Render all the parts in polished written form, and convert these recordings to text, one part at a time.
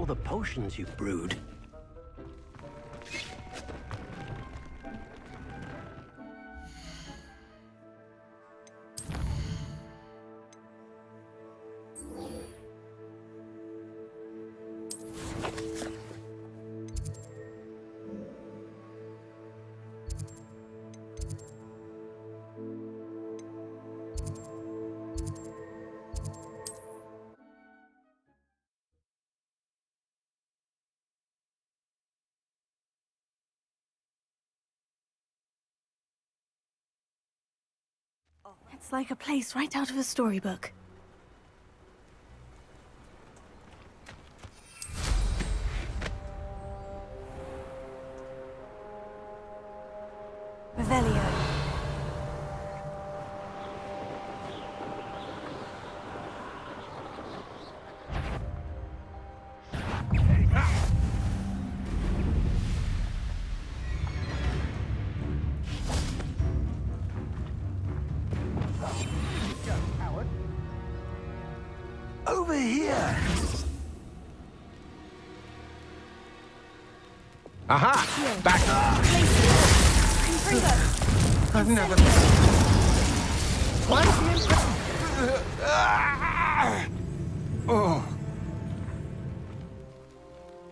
the potions you've brewed. It's like a place right out of a storybook. Revelio. Over here! Aha! Back! I've never... Why is he Oh.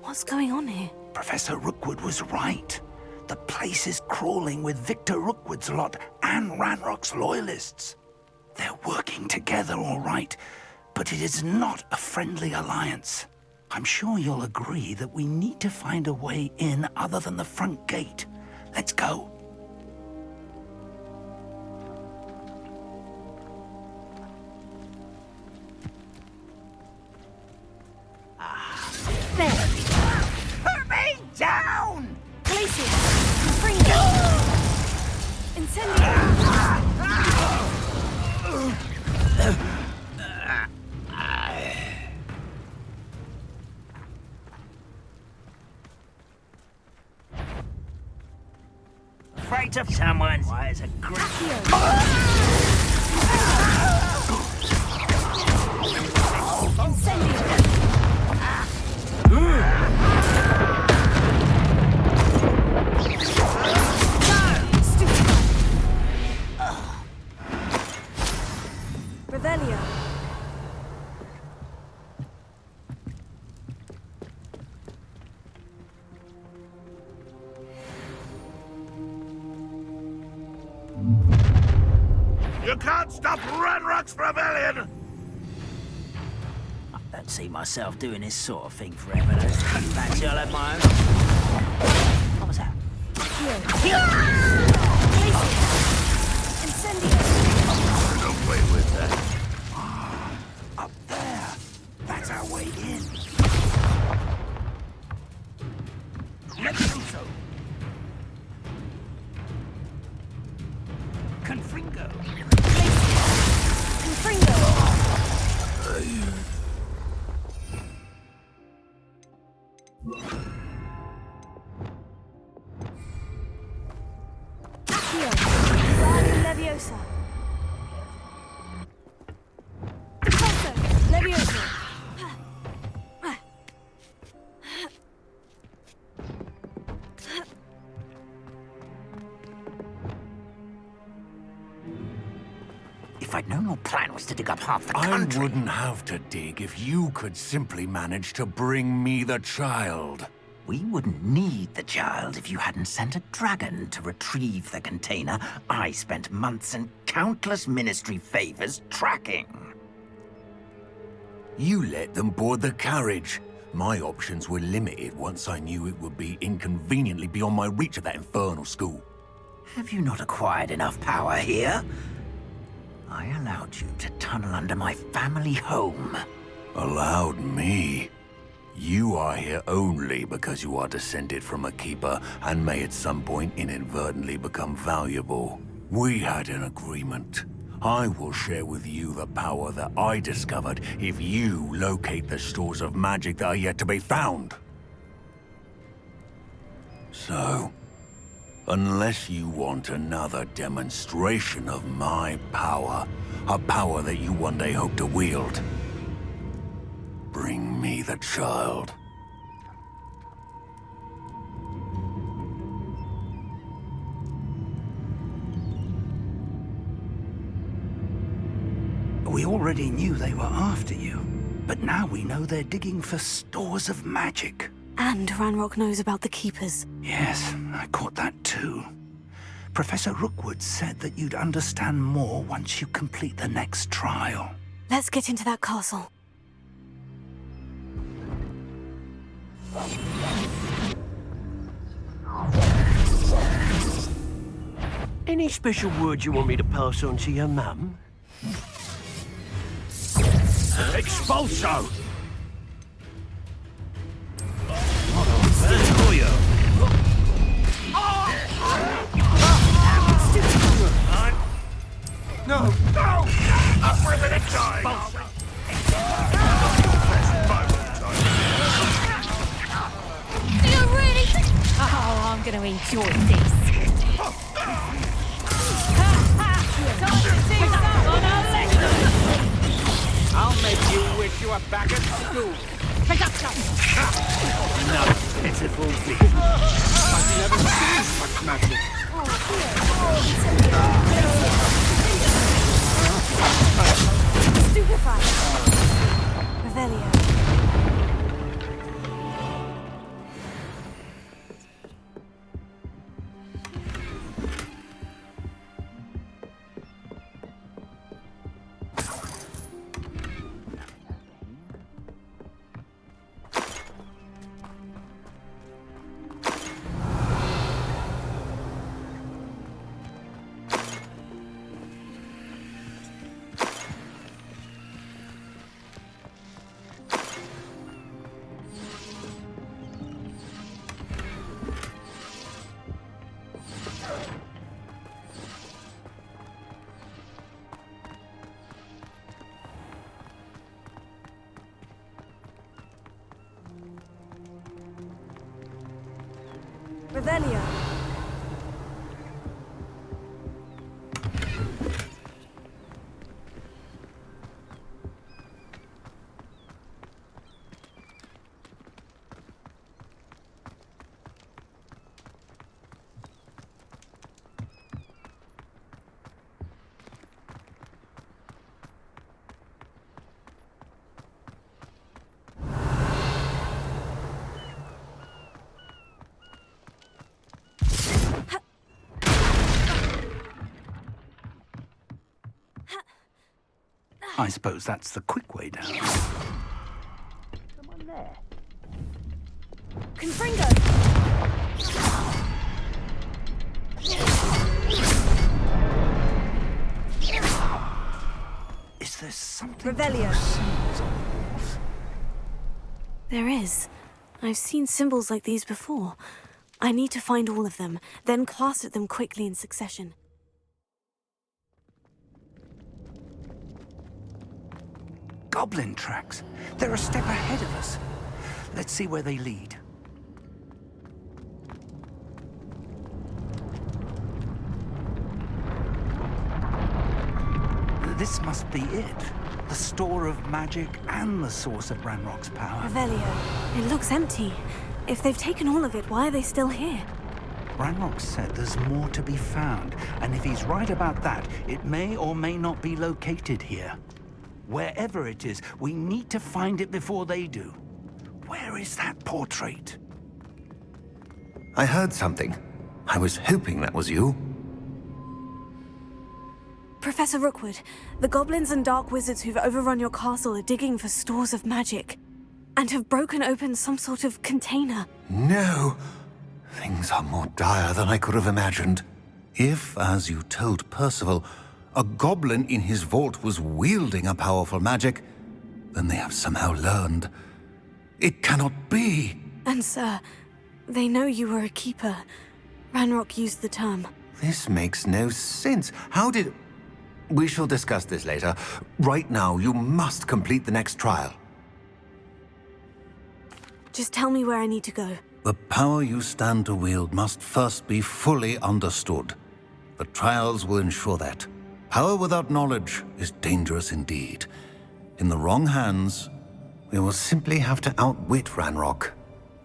What's going on here? Professor Rookwood was right. The place is crawling with Victor Rookwood's lot and Ranrok's loyalists. They're working together, all right, but it is not a friendly alliance. I'm sure you'll agree that we need to find a way in other than the front gate. Let's go. There! Put me down! Glacier! Confringo! Incendio! Afraid of someone? Why, it's a great... Incendio! Revelio. You can't stop Ranrok's rebellion! I don't see myself doing this sort of thing forever, though. Fancy I'll have my own. What was that? Incendio! Don't play with that. Up there. That's our way in. Let's do so. Confringo. Confringo! Accio! Leviosa! Deposso! Leviosa! If I'd known your plan was to dig up half the country... I wouldn't have to dig if you could simply manage to bring me the child. We wouldn't need the child if you hadn't sent a dragon to retrieve the container I spent months and countless ministry favors tracking. You let them board the carriage. My options were limited once I knew it would be inconveniently beyond my reach at that infernal school. Have you not acquired enough power here? I allowed you to tunnel under my family home. Allowed me? You are here only because you are descended from a keeper and may at some point inadvertently become valuable. We had an agreement. I will share with you the power that I discovered if you locate the stores of magic that are yet to be found. So, unless you want another demonstration of my power, a power that you one day hope to wield, bring me the child. We already knew they were after you, but now we know they're digging for stores of magic. And Ranrok knows about the Keepers. Yes, I caught that too. Professor Rookwood said that you'd understand more once you complete the next trial. Let's get into that castle. Any special words you want me to pass on to your mum? Expulso! No! No! Up for the next time! You're really... Oh, I'm gonna enjoy this. I'll make you wish you were back at school. No, pitiful beast. I've never seen much magic. Stupefy! Revelio. Revelio. I suppose that's the quick way down. Confringo! Is there something Revelio. to those symbols on the walls? There is. I've seen symbols like these before. I need to find all of them, then cast at them quickly in succession. Goblin tracks. They're a step ahead of us. Let's see where they lead. This must be it. The store of magic and the source of Ranrok's power. Revelio. It looks empty. If they've taken all of it, why are they still here? Ranrok said there's more to be found, and if he's right about that, it may or may not be located here. Wherever it is, we need to find it before they do. Where is that portrait? I heard something. I was hoping that was you. Professor Rookwood, the goblins and dark wizards who've overrun your castle are digging for stores of magic, and have broken open some sort of container. No. Things are more dire than I could have imagined. If, as you told Percival, a goblin in his vault was wielding a powerful magic, then they have somehow learned. It cannot be! And sir, they know you were a keeper. Ranrok used the term. This makes no sense. How did... We shall discuss this later. Right now, you must complete the next trial. Just tell me where I need to go. The power you stand to wield must first be fully understood. The trials will ensure that. Power without knowledge is dangerous indeed. In the wrong hands, we will simply have to outwit Ranrok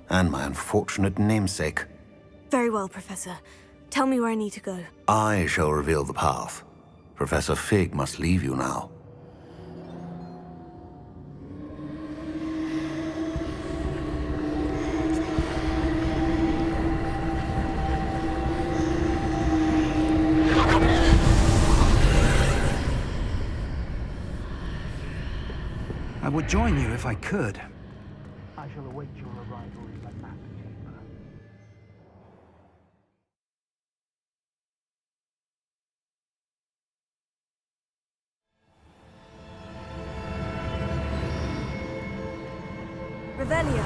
and my unfortunate namesake. Very well, Professor. Tell me where I need to go. I shall reveal the path. Professor Fig must leave you now. would join you if I could. I shall await your arrival in the map chamber. Revelio.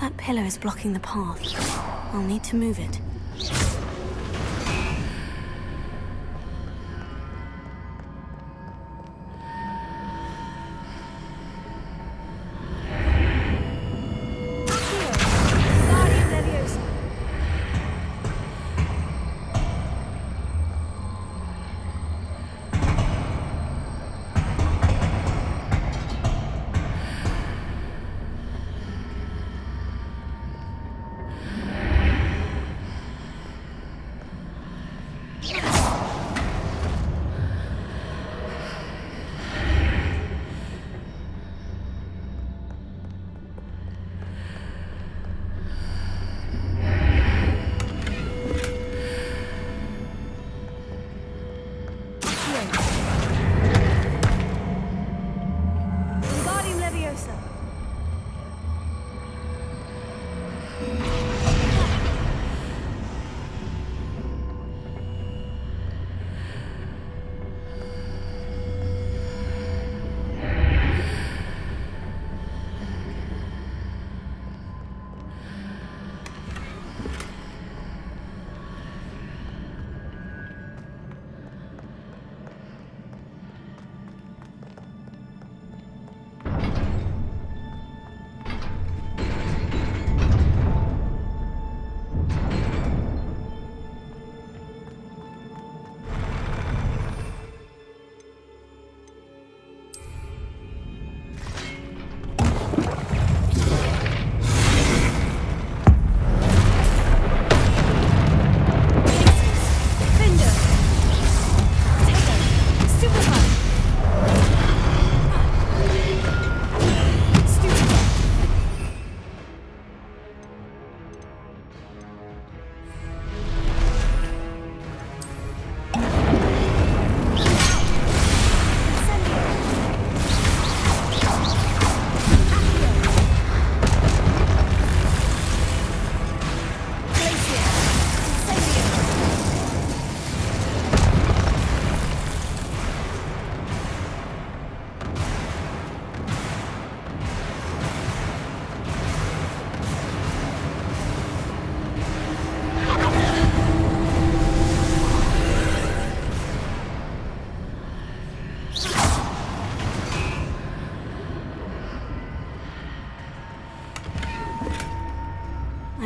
That pillar is blocking the path. I'll need to move it.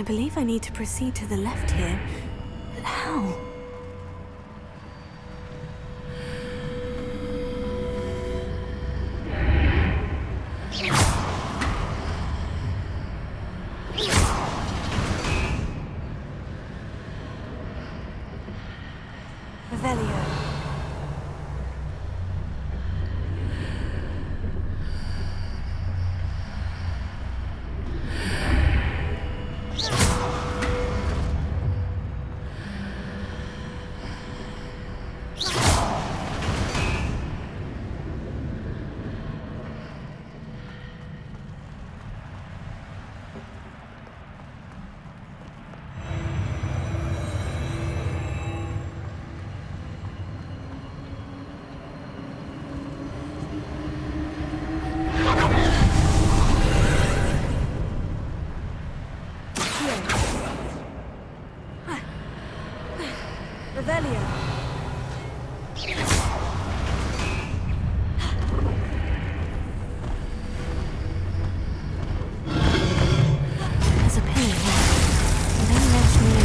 believe I need to proceed to the left here. But how? Revelio. Revelio. There's a pillar here. And then there's me.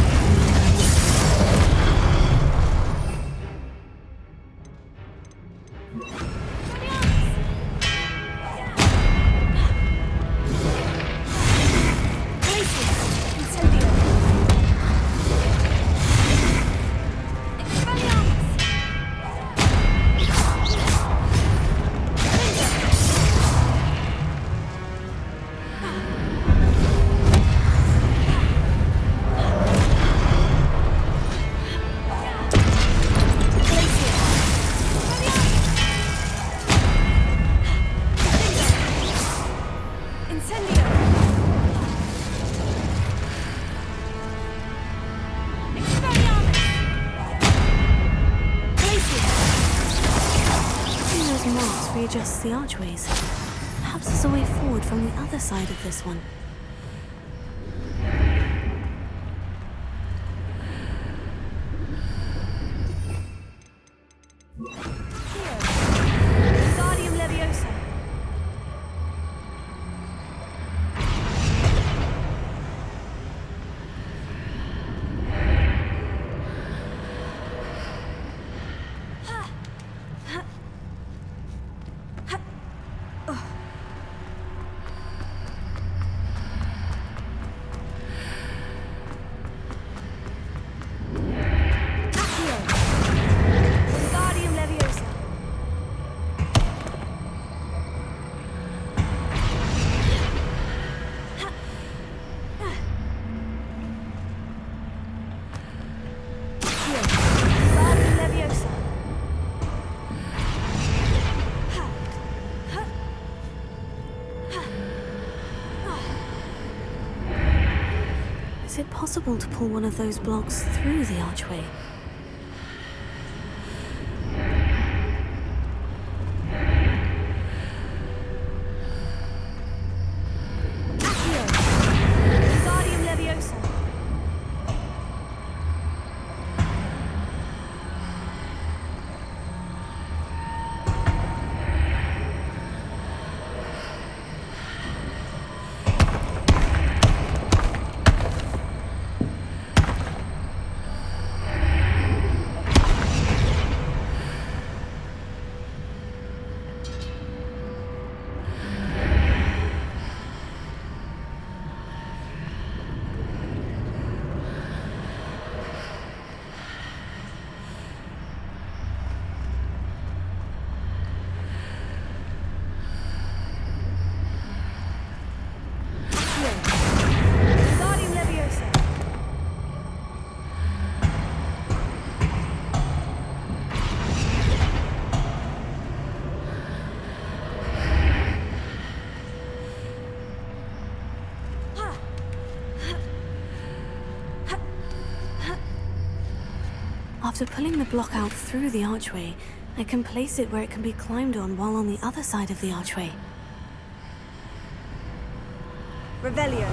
Readjust the archways. Perhaps there's a way forward from the other side of this one. Is it possible to pull one of those blocks through the archway? After pulling the block out through the archway, I can place it where it can be climbed on while on the other side of the archway. Revelio.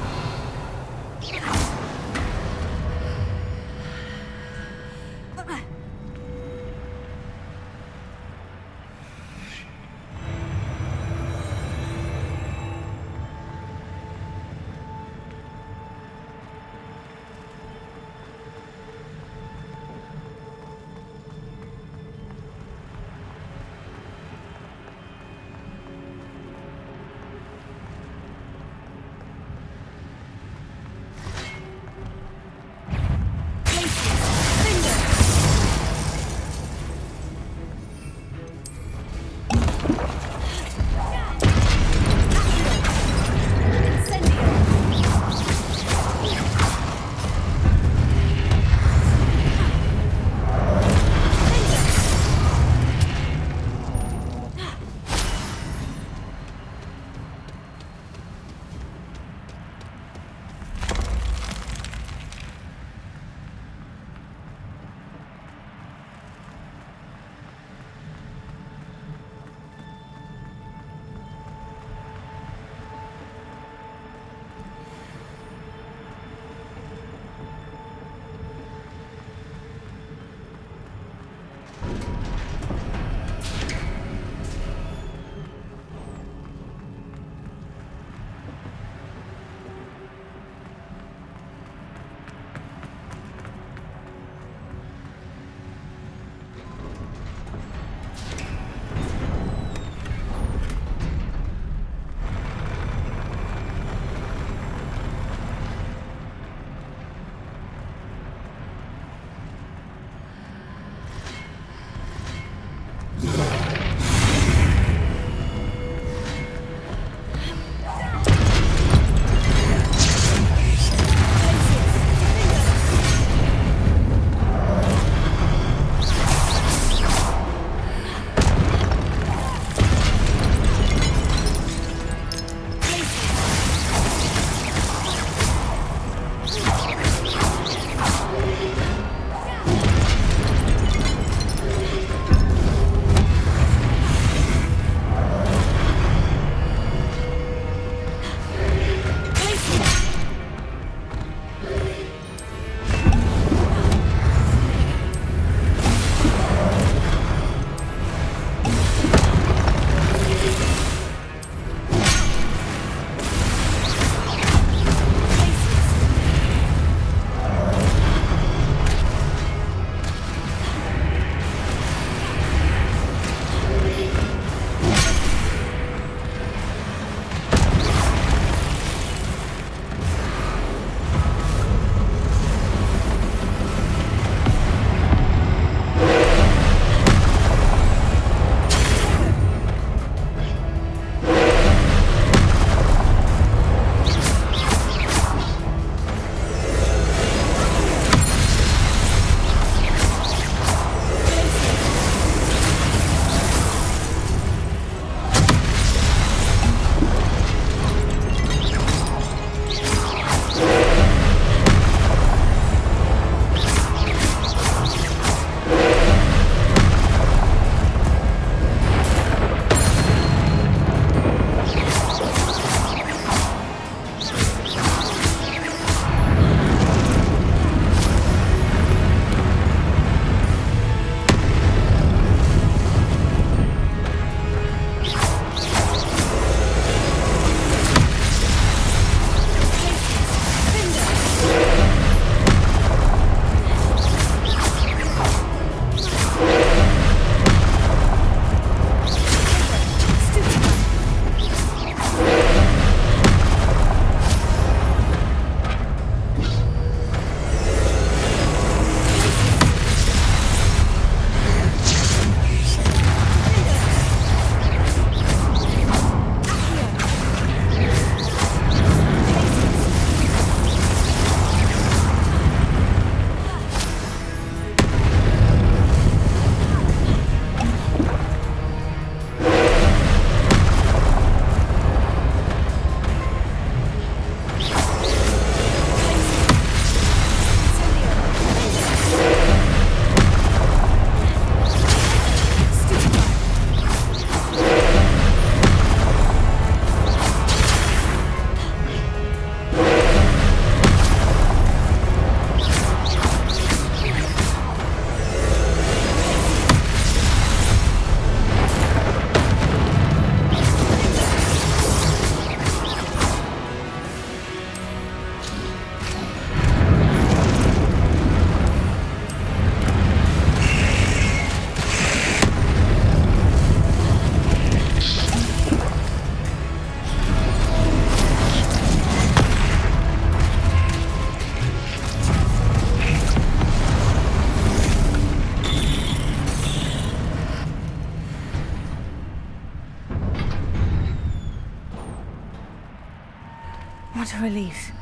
What a relief.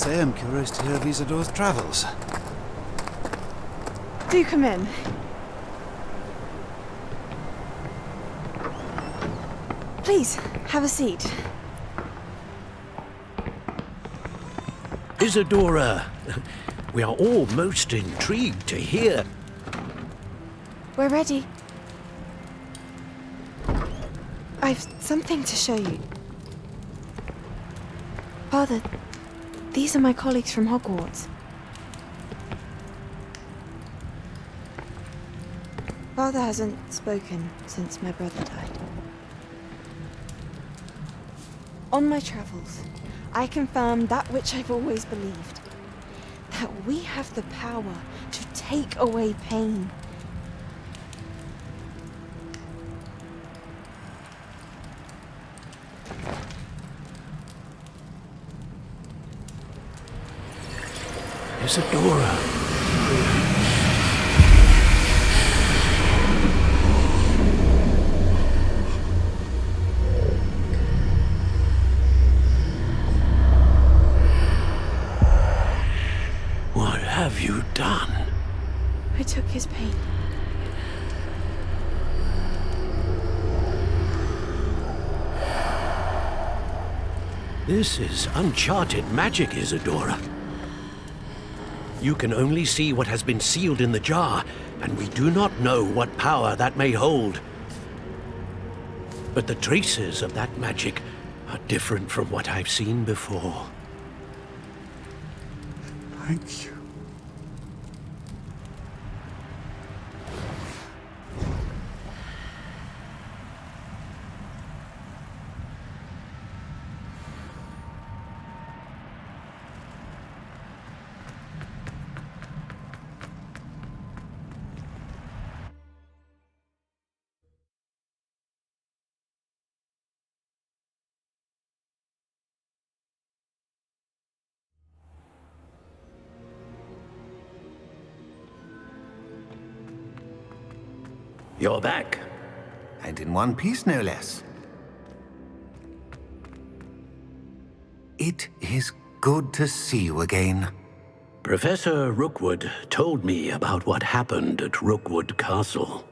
I am curious to hear of Isadora's travels. Do come in. Please, have a seat. Isadora, we are all most intrigued to hear. We're ready. I've something to show you. Father, these are my colleagues from Hogwarts. Father hasn't spoken since my brother died. On my travels, I confirmed that which I've always believed. That we have the power to take away pain. Isadora. What have you done? I took his pain. This is uncharted magic, Isadora. You can only see what has been sealed in the jar, and we do not know what power that may hold. But the traces of that magic are different from what I've seen before. Thank you. You're back. And in one piece, no less. It is good to see you again. Professor Rookwood told me about what happened at Rookwood Castle.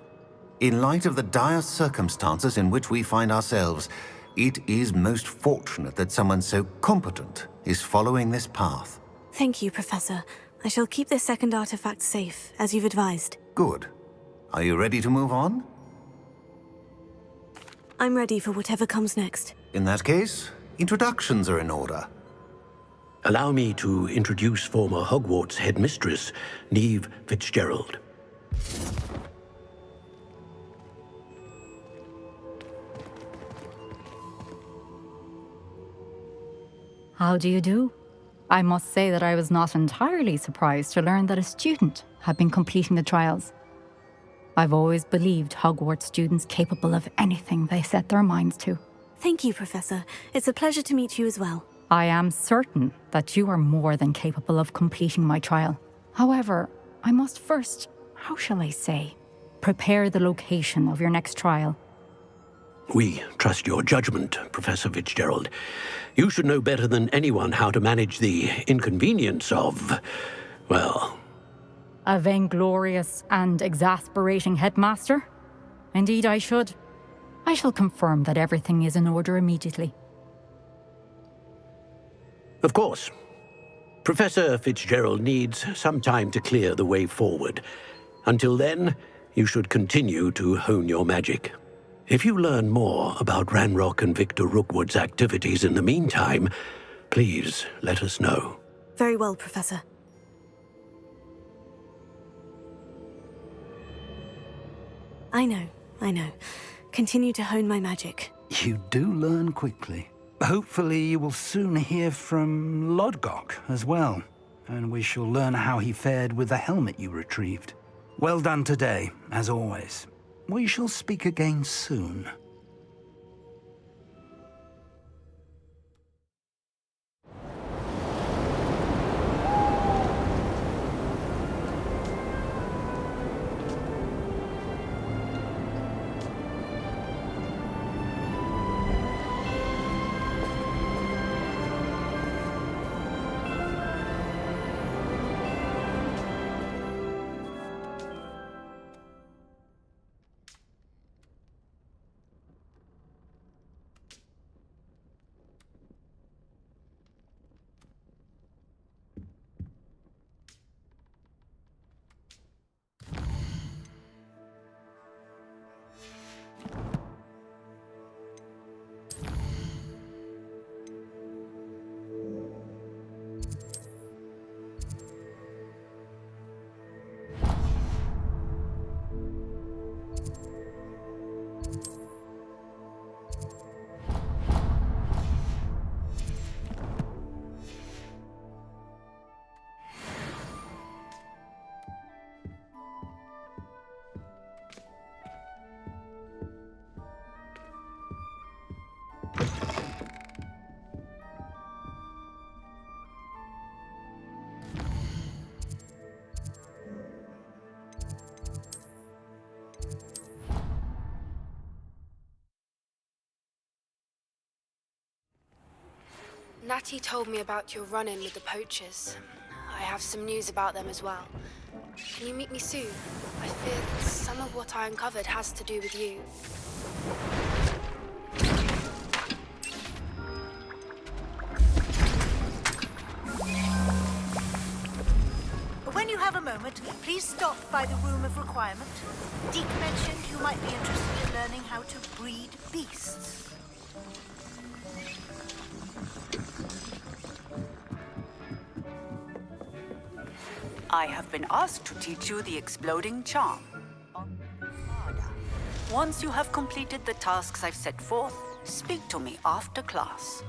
In light of the dire circumstances in which we find ourselves, it is most fortunate that someone so competent is following this path. Thank you, Professor. I shall keep this second artifact safe, as you've advised. Good. Are you ready to move on? I'm ready for whatever comes next. In that case, introductions are in order. Allow me to introduce former Hogwarts headmistress, Neve Fitzgerald. How do you do? I must say that I was not entirely surprised to learn that a student had been completing the trials. I've always believed Hogwarts students capable of anything they set their minds to. Thank you, Professor. It's a pleasure to meet you as well. I am certain that you are more than capable of completing my trial. However, I must first, how shall I say, prepare the location of your next trial. We trust your judgment, Professor Fitzgerald. You should know better than anyone how to manage the inconvenience of, well... A vainglorious and exasperating headmaster? Indeed I should. I shall confirm that everything is in order immediately. Of course. Professor Fitzgerald needs some time to clear the way forward. Until then, you should continue to hone your magic. If you learn more about Ranrok and Victor Rookwood's activities in the meantime, please let us know. Very well, Professor. I know. Continue to hone my magic. You do learn quickly. Hopefully you will soon hear from Lodgok as well, and we shall learn how he fared with the helmet you retrieved. Well done today, as always. We shall speak again soon. Natty told me about your run-in with the poachers. I have some news about them as well. Can you meet me soon? I fear that some of what I uncovered has to do with you. When you have a moment, please stop by the Room of Requirement. Deke mentioned you might be interested in learning how to breed beasts. I have been asked to teach you the exploding charm. Once you have completed the tasks I've set forth, speak to me after class.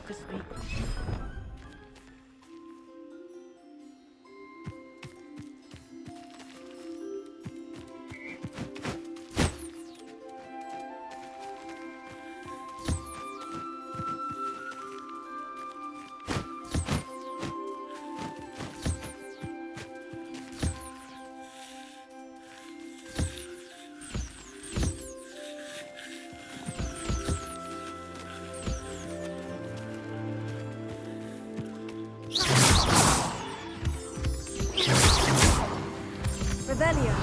To speak. Rebellion.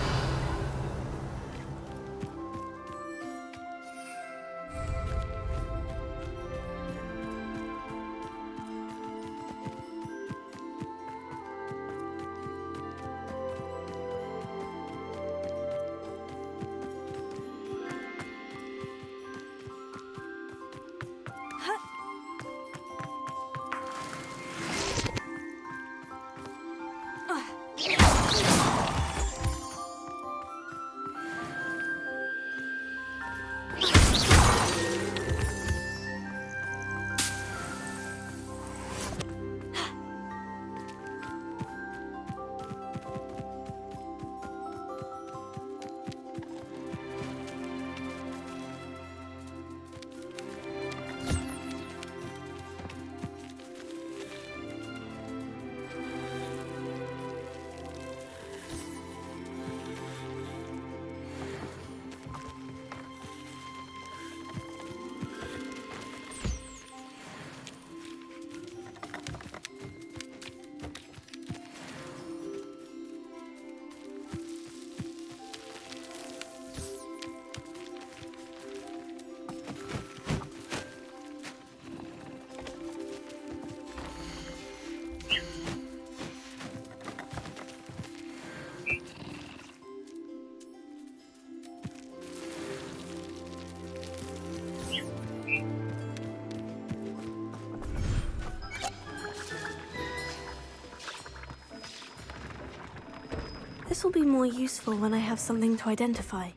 This will be more useful when I have something to identify.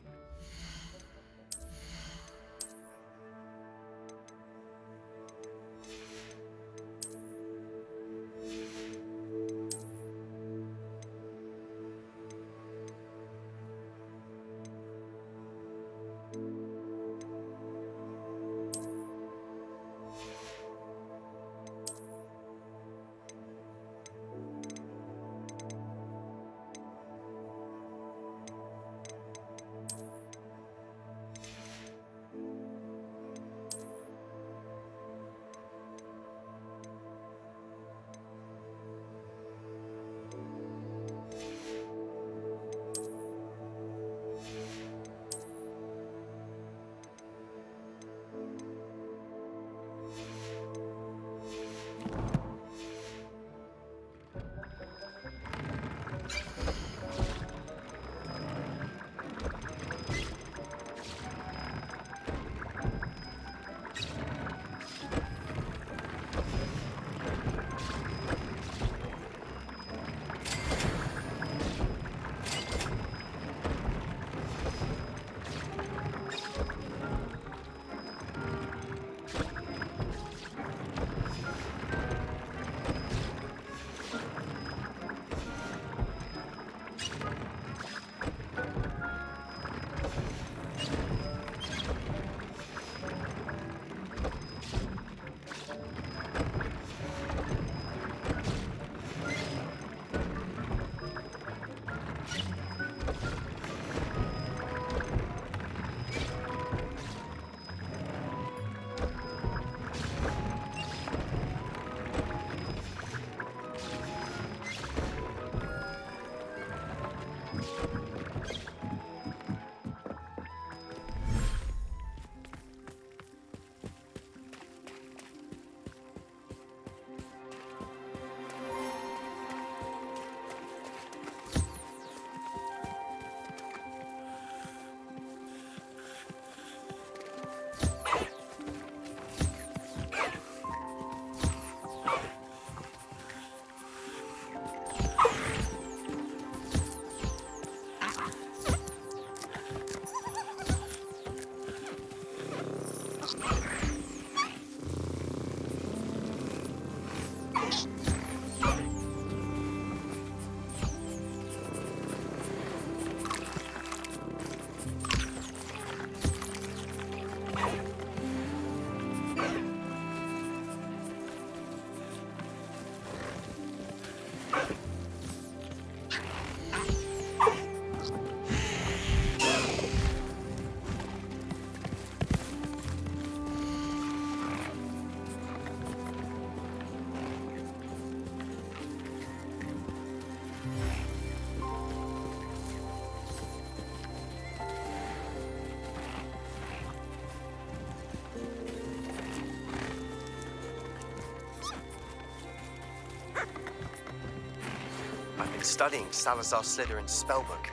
I've been studying Salazar Slytherin's spellbook.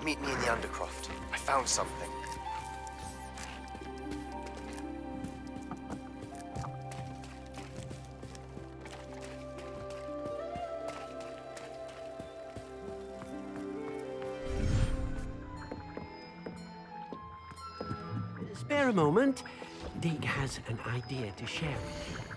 Meet me in the Undercroft. I found something. Spare a moment. Deek has an idea to share with you.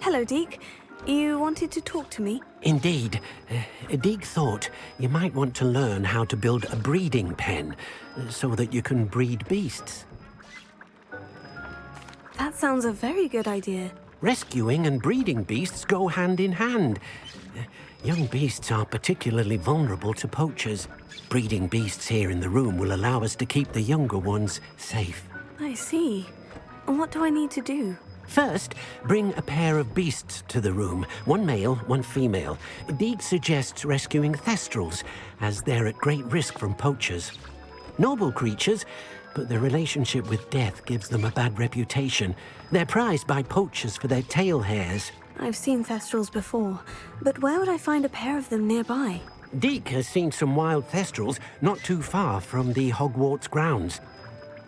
Hello, Deek. You wanted to talk to me? Indeed. Deek thought you might want to learn how to build a breeding pen so that you can breed beasts. That sounds a very good idea. Rescuing and breeding beasts go hand in hand. Young beasts are particularly vulnerable to poachers. Breeding beasts here in the room will allow us to keep the younger ones safe. I see. And what do I need to do? First, bring a pair of beasts to the room. One male, one female. Deke suggests rescuing thestrals, as they're at great risk from poachers. Noble creatures, but their relationship with death gives them a bad reputation. They're prized by poachers for their tail hairs. I've seen thestrals before, but where would I find a pair of them nearby? Deke has seen some wild thestrals not too far from the Hogwarts grounds.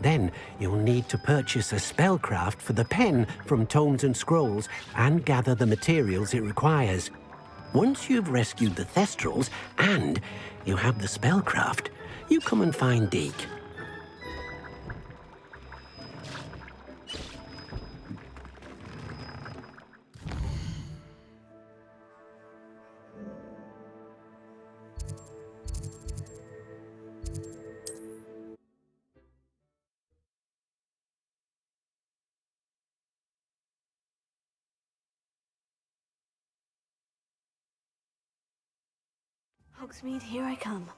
Then you'll need to purchase a spellcraft for the pen from Tomes and Scrolls and gather the materials it requires. Once you've rescued the thestrals and you have the spellcraft, you come and find Deke. Hogsmeade, here I come.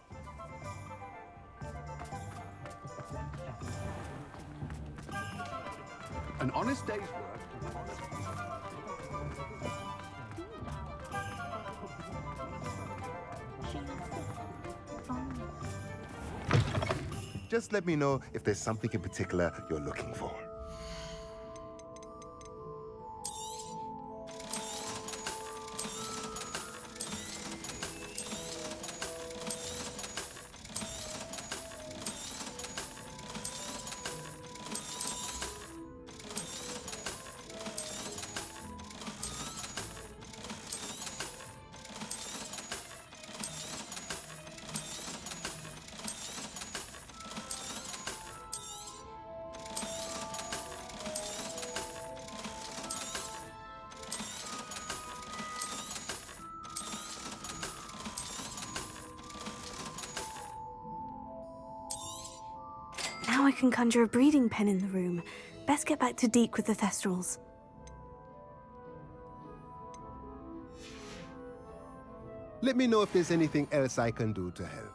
An honest day's work. Just let me know if there's something in particular you're looking for. Now I can conjure a breeding pen in the room. Best get back to Deke with the thestrals. Let me know if there's anything else I can do to help.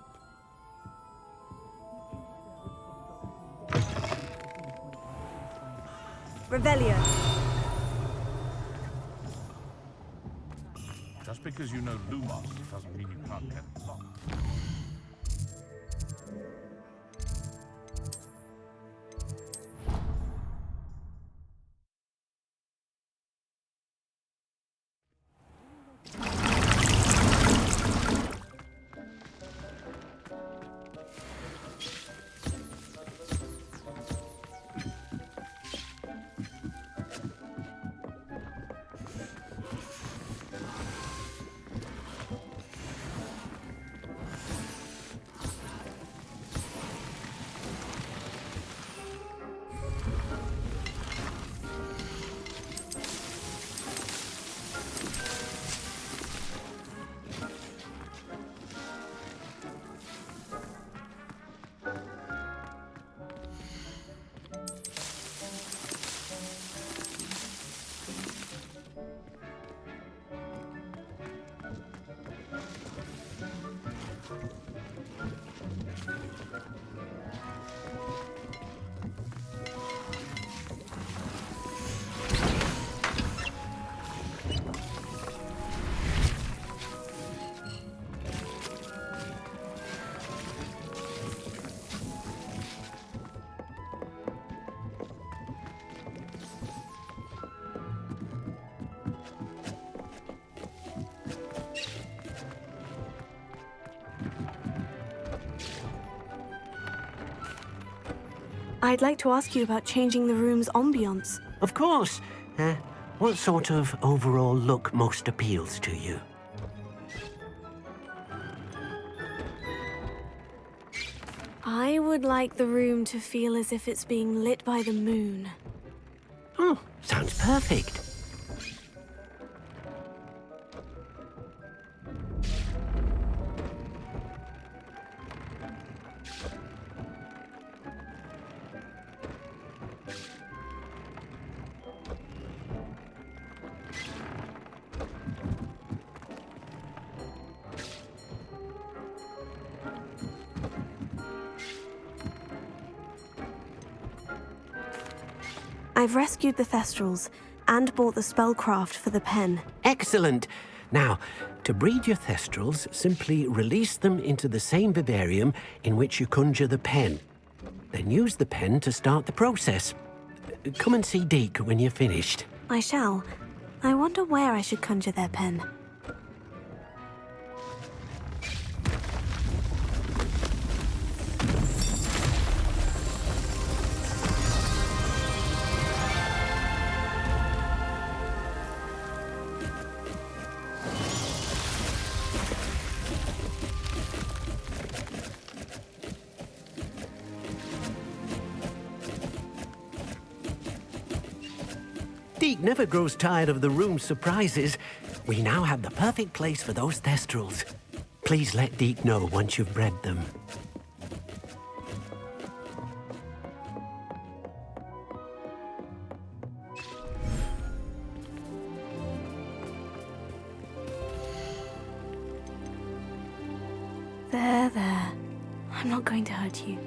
Revelio. Just because you know Lumos doesn't mean you can't get the lock. I'd like to ask you about changing the room's ambiance. Of course. What sort of overall look most appeals to you? I would like the room to feel as if it's being lit by the moon. Oh, sounds perfect. I've rescued the Thestrals and bought the spellcraft for the pen. Excellent. Now, to breed your Thestrals, simply release them into the same vivarium in which you conjure the pen. Then use the pen to start the process. Come and see Deke when you're finished. I shall. I wonder where I should conjure their pen. Deke never grows tired of the room's surprises. We now have the perfect place for those Thestrals. Please let Deke know once you've bred them. There. I'm not going to hurt you.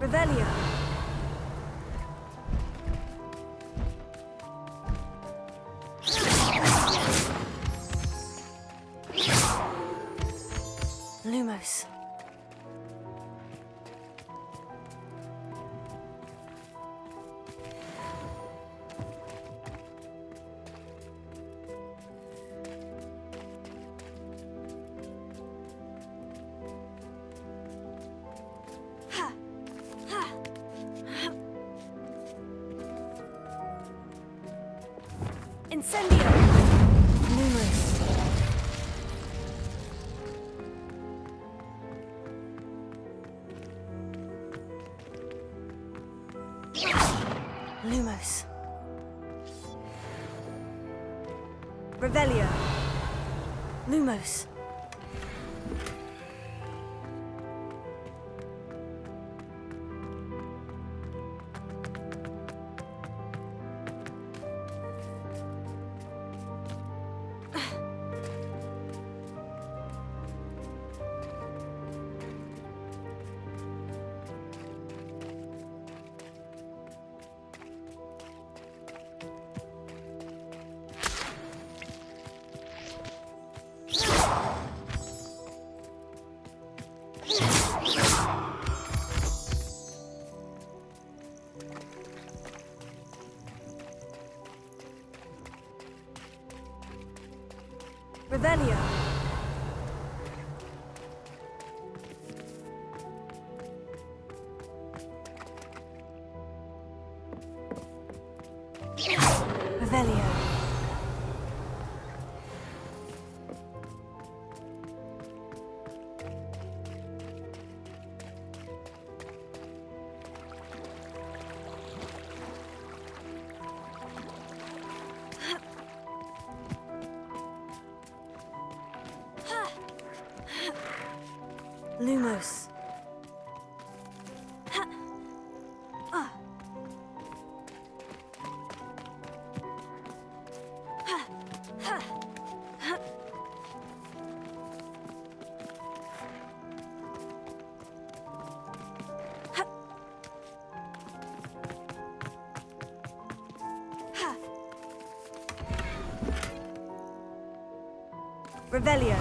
Revelio. Lumos. Incendio! Lumos. Lumos. Revelio. Lumos. Revelio. Revelio. Lumos. Ha. Ah. Ha. Ha. Ha. Ha. Ha. Revelio.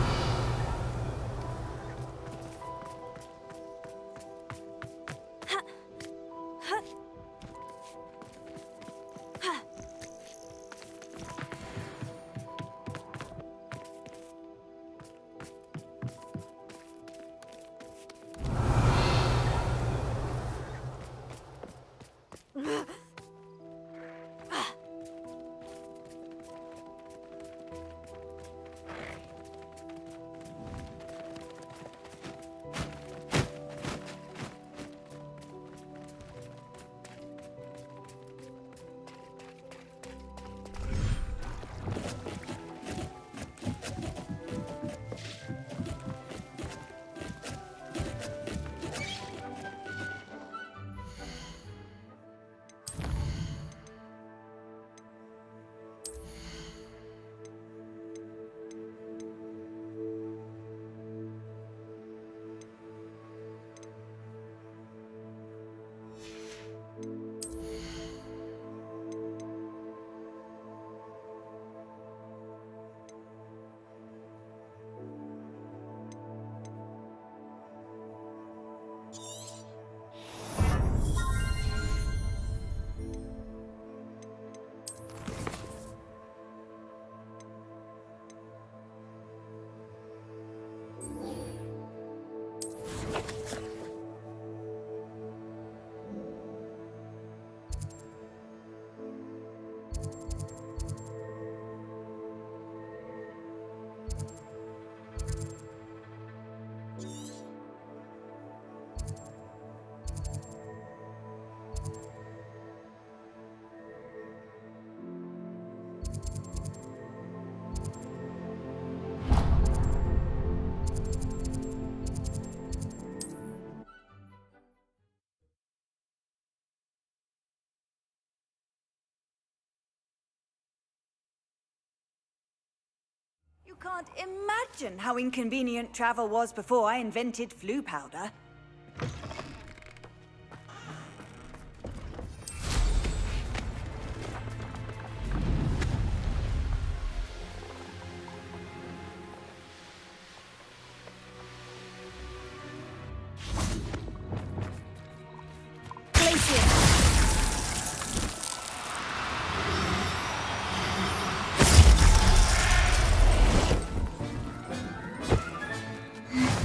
You can't imagine how inconvenient travel was before I invented flu powder.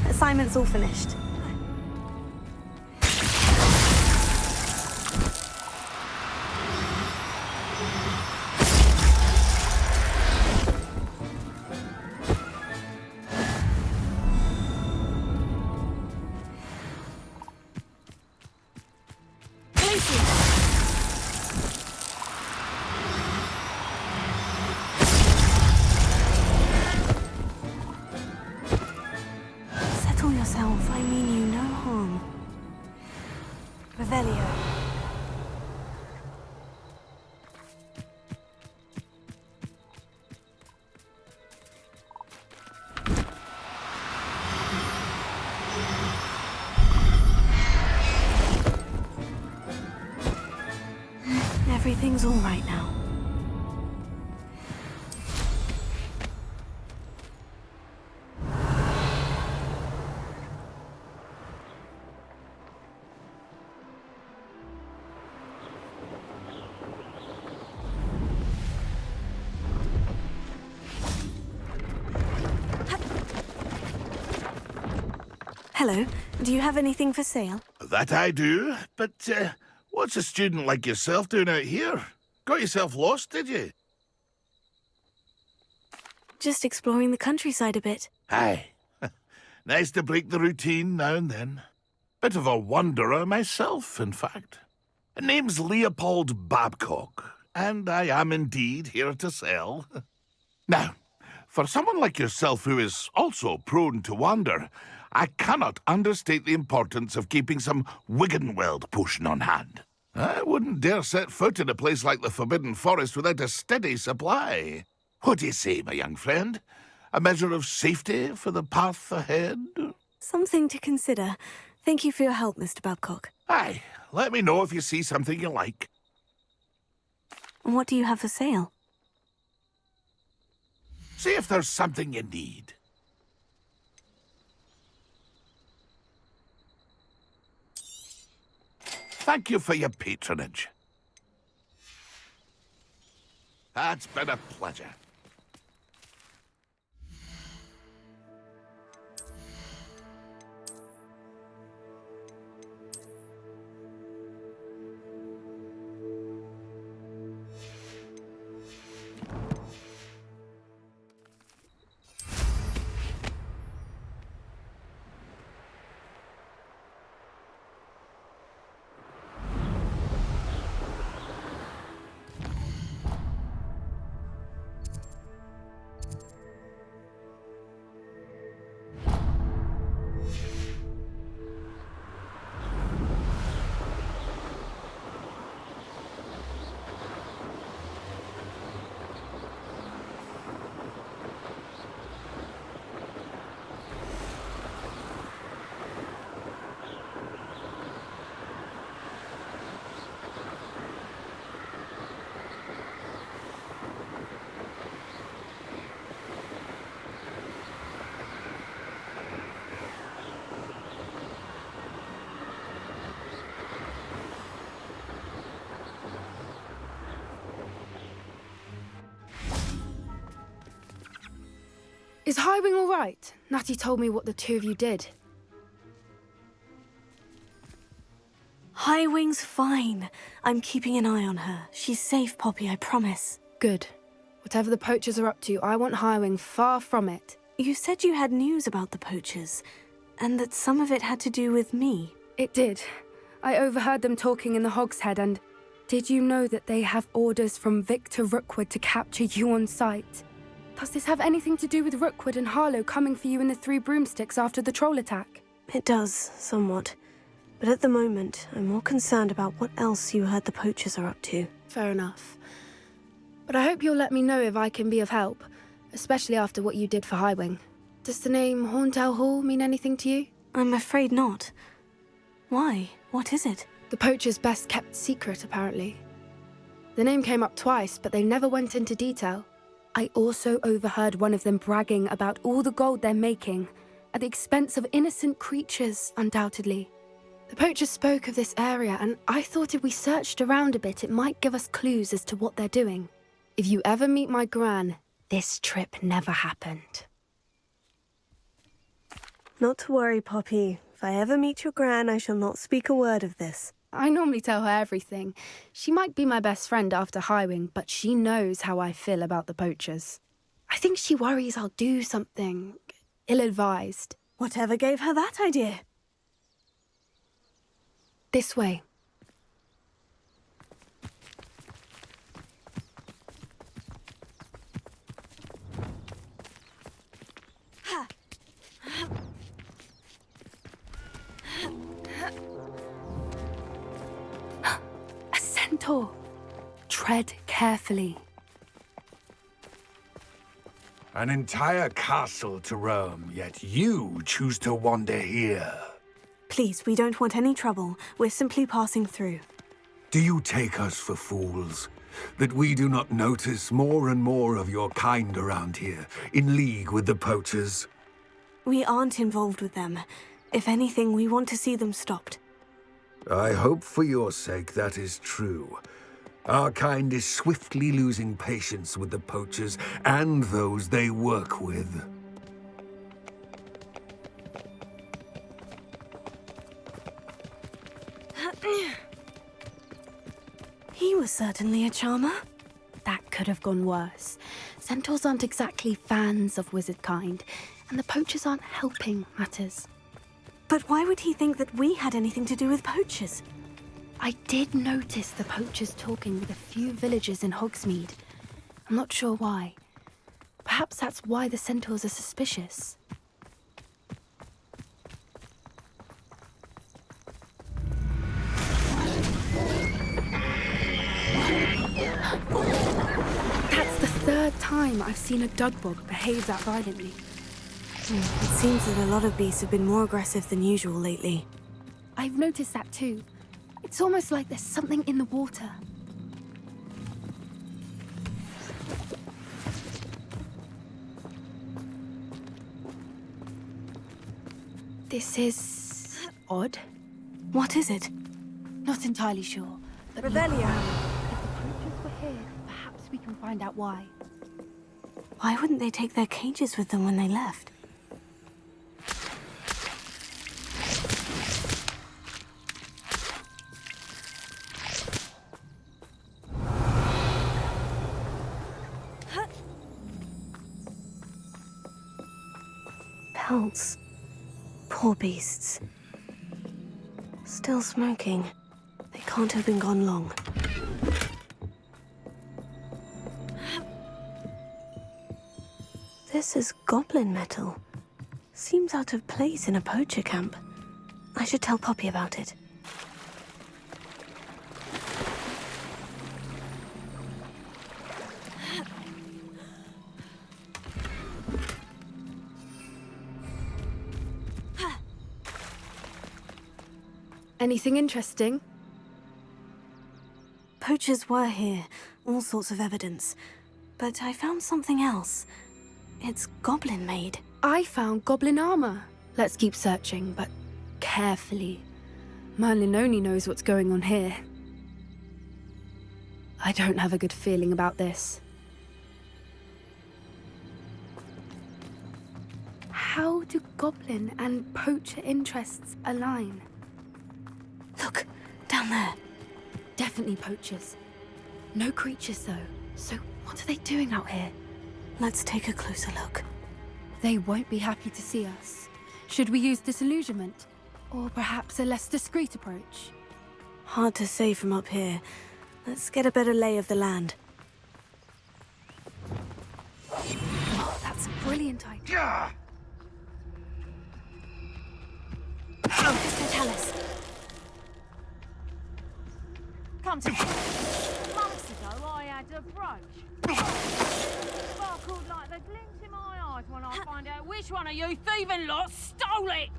Assignment's all finished. I mean you no harm. Revelio. Everything's all right now. Hello. Do you have anything for sale? That I do, but what's a student like yourself doing out here? Got yourself lost, did you? Just exploring the countryside a bit. Aye. Nice to break the routine now and then. Bit of a wanderer myself, in fact. Name's Leopold Babcock, and I am indeed here to sell. Now, for someone like yourself who is also prone to wander, I cannot understate the importance of keeping some Wiggenweld potion on hand. I wouldn't dare set foot in a place like the Forbidden Forest without a steady supply. What do you say, my young friend? A measure of safety for the path ahead? Something to consider. Thank you for your help, Mr. Babcock. Aye, let me know if you see something you like. What do you have for sale? See if there's something you need. Thank you for your patronage. It's been a pleasure. Is Highwing all right? Natty told me what the two of you did. Highwing's fine. I'm keeping an eye on her. She's safe, Poppy, I promise. Good. Whatever the poachers are up to, I want Highwing far from it. You said you had news about the poachers, and that some of it had to do with me. It did. I overheard them talking in the Hogshead, and did you know that they have orders from Victor Rookwood to capture you on sight? Does this have anything to do with Rookwood and Harlow coming for you in the Three Broomsticks after the troll attack? It does, somewhat. But at the moment, I'm more concerned about what else you heard the poachers are up to. Fair enough. But I hope you'll let me know if I can be of help, especially after what you did for Highwing. Does the name Horndale Hall mean anything to you? I'm afraid not. Why? What is it? The poachers' best kept secret, apparently. The name came up twice, but they never went into detail. I also overheard one of them bragging about all the gold they're making, at the expense of innocent creatures, undoubtedly. The poachers spoke of this area, and I thought if we searched around a bit, it might give us clues as to what they're doing. If you ever meet my gran, this trip never happened. Not to worry, Poppy. If I ever meet your gran, I shall not speak a word of this. I normally tell her everything. She might be my best friend after Highwing, but she knows how I feel about the poachers. I think she worries I'll do something ill-advised. Whatever gave her that idea? This way. A centaur. Tread carefully. An entire castle to roam, yet you choose to wander here. Please, we don't want any trouble. We're simply passing through. Do you take us for fools? That we do not notice more and more of your kind around here, in league with the poachers? We aren't involved with them. If anything, we want to see them stopped. I hope for your sake that is true. Our kind is swiftly losing patience with the poachers and those they work with. He was certainly a charmer. That could have gone worse. Centaurs aren't exactly fans of wizard kind, and the poachers aren't helping matters. But why would he think that we had anything to do with poachers? I did notice the poachers talking with a few villagers in Hogsmeade. I'm not sure why. Perhaps that's why the centaurs are suspicious. time I've seen a dugbog behave that violently. It seems that a lot of beasts have been more aggressive than usual lately. I've noticed that too. It's almost like there's something in the water. This is odd. What is it? Not entirely sure. But Revelio. if the poachers were here, perhaps we can find out why. Why wouldn't they take their cages with them when they left? Pelts. Poor beasts. Still smoking. They can't have been gone long. This is goblin metal. Seems out of place in a poacher camp. I should tell Poppy about it. Anything interesting? Poachers were here, all sorts of evidence. But I found something else. It's goblin-made. I found goblin armor. Let's keep searching, but carefully. Merlin only knows what's going on here. I don't have a good feeling about this. How do goblin and poacher interests align? Look, down there. Definitely poachers. No creatures, though. So what are they doing out here? Let's take a closer look. They won't be happy to see us. Should we use disillusionment? Or perhaps a less discreet approach? Hard to say from up here. Let's get a better lay of the land. Oh, that's a brilliant idea. Focus and tell us. Come to months ago, I had a brooch. Sparkled like the glint in my eyes when I find out which one of you thieving lot stole it.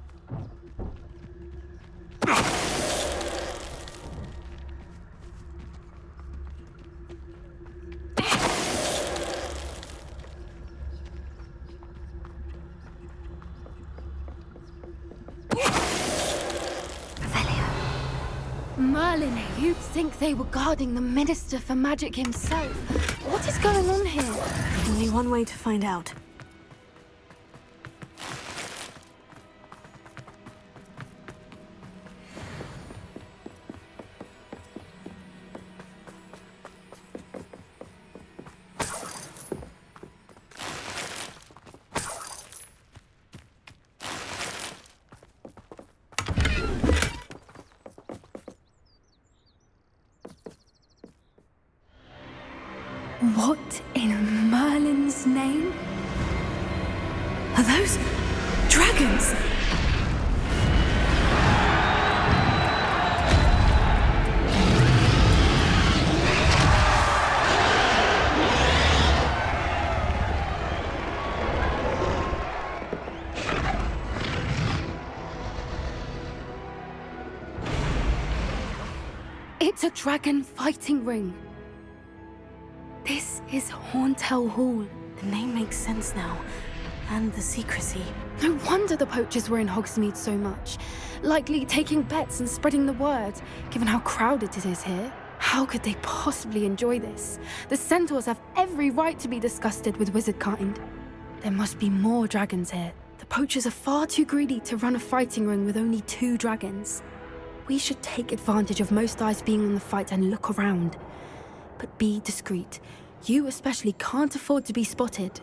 Merlin, you'd think they were guarding the Minister for Magic himself. What is going on here? Only one way to find out. What in Merlin's name? Are those dragons? It's a dragon fighting ring. This is Horntail Hall. The name makes sense now. And the secrecy. No wonder the poachers were in Hogsmeade so much. Likely taking bets and spreading the word, given how crowded it is here. How could they possibly enjoy this? The centaurs have every right to be disgusted with wizard kind. There must be more dragons here. The poachers are far too greedy to run a fighting ring with only 2 dragons. We should take advantage of most eyes being on the fight and look around. But be discreet. You especially can't afford to be spotted.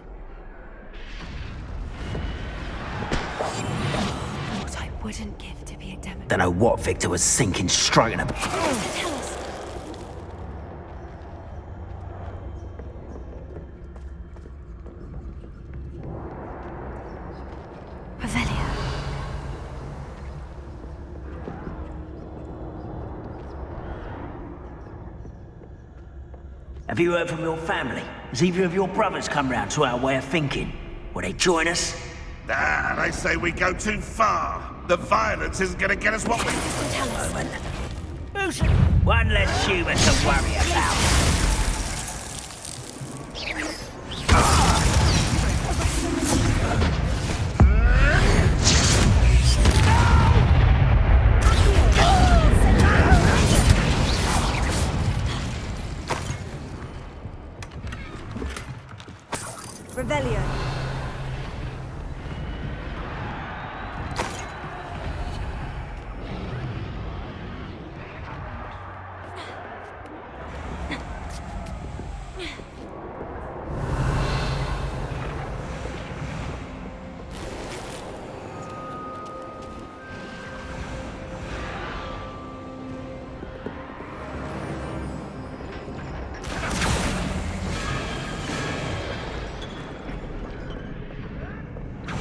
What I wouldn't give to be a demiguise. Don't know what Victor was thinking, striking a... Tell us. Have you heard from your family? Has either of your brothers come round to our way of thinking? Will they join us? Ah, they say we go too far. The violence isn't going to get us what we... Tell us. One less human to worry about. Revelio.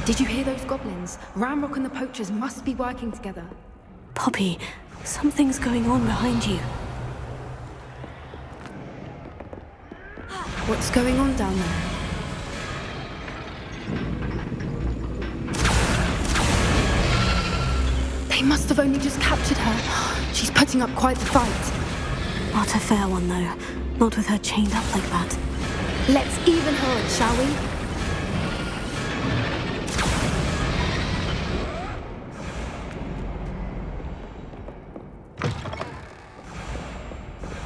Did you hear those goblins? Ranrok and the poachers must be working together. Poppy, something's going on behind you. What's going on down there? They must have only just captured her. She's putting up quite the fight. Not a fair one, though. Not with her chained up like that. Let's even her up, shall we?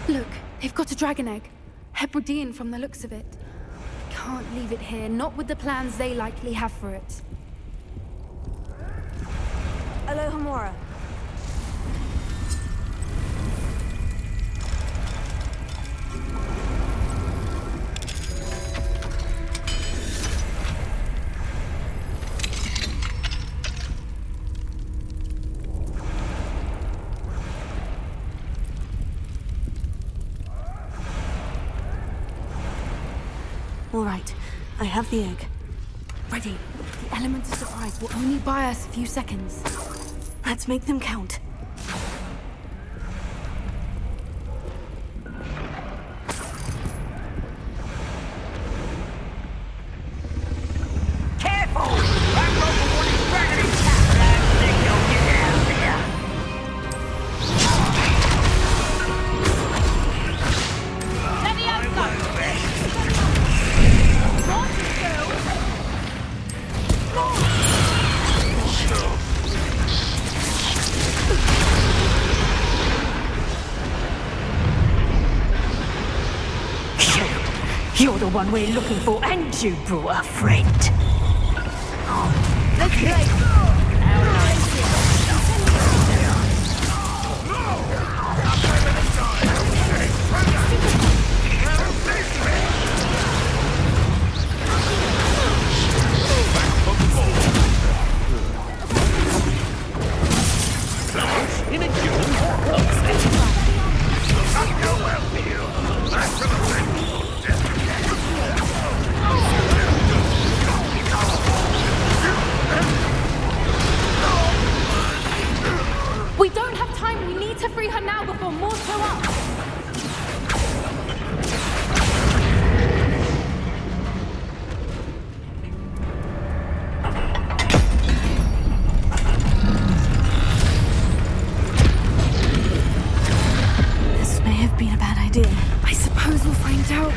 Look, they've got a dragon egg. Hebridean from the looks of it. Can't leave it here, not with the plans they likely have for it. Alohomora. All right, I have the egg. Ready. The element of surprise will only buy us a few seconds. Let's make them count. Careful! That robot one is dragging his cat, and I think he'll get out of here. Let me out, go! You're the one we're looking for, and you brought a friend. Let's play. We don't have time. We need to free her now before more show up. This may have been a bad idea. I suppose we'll find out.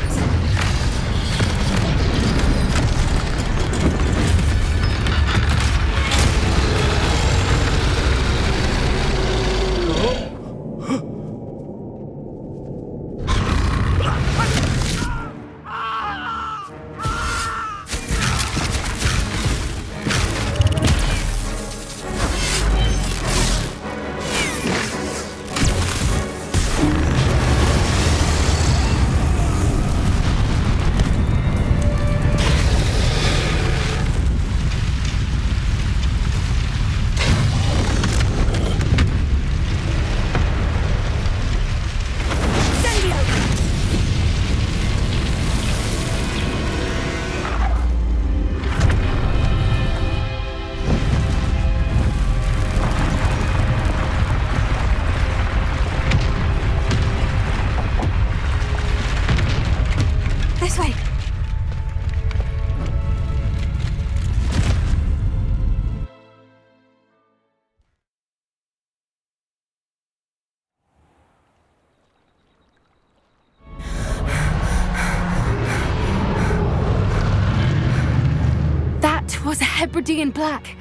Hebridean black.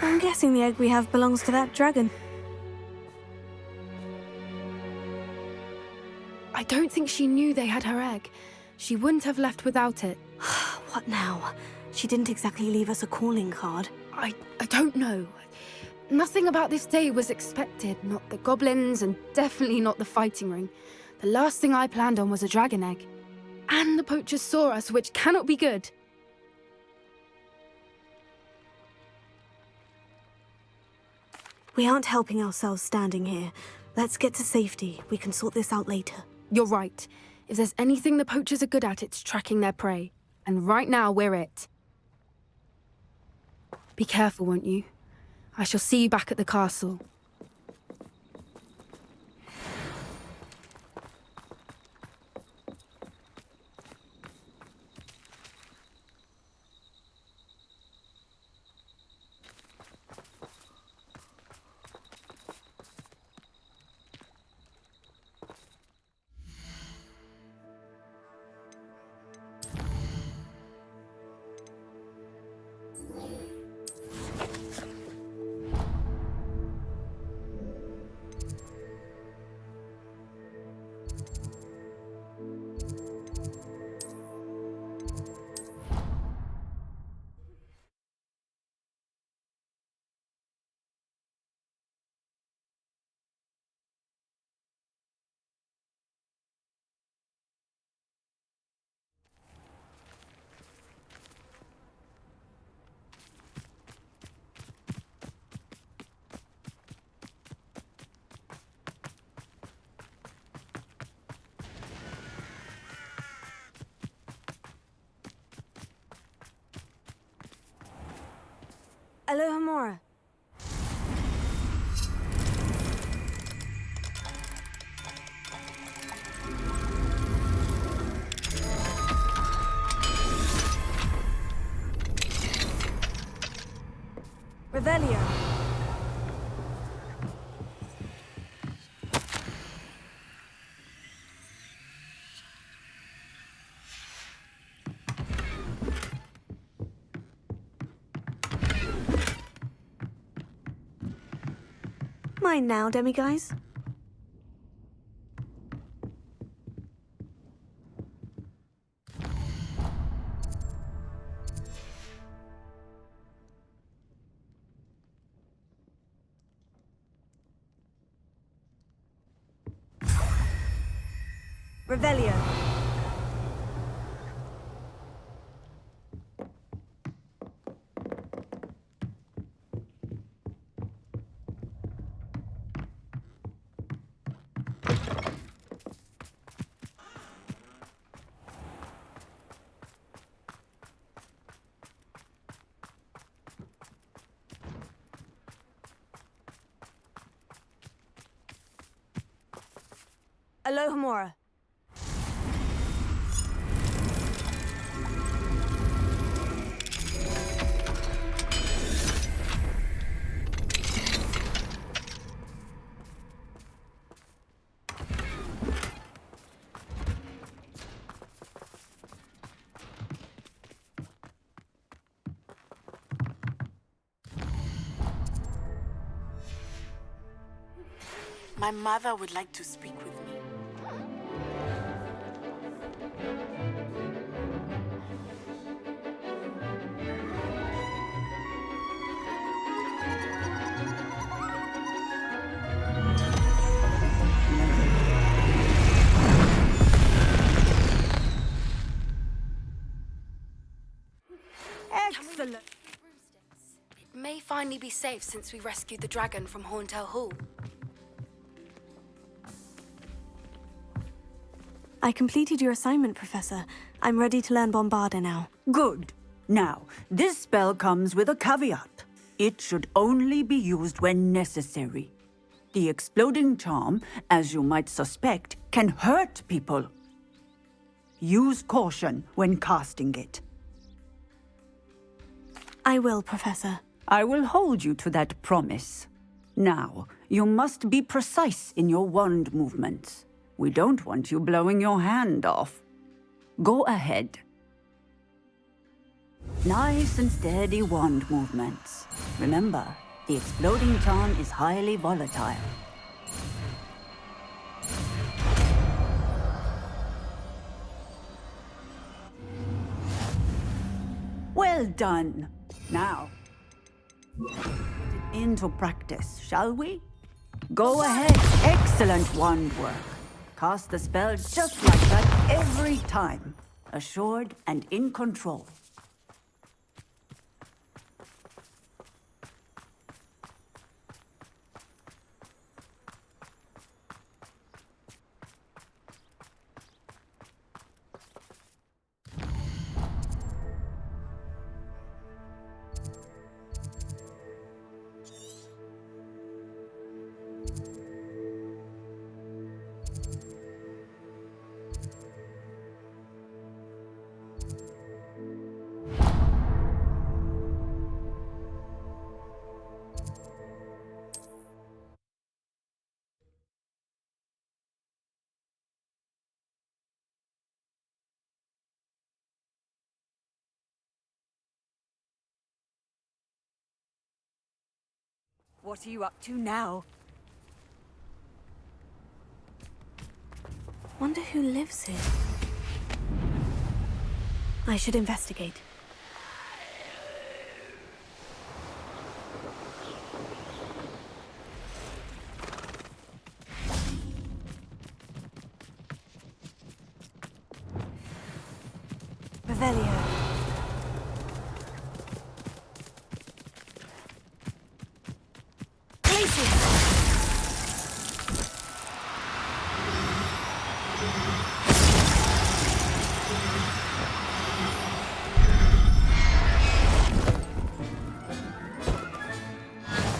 I'm guessing the egg we have belongs to that dragon. I don't think she knew they had her egg. She wouldn't have left without it. What now? She didn't exactly leave us a calling card. I don't know. Nothing about this day was expected. Not the goblins, and definitely not the fighting ring. The last thing I planned on was a dragon egg. And the poachers saw us, which cannot be good. We aren't helping ourselves standing here. Let's get to safety. We can sort this out later. You're right. If there's anything the poachers are good at, it's tracking their prey. And right now, we're it. Be careful, won't you? I shall see you back at the castle. Alohomora. Revelio. Mine now, demiguise. Revelio. Alohomora. My mother would like to speak with me. Excellent. It may finally be safe since we rescued the dragon from Horntail Hall. I completed your assignment, Professor. I'm ready to learn Bombarda now. Good. Now, this spell comes with a caveat. It should only be used when necessary. The exploding charm, as you might suspect, can hurt people. Use caution when casting it. I will, Professor. I will hold you to that promise. Now, you must be precise in your wand movements. We don't want you blowing your hand off. Go ahead. Nice and steady wand movements. Remember, the exploding charm is highly volatile. Well done. Now, get it into practice, shall we? Go ahead. Excellent wand work. Cast the spell just like that every time. Assured and in control. What are you up to now? Wonder who lives here. I should investigate. Revelio.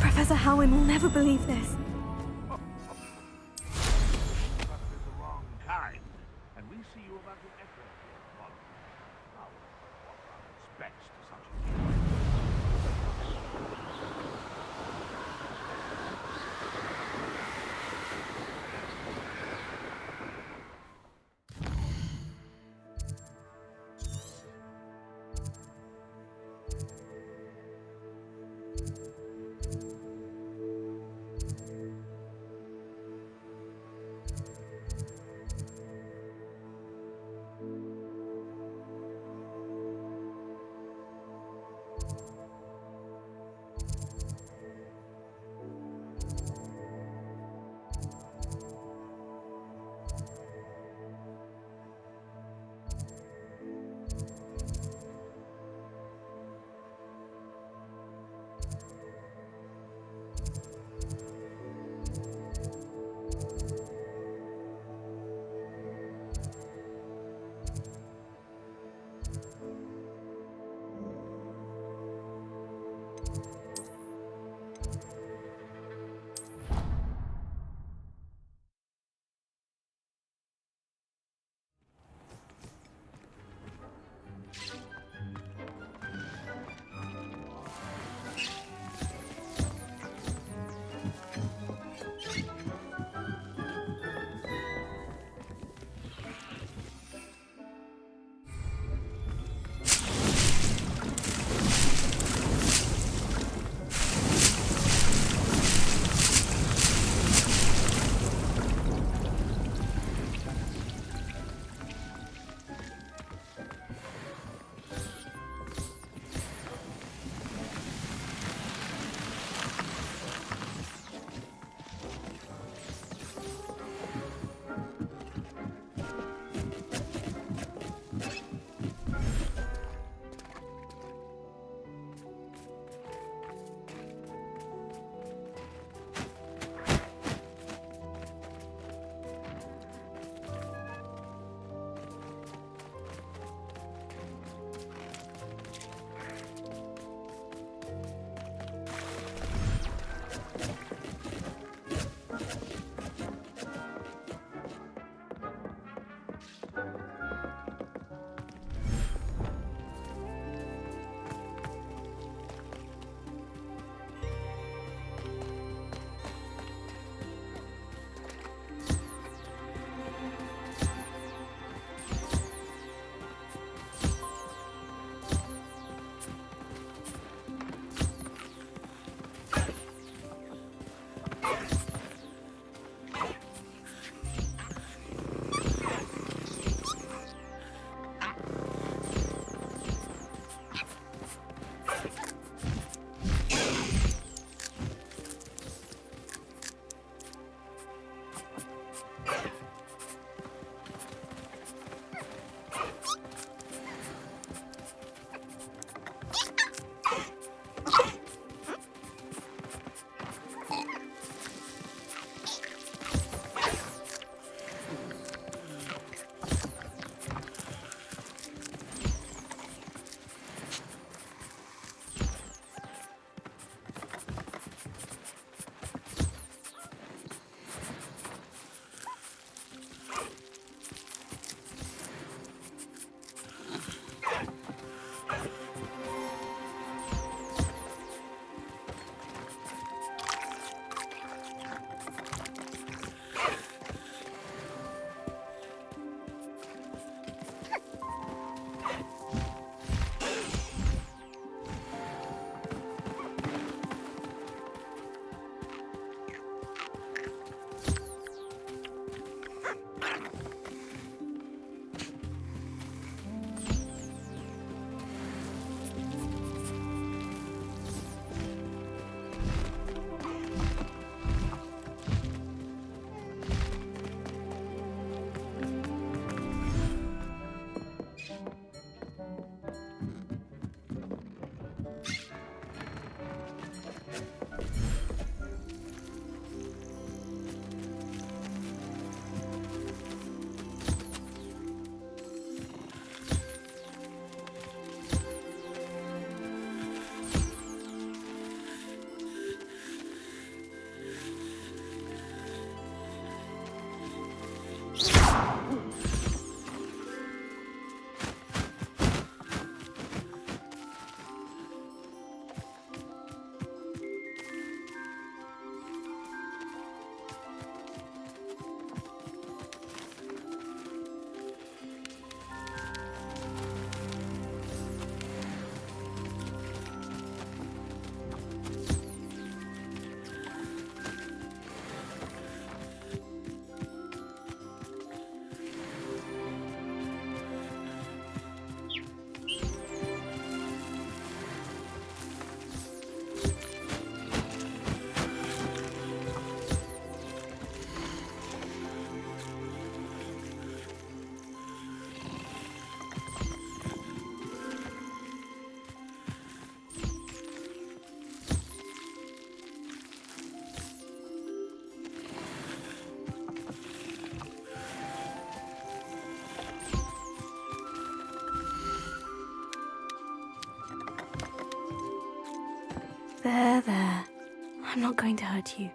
Professor Howin will never believe this. And we see you about to echo your model. Now, what one expects to such a There. I'm not going to hurt you.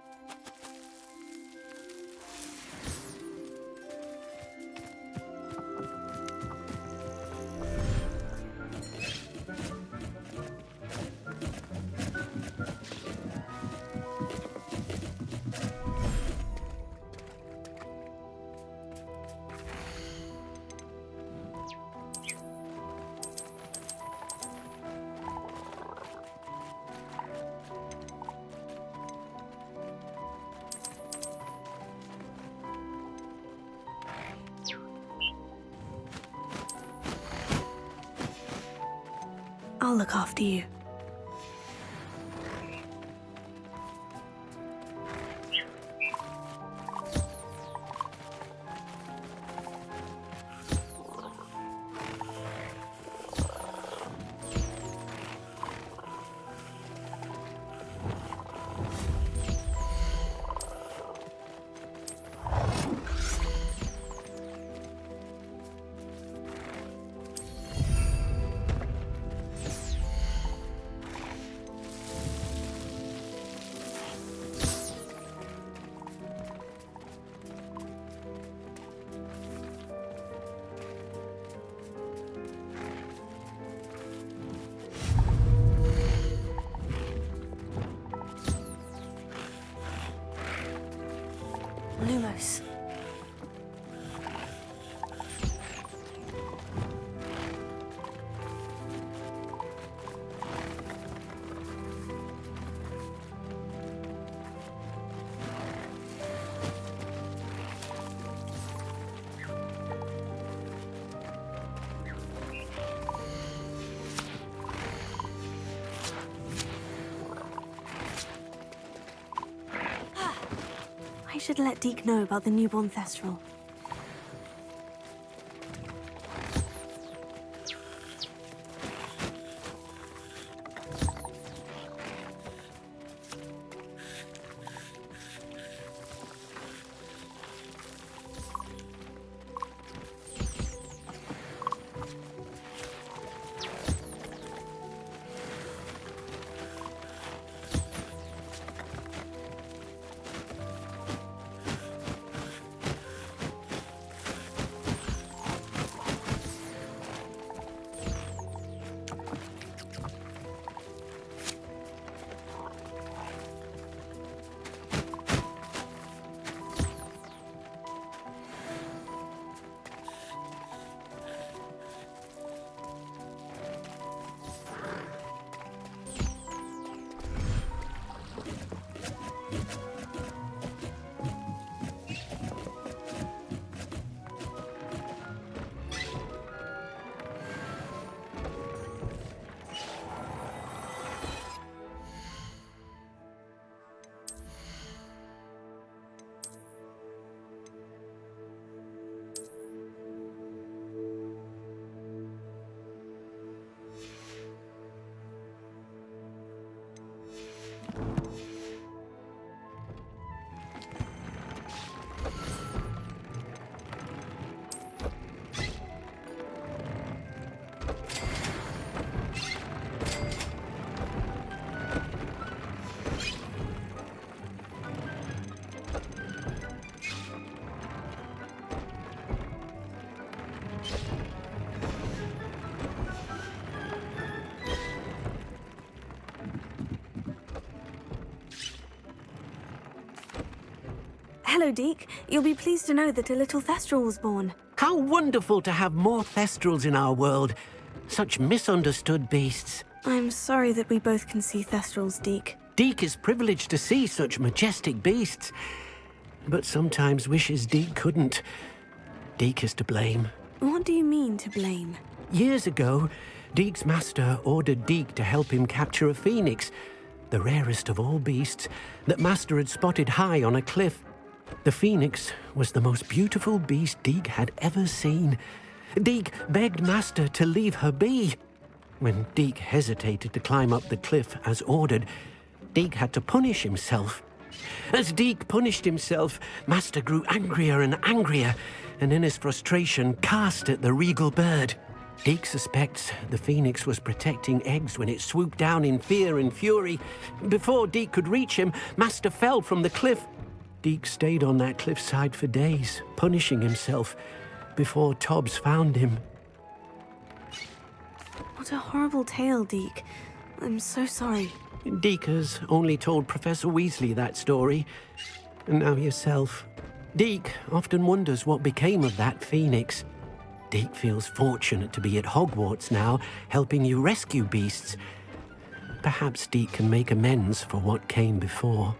I'll look after you. Lumos. I should let Deke know about the newborn Thestral. Hello, Deke. You'll be pleased to know that a little Thestral was born. How wonderful to have more Thestrals in our world. Such misunderstood beasts. I'm sorry that we both can see Thestrals, Deke. Deke is privileged to see such majestic beasts, but sometimes wishes Deke couldn't. Deke is to blame. What do you mean, to blame? Years ago, Deke's master ordered Deke to help him capture a phoenix, the rarest of all beasts, that master had spotted high on a cliff. The phoenix was the most beautiful beast Deke had ever seen. Deke begged master to leave her be. When Deke hesitated to climb up the cliff as ordered, Deke had to punish himself. As Deke punished himself, master grew angrier and angrier, and in his frustration cast at the regal bird. Deke suspects the phoenix was protecting eggs when it swooped down in fear and fury. Before Deke could reach him, Master fell from the cliff. Deke stayed on that cliffside for days, punishing himself, before Tobbs found him. What a horrible tale, Deke. I'm so sorry. Deke has only told Professor Weasley that story, and now yourself. Deke often wonders what became of that phoenix. Deke feels fortunate to be at Hogwarts now, helping you rescue beasts. Perhaps Deke can make amends for what came before.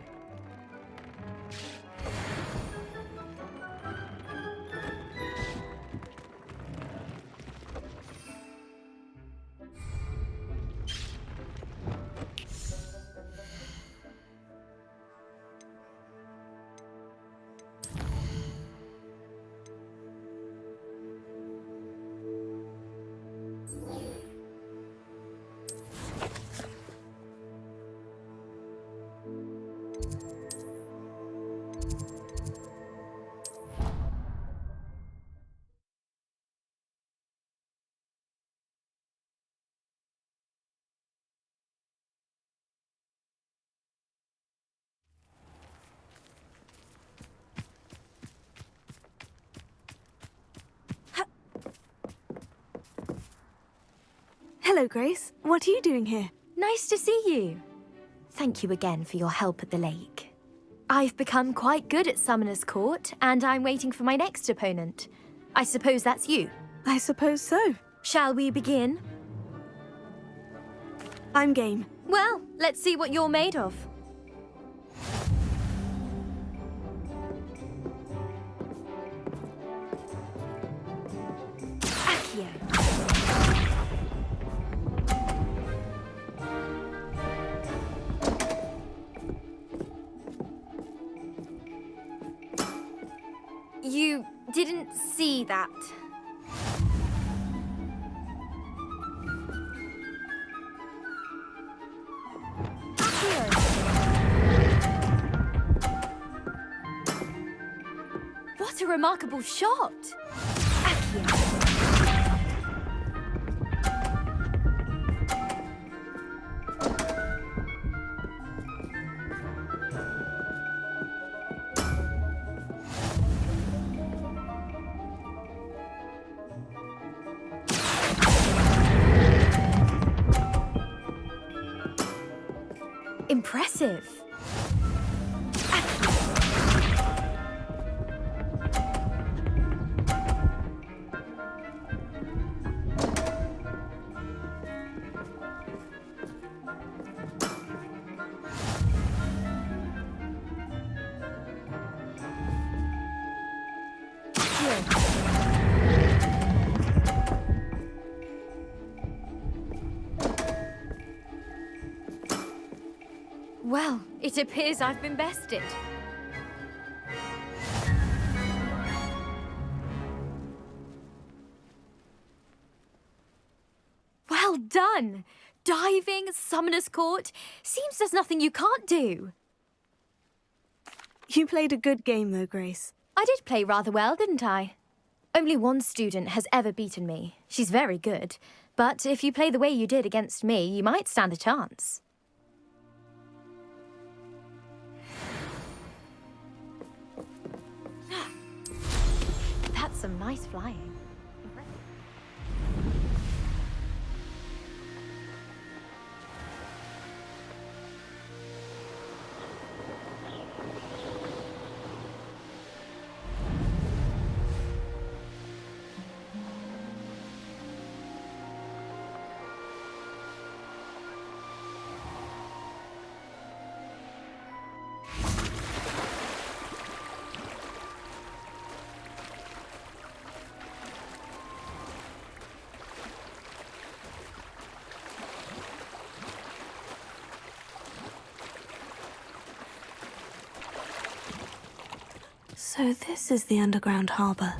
Hello, Grace. What are you doing here? Nice to see you. Thank you again for your help at the lake. I've become quite good at Summoner's Court, and I'm waiting for my next opponent. I suppose that's you. I suppose so. Shall we begin? I'm game. Well, let's see what you're made of. Accio. You didn't see that. What a remarkable shot! Accio. Impressive. Well, it appears I've been bested. Well done! Diving, Summoner's Court. Seems there's nothing you can't do. You played a good game, though, Grace. I did play rather well, didn't I? Only one student has ever beaten me. She's very good. But if you play the way you did against me, you might stand a chance. That's some nice flying. So this is the underground harbour.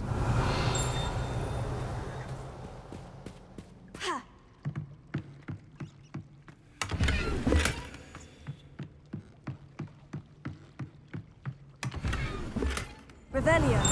Revelio.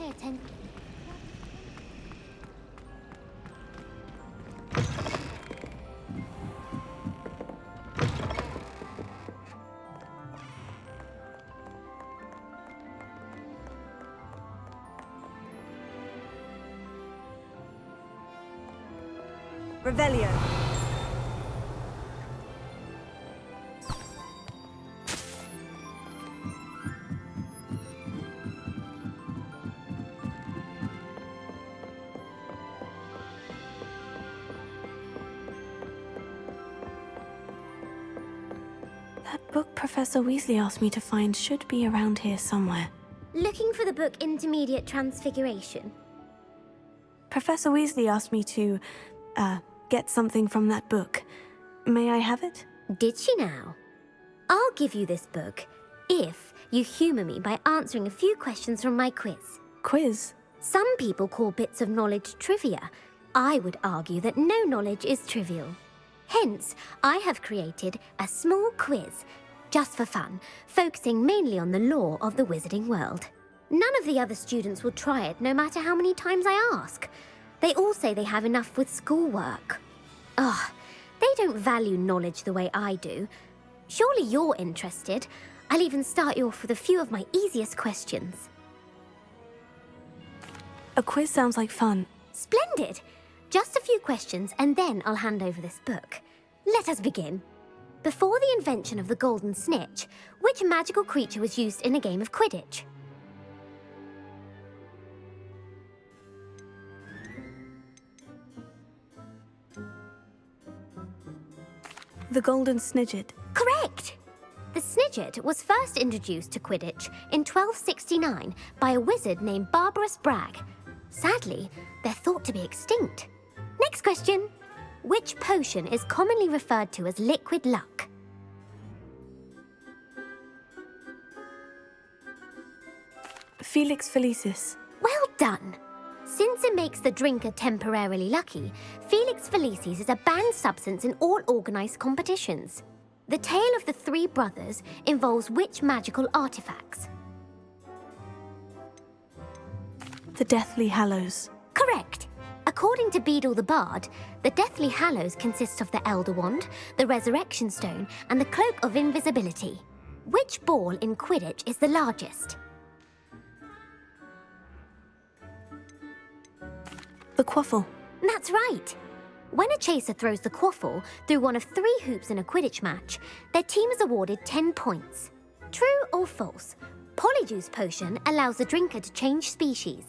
pay attention. Revelio. That book Professor Weasley asked me to find should be around here somewhere. Looking for the book Intermediate Transfiguration? Professor Weasley asked me to, get something from that book. May I have it? Did she now? I'll give you this book if you humour me by answering a few questions from my quiz. Quiz? Some people call bits of knowledge trivia. I would argue that no knowledge is trivial. Hence, I have created a small quiz, just for fun, focusing mainly on the lore of the wizarding world. None of the other students will try it, no matter how many times I ask. They all say they have enough with schoolwork. Ugh, they don't value knowledge the way I do. Surely you're interested. I'll even start you off with a few of my easiest questions. A quiz sounds like fun. Splendid! Just a few questions and then I'll hand over this book. Let us begin. Before the invention of the golden snitch, which magical creature was used in a game of Quidditch? The golden snidget. Correct! The snidget was first introduced to Quidditch in 1269 by a wizard named Barbarous Bragg. Sadly, they're thought to be extinct. Next question. Which potion is commonly referred to as liquid luck? Felix Felicis. Well done! Since it makes the drinker temporarily lucky, Felix Felicis is a banned substance in all organised competitions. The tale of the three brothers involves which magical artifacts? The Deathly Hallows. Correct! According to Beedle the Bard, the Deathly Hallows consists of the Elder Wand, the Resurrection Stone, and the Cloak of Invisibility. Which ball in Quidditch is the largest? The Quaffle. That's right! When a chaser throws the quaffle through one of 3 hoops in a Quidditch match, their team is awarded 10 points. True or false? Polyjuice Potion allows the drinker to change species.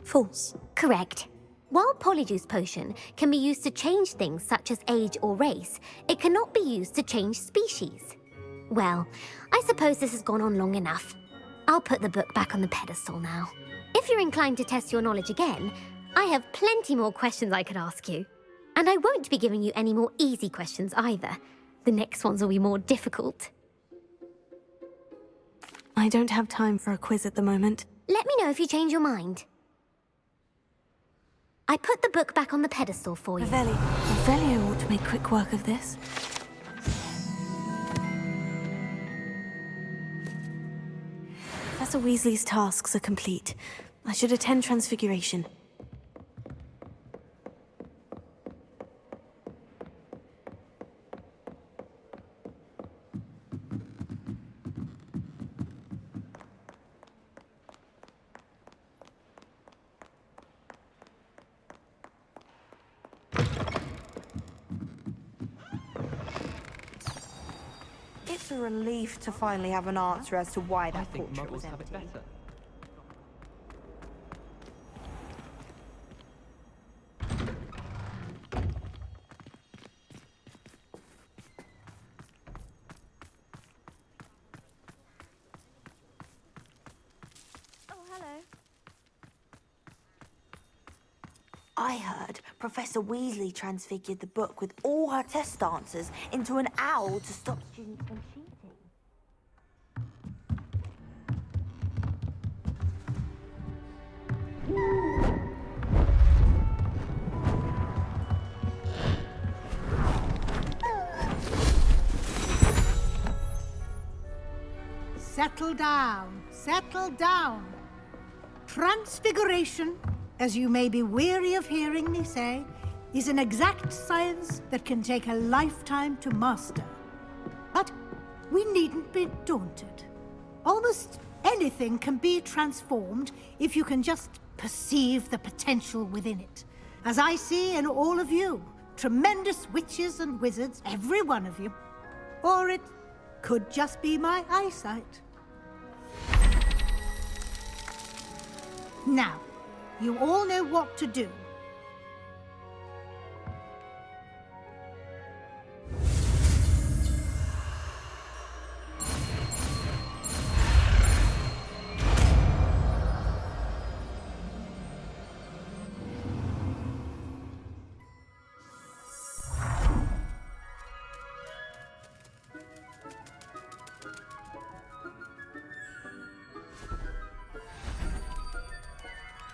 False. Correct. While Polyjuice Potion can be used to change things such as age or race, it cannot be used to change species. Well, I suppose this has gone on long enough. I'll put the book back on the pedestal now. If you're inclined to test your knowledge again, I have plenty more questions I could ask you. And I won't be giving you any more easy questions either. The next ones will be more difficult. I don't have time for a quiz at the moment. Let me know if you change your mind. I put the book back on the pedestal for you. Revelio ought to make quick work of this. Professor Weasley's tasks are complete. I should attend Transfiguration. It's a relief to finally have an answer as to why that portrait was empty. Oh, hello. I heard Professor Weasley transfigured the book with all her test answers into an owl to stop students from cheating. Settle down. Settle down. Transfiguration, as you may be weary of hearing me say, is an exact science that can take a lifetime to master. But we needn't be daunted. Almost anything can be transformed if you can just perceive the potential within it. As I see in all of you, tremendous witches and wizards, every one of you. Or it could just be my eyesight. Now, you all know what to do.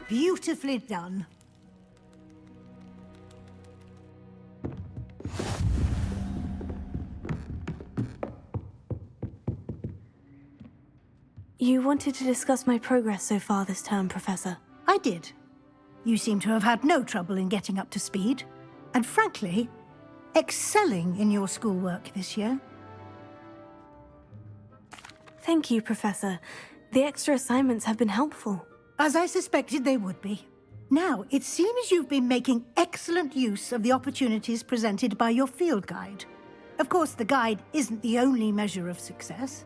Beautifully done. You wanted to discuss my progress so far this term, Professor. I did. You seem to have had no trouble in getting up to speed, and frankly, excelling in your schoolwork this year. Thank you, Professor. The extra assignments have been helpful. As I suspected they would be. Now, it seems you've been making excellent use of the opportunities presented by your field guide. Of course, the guide isn't the only measure of success.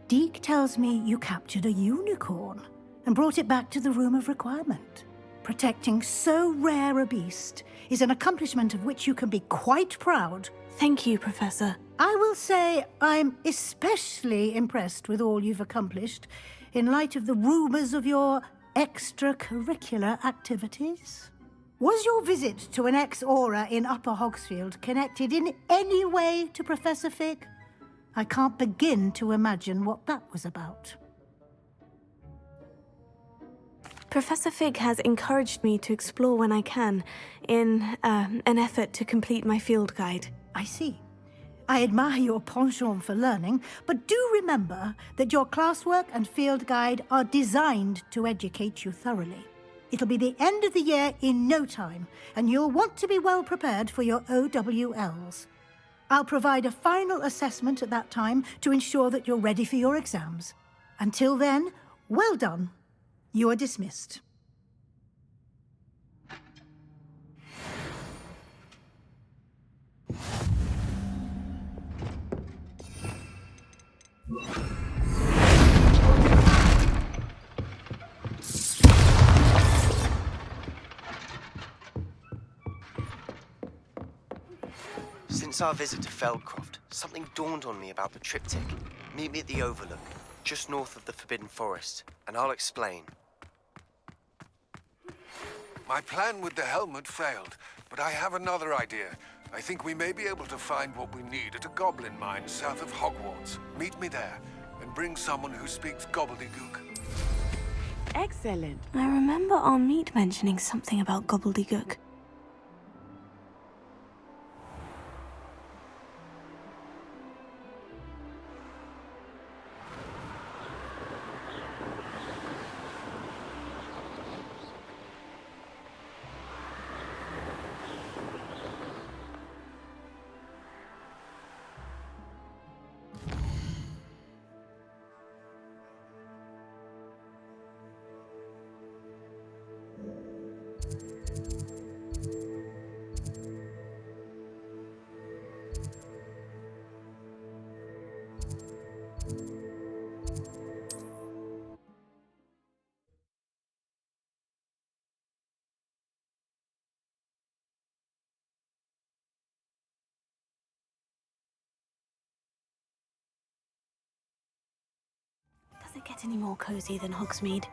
Deke tells me you captured a unicorn and brought it back to the Room of Requirement. Protecting so rare a beast is an accomplishment of which you can be quite proud. Thank you, Professor. I will say I'm especially impressed with all you've accomplished in light of the rumors of your extracurricular activities. Was your visit to an ex-aura in Upper Hogsfield connected in any way to Professor Fig? I can't begin to imagine what that was about. Professor Fig has encouraged me to explore when I can, in an effort to complete my field guide. I see. I admire your penchant for learning, but do remember that your classwork and field guide are designed to educate you thoroughly. It'll be the end of the year in no time, and you'll want to be well prepared for your OWLs. I'll provide a final assessment at that time to ensure that you're ready for your exams. Until then, well done. You are dismissed. Since our visit to Feldcroft, something dawned on me about the triptych. Meet me at the Overlook, just north of the Forbidden Forest, and I'll explain. My plan with the helmet failed, but I have another idea. I think we may be able to find what we need at a goblin mine south of Hogwarts. Meet me there, and bring someone who speaks gobbledygook. Excellent. I remember our meet mentioning something about gobbledygook. Does it get any more cozy than Hogsmeade?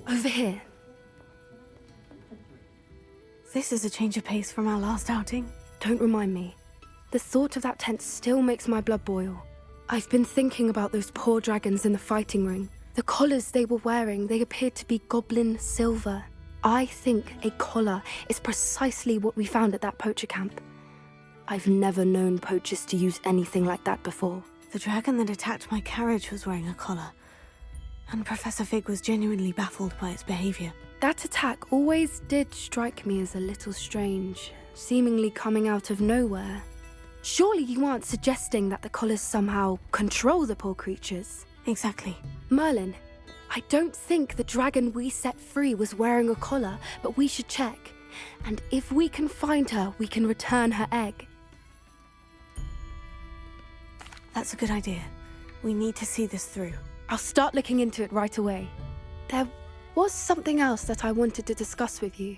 Over here. This is a change of pace from our last outing. Don't remind me. The thought of that tent still makes my blood boil. I've been thinking about those poor dragons in the fighting ring. The collars they were wearing, they appeared to be goblin silver. I think a collar is precisely what we found at that poacher camp. I've never known poachers to use anything like that before. The dragon that attacked my carriage was wearing a collar, and Professor Fig was genuinely baffled by its behavior. That attack always did strike me as a little strange, seemingly coming out of nowhere. Surely you aren't suggesting that the collars somehow control the poor creatures? Exactly. Merlin, I don't think the dragon we set free was wearing a collar, but we should check. And if we can find her, we can return her egg. That's a good idea. We need to see this through. I'll start looking into it right away. There was something else that I wanted to discuss with you.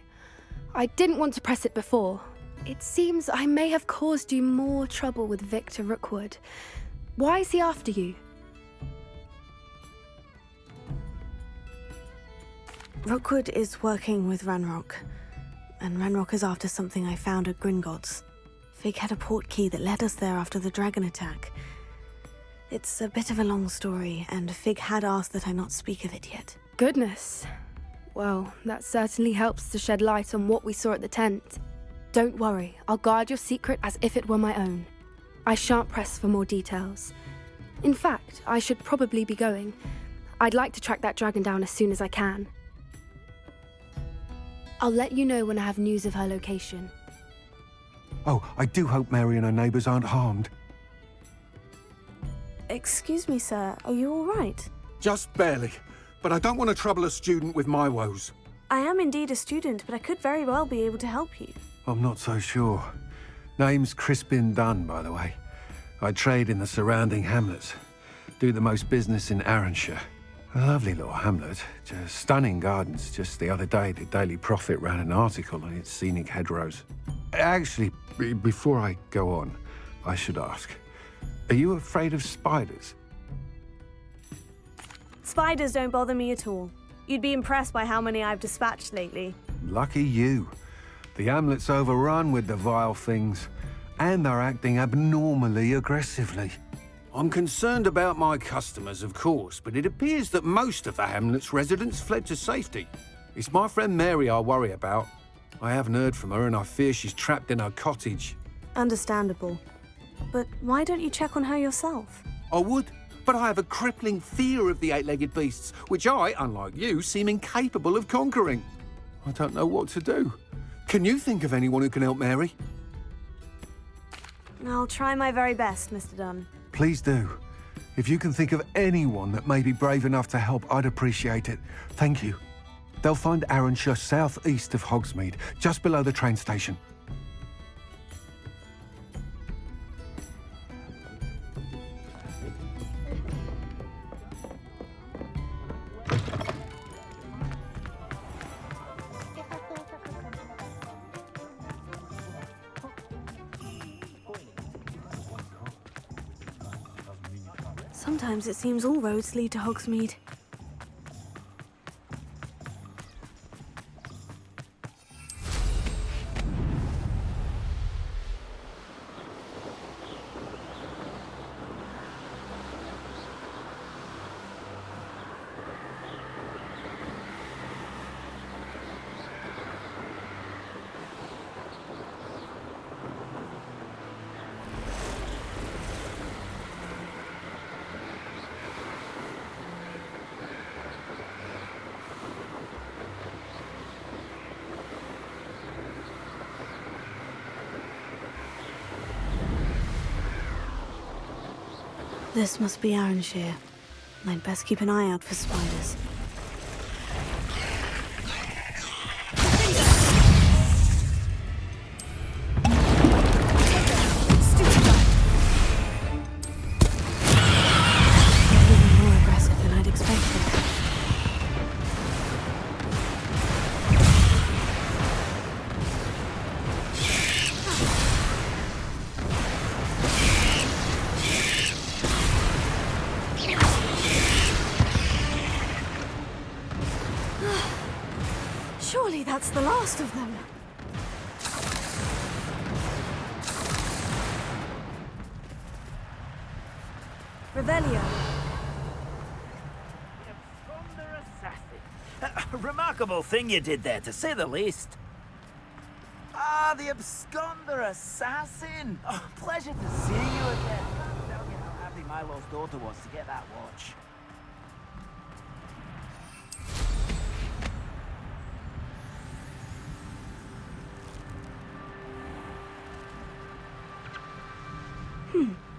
I didn't want to press it before. It seems I may have caused you more trouble with Victor Rookwood. Why is he after you? Rookwood is working with Ranrok, and Ranrok is after something I found at Gringotts. Fig had a port key that led us there after the dragon attack. It's a bit of a long story, and Fig had asked that I not speak of it yet. Goodness. Well, that certainly helps to shed light on what we saw at the tent. Don't worry, I'll guard your secret as if it were my own. I shan't press for more details. In fact, I should probably be going. I'd like to track that dragon down as soon as I can. I'll let you know when I have news of her location. Oh, I do hope Mary and her neighbours aren't harmed. Excuse me, sir. Are you all right? Just barely. But I don't want to trouble a student with my woes. I am indeed a student, but I could very well be able to help you. I'm not so sure. Name's Crispin Dunn, by the way. I trade in the surrounding hamlets. Do the most business in Arranshire. A lovely little hamlet. Just stunning gardens. Just the other day, the Daily Prophet ran an article on its scenic hedgerows. Actually, before I go on, I should ask. Are you afraid of spiders? Spiders don't bother me at all. You'd be impressed by how many I've dispatched lately. Lucky you. The hamlet's overrun with the vile things, and they're acting abnormally aggressively. I'm concerned about my customers, of course, but it appears that most of the hamlet's residents fled to safety. It's my friend Mary I worry about. I haven't heard from her, and I fear she's trapped in her cottage. Understandable. But why don't you check on her yourself? I would, but I have a crippling fear of the eight-legged beasts, which I, unlike you, seem incapable of conquering. I don't know what to do. Can you think of anyone who can help Mary? I'll try my very best, Mr. Dunn. Please do. If you can think of anyone that may be brave enough to help, I'd appreciate it. Thank you. They'll find Arranshire southeast of Hogsmeade, just below the train station. Sometimes it seems all roads lead to Hogsmeade. This must be Arranshire. I'd best keep an eye out for spiders. Even more aggressive than I'd expected. Surely that's the last of them. Revelio. Remarkable thing you did there, to say the least. Ah, the absconder assassin! Oh, pleasure to see you again. Can't tell you how happy Milo's daughter was to get that watch.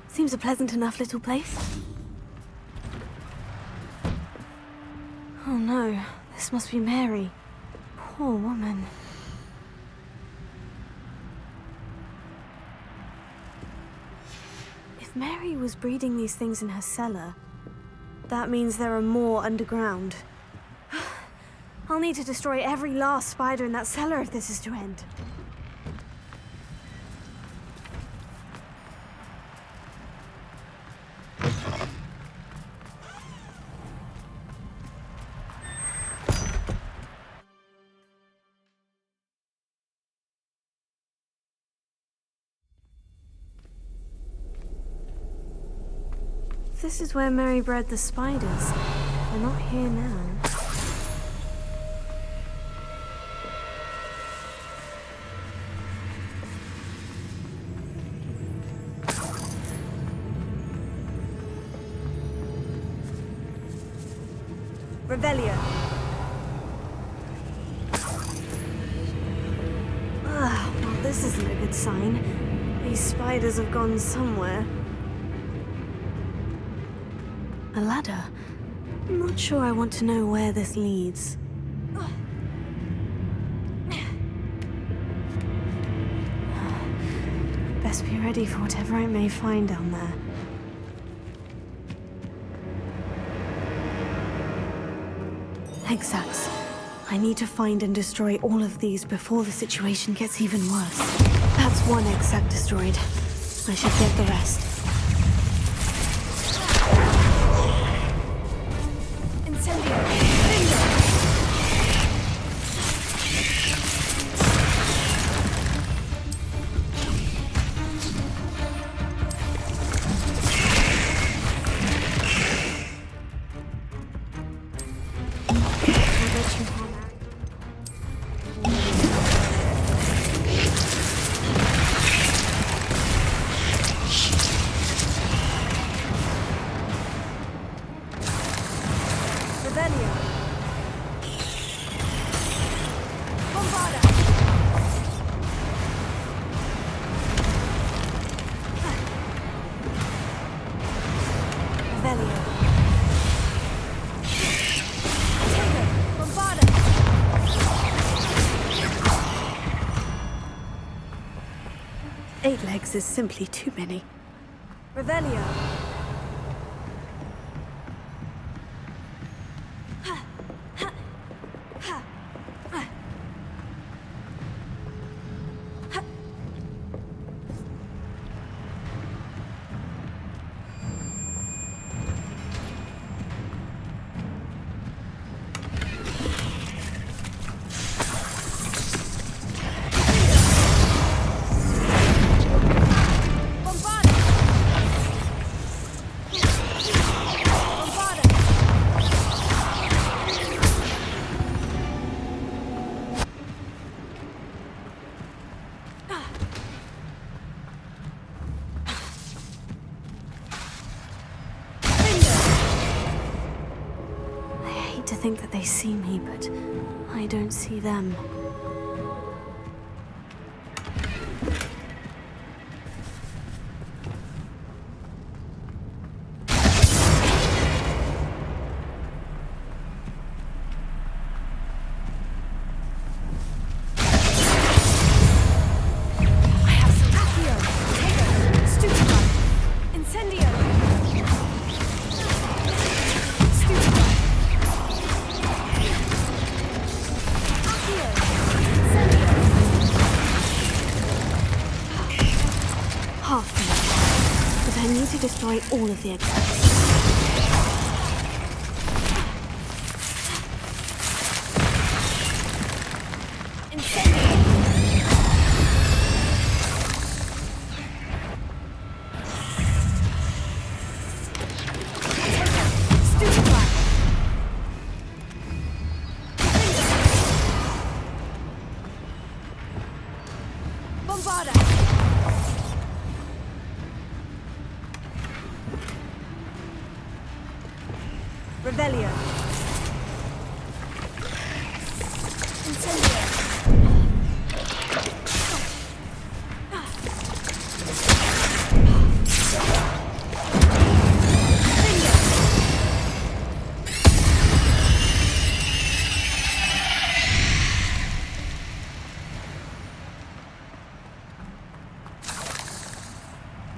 Seems a pleasant enough little place. Oh no, this must be Mary. Poor woman. If Mary was breeding these things in her cellar, that means there are more underground. I'll need to destroy every last spider in that cellar if this is to end. This is where Mary bred the spiders. They're not here now. Revelio. Well, this isn't a good sign. These spiders have gone somewhere. A ladder. I'm not sure I want to know where this leads. Best be ready for whatever I may find down there. Exacts. I need to find and destroy all of these before the situation gets even worse. That's one exact destroyed. I should get the rest. Is simply too many. Revelio. To think that they see me, but I don't see them. Destroy all of the exits. Bombarda! Revelio. Incendio.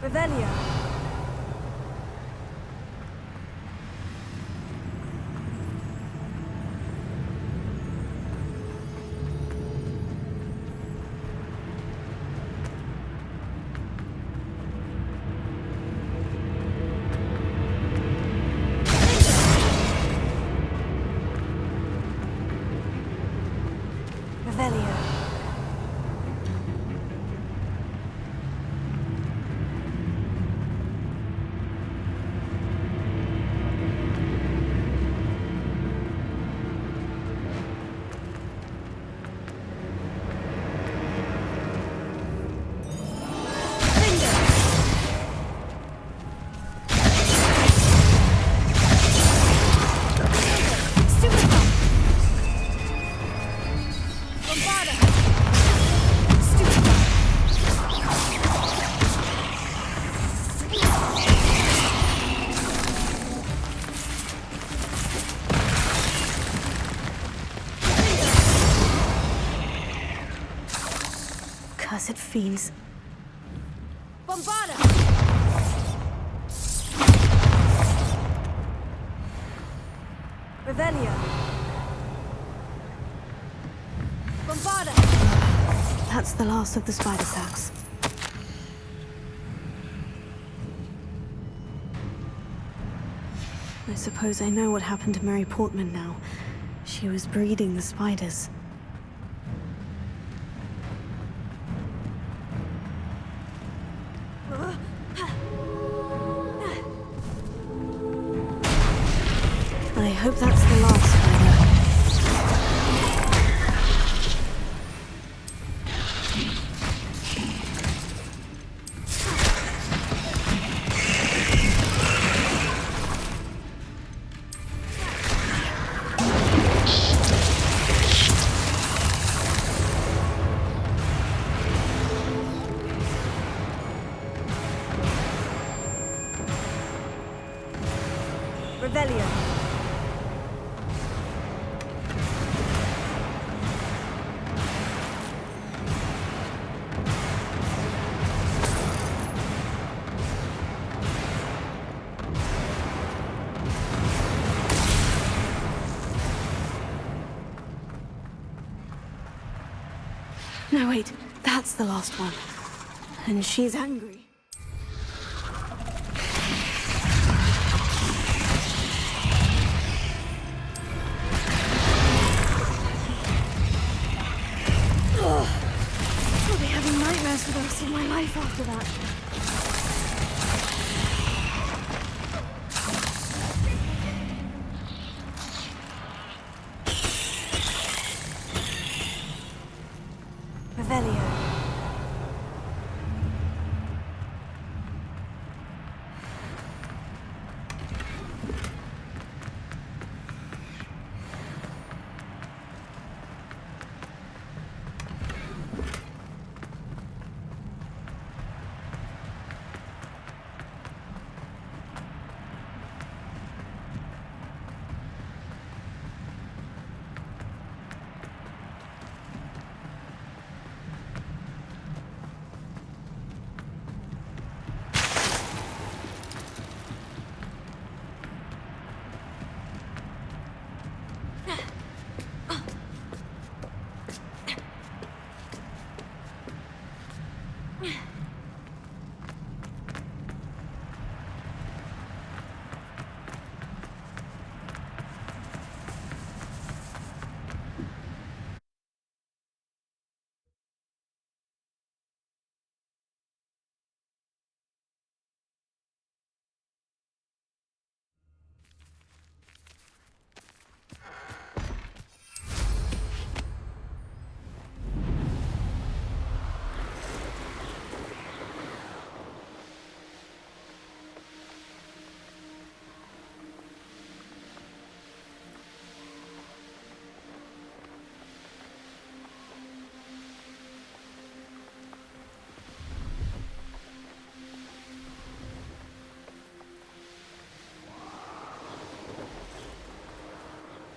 Revelio. Revelio. Cursed fiends. Bombarda! Revelio. Bombarda! That's the last of the spider sacks. I suppose I know what happened to Mary Portman now. She was breeding the spiders. I hope that's the last spider. Revelio. No, wait. That's the last one. And she's angry. I'll be having nightmares for the rest of my life after that. Revelio.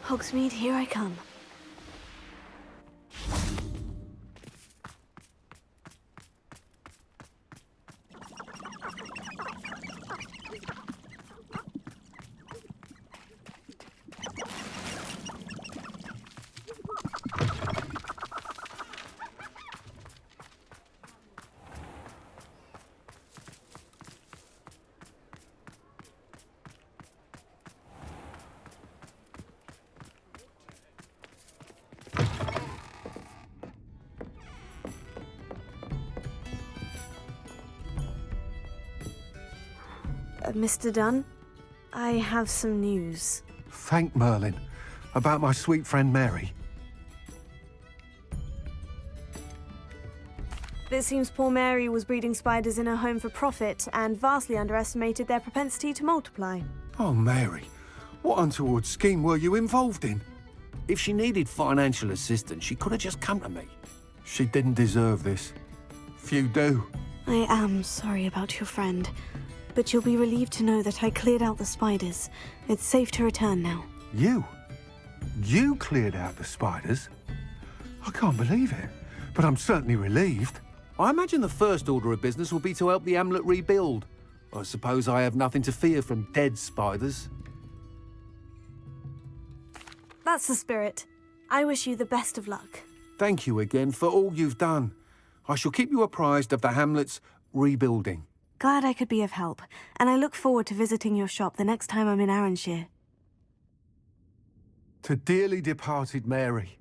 Hogsmeade, here I come. Mr. Dunn, I have some news. Thank Merlin. About my sweet friend Mary. It seems poor Mary was breeding spiders in her home for profit and vastly underestimated their propensity to multiply. Oh, Mary. What untoward scheme were you involved in? If she needed financial assistance, she could have just come to me. She didn't deserve this. Few do. I am sorry about your friend, but you'll be relieved to know that I cleared out the spiders. It's safe to return now. You? You cleared out the spiders? I can't believe it, but I'm certainly relieved. I imagine the first order of business will be to help the amulet rebuild. I suppose I have nothing to fear from dead spiders. That's the spirit. I wish you the best of luck. Thank you again for all you've done. I shall keep you apprised of the hamlet's rebuilding. Glad I could be of help, and I look forward to visiting your shop the next time I'm in Arranshire. To dearly departed Mary.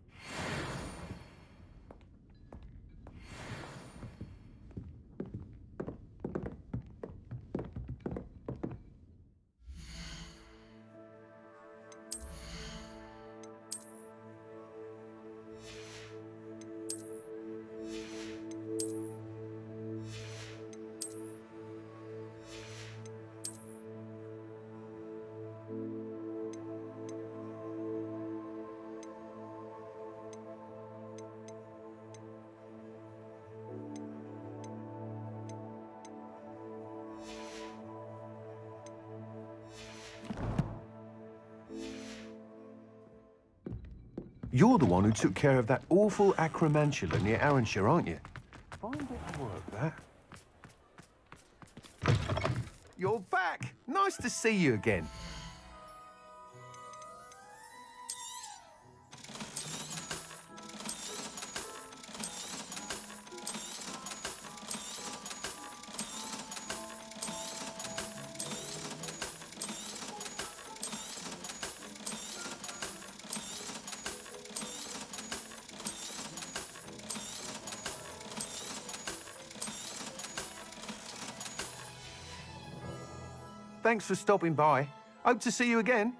You're the one who took care of that awful acromantula near Arranshire, aren't you? Fine bit of work, that. You're back! Nice to see you again. Thanks for stopping by. Hope to see you again.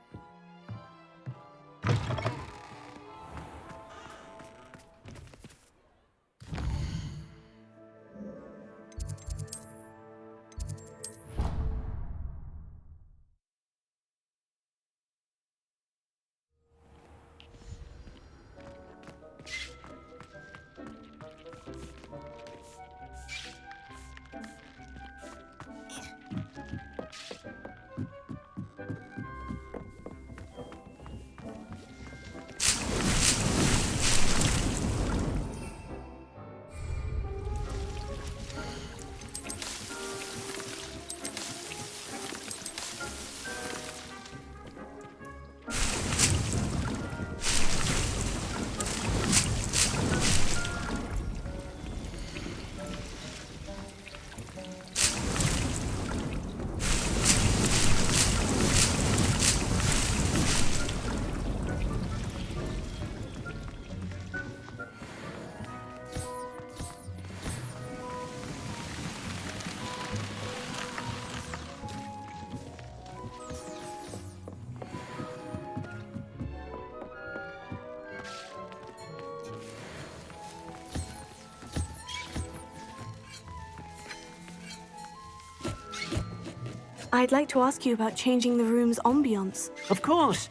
I'd like to ask you about changing the room's ambiance. Of course.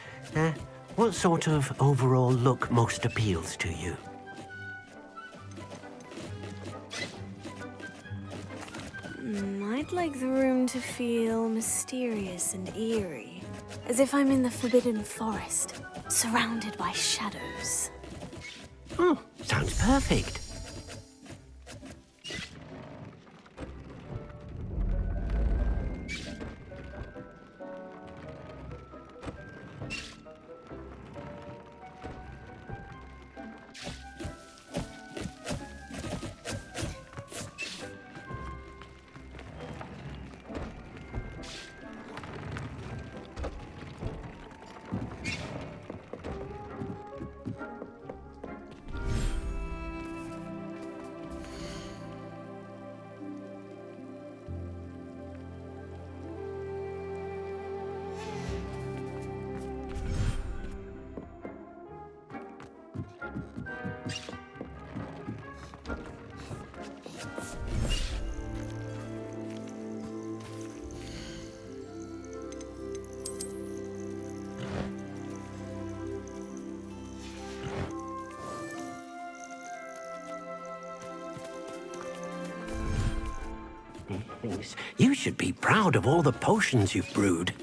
What sort of overall look most appeals to you? I'd like the room to feel mysterious and eerie. As if I'm in the Forbidden Forest, surrounded by shadows. Sounds perfect. You should be proud of all the potions you've brewed.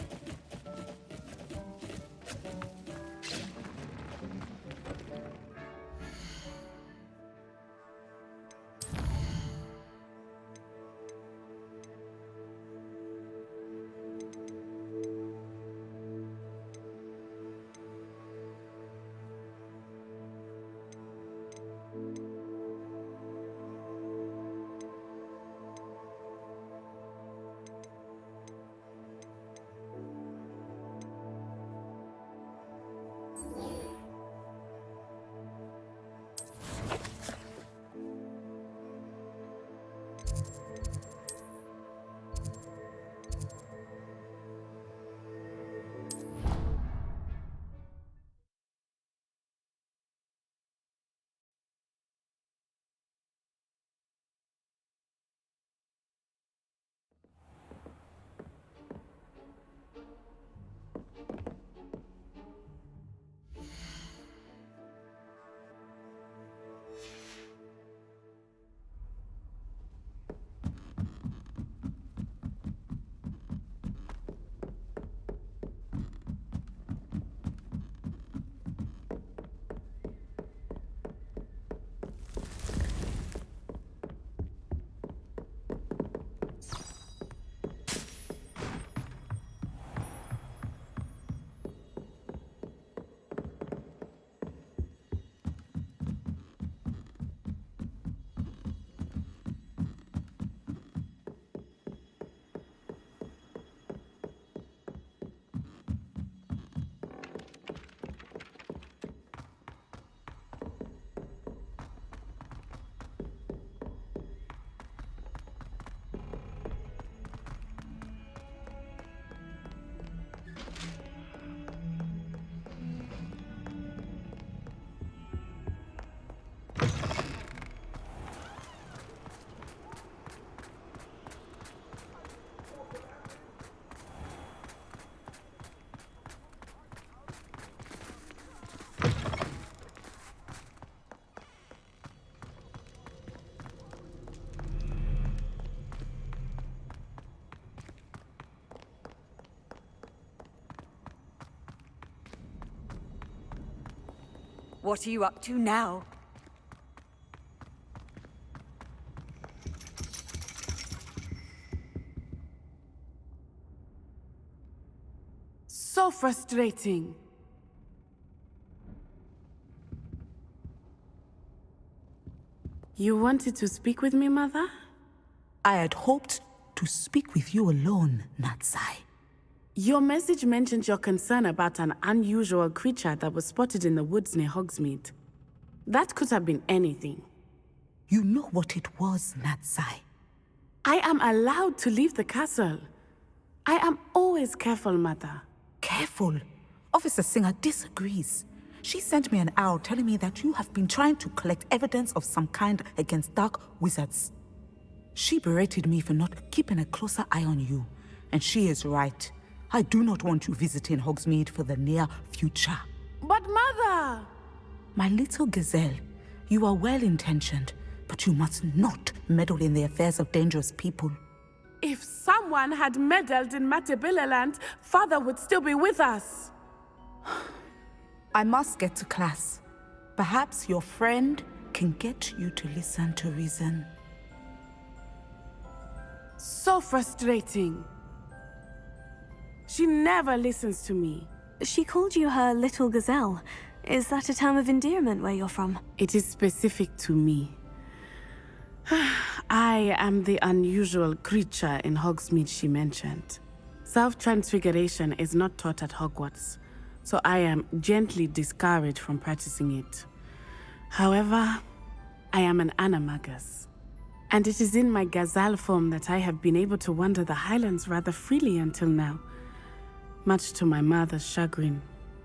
What are you up to now? So frustrating. You wanted to speak with me, Mother? I had hoped to speak with you alone, Natsai. Your message mentioned your concern about an unusual creature that was spotted in the woods near Hogsmeade. That could have been anything. You know what it was, Natsai. I am allowed to leave the castle. I am always careful, Mother. Careful? Officer Singer disagrees. She sent me an owl telling me that you have been trying to collect evidence of some kind against dark wizards. She berated me for not keeping a closer eye on you, and she is right. I do not want you visiting Hogsmeade for the near future. But Mother! My little gazelle, you are well-intentioned, but you must not meddle in the affairs of dangerous people. If someone someone had meddled in Matabilaland, Father would still be with us. I must get to class. Perhaps your friend can get you to listen to reason. So frustrating. She never listens to me. She called you her little gazelle. Is that a term of endearment where you're from? It is specific to me. I am the unusual creature in Hogsmeade she mentioned. Self-transfiguration is not taught at Hogwarts, so I am gently discouraged from practicing it. However, I am an animagus, and it is in my gazelle form that I have been able to wander the Highlands rather freely until now, much to my mother's chagrin.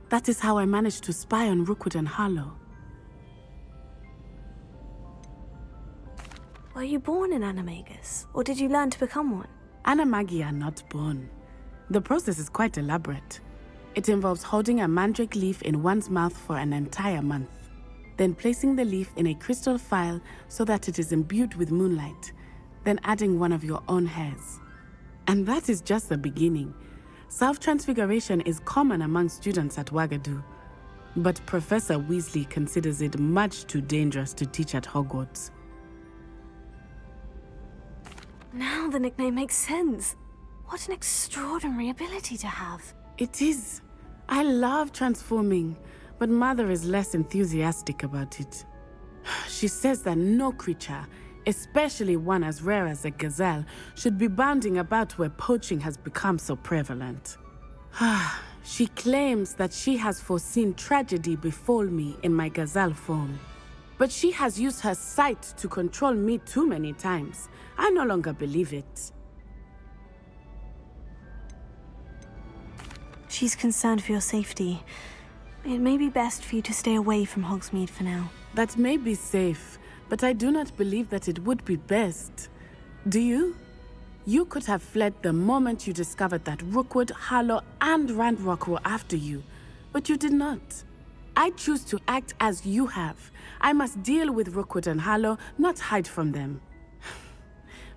That is how I managed to spy on Rookwood and Harlow. Were you born an animagus, or did you learn to become one? Animagi are not born. The process is quite elaborate. It involves holding a mandrake leaf in one's mouth for an entire month, then placing the leaf in a crystal phial so that it is imbued with moonlight, then adding one of your own hairs. And that is just the beginning. Self-transfiguration is common among students at Wagadu, but Professor Weasley considers it much too dangerous to teach at Hogwarts. Now the nickname makes sense. What an extraordinary ability to have. It is. I love transforming, but Mother is less enthusiastic about it. She says that no creature, especially one as rare as a gazelle, should be bounding about where poaching has become so prevalent. She claims that she has foreseen tragedy befall me in my gazelle form. But she has used her sight to control me too many times. I no longer believe it. She's concerned for your safety. It may be best for you to stay away from Hogsmeade for now. That may be safe, but I do not believe that it would be best. Do you? You could have fled the moment you discovered that Rookwood, Harlow, and Ranrok were after you, but you did not. I choose to act as you have. I must deal with Rookwood and Harlow, not hide from them.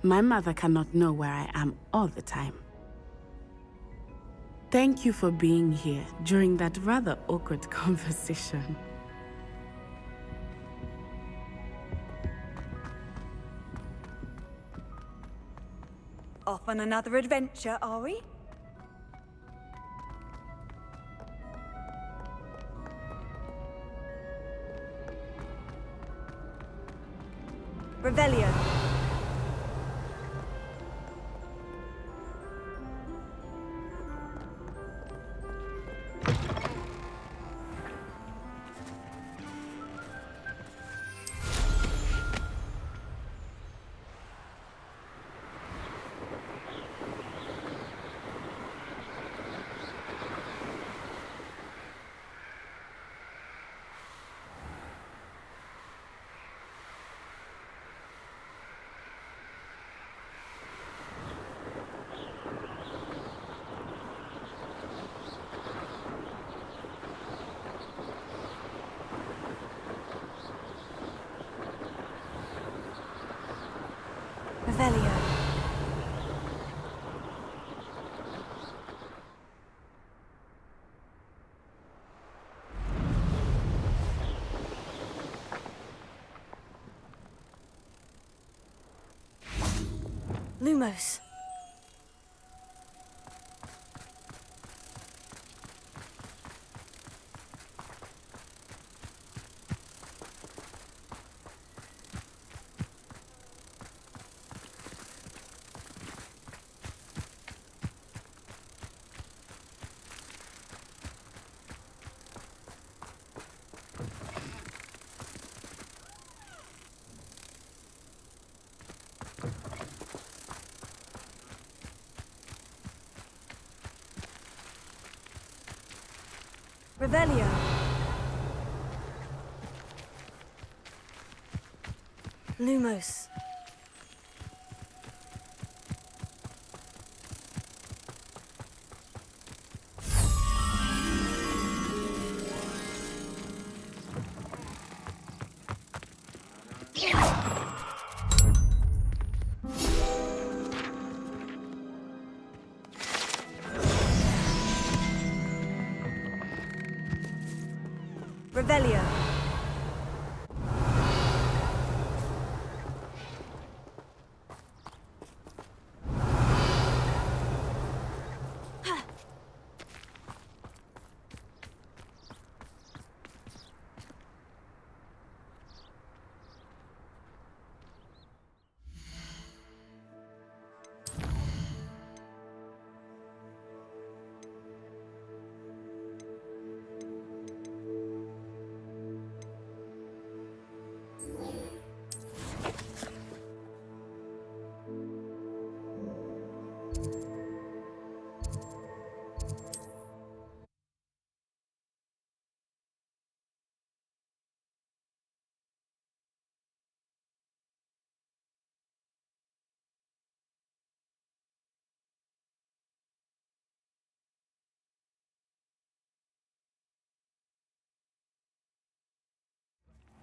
My mother cannot know where I am all the time. Thank you for being here during that rather awkward conversation. Off on another adventure, are we? Revelio. Revelio. Lumos. Revelio. Lumos. Revelio.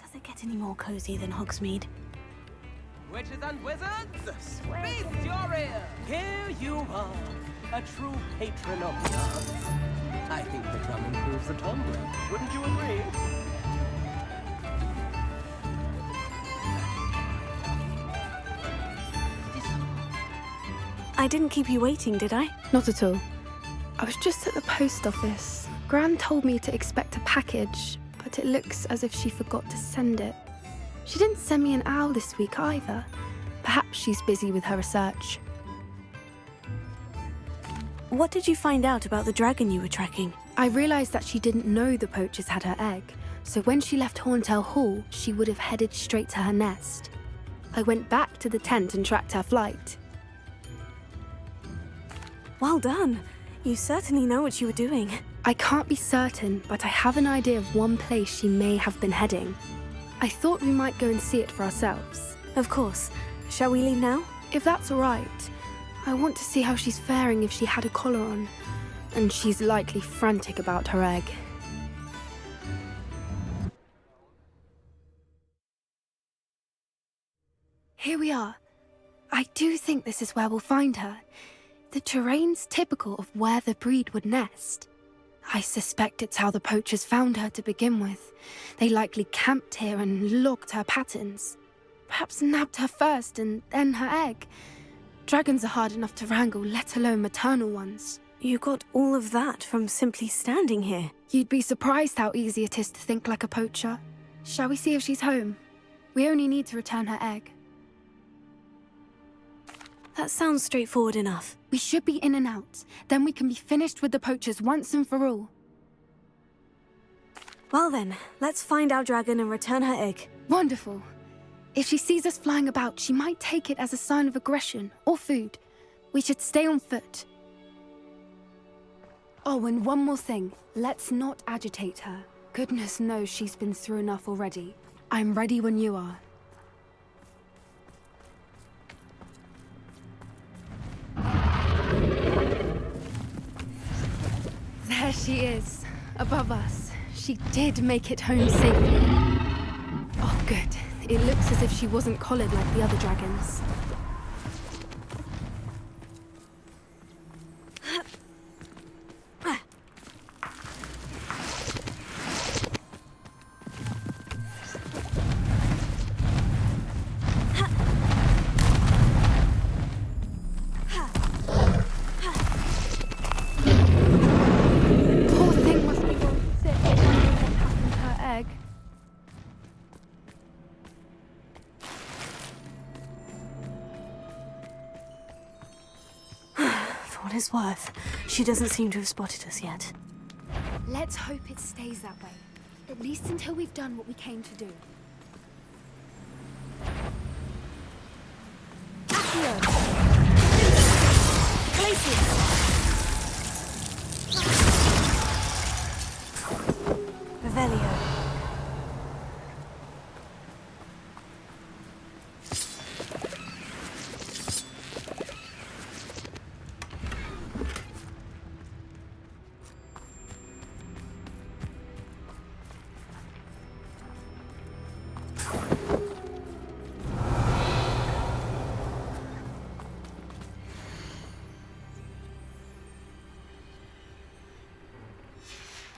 Does it get any more cozy than Hogsmeade? Witches and wizards, feast your ear! Here you are, a true patron of the arts. I think the drum improves the tumbler. Wouldn't you agree? I didn't keep you waiting, did I? Not at all. I was just at the post office. Gran told me to expect a package, but it looks as if she forgot to send it. She didn't send me an owl this week either. Perhaps she's busy with her research. What did you find out about the dragon you were tracking? I realised that she didn't know the poachers had her egg, so when she left Horntail Hall, she would have headed straight to her nest. I went back to the tent and tracked her flight. Well done. You certainly know what you were doing. I can't be certain, but I have an idea of one place she may have been heading. I thought we might go and see it for ourselves. Of course. Shall we leave now? If that's all right. I want to see how she's faring if she had a collar on. And she's likely frantic about her egg. Here we are. I do think this is where we'll find her. The terrain's typical of where the breed would nest. I suspect it's how the poachers found her to begin with. They likely camped here and logged her patterns. Perhaps nabbed her first and then her egg. Dragons are hard enough to wrangle, let alone maternal ones. You got all of that from simply standing here. You'd be surprised how easy it is to think like a poacher. Shall we see if she's home? We only need to return her egg. That sounds straightforward enough. We should be in and out. Then we can be finished with the poachers once and for all. Well then, let's find our dragon and return her egg. Wonderful. If she sees us flying about, she might take it as a sign of aggression or food. We should stay on foot. Oh, and one more thing. Let's not agitate her. Goodness knows she's been through enough already. I'm ready when you are. There she is, above us. She did make it home safely. Oh, good. It looks as if she wasn't collared like the other dragons. His worth. She doesn't seem to have spotted us yet. Let's hope it stays that way. At least until we've done what we came to do. Accio! Glacius! Revelio.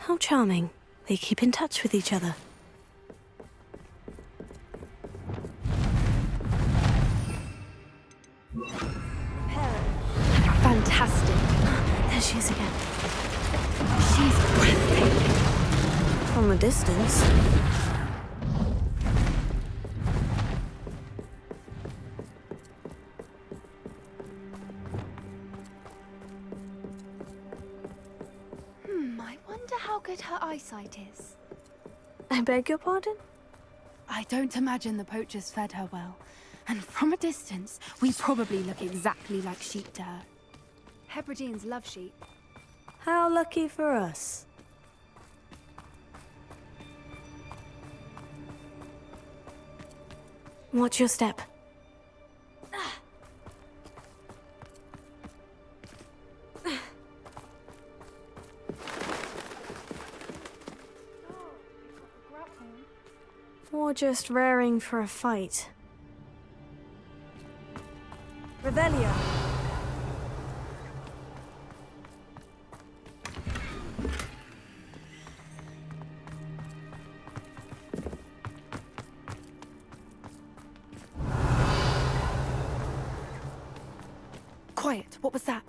How charming. They keep in touch with each other. Fantastic. There she is again. She's breathtaking. From a distance. I wonder how good her eyesight is. I beg your pardon? I don't imagine the poachers fed her well. And from a distance, we probably look exactly like sheep to her. Hebrideans love sheep. How lucky for us. Watch your step. Or just raring for a fight. Revelio. Quiet, what was that?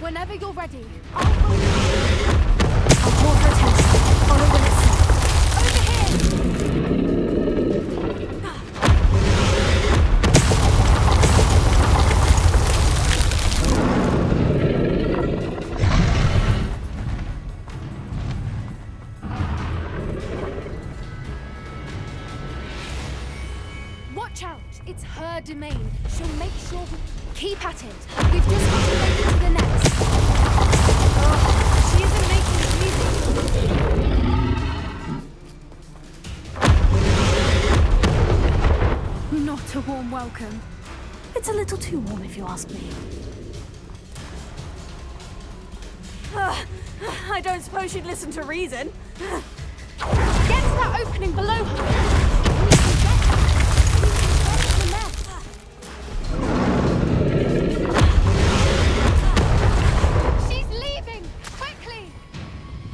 Whenever you're ready, I'll pull her attention. Follow when it's said. Over Watch out! It's her domain. She'll make sure we keep at it. We've just got to make it to the next. She isn't making it easy. Not a warm welcome. It's a little too warm if you ask me. I don't suppose she'd listen to reason. Get to that opening below her.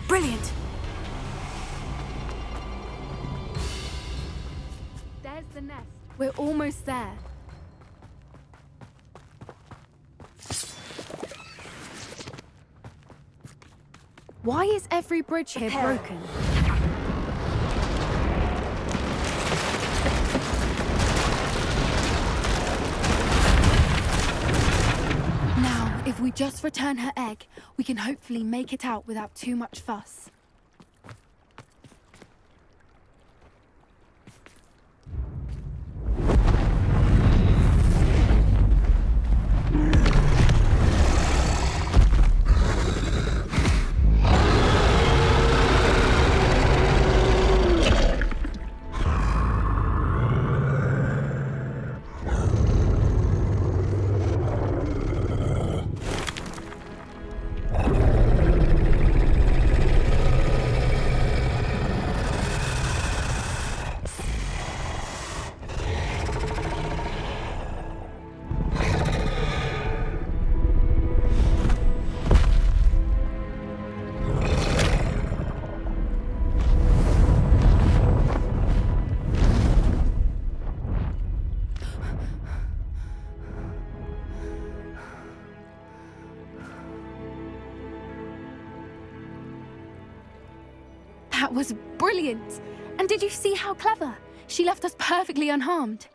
Brilliant! There's the nest. We're almost there. Why is every bridge here broken? Now, if we just return her egg, we can hopefully make it out without too much fuss. That was brilliant! And did you see how clever? She left us perfectly unharmed.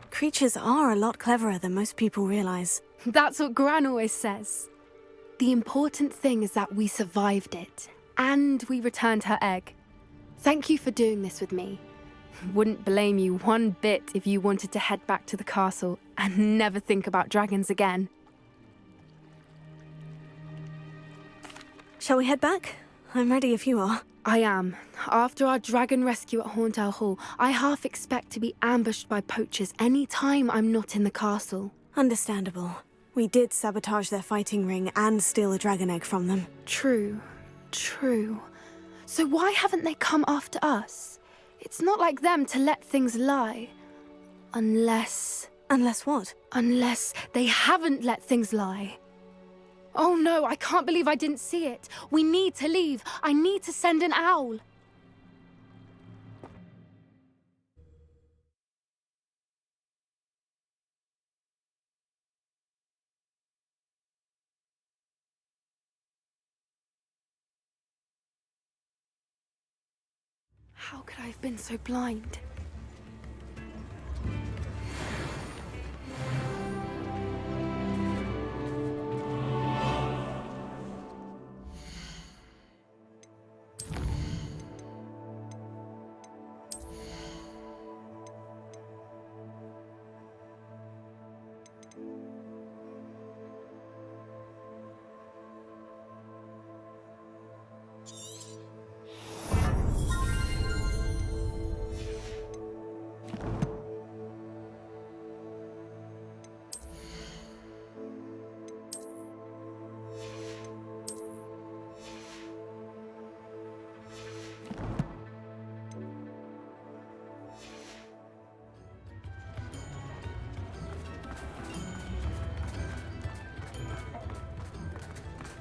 Creatures are a lot cleverer than most people realize. That's what Gran always says. The important thing is that we survived it, and we returned her egg. Thank you for doing this with me. Wouldn't blame you one bit if you wanted to head back to the castle and never think about dragons again. Shall we head back? I'm ready if you are. I am. After our dragon rescue at Hauntowl Hall, I half expect to be ambushed by poachers any time I'm not in the castle. Understandable. We did sabotage their fighting ring and steal a dragon egg from them. True. So why haven't they come after us? It's not like them to let things lie. Unless... Unless what? Unless they haven't let things lie. Oh no, I can't believe I didn't see it. We need to leave. I need to send an owl. How could I have been so blind?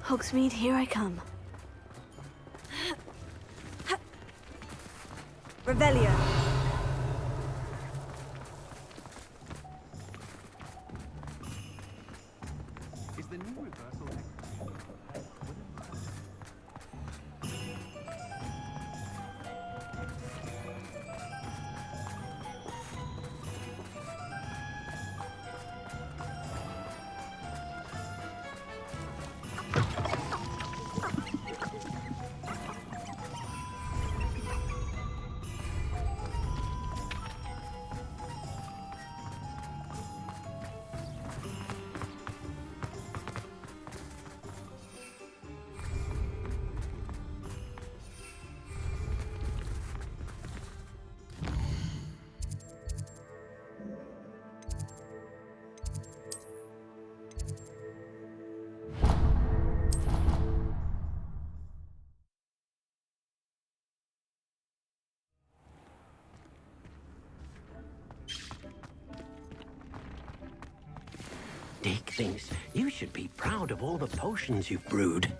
Hogsmeade, here I come. Revelio. Is the new reversal... Dick thinks you should be proud of all the potions you've brewed.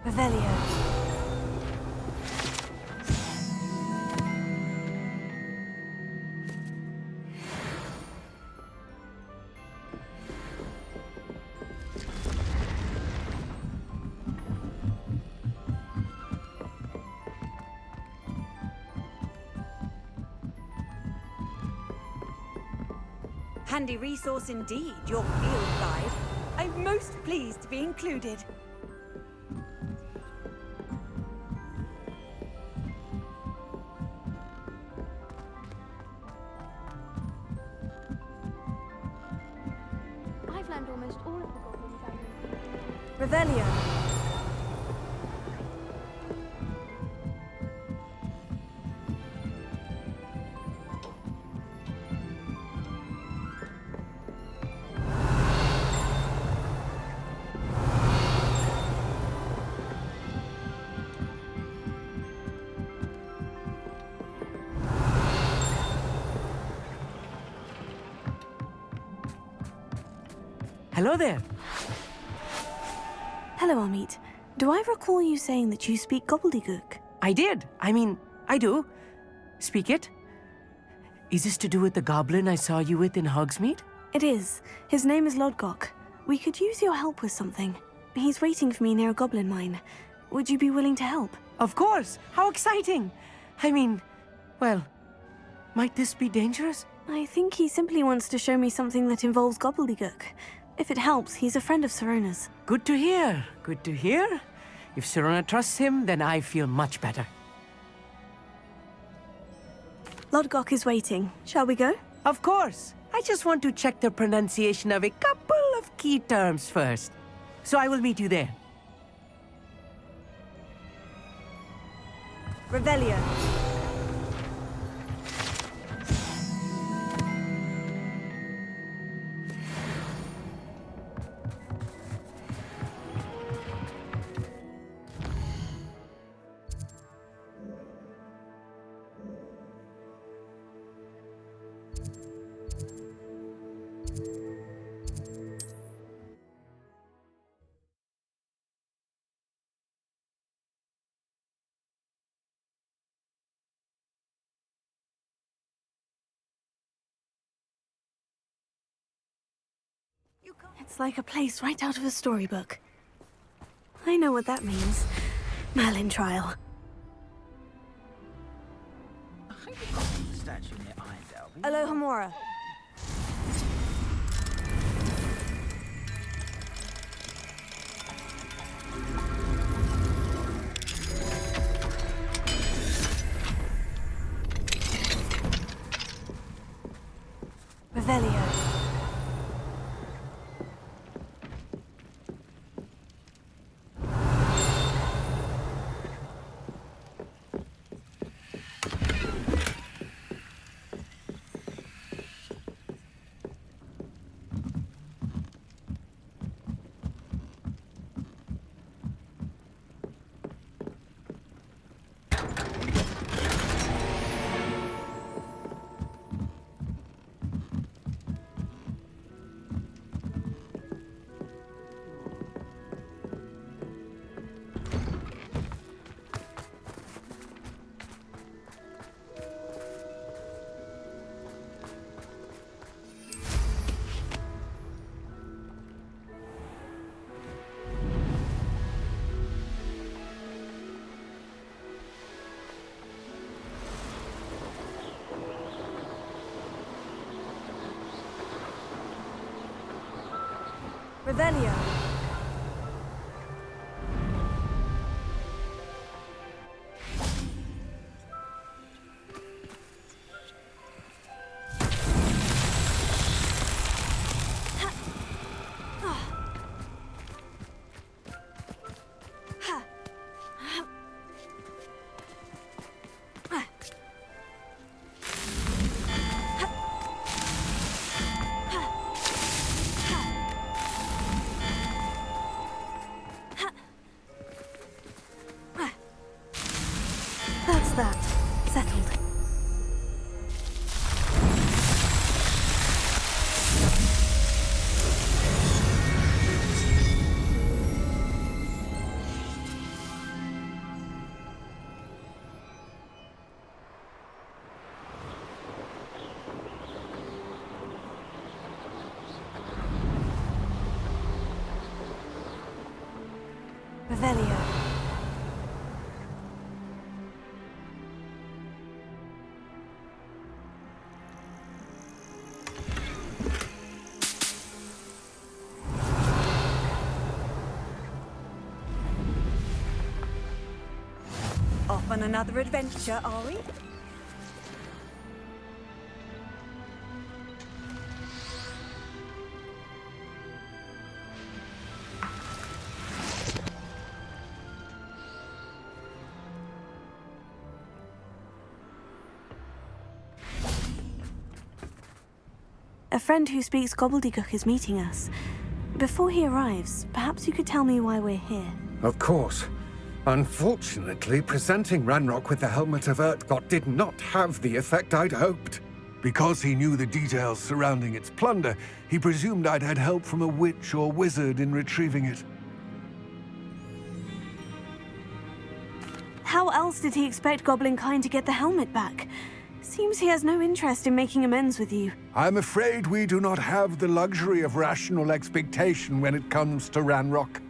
Revelio. Handy resource indeed, your field guide. I'm most pleased to be included. I've learned almost all of the goblins I know. Revelio. Hello there. Hello, Amit. Do I recall you saying that you speak gobbledygook? I did. I do. Speak it. Is this to do with the goblin I saw you with in Hogsmeade? It is. His name is Lodgok. We could use your help with something. He's waiting for me near a goblin mine. Would you be willing to help? Of course. How exciting. Well, might this be dangerous? I think he simply wants to show me something that involves gobbledygook. If it helps, he's a friend of Sirona's. Good to hear. Good to hear. If Sirona trusts him, then I feel much better. Lodgok is waiting. Shall we go? Of course. I just want to check the pronunciation of a couple of key terms first. So I will meet you there. Revelio. It's like a place right out of a storybook. I know what that means. Merlin trial. Alohomora. Revelio. Revelio. That. Settled. Revelio. Off on another adventure, are we? A friend who speaks gobbledygook is meeting us. Before he arrives, perhaps you could tell me why we're here. Of course. Unfortunately, presenting Ranrok with the Helmet of Urtkot did not have the effect I'd hoped. Because he knew the details surrounding its plunder, he presumed I'd had help from a witch or wizard in retrieving it. How else did he expect Goblinkind to get the helmet back? Seems he has no interest in making amends with you. I'm afraid we do not have the luxury of rational expectation when it comes to Ranrok.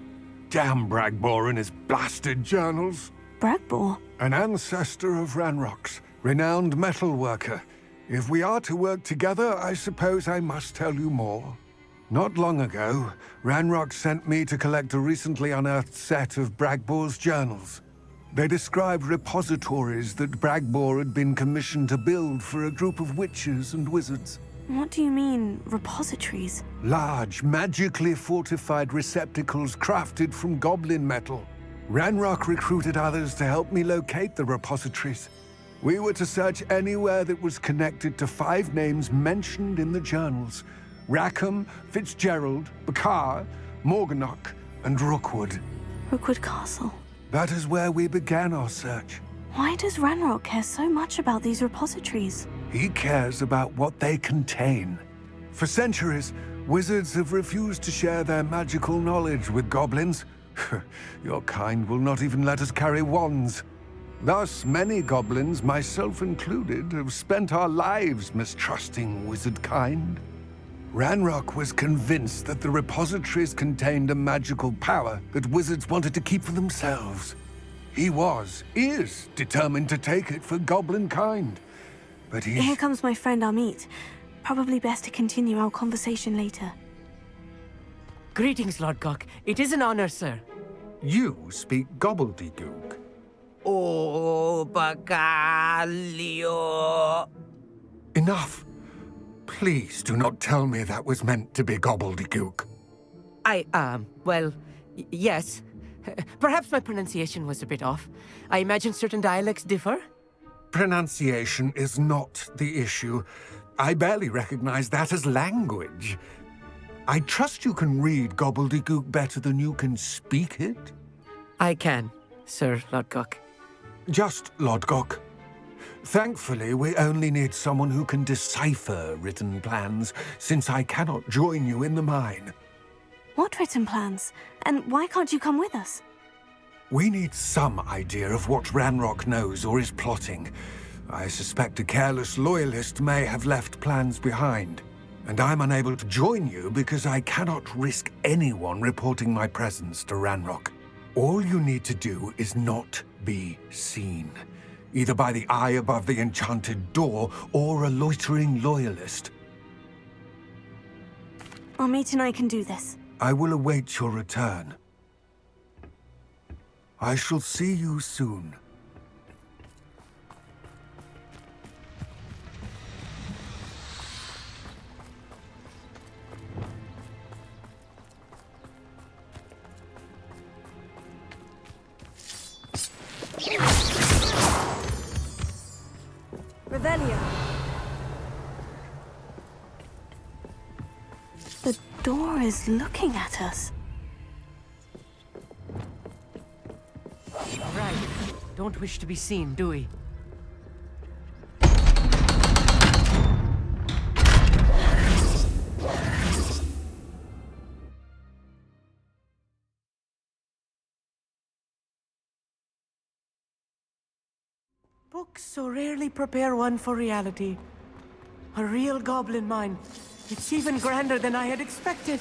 Damn Bragbor and his blasted journals. Bragbor? An ancestor of Ranrok's, renowned metal worker. If we are to work together, I suppose I must tell you more. Not long ago, Ranrok sent me to collect a recently unearthed set of Bragbor's journals. They described repositories that Bragbor had been commissioned to build for a group of witches and wizards. What do you mean, repositories? Large, magically fortified receptacles crafted from goblin metal. Ranrok recruited others to help me locate the repositories. We were to search anywhere that was connected to 5 names mentioned in the journals: Rackham, Fitzgerald, Bakar, Morganach, and Rookwood. Rookwood Castle. That is where we began our search. Why does Ranrok care so much about these repositories? He cares about what they contain. For centuries, wizards have refused to share their magical knowledge with goblins. Your kind will not even let us carry wands. Thus, many goblins, myself included, have spent our lives mistrusting wizard kind. Ranrok was convinced that the repositories contained a magical power that wizards wanted to keep for themselves. He is determined to take it for goblin kind. But Here comes my friend Amit. Probably best to continue our conversation later. Greetings, Lodgok. It is an honor, sir. You speak gobbledygook. Oh, Bacalio. Enough. Please do not tell me that was meant to be gobbledygook. Well, yes. Perhaps my pronunciation was a bit off. I imagine certain dialects differ? Pronunciation is not the issue. I barely recognize that as language. I trust you can read gobbledygook better than you can speak it? I can, Sir Lodgok. Just Lodgok. Thankfully, we only need someone who can decipher written plans, since I cannot join you in the mine. What written plans? And why can't you come with us? We need some idea of what Ranrok knows or is plotting. I suspect a careless loyalist may have left plans behind. And I'm unable to join you because I cannot risk anyone reporting my presence to Ranrok. All you need to do is not be seen, either by the eye above the enchanted door or a loitering loyalist. Amit and I can do this. I will await your return. I shall see you soon. Revelio. The door is looking at us. Right. Don't wish to be seen, do we? Books so rarely prepare one for reality. A real goblin mine. It's even grander than I had expected.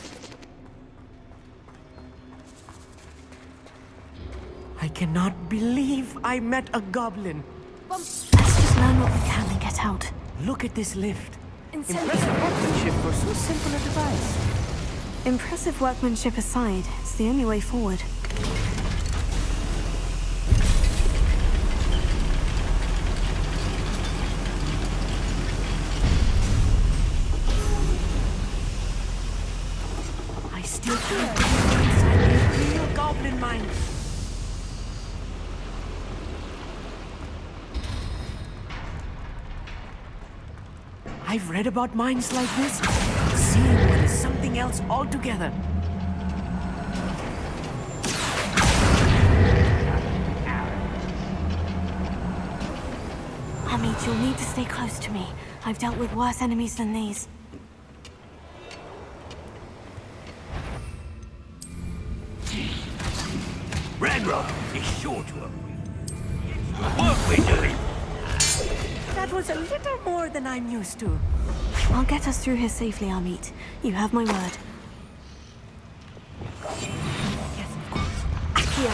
I cannot believe I met a goblin. Let's just learn what we can and get out. Look at this lift. Impressive workmanship for so simple a device. Impressive workmanship aside, it's the only way forward. I still can't believe inside a real goblin mine. I've read about mines like this. Seeing one is something else altogether. Amit, you'll need to stay close to me. I've dealt with worse enemies than these. Ranrok is sure to agree. What we're doing? That was a little more than I'm used to. I'll get us through here safely, Amit. You have my word. Yes, of course. Accio.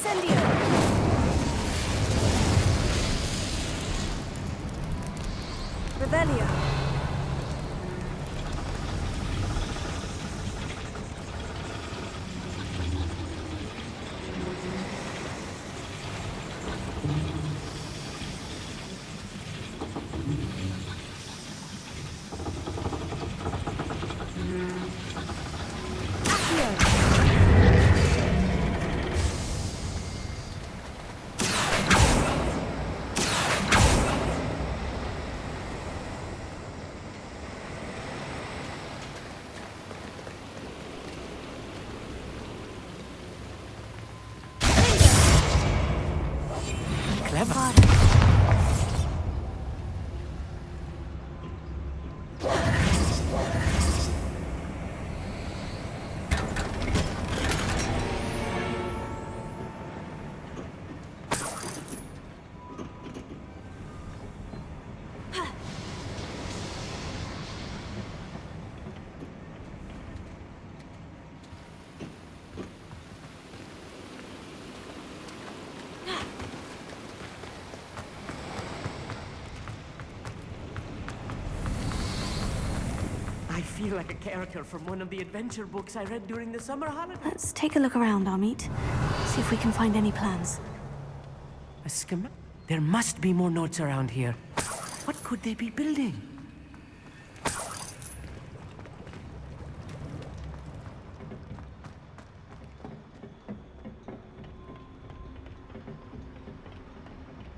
Incendio! Revelio! I feel like a character from one of the adventure books I read during the summer holidays. Let's take a look around, Amit. See if we can find any plans. A schema? There must be more notes around here. What could they be building?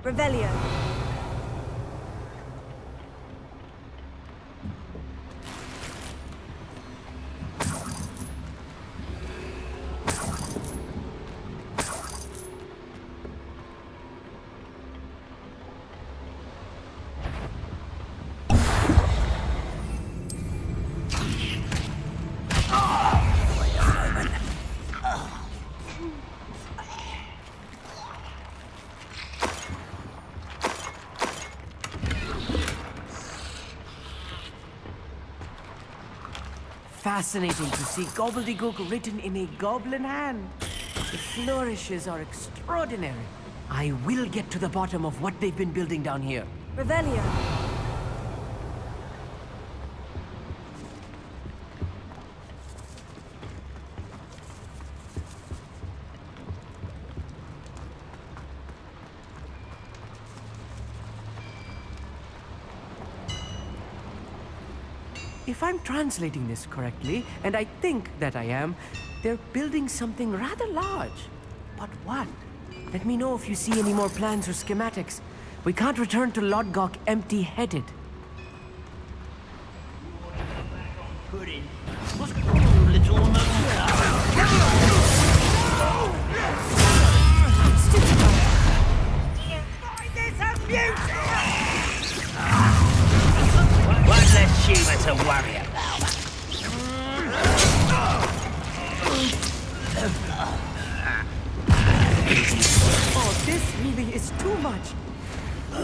Revelio. Fascinating to see gobbledygook written in a goblin hand. The flourishes are extraordinary. I will get to the bottom of what they've been building down here. Revelio. If I'm translating this correctly, and I think that I am, they're building something rather large. But what? Let me know if you see any more plans or schematics. We can't return to Lodgok empty-headed. Pudding. What's wrong, little One less humour to worry about. Oh, this really is too much.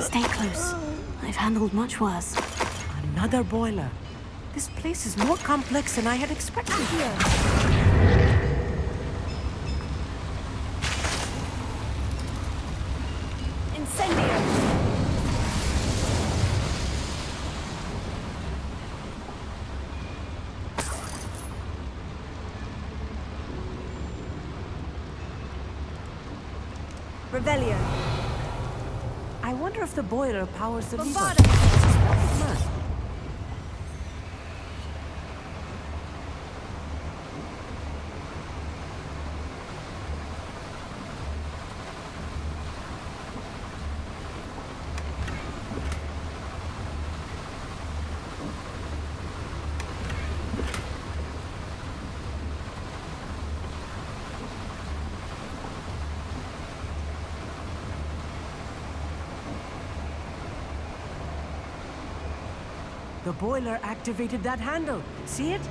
Stay close. I've handled much worse. Another boiler. This place is more complex than I had expected here. Incendio. Revelio. I wonder if the boiler powers the lever. Bombardment. I suspect it must. The boiler activated that handle. See it?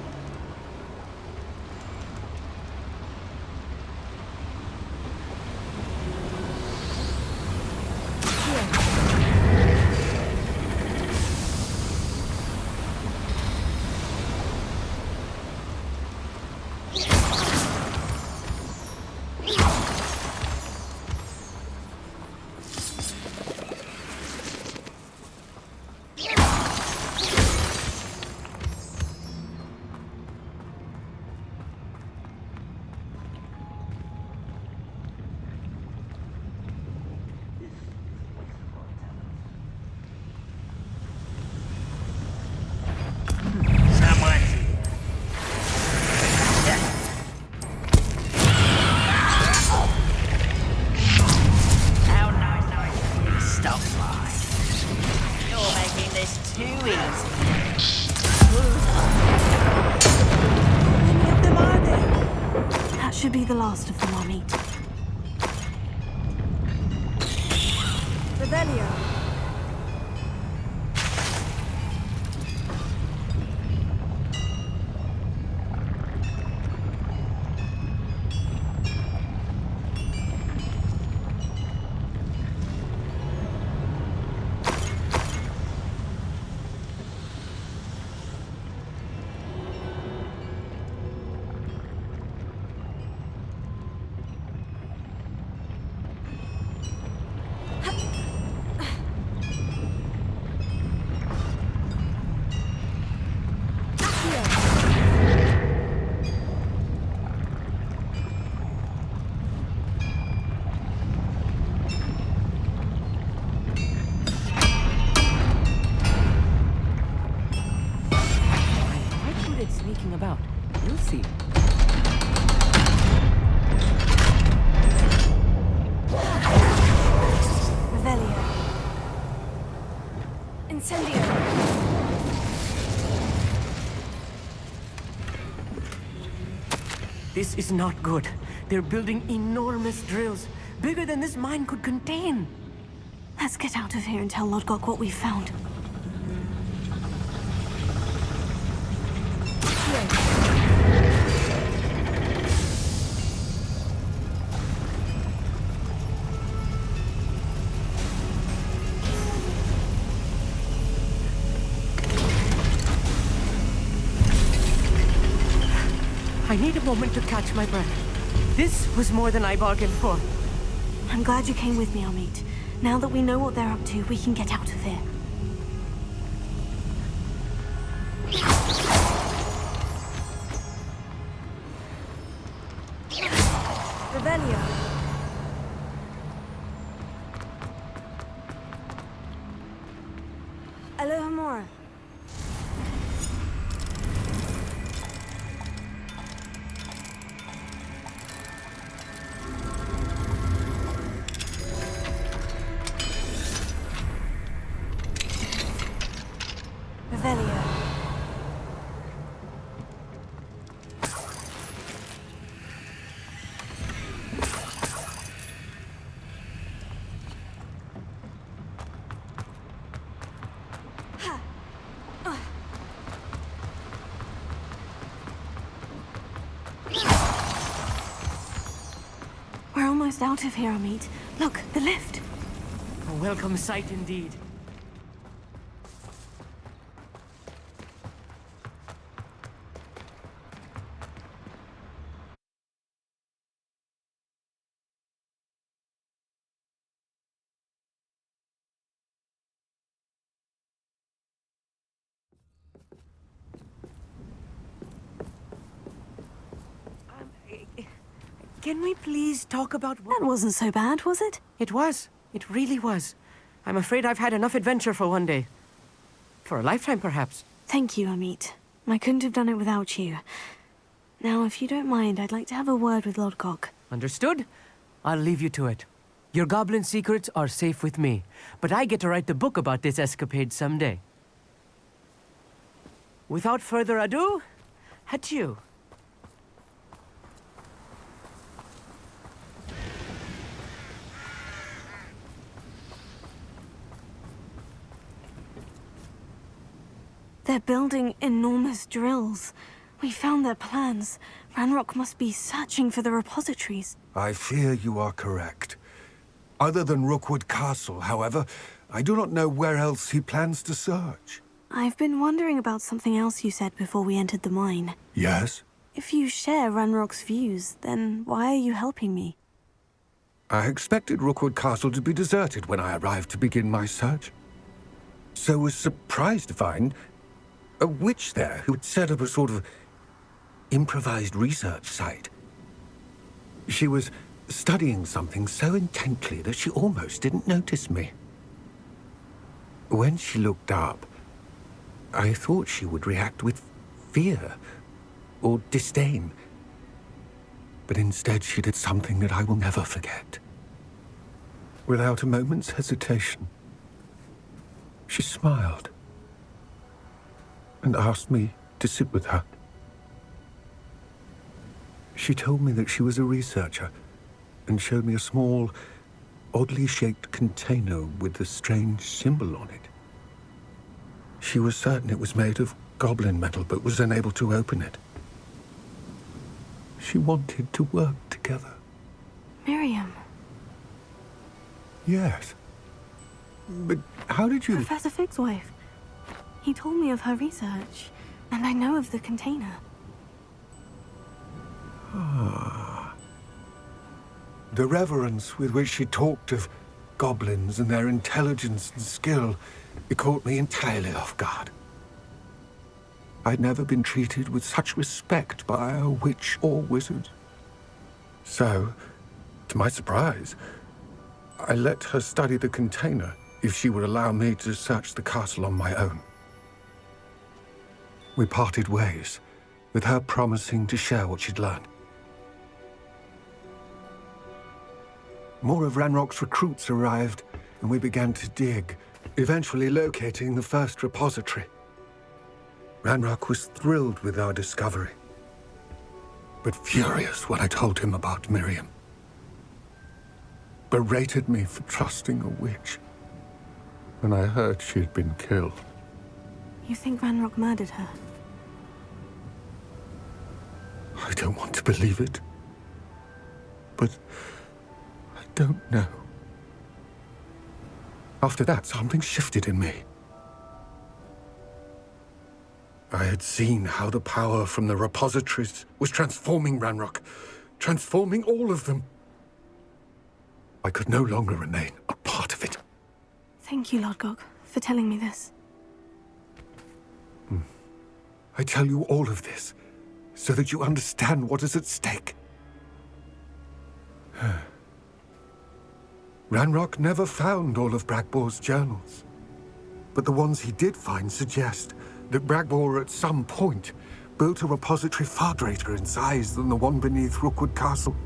should be the last of them, Amit. Revelio. Sneaking about. You'll see. Revelio. Incendio. This is not good. They're building enormous drills, bigger than this mine could contain. Let's get out of here and tell Lodgok what we found. I need a moment to catch my breath. This was more than I bargained for. I'm glad you came with me, Amit. Now that we know what they're up to, we can get out of here. Revelio. Alohomora. Revelio. We're almost out of here, Amit. Look, the lift. A welcome sight indeed. Can we please talk about what... That wasn't so bad, was it? It was. It really was. I'm afraid I've had enough adventure for one day. For a lifetime, perhaps. Thank you, Amit. I couldn't have done it without you. Now, if you don't mind, I'd like to have a word with Lodgok. Understood? I'll leave you to it. Your goblin secrets are safe with me, but I get to write the book about this escapade someday. Without further ado, adieu. They're building enormous drills. We found their plans. Ranrok must be searching for the repositories. I fear you are correct. Other than Rookwood Castle, however, I do not know where else he plans to search. I've been wondering about something else you said before we entered the mine. Yes? If you share Ranrock's views, then why are you helping me? I expected Rookwood Castle to be deserted when I arrived to begin my search. So was surprised to find a witch there who had set up a sort of improvised research site. She was studying something so intently that she almost didn't notice me. When she looked up, I thought she would react with fear or disdain. But instead she did something that I will never forget. Without a moment's hesitation, she smiled and asked me to sit with her. She told me that she was a researcher and showed me a small, oddly shaped container with a strange symbol on it. She was certain it was made of goblin metal, but was unable to open it. She wanted to work together. Miriam. Yes. But how did you... Professor Fig's wife. He told me of her research, and I know of the container. Ah. The reverence with which she talked of goblins and their intelligence and skill, it caught me entirely off guard. I'd never been treated with such respect by a witch or wizard. So, to my surprise, I let her study the container if she would allow me to search the castle on my own. We parted ways, with her promising to share what she'd learned. More of Ranrock's recruits arrived, and we began to dig, eventually locating the first repository. Ranrok was thrilled with our discovery, but furious when I told him about Miriam. Berated me for trusting a witch when I heard she had been killed. You think Ranrok murdered her? I don't want to believe it, but I don't know. After that, something shifted in me. I had seen how the power from the repositories was transforming Ranrok, transforming all of them. I could no longer remain a part of it. Thank you, Lodgok, for telling me this. I tell you all of this so that you understand what is at stake. Ranrok never found all of Bragbor's journals, but the ones he did find suggest that Bragbor at some point built a repository far greater in size than the one beneath Rookwood Castle.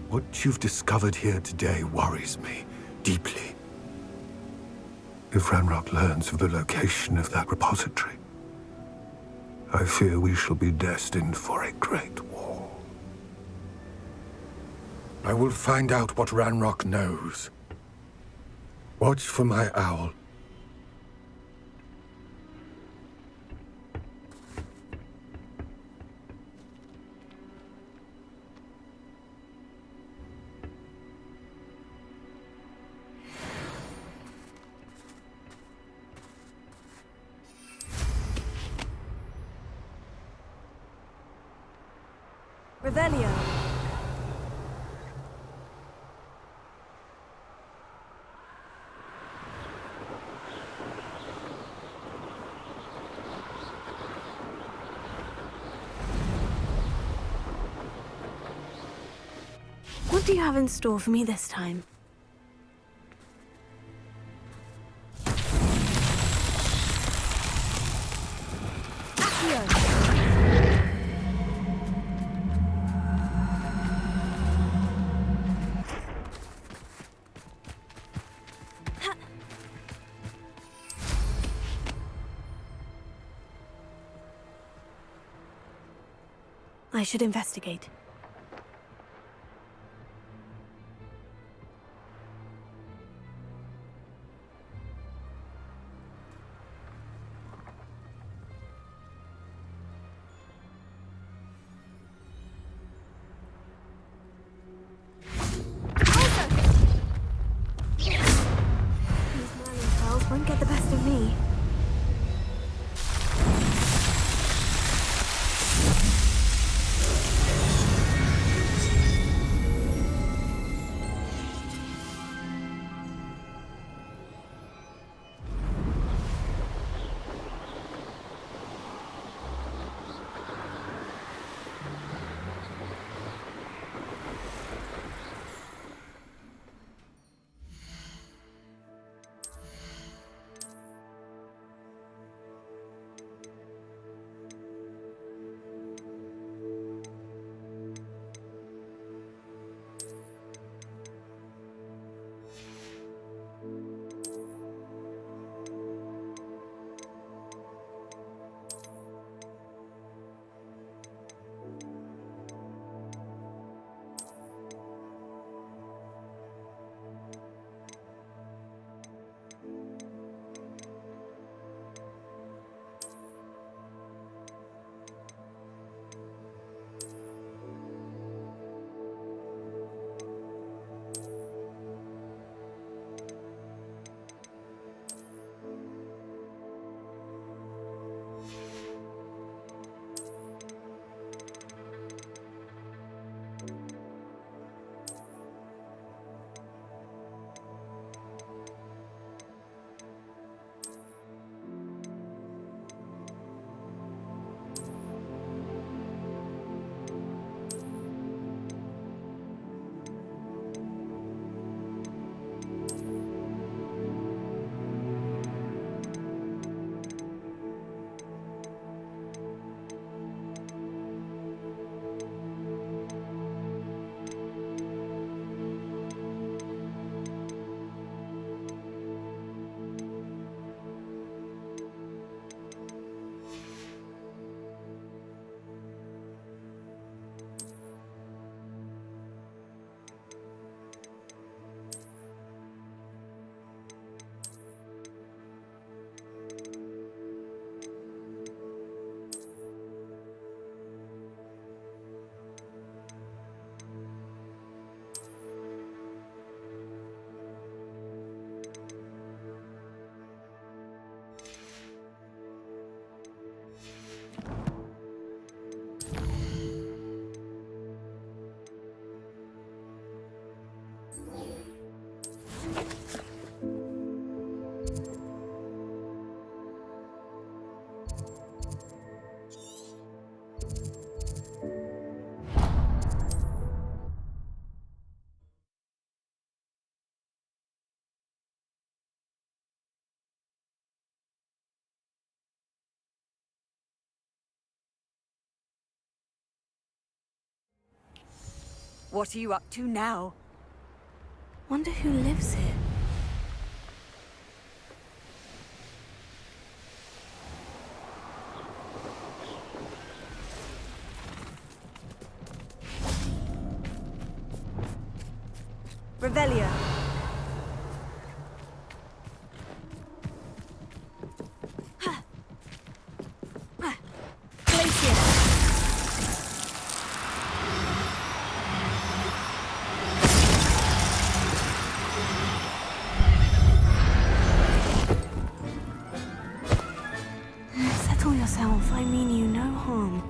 What you've discovered here today worries me deeply. If Ranrok learns of the location of that repository, I fear we shall be destined for a great war. I will find out what Ranrok knows. Watch for my owl. Revelio. What do you have in store for me this time? I should investigate. These Merlin pearls won't get the best of me. What are you up to now? Wonder who lives here. Revelio. Settle yourself. I mean you no harm.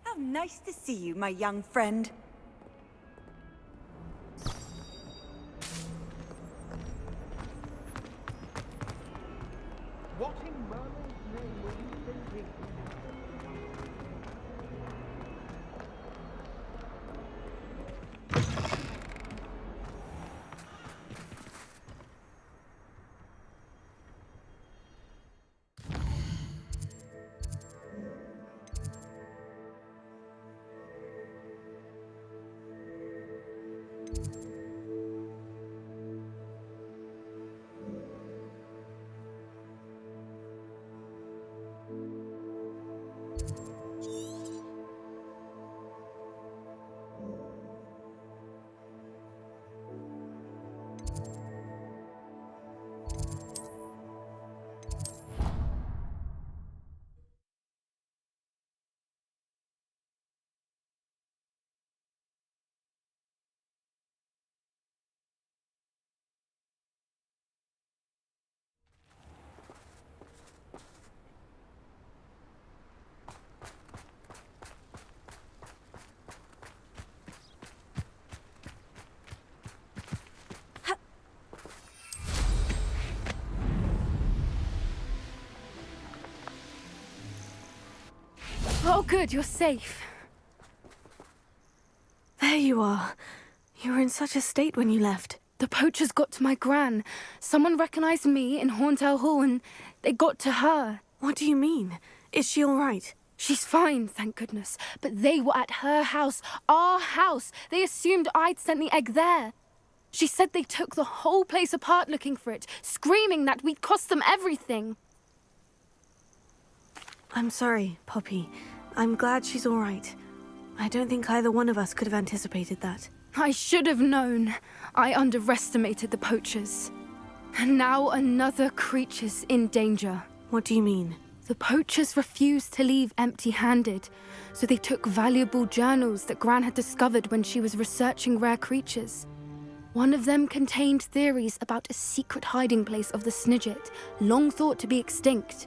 How nice to see you, my young friend. What in Merlin's name were you thinking? Oh, good, you're safe. There you are. You were in such a state when you left. The poachers got to my gran. Someone recognized me in Hauntel Hall and they got to her. What do you mean? Is she all right? She's fine, thank goodness. But they were at her house, our house. They assumed I'd sent the egg there. She said they took the whole place apart looking for it, screaming that we'd cost them everything. I'm sorry, Poppy. I'm glad she's all right. I don't think either one of us could have anticipated that. I should have known. I underestimated the poachers. And now another creature's in danger. What do you mean? The poachers refused to leave empty-handed, so they took valuable journals that Gran had discovered when she was researching rare creatures. One of them contained theories about a secret hiding place of the snidget, long thought to be extinct.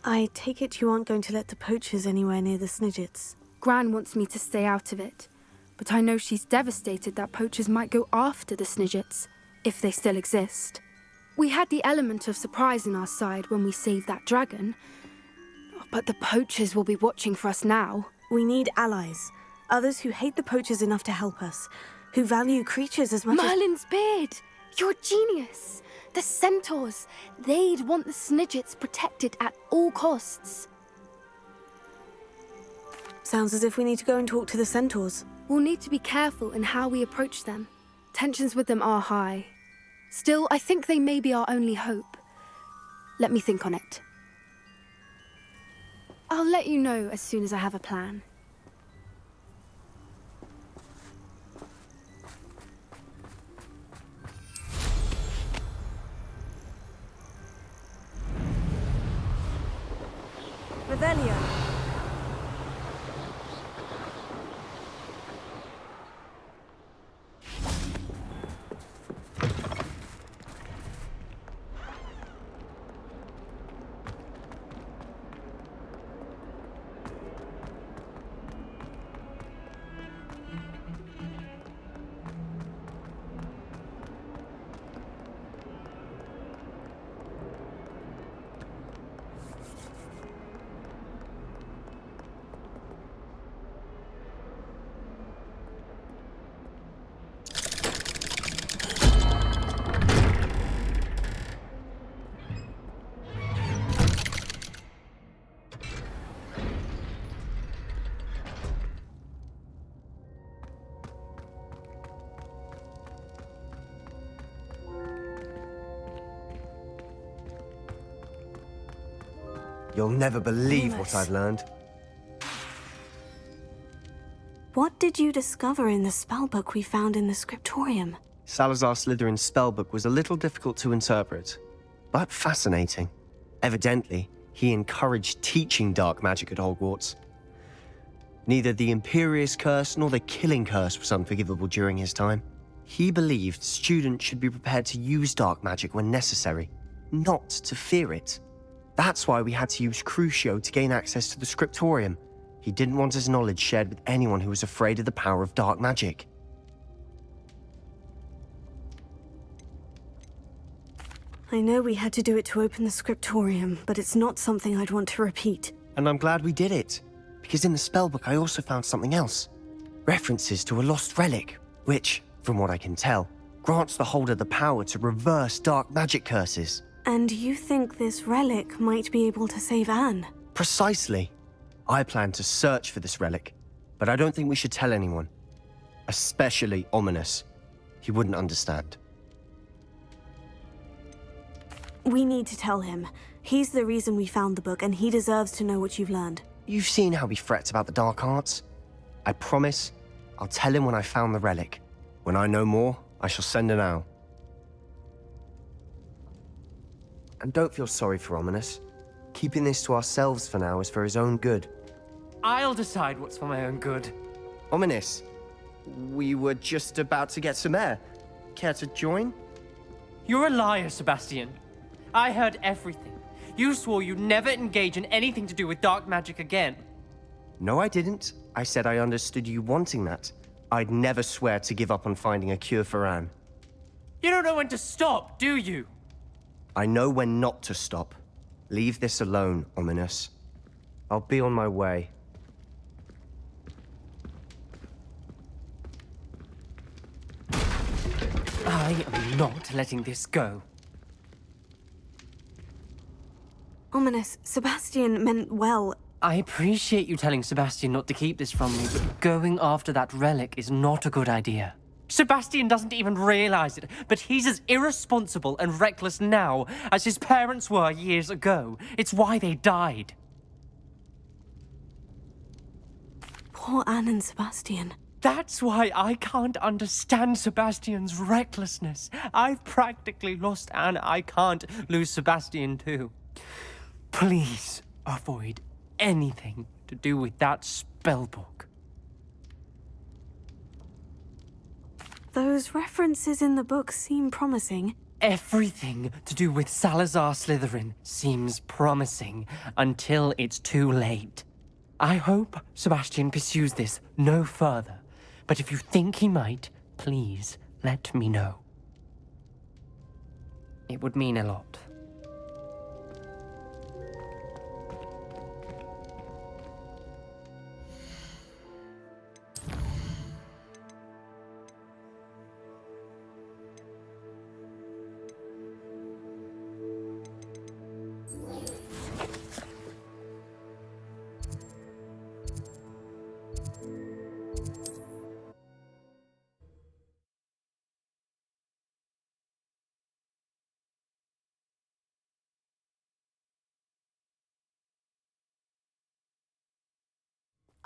I take it you aren't going to let the poachers anywhere near the snidgets. Gran wants me to stay out of it, but I know she's devastated that poachers might go after the snidgets, if they still exist. We had the element of surprise on our side when we saved that dragon, but the poachers will be watching for us now. We need allies. Others who hate the poachers enough to help us, who value creatures as much Merlin's beard! You're a genius! The centaurs! They'd want the snidgets protected at all costs. Sounds as if we need to go and talk to the centaurs. We'll need to be careful in how we approach them. Tensions with them are high. Still, I think they may be our only hope. Let me think on it. I'll let you know as soon as I have a plan. Revelio. You'll never believe what I've learned. What did you discover in the spellbook we found in the scriptorium? Salazar Slytherin's spellbook was a little difficult to interpret, but fascinating. Evidently, he encouraged teaching dark magic at Hogwarts. Neither the Imperious Curse nor the Killing Curse was unforgivable during his time. He believed students should be prepared to use dark magic when necessary, not to fear it. That's why we had to use Crucio to gain access to the scriptorium. He didn't want his knowledge shared with anyone who was afraid of the power of dark magic. I know we had to do it to open the scriptorium, but it's not something I'd want to repeat. And I'm glad we did it, because in the spellbook I also found something else. References to a lost relic, which, from what I can tell, grants the holder the power to reverse dark magic curses. And you think this relic might be able to save Anne? Precisely. I plan to search for this relic, but I don't think we should tell anyone. Especially Ominous. He wouldn't understand. We need to tell him. He's the reason we found the book, and he deserves to know what you've learned. You've seen how he frets about the dark arts. I promise I'll tell him when I found the relic. When I know more, I shall send an owl. And don't feel sorry for Ominous. Keeping this to ourselves for now is for his own good. I'll decide what's for my own good. Ominous, we were just about to get some air. Care to join? You're a liar, Sebastian. I heard everything. You swore you'd never engage in anything to do with dark magic again. No, I didn't. I said I understood you wanting that. I'd never swear to give up on finding a cure for Anne. You don't know when to stop, do you? I know when not to stop. Leave this alone, Ominous. I'll be on my way. I am not letting this go. Ominous, Sebastian meant well. I appreciate you telling Sebastian not to keep this from me, but going after that relic is not a good idea. Sebastian doesn't even realize it, but he's as irresponsible and reckless now as his parents were years ago. It's why they died. Poor Anne and Sebastian. That's why I can't understand Sebastian's recklessness. I've practically lost Anne. I can't lose Sebastian too. Please avoid anything to do with that spellbook. Those references in the book seem promising. Everything to do with Salazar Slytherin seems promising until it's too late. I hope Sebastian pursues this no further, but if you think he might, please let me know. It would mean a lot.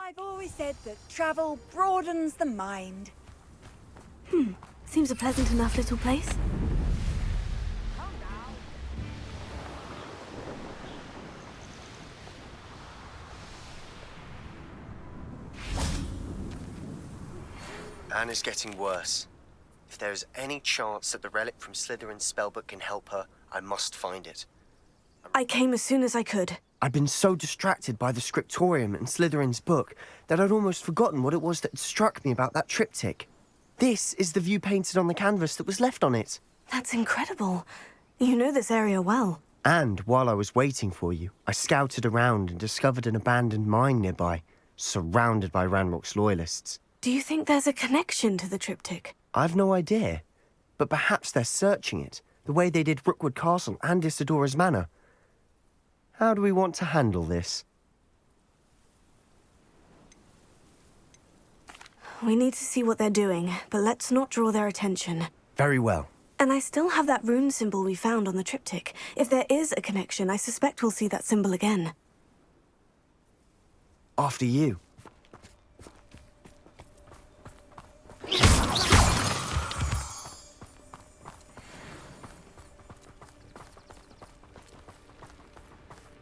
I've always said that travel broadens the mind. Seems a pleasant enough little place. Anne is getting worse. If there is any chance that the relic from Slytherin's spellbook can help her, I must find it. I came as soon as I could. I'd been so distracted by the scriptorium and Slytherin's book that I'd almost forgotten what it was that struck me about that triptych. This is the view painted on the canvas that was left on it. That's incredible. You know this area well. And while I was waiting for you, I scouted around and discovered an abandoned mine nearby, surrounded by Ranrok's loyalists. Do you think there's a connection to the triptych? I've no idea, but perhaps they're searching it, the way they did Rookwood Castle and Isadora's Manor. How do we want to handle this? We need to see what they're doing, but let's not draw their attention. Very well. And I still have that rune symbol we found on the triptych. If there is a connection, I suspect we'll see that symbol again. After you.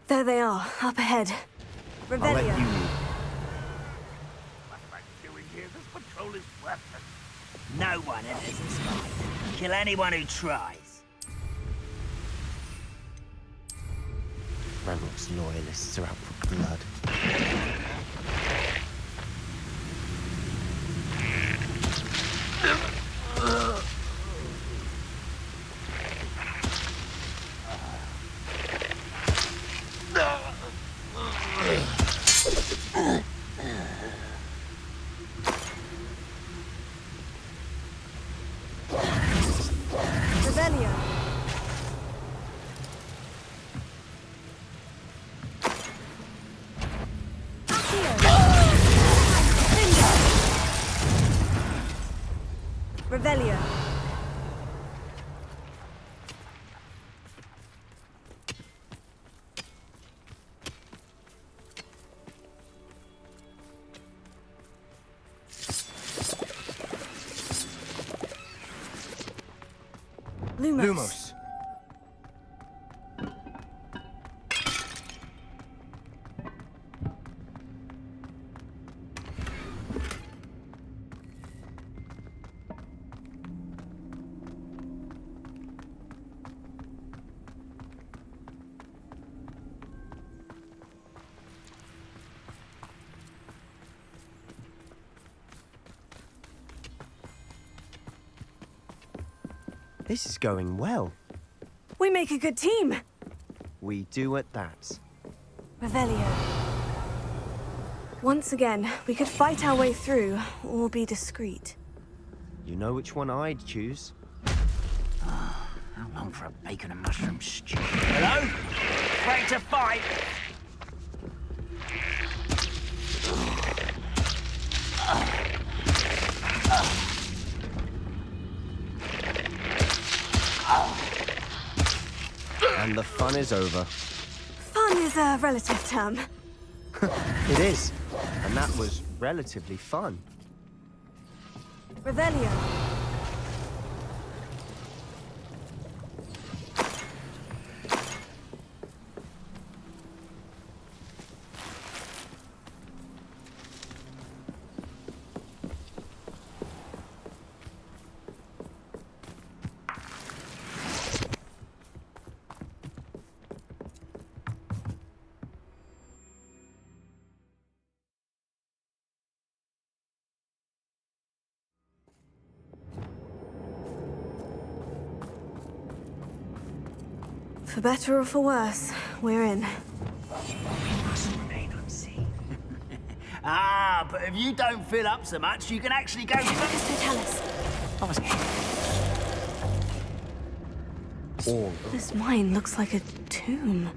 There they are, up ahead. I'll let you Revelio. lead. What am I doing here? This patrol is worthless. No one enters this mine. Kill anyone who tries. Ranrok's loyalists are out for blood. Revelio. Revelio. Lumos. This is going well. We make a good team. We do at that. Revelio. Once again, we could fight our way through, or be discreet. You know which one I'd choose. How long for a bacon and mushroom stew? Hello? Afraid to fight? And the fun is over. Fun is a relative term. It is. And that was relatively fun. Revelio. For better or for worse, we're in. Ah, but if you don't fill up so much, you can actually go to the... Tell us. All. This mine looks like a tomb.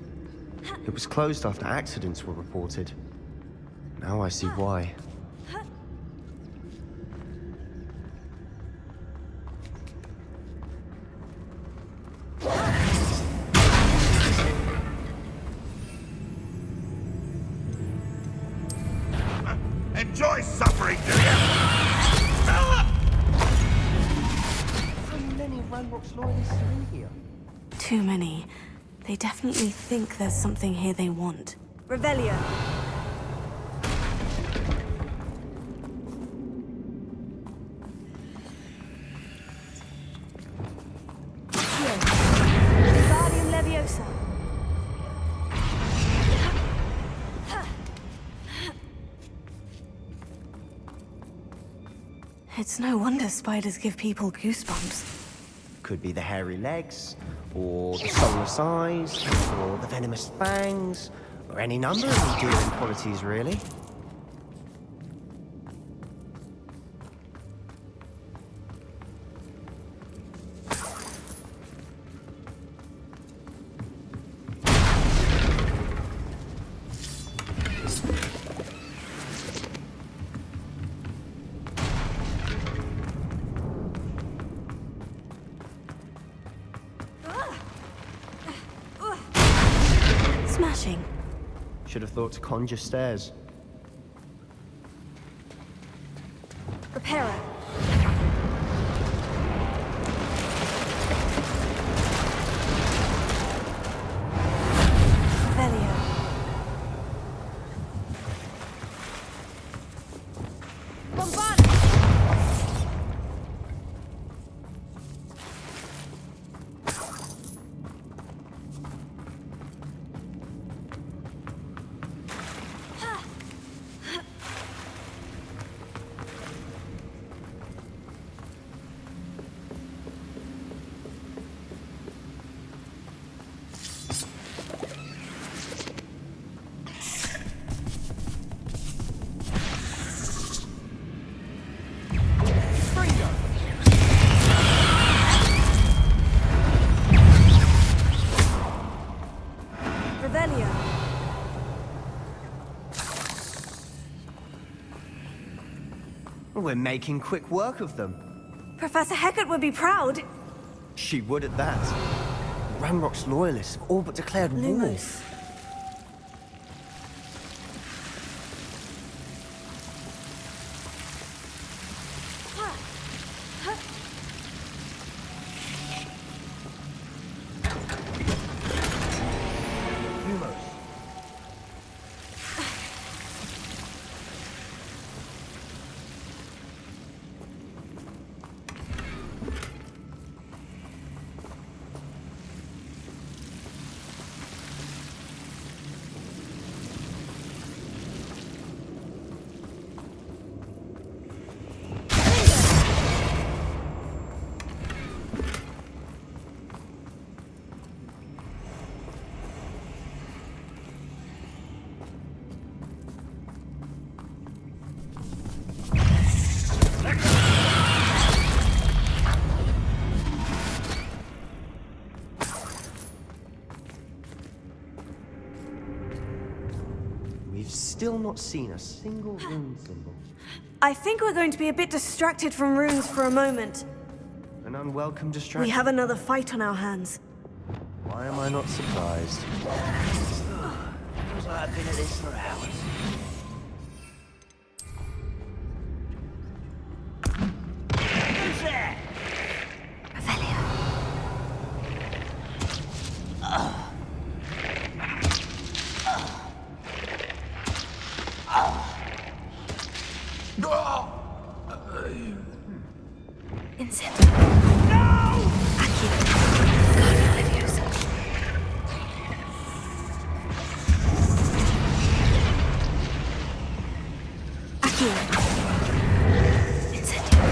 It was closed after accidents were reported. Now I see why. Enjoy suffering, do you? How many Ranrok's loyalists are in here? Too many. They definitely think there's something here they want. Revelio. It's no wonder spiders give people goosebumps. Could be the hairy legs, or the soulless eyes, or the venomous fangs, or any number of enduring qualities, really. Smashing. Should have thought to conjure stairs. Reparo. Velio. Bombard! We're making quick work of them. Professor Hecat would be proud. She would at that. Ranrock's loyalists have all but declared war. Lumos. Still not seen a single rune symbol. I think we're going to be a bit distracted from runes for a moment. An unwelcome distraction. We have another fight on our hands. Why am I not surprised? Feels like I've been at this for hours. Who's there? Revelio. Incendio. No! Aquí. Guardia Leviosa. Aquí. Incendio.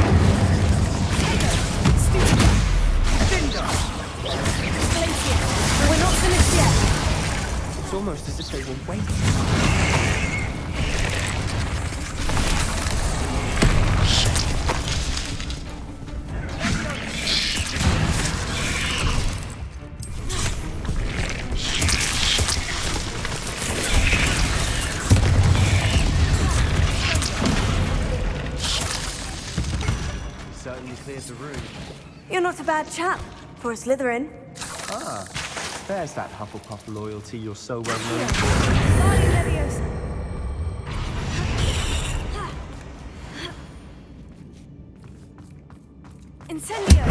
Glacier. We're not finished yet. It's almost as if they were waiting. The room. You're not a bad chap for a Slytherin. Ah, there's that Hufflepuff loyalty you're so well known Guardia Leviosa. Incendio.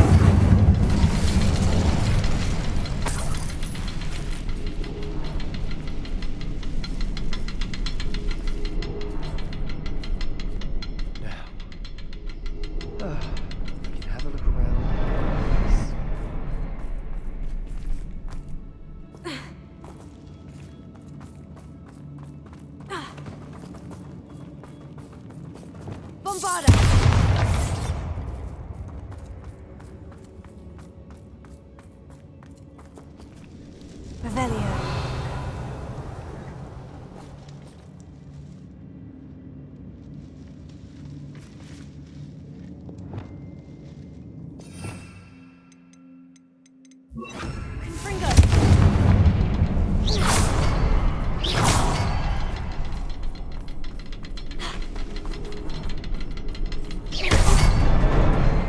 Revelio.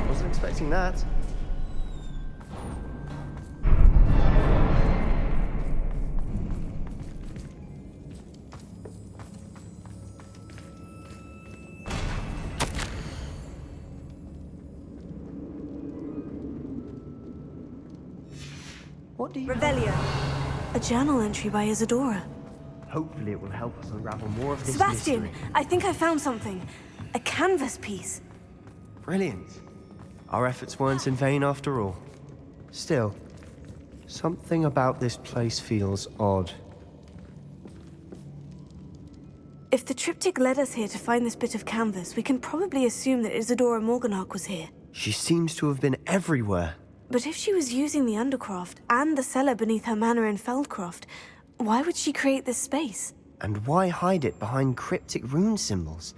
Wasn't expecting that. What do you... Revelio. A journal entry by Isadora. Hopefully it will help us unravel more of this Sebastian, mystery. I think I found something. A canvas piece. Brilliant. Our efforts weren't in vain after all. Still, something about this place feels odd. If the triptych led us here to find this bit of canvas, we can probably assume that Isadora Morganach was here. She seems to have been everywhere. But if she was using the Undercroft and the cellar beneath her manor in Feldcroft, why would she create this space? And why hide it behind cryptic rune symbols?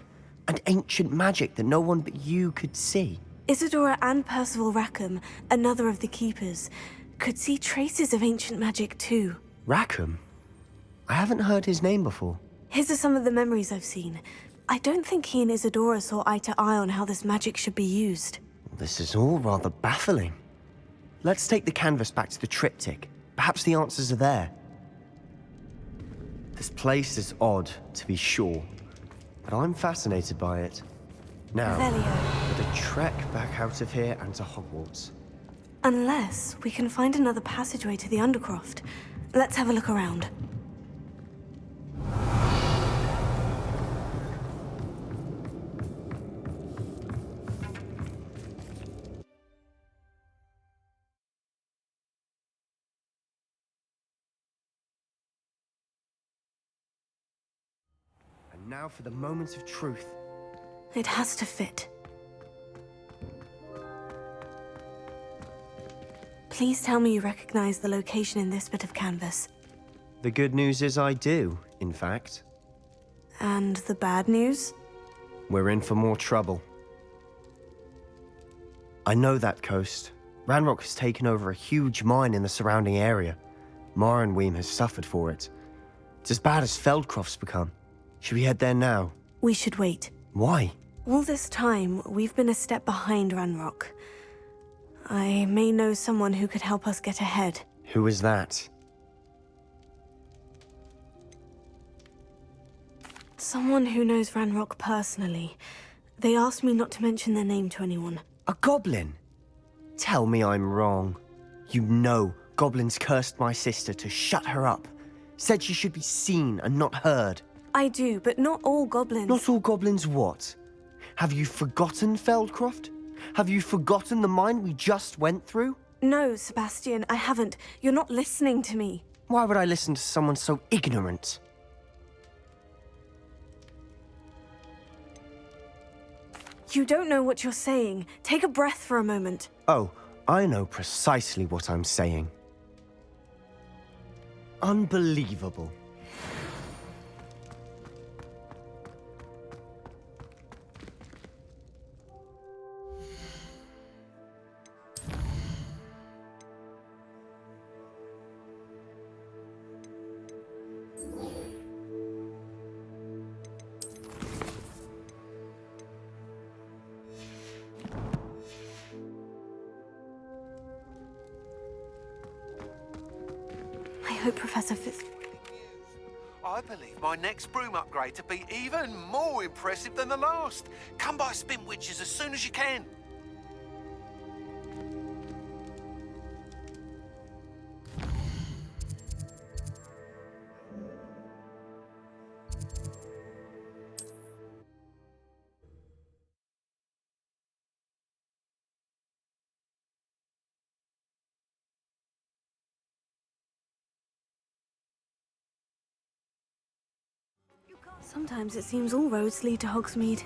And ancient magic that no one but you could see? Isadora and Percival Rackham, another of the Keepers, could see traces of ancient magic too. Rackham? I haven't heard his name before. His are some of the memories I've seen. I don't think he and Isadora saw eye to eye on how this magic should be used. This is all rather baffling. Let's take the canvas back to the triptych. Perhaps the answers are there. This place is odd, to be sure, but I'm fascinated by it. Now, with a trek back out of here and to Hogwarts. Unless we can find another passageway to the Undercroft. Let's have a look around. And now for the moment of truth. It has to fit. Please tell me you recognize the location in this bit of canvas. The good news is I do, in fact. And the bad news? We're in for more trouble. I know that coast. Ranrok has taken over a huge mine in the surrounding area. Marrenweem has suffered for it. It's as bad as Feldcroft's become. Should we head there now? We should wait. Why? All this time, we've been a step behind Ranrok. I may know someone who could help us get ahead. Who is that? Someone who knows Ranrok personally. They asked me not to mention their name to anyone. A goblin? Tell me I'm wrong. You know goblins cursed my sister to shut her up. Said she should be seen and not heard. I do, but not all goblins. Not all goblins what? Have you forgotten Feldcroft? Have you forgotten the mine we just went through? No, Sebastian, I haven't. You're not listening to me. Why would I listen to someone so ignorant? You don't know what you're saying. Take a breath for a moment. Oh, I know precisely what I'm saying. Unbelievable. I hope Professor Fitz... I believe my next broom upgrade to be even more impressive than the last. Come by Spin Witches as soon as you can. Sometimes it seems all roads lead to Hogsmeade.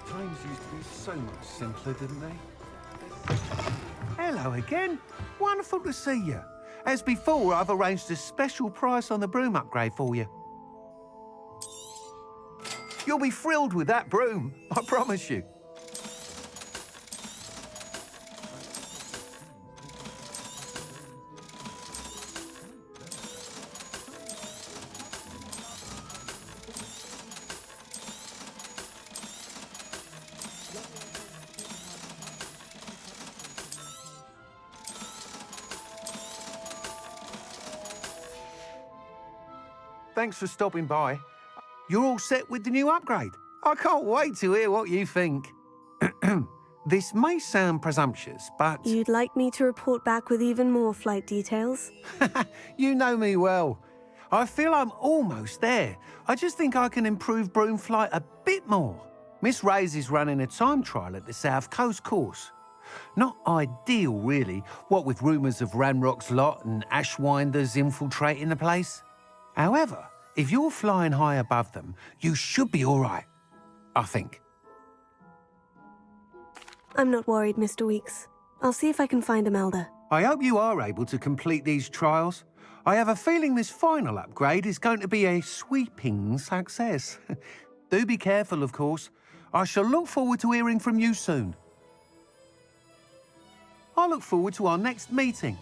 Times used to be so much simpler, didn't they? Hello again. Wonderful to see you. As before, I've arranged a special price on the broom upgrade for you. You'll be thrilled with that broom, I promise you. Thanks for stopping by. You're all set with the new upgrade. I can't wait to hear what you think. This may sound presumptuous, but... You'd like me to report back with even more flight details? You know me well. I feel I'm almost there. I just think I can improve broom flight a bit more. Miss Ray's is running a time trial at the South Coast course. Not ideal, really, what with rumours of Ranrok's lot and Ashwinders infiltrating the place. However, if you're flying high above them, you should be all right, I think. I'm not worried, Mr. Weeks. I'll see if I can find Imelda. I hope you are able to complete these trials. I have a feeling this final upgrade is going to be a sweeping success. Do be careful, of course. I shall look forward to hearing from you soon. I look forward to our next meeting.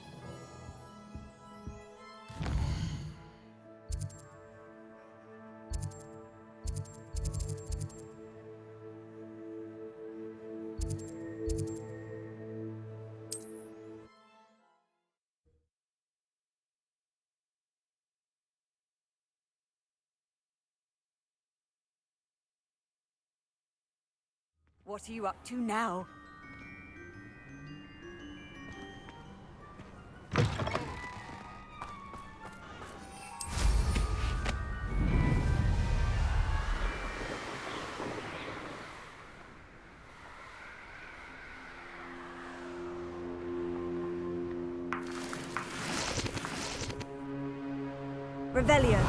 What are you up to now? Revelio.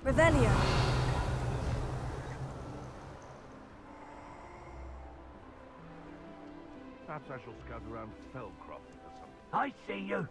Revelio. Perhaps I shall scout around Spellcroft or something. I see you.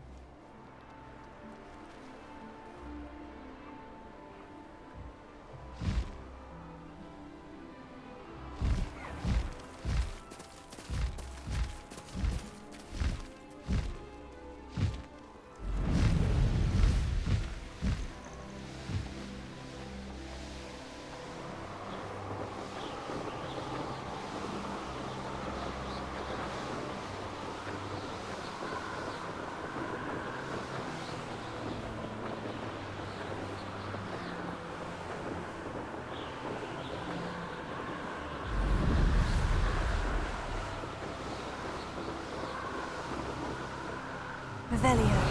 Revelio.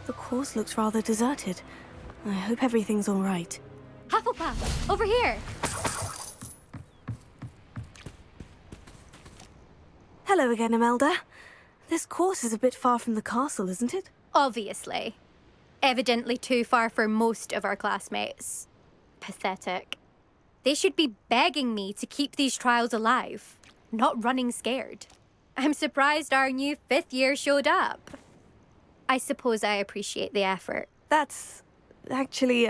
The course looks rather deserted. I hope everything's all right. Hufflepuff, over here! Hello again, Imelda. This course is a bit far from the castle, isn't it? Obviously. Evidently too far for most of our classmates. Pathetic. They should be begging me to keep these trials alive, not running scared. I'm surprised our new 5th year showed up. I suppose I appreciate the effort. That's actually,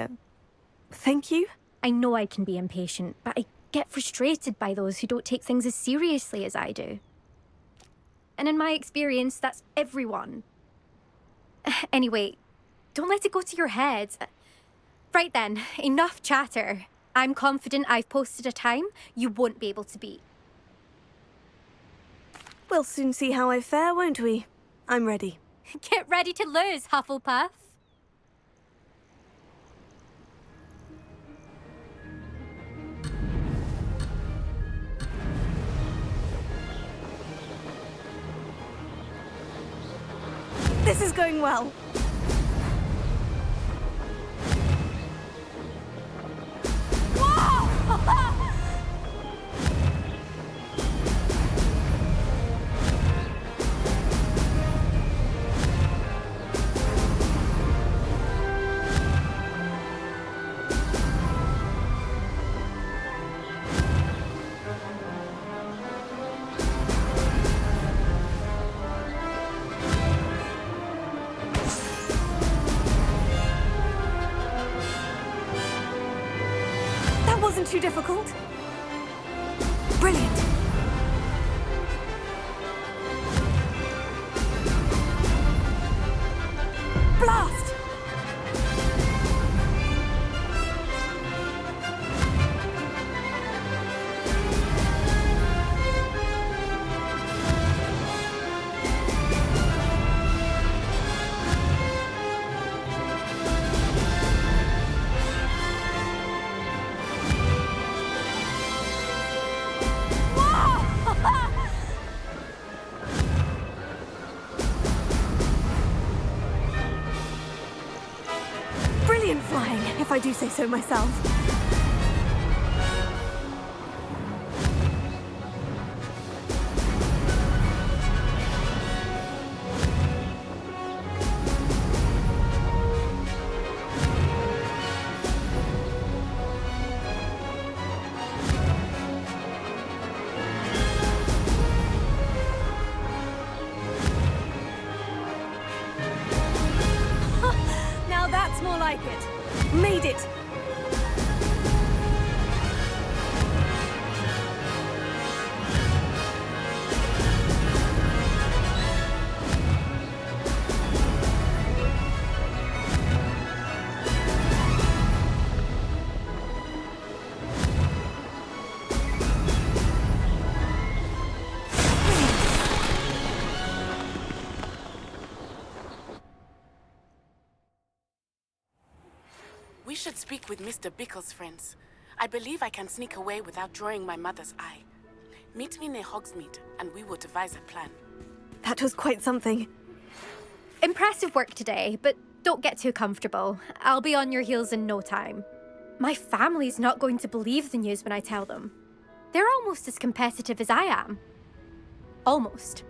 thank you. I know I can be impatient, but I get frustrated by those who don't take things as seriously as I do. And in my experience, that's everyone. Anyway, don't let it go to your head. Right then, enough chatter. I'm confident I've posted a time you won't be able to beat. We'll soon see how I fare, won't we? I'm ready. Get ready to lose, Hufflepuff. This is going well. Wasn't too difficult. Brilliant. Blast! Brilliant flying, if I do say so myself. Now that's more like it. Made it. We should speak with Mr. Bickle's friends. I believe I can sneak away without drawing my mother's eye. Meet me near Hogsmeade, and we will devise a plan. That was quite something. Impressive work today, but don't get too comfortable. I'll be on your heels in no time. My family's not going to believe the news when I tell them. They're almost as competitive as I am. Almost.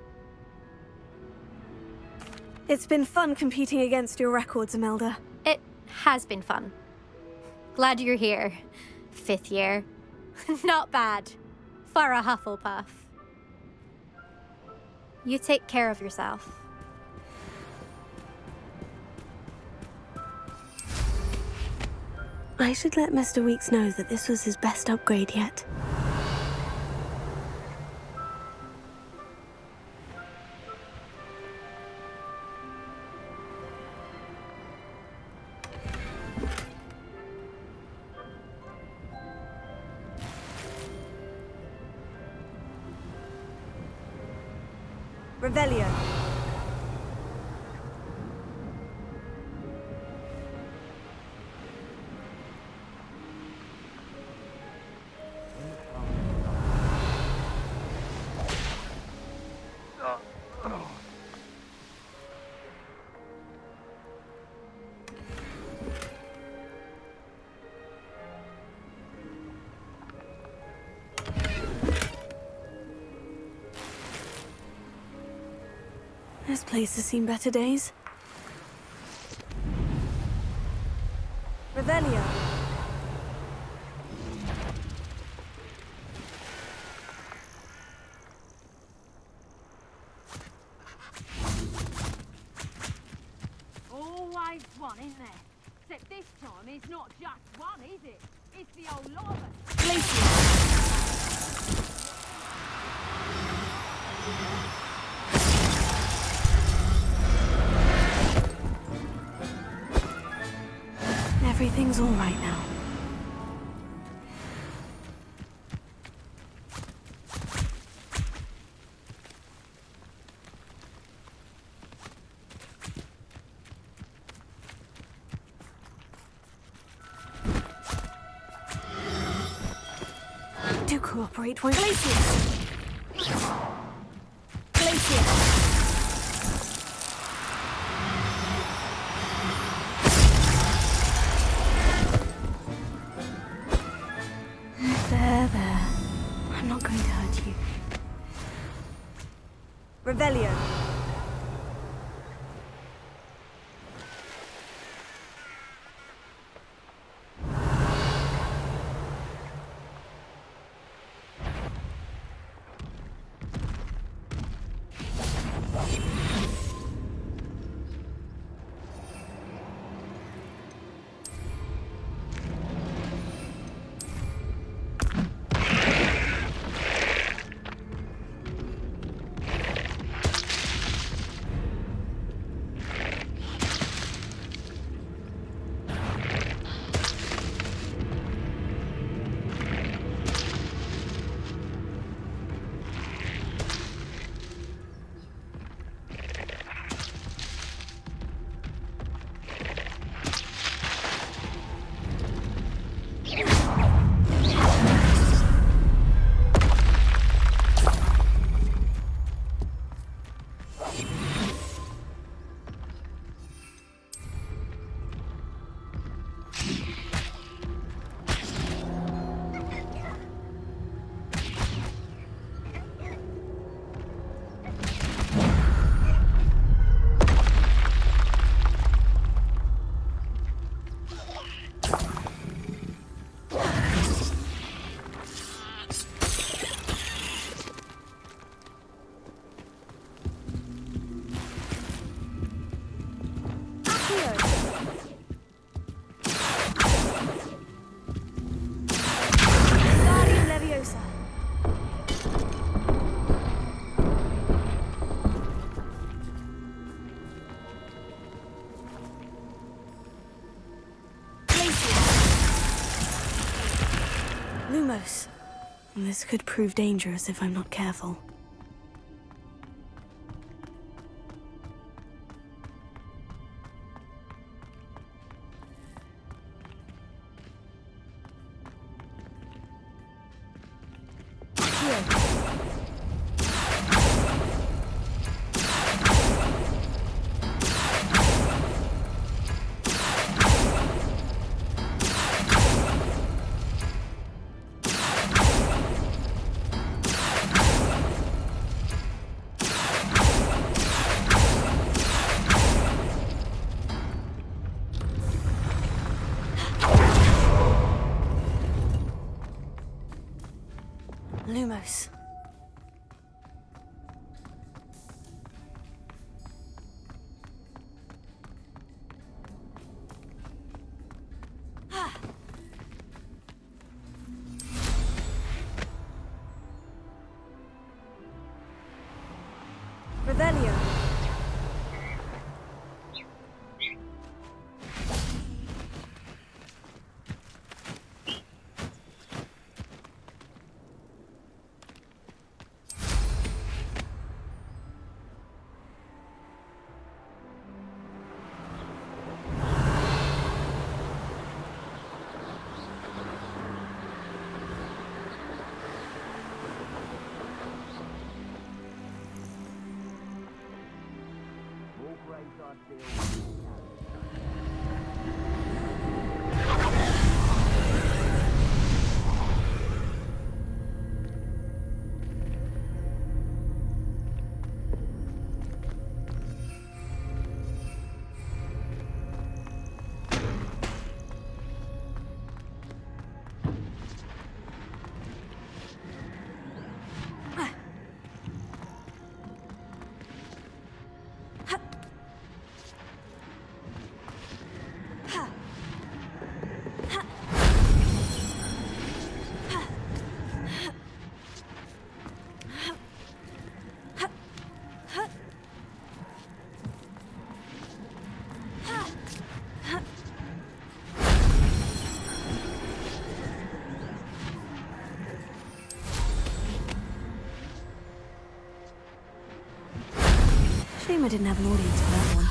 It's been fun competing against your records, Imelda. It has been fun. Glad you're here. 5th year. Not bad. For a Hufflepuff. You take care of yourself. I should let Mr. Weeks know that this was his best upgrade yet. Revelio. This place has seen better days. Revelio. Always one, isn't there? Except this time it's not just one, is it? It's the old lot of us. Glacier. Everything's all right now. Do cooperate, won't you? There. I'm not going to hurt you. Revelio. Lumos. This could prove dangerous if I'm not careful. Lumos. Revelio. Shame I didn't have an audience for that one.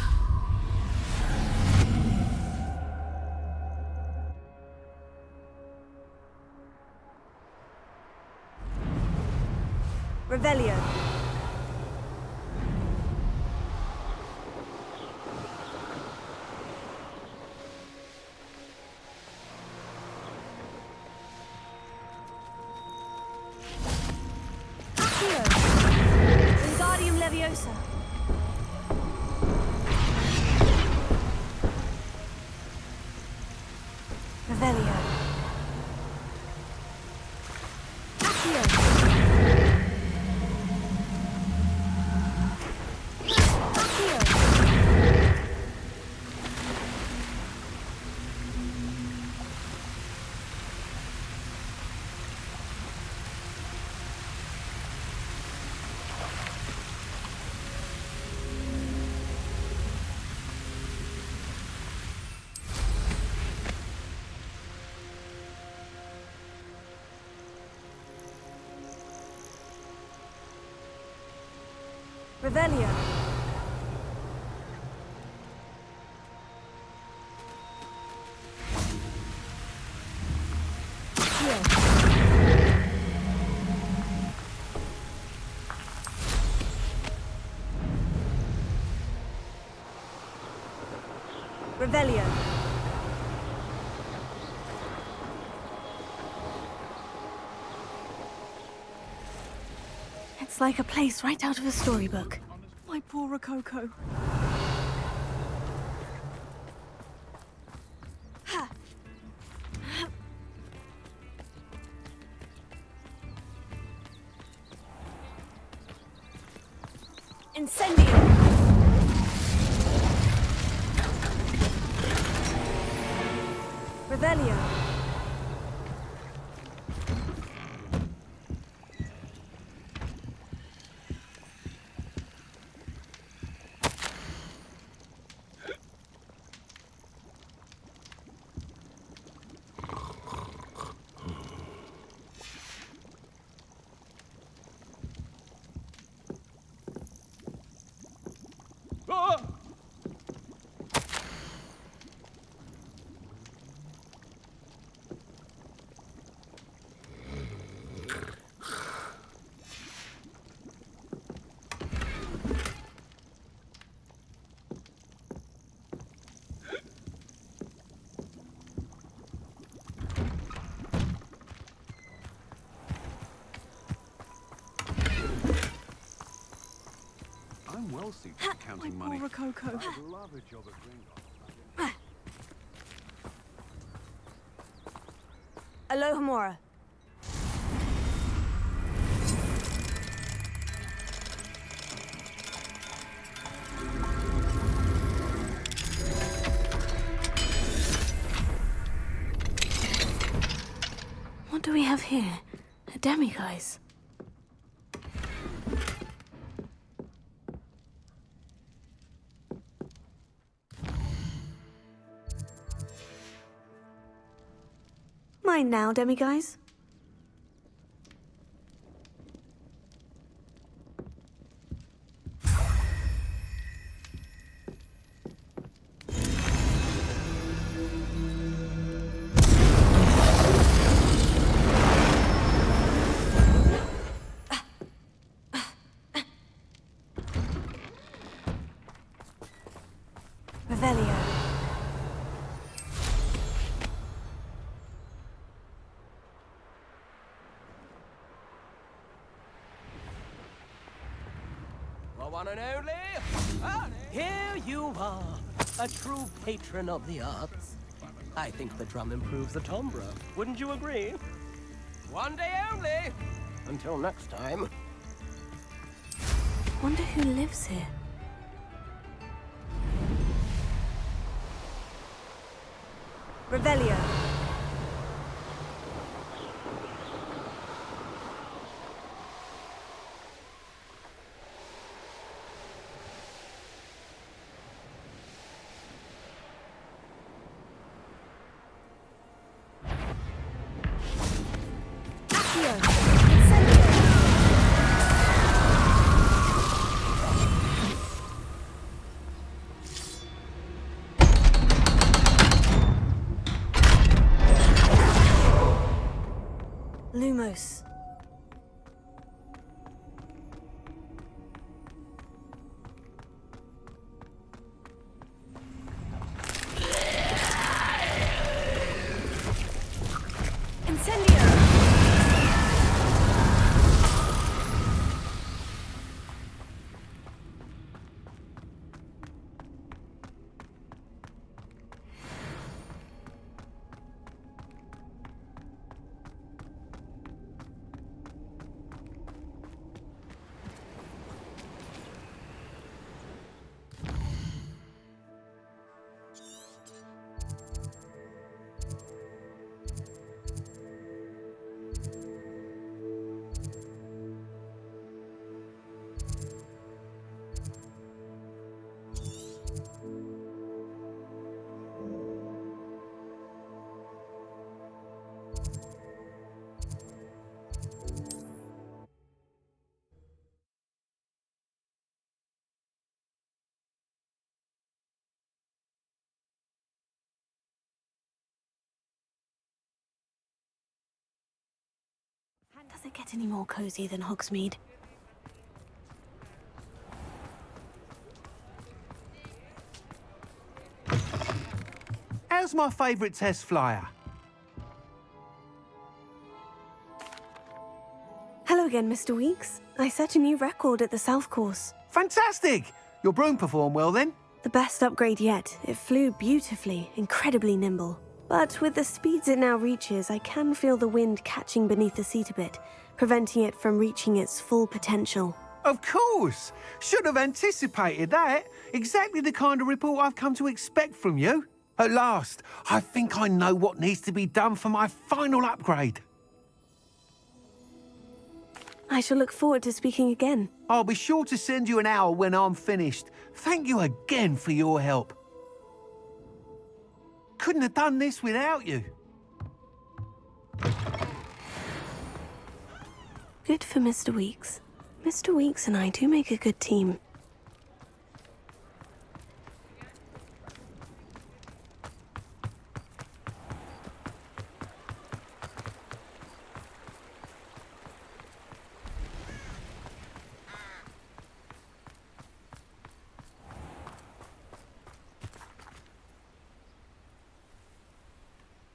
Revelio. Accio. Wingardium Leviosa. Revelio. Accio. Revelio. Revelio. It's like a place right out of a storybook. My poor Rococo. Incendio. Revelio. I'm well suited to counting money. Rococo. I'd love a job at Gringotts. Alohomora. What do we have here? A demiguise. Mine now, demiguise. Revelio. The one and only, here you are, a true patron of the arts. I think the drum improves the timbre. Wouldn't you agree? One day only. Until next time. Wonder who lives here. Revelio. Does it get any more cozy than Hogsmeade? How's my favourite test flyer? Hello again, Mr. Weeks. I set a new record at the South Course. Fantastic! Your broom performed well then? The best upgrade yet. It flew beautifully, incredibly nimble. But with the speeds it now reaches, I can feel the wind catching beneath the seat a bit, preventing it from reaching its full potential. Of course! Should have anticipated that. Exactly the kind of report I've come to expect from you. At last, I think I know what needs to be done for my final upgrade. I shall look forward to speaking again. I'll be sure to send you an hour when I'm finished. Thank you again for your help. Couldn't have done this without you. Good for Mr. Weeks. Mr. Weeks and I do make a good team.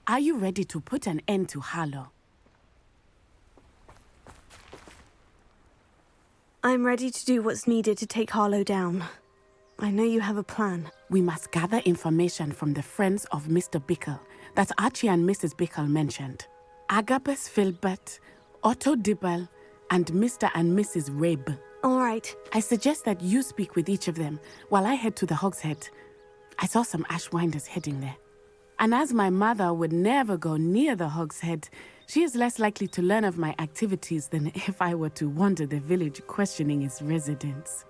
Are you ready to put an end to Harlow? I'm ready to do what's needed to take Harlow down. I know you have a plan. We must gather information from the friends of Mr. Bickle that Archie and Mrs. Bickle mentioned. Agabus Filbert, Otto Dibble, and Mr. and Mrs. Rabe. All right. I suggest that you speak with each of them while I head to the Hogshead. I saw some Ashwinders heading there. And as my mother would never go near the Hogshead, she is less likely to learn of my activities than if I were to wander the village questioning its residents.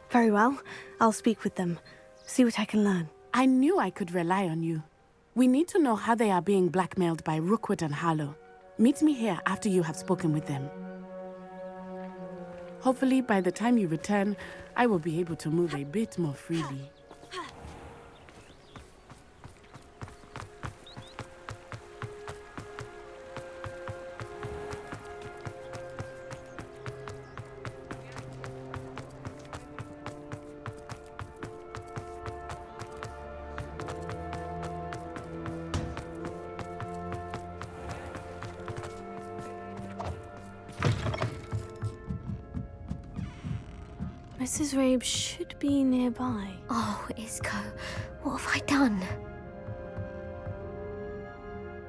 Very well. I'll speak with them. See what I can learn. I knew I could rely on you. We need to know how they are being blackmailed by Rookwood and Harlow. Meet me here after you have spoken with them. Hopefully, by the time you return, I will be able to move a bit more freely. Mrs. Rabe should be nearby. Oh, Isco, what have I done?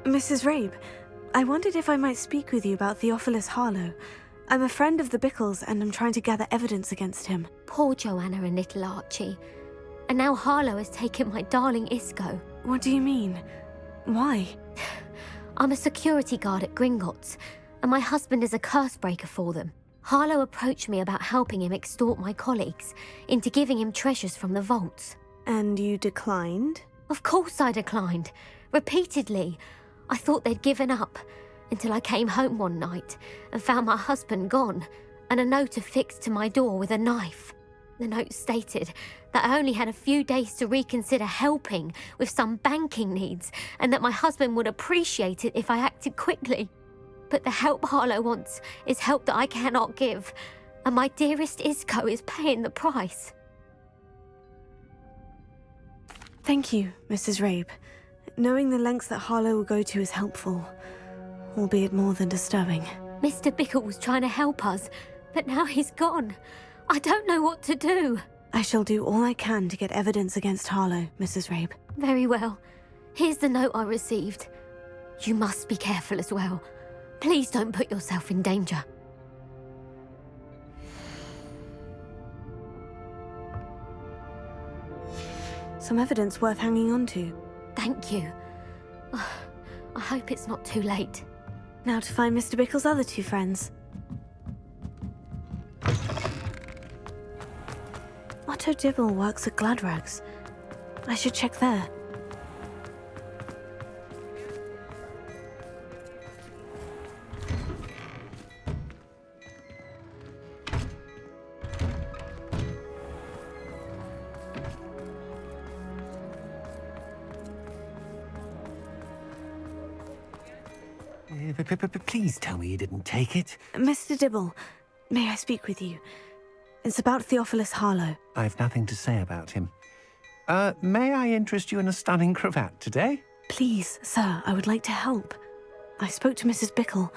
Mrs. Rabe, I wondered if I might speak with you about Theophilus Harlow. I'm a friend of the Bickles and I'm trying to gather evidence against him. Poor Joanna and little Archie. And now Harlow has taken my darling Isco. What do you mean? Why? I'm a security guard at Gringotts, and my husband is a curse breaker for them. Harlow approached me about helping him extort my colleagues into giving him treasures from the vaults. And you declined? Of course I declined. Repeatedly. I thought they'd given up, until I came home one night and found my husband gone, and a note affixed to my door with a knife. The note stated that I only had a few days to reconsider helping with some banking needs, and that my husband would appreciate it if I acted quickly. But the help Harlow wants is help that I cannot give, and my dearest Isco is paying the price. Thank you, Mrs. Rabe. Knowing the lengths that Harlow will go to is helpful, albeit more than disturbing. Mr. Bickle was trying to help us, but now he's gone. I don't know what to do. I shall do all I can to get evidence against Harlow, Mrs. Rabe. Very well. Here's the note I received. You must be careful as well. Please don't put yourself in danger. Some evidence worth hanging on to. Thank you. I hope it's not too late. Now to find Mr. Bickle's other two friends. Otto Dibble works at Gladrags. I should check there. Please tell me you didn't take it. Mr. Dibble, may I speak with you? It's about Theophilus Harlow. I've nothing to say about him. May I interest you in a stunning cravat today? Please, sir, I would like to help. I spoke to Mrs. Bickle.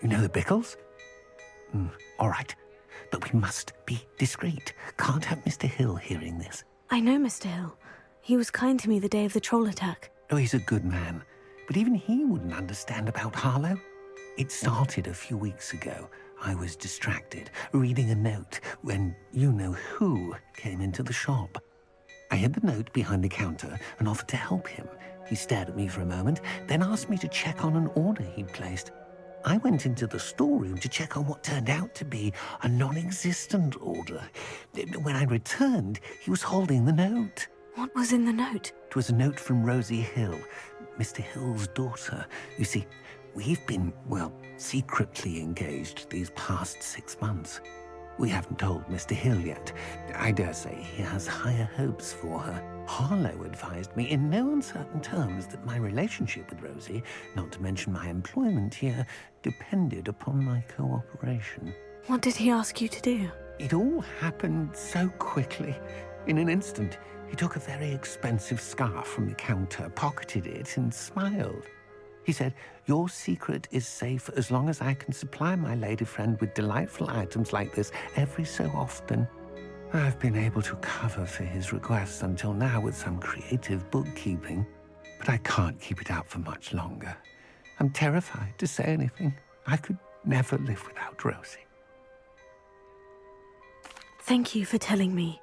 You know the Bickles? All right. But we must be discreet. Can't have Mr. Hill hearing this. I know Mr. Hill. He was kind to me the day of the troll attack. Oh, he's a good man. But even he wouldn't understand about Harlow. It started a few weeks ago. I was distracted, reading a note, when you-know-who came into the shop. I hid the note behind the counter and offered to help him. He stared at me for a moment, then asked me to check on an order he'd placed. I went into the storeroom to check on what turned out to be a non-existent order. When I returned, he was holding the note. What was in the note? It was a note from Rosie Hill, Mr. Hill's daughter. You see, we've been, well, secretly engaged these past 6 months. We haven't told Mr. Hill yet. I dare say he has higher hopes for her. Harlow advised me in no uncertain terms that my relationship with Rosie, not to mention my employment here, depended upon my cooperation. What did he ask you to do? It all happened so quickly. In an instant, he took a very expensive scarf from the counter, pocketed it, and smiled. He said, "Your secret is safe as long as I can supply my lady friend with delightful items like this every so often." I've been able to cover for his requests until now with some creative bookkeeping, but I can't keep it out for much longer. I'm terrified to say anything. I could never live without Rosie. Thank you for telling me.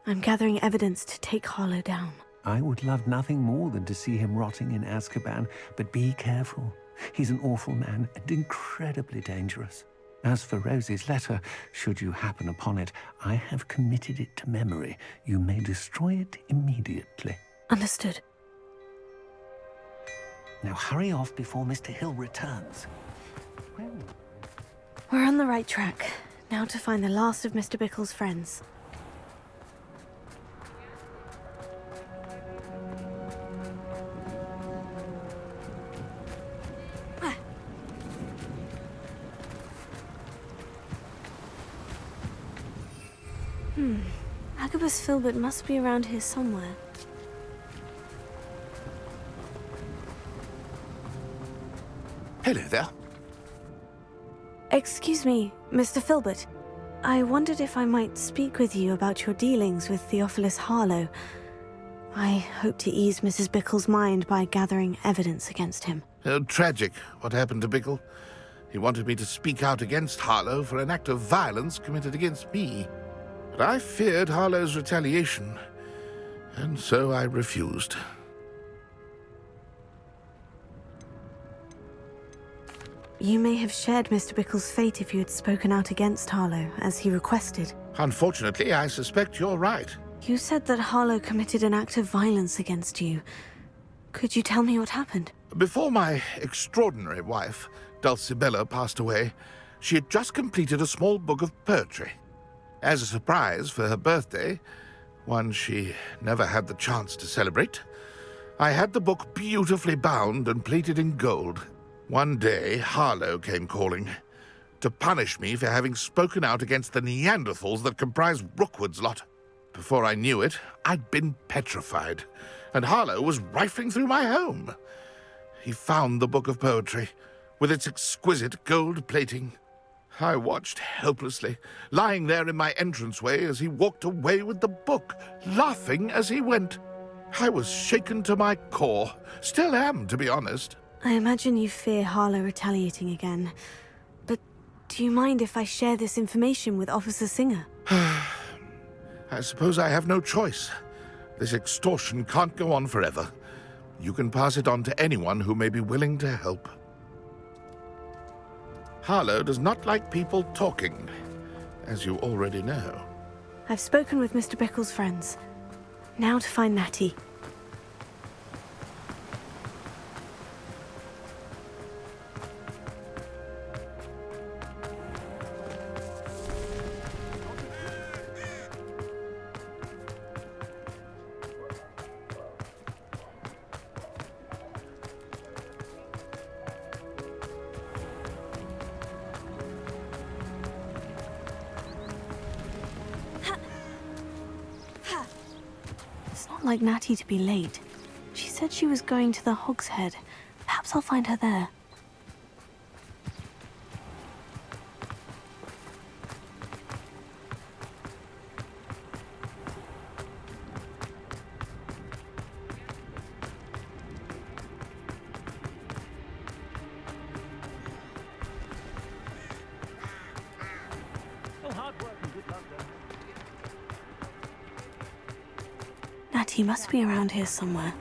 I'm gathering evidence to take Harlow down. I would love nothing more than to see him rotting in Azkaban, but be careful. He's an awful man and incredibly dangerous. As for Rosie's letter, should you happen upon it, I have committed it to memory. You may destroy it immediately. Understood. Now hurry off before Mr. Hill returns. We're on the right track. Now to find the last of Mr. Bickle's friends. Agabus Filbert must be around here somewhere. Hello there. Excuse me, Mr. Filbert. I wondered if I might speak with you about your dealings with Theophilus Harlow. I hope to ease Mrs. Bickle's mind by gathering evidence against him. Tragic, what happened to Bickle. He wanted me to speak out against Harlow for an act of violence committed against me. But I feared Harlow's retaliation, and so I refused. You may have shared Mr. Bickle's fate if you had spoken out against Harlow, as he requested. Unfortunately, I suspect you're right. You said that Harlow committed an act of violence against you. Could you tell me what happened? Before my extraordinary wife, Dulcibella, passed away, she had just completed a small book of poetry. As a surprise for her birthday, one she never had the chance to celebrate, I had the book beautifully bound and plated in gold. One day, Harlow came calling to punish me for having spoken out against the Neanderthals that comprise Rookwood's lot. Before I knew it, I'd been petrified, and Harlow was rifling through my home. He found the book of poetry, with its exquisite gold plating. I watched helplessly, lying there in my entranceway as he walked away with the book, laughing as he went. I was shaken to my core. Still am, to be honest. I imagine you fear Harlow retaliating again. But do you mind if I share this information with Officer Singer? I suppose I have no choice. This extortion can't go on forever. You can pass it on to anyone who may be willing to help. Harlow does not like people talking, as you already know. I've spoken with Mr. Bickle's friends. Now to find Natty. felt like Natty to be late. She said she was going to the Hog's Head. Perhaps I'll find her there. Natty must be around here somewhere.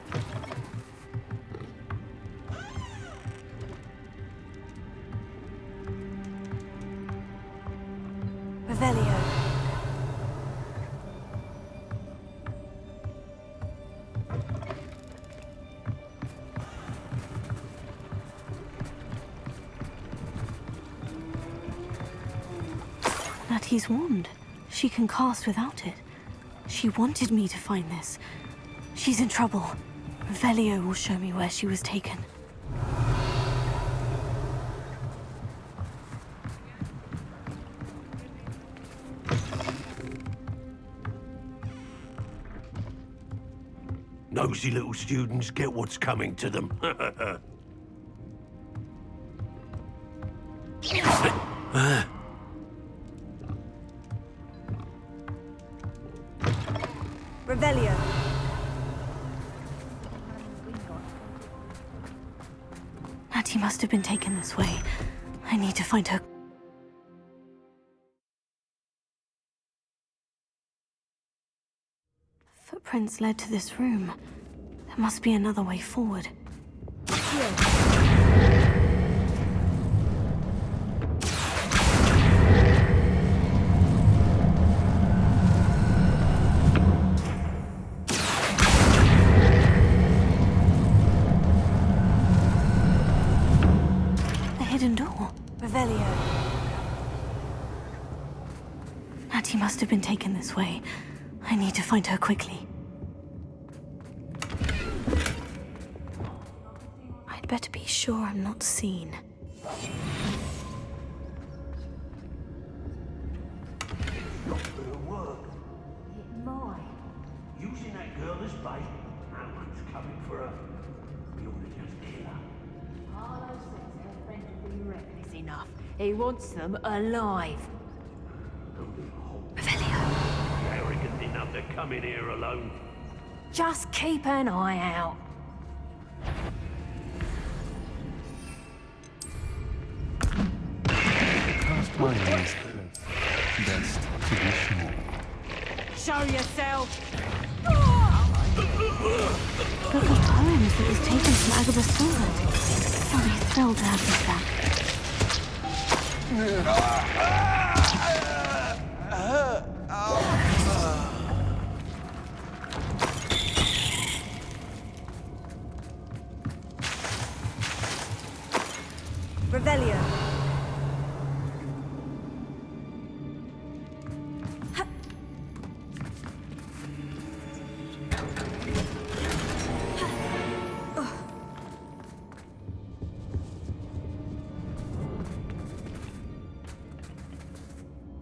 Revelio. Natty's wand. She can cast without it. She wanted me to find this. She's in trouble. Revelio will show me where she was taken. Nosy little students get what's coming to them. Revelio. Natty must have been taken this way. I need to find her. Footprints led to this room. There must be another way forward. Door. Revelio. Natty must have been taken this way. I need to find her quickly. I'd better be sure I'm not seen. Not gonna work. It might. Using that girl as bait. No one's coming for her. We ought to just kill her. Harlow says her friend will be reckless enough. He wants them alive. Revelio. Arrogant enough to come in here alone. Just keep an eye out. Cast my eyes best to be sure. Show yourself. Book of poems that was taken from Agabus Silver. I'll be thrilled to have this back. Revelio.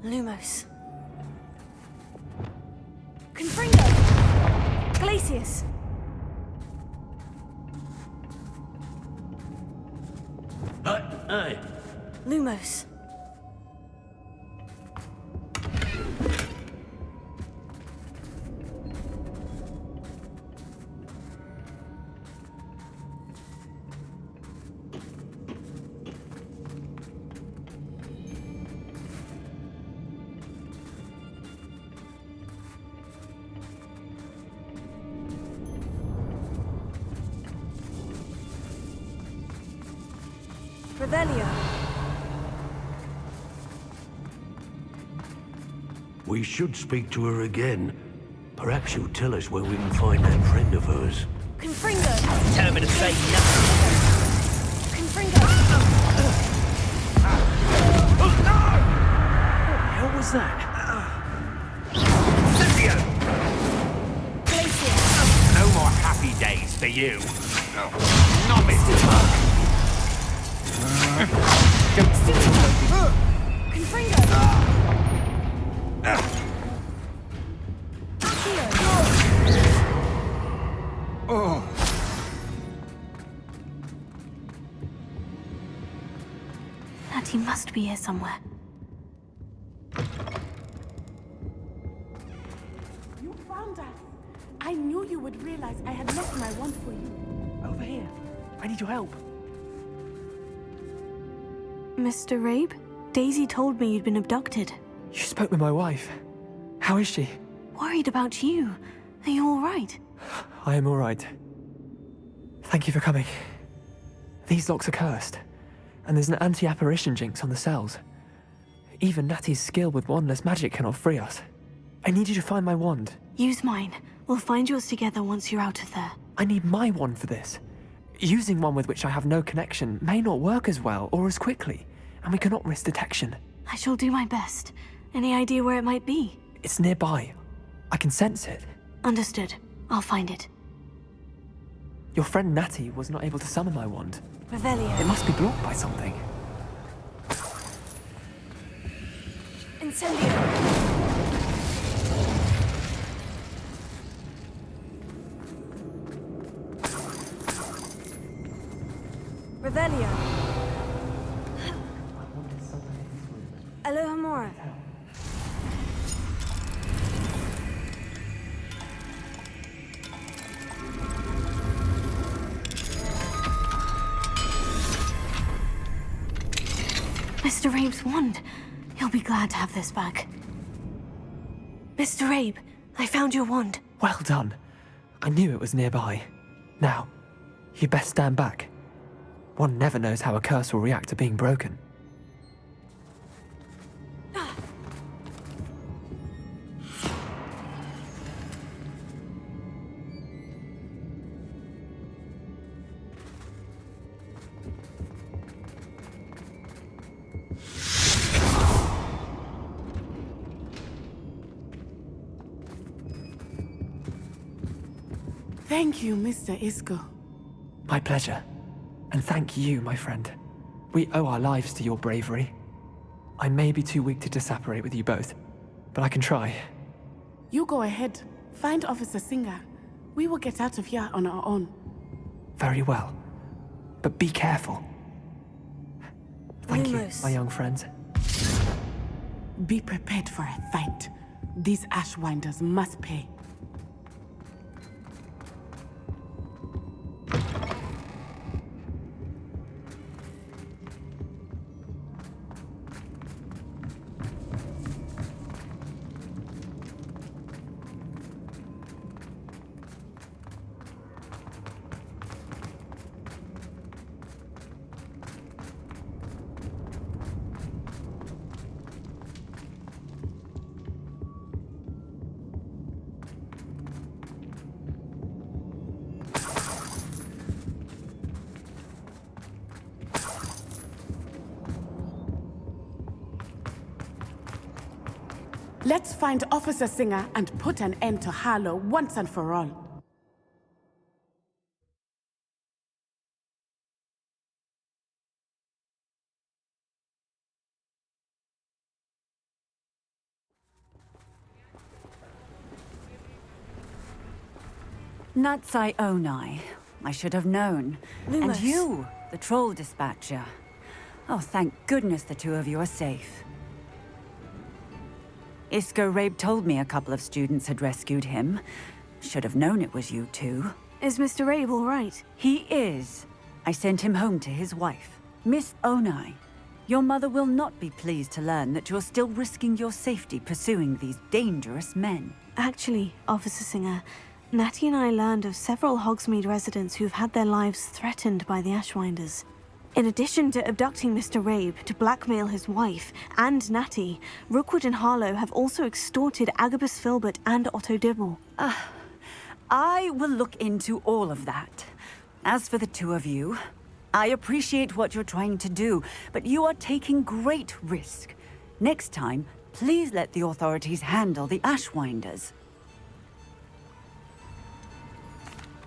Lumos. Confringo! Glacius! Hey! Lumos. Revelio. We should speak to her again. Perhaps she'll tell us where we can find that friend of hers. Confringo. Tell me to say nothing. Confringo. What the hell was that? Cynthia! Glacius. No more happy days for you. Novice. Confringo. Oh. Natty must be here somewhere. You found us! I knew you would realize I had left my wand for you. Over here. I need your help. Mr. Rabe? Daisy told me you'd been abducted. You spoke with my wife. How is she? Worried about you. Are you all right? I am all right. Thank you for coming. These locks are cursed, and there's an anti-apparition jinx on the cells. Even Natty's skill with wandless magic cannot free us. I need you to find my wand. Use mine. We'll find yours together once you're out of there. I need my wand for this. Using one with which I have no connection may not work as well or as quickly, and we cannot risk detection. I shall do my best. Any idea where it might be? It's nearby. I can sense it. Understood. I'll find it. Your friend Natty was not able to summon my wand. Revelio. It must be blocked by something. Incendio. Revelio. Alohomora. Mr. Rabe's wand. He'll be glad to have this back. Mr. Rabe, I found your wand. Well done. I knew it was nearby. Now, you best stand back. One never knows how a curse will react to being broken. Thank you, Mr. Isco. My pleasure. And thank you, my friend. We owe our lives to your bravery. I may be too weak to disapparate with you both, but I can try. You go ahead. Find Officer Singer. We will get out of here on our own. Very well. But be careful. Thank you, Lumos. my young friends. Be prepared for a fight. These Ashwinders must pay. Let's find Officer Singer and put an end to Harlow once and for all. Natsai Onai. I should have known. Lumos. And you, the troll dispatcher. Oh, thank goodness the two of you are safe. Isco Rabe told me a couple of students had rescued him. Should have known it was you two. Is Mr. Rabe all right? He is. I sent him home to his wife. Miss Onai, your mother will not be pleased to learn that you're still risking your safety pursuing these dangerous men. Actually, Officer Singer, Natty and I learned of several Hogsmeade residents who've had their lives threatened by the Ashwinders. In addition to abducting Mr. Rabe to blackmail his wife and Natty, Rookwood and Harlow have also extorted Agabus Filbert and Otto Dibble. I will look into all of that. As for the two of you, I appreciate what you're trying to do, but you are taking great risk. Next time, please let the authorities handle the Ashwinders.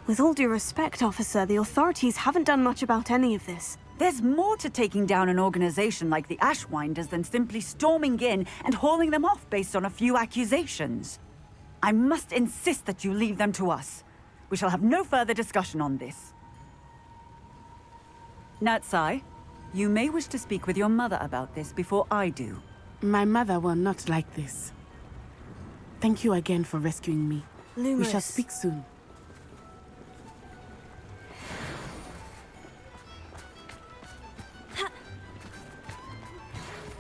With all due respect, officer, the authorities haven't done much about any of this. There's more to taking down an organization like the Ashwinders than simply storming in and hauling them off based on a few accusations. I must insist that you leave them to us. We shall have no further discussion on this. Natsai, you may wish to speak with your mother about this before I do. My mother will not like this. Thank you again for rescuing me. We shall Lumos. speak soon.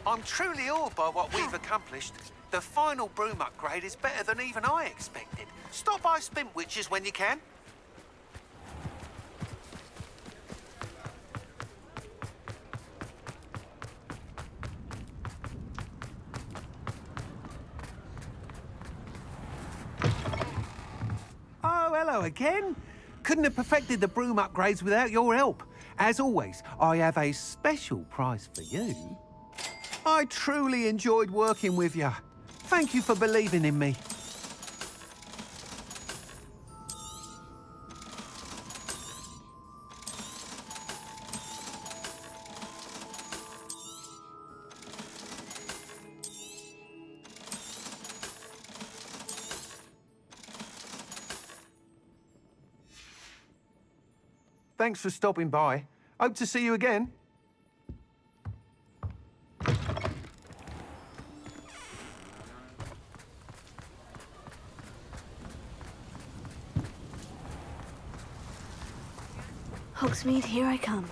I'm truly awed by what we've accomplished. The final broom upgrade is better than even I expected. Stop by Spintwitches when you can. Oh, hello again. Couldn't have perfected the broom upgrades without your help. As always, I have a special prize for you. I truly enjoyed working with you. Thank you for believing in me. Thanks for stopping by. Hope to see you again. Hogsmeade, here I come.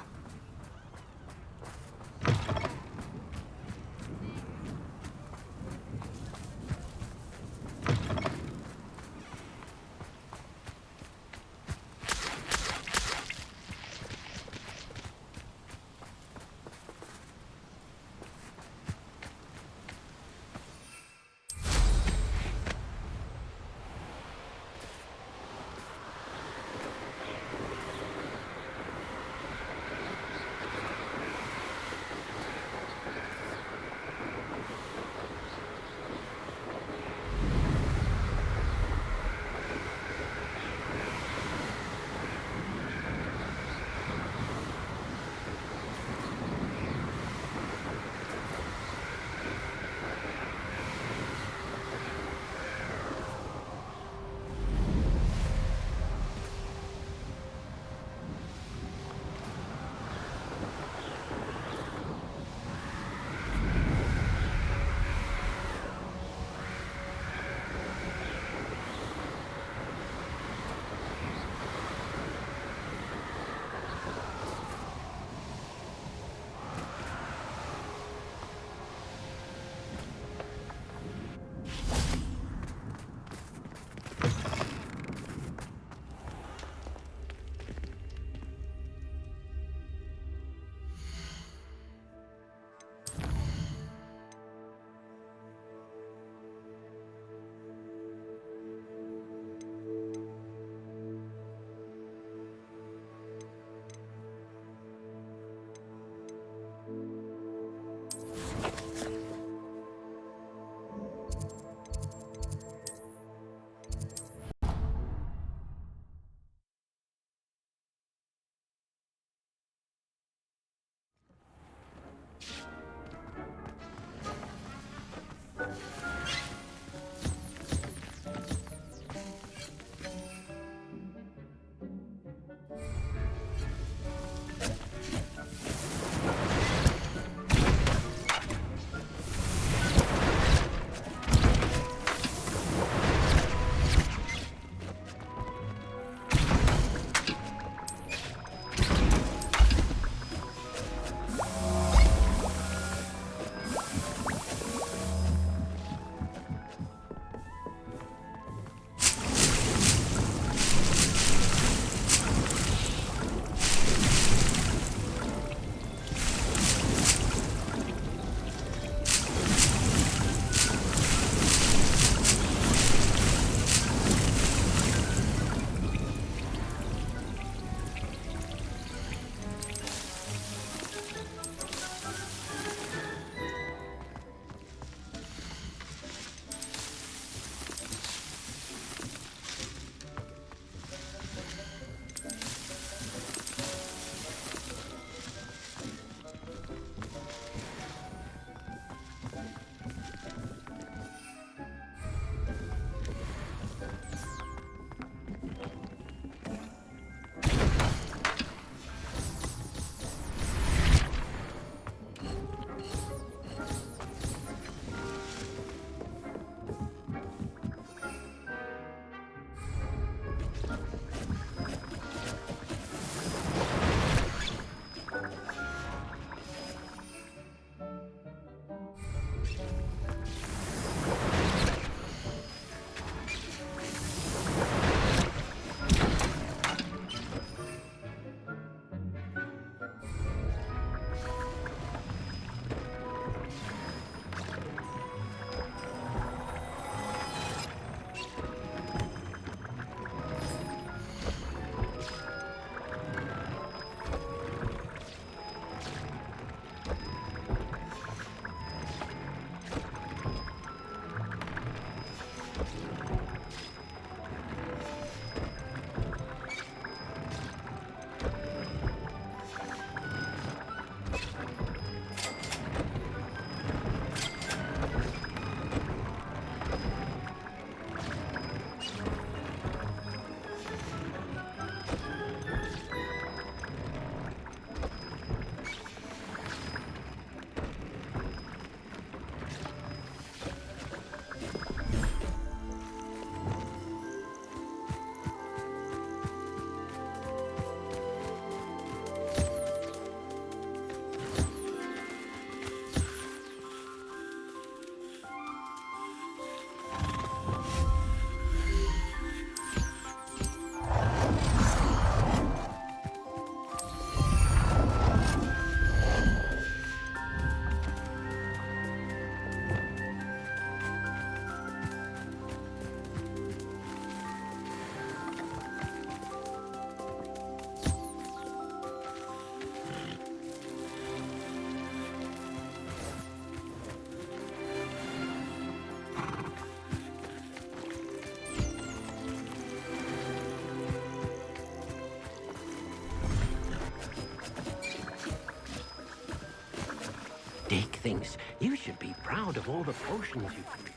Dick thinks you should be proud of all the potions you can.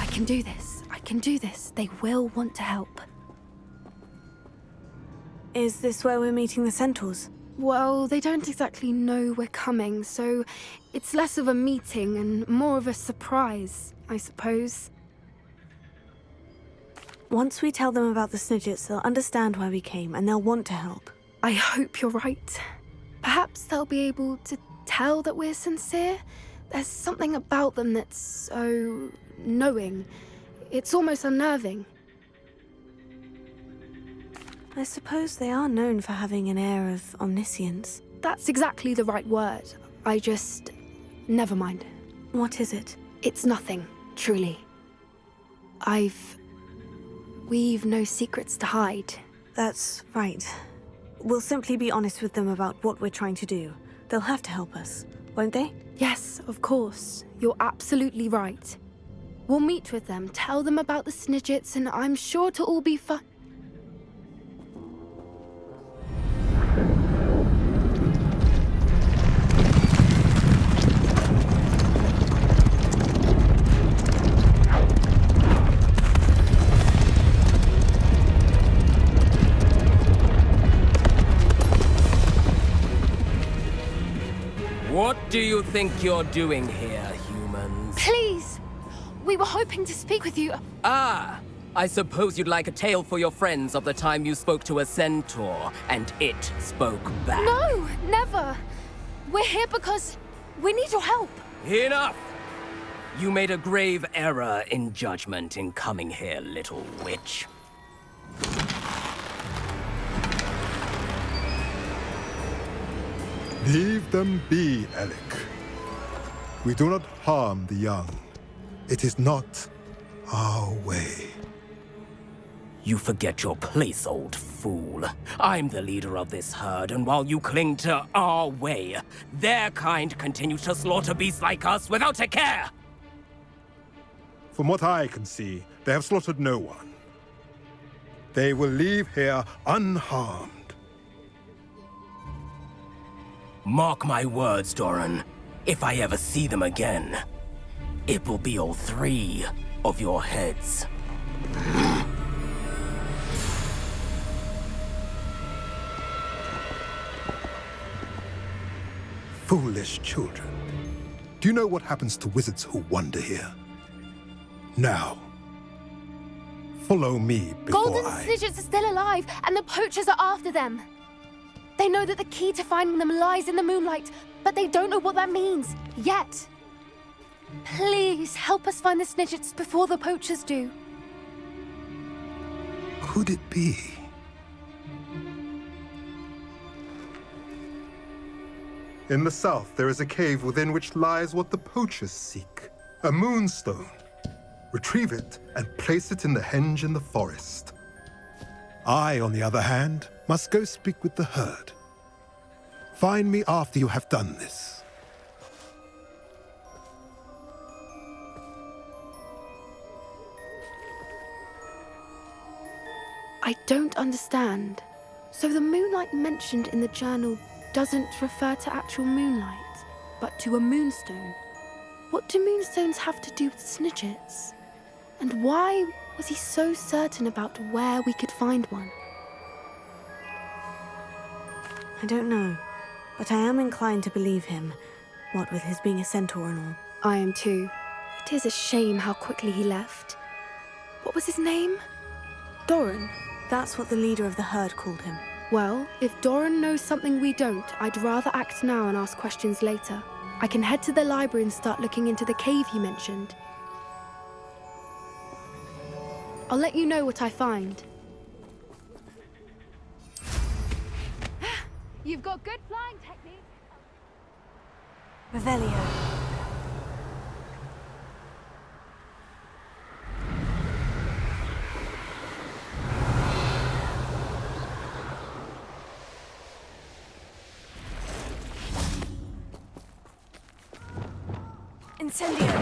I can do this. I can do this. They will want to help. Is this where we're meeting the centaurs? Well, they don't exactly know we're coming, so it's less of a meeting and more of a surprise, I suppose. Once we tell them about the snidgets, they'll understand why we came and they'll want to help. I hope you're right. Perhaps they'll be able to tell that we're sincere. There's something about them that's so knowing. It's almost unnerving. I suppose they are known for having an air of omniscience. That's exactly the right word. I just... never mind. What is it? It's nothing, truly. We've no secrets to hide. That's right. We'll simply be honest with them about what we're trying to do. They'll have to help us, won't they? Yes, of course. You're absolutely right. We'll meet with them, tell them about the snidgets, and I'm sure to all be fun. What do you think you're doing here, humans? Please! We were hoping to speak with you. Ah! I suppose you'd like a tale for your friends of the time you spoke to a centaur, and it spoke back. No! Never! We're here because we need your help. Enough! You made a grave error in judgment in coming here, little witch. Leave them be, Alec. We do not harm the young. It is not our way. You forget your place, old fool. I'm the leader of this herd, and while you cling to our way, their kind continues to slaughter beasts like us without a care! From what I can see, they have slaughtered no one. They will leave here unharmed. Mark my words, Doran. If I ever see them again, it will be all 3 of your heads. Foolish children. Do you know what happens to wizards who wander here? Now, follow me before Golden snidgets are still alive, and the poachers are after them. They know that the key to finding them lies in the moonlight, but they don't know what that means, yet. Please, help us find the snidgets before the poachers do. Could it be? In the south, there is a cave within which lies what the poachers seek. A moonstone. Retrieve it and place it in the henge in the forest. I, on the other hand, must go speak with the herd. Find me after you have done this. I don't understand. So the moonlight mentioned in the journal doesn't refer to actual moonlight, but to a moonstone. What do moonstones have to do with snidgets? And why was he so certain about where we could find one? I don't know, but I am inclined to believe him, what with his being a centaur and all. I am too. It is a shame how quickly he left. What was his name? Doran? That's what the leader of the herd called him. Well, if Doran knows something we don't, I'd rather act now and ask questions later. I can head to the library and start looking into the cave you mentioned. I'll let you know what I find. You've got good flying technique. Revelio. Incendio.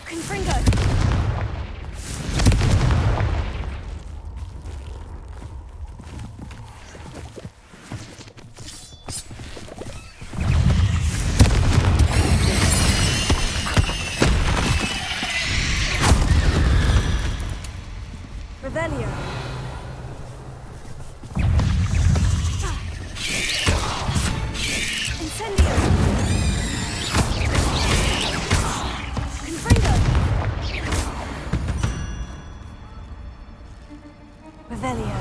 Confringo. Revelio. Incendio. Confringo. Revelio.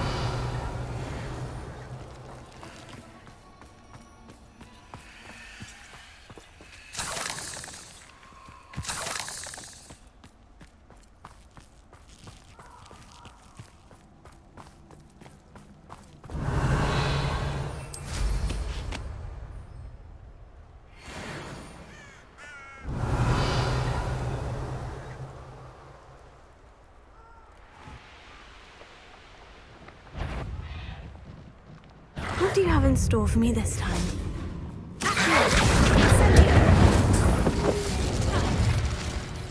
What do you have in store for me this time?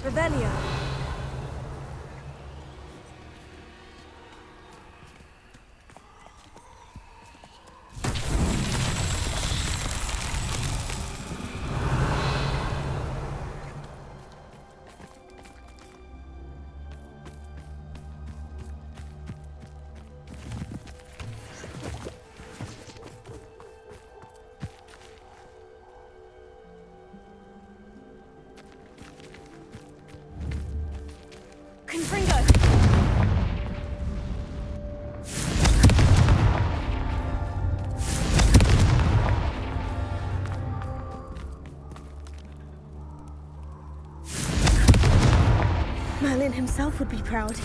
Revelio. Confringo. Merlin himself would be proud.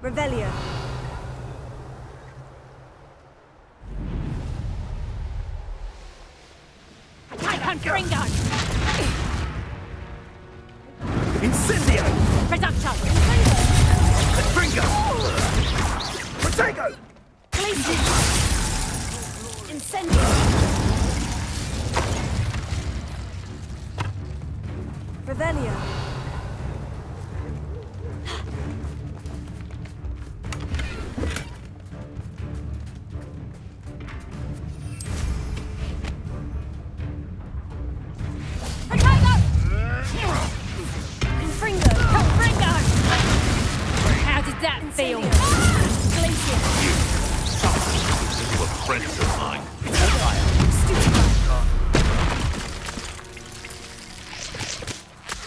Revelio. Confringo. Incendio! Reducto. Confringo! Protego! Glacier. Incendio. Revelio. Confringo. Confringo. How did that feel? Glacier. You were friends of mine.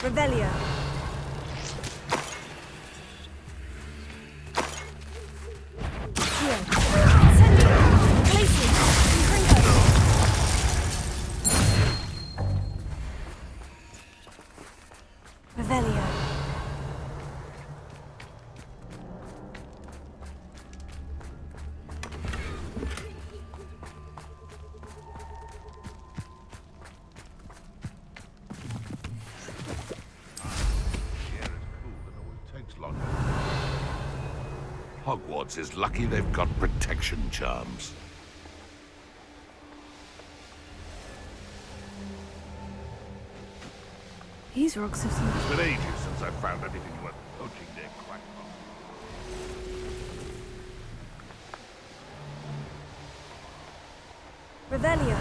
Revelio. Incendio. Glacier. Confringo. Revelio. Hogwarts is lucky they've got protection charms. These rocks have some... It's been ages since I found anything worth poaching their crackpot. Revelio.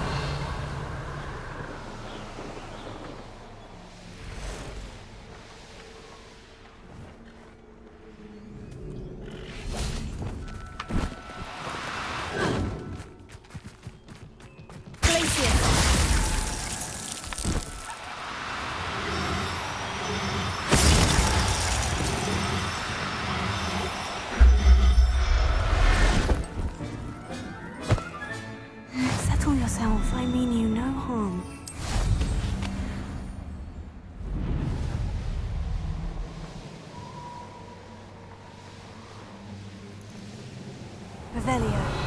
Revelio.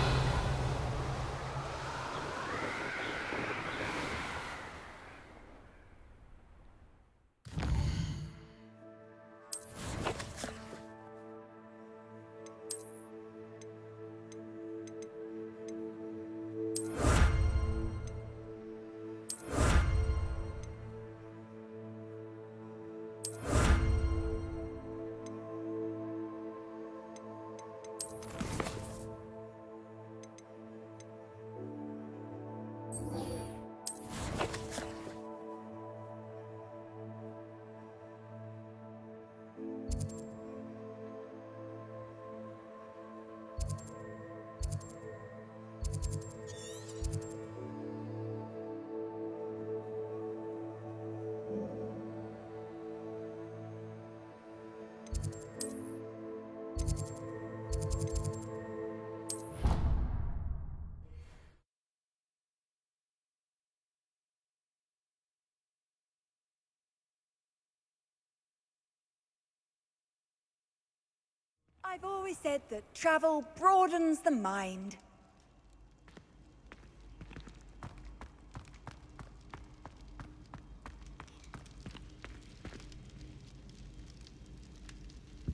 I've always said that travel broadens the mind.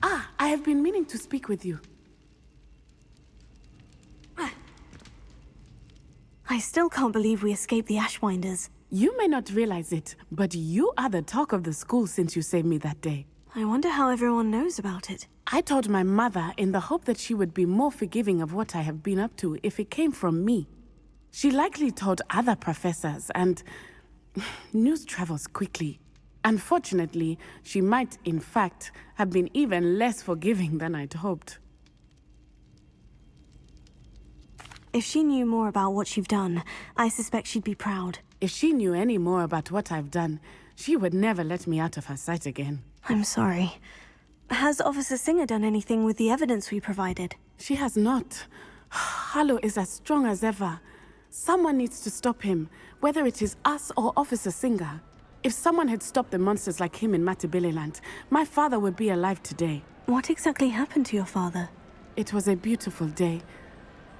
Ah, I have been meaning to speak with you. I still can't believe we escaped the Ashwinders. You may not realize it, but you are the talk of the school since you saved me that day. I wonder how everyone knows about it. I told my mother in the hope that she would be more forgiving of what I have been up to if it came from me. She likely told other professors, and news travels quickly. Unfortunately, she might, in fact, have been even less forgiving than I'd hoped. If she knew more about what you've done, I suspect she'd be proud. If she knew any more about what I've done, she would never let me out of her sight again. I'm sorry. Has Officer Singer done anything with the evidence we provided? She has not. Harlow is as strong as ever. Someone needs to stop him, whether it is us or Officer Singer. If someone had stopped the monsters like him in Matabeleland, my father would be alive today. What exactly happened to your father? It was a beautiful day.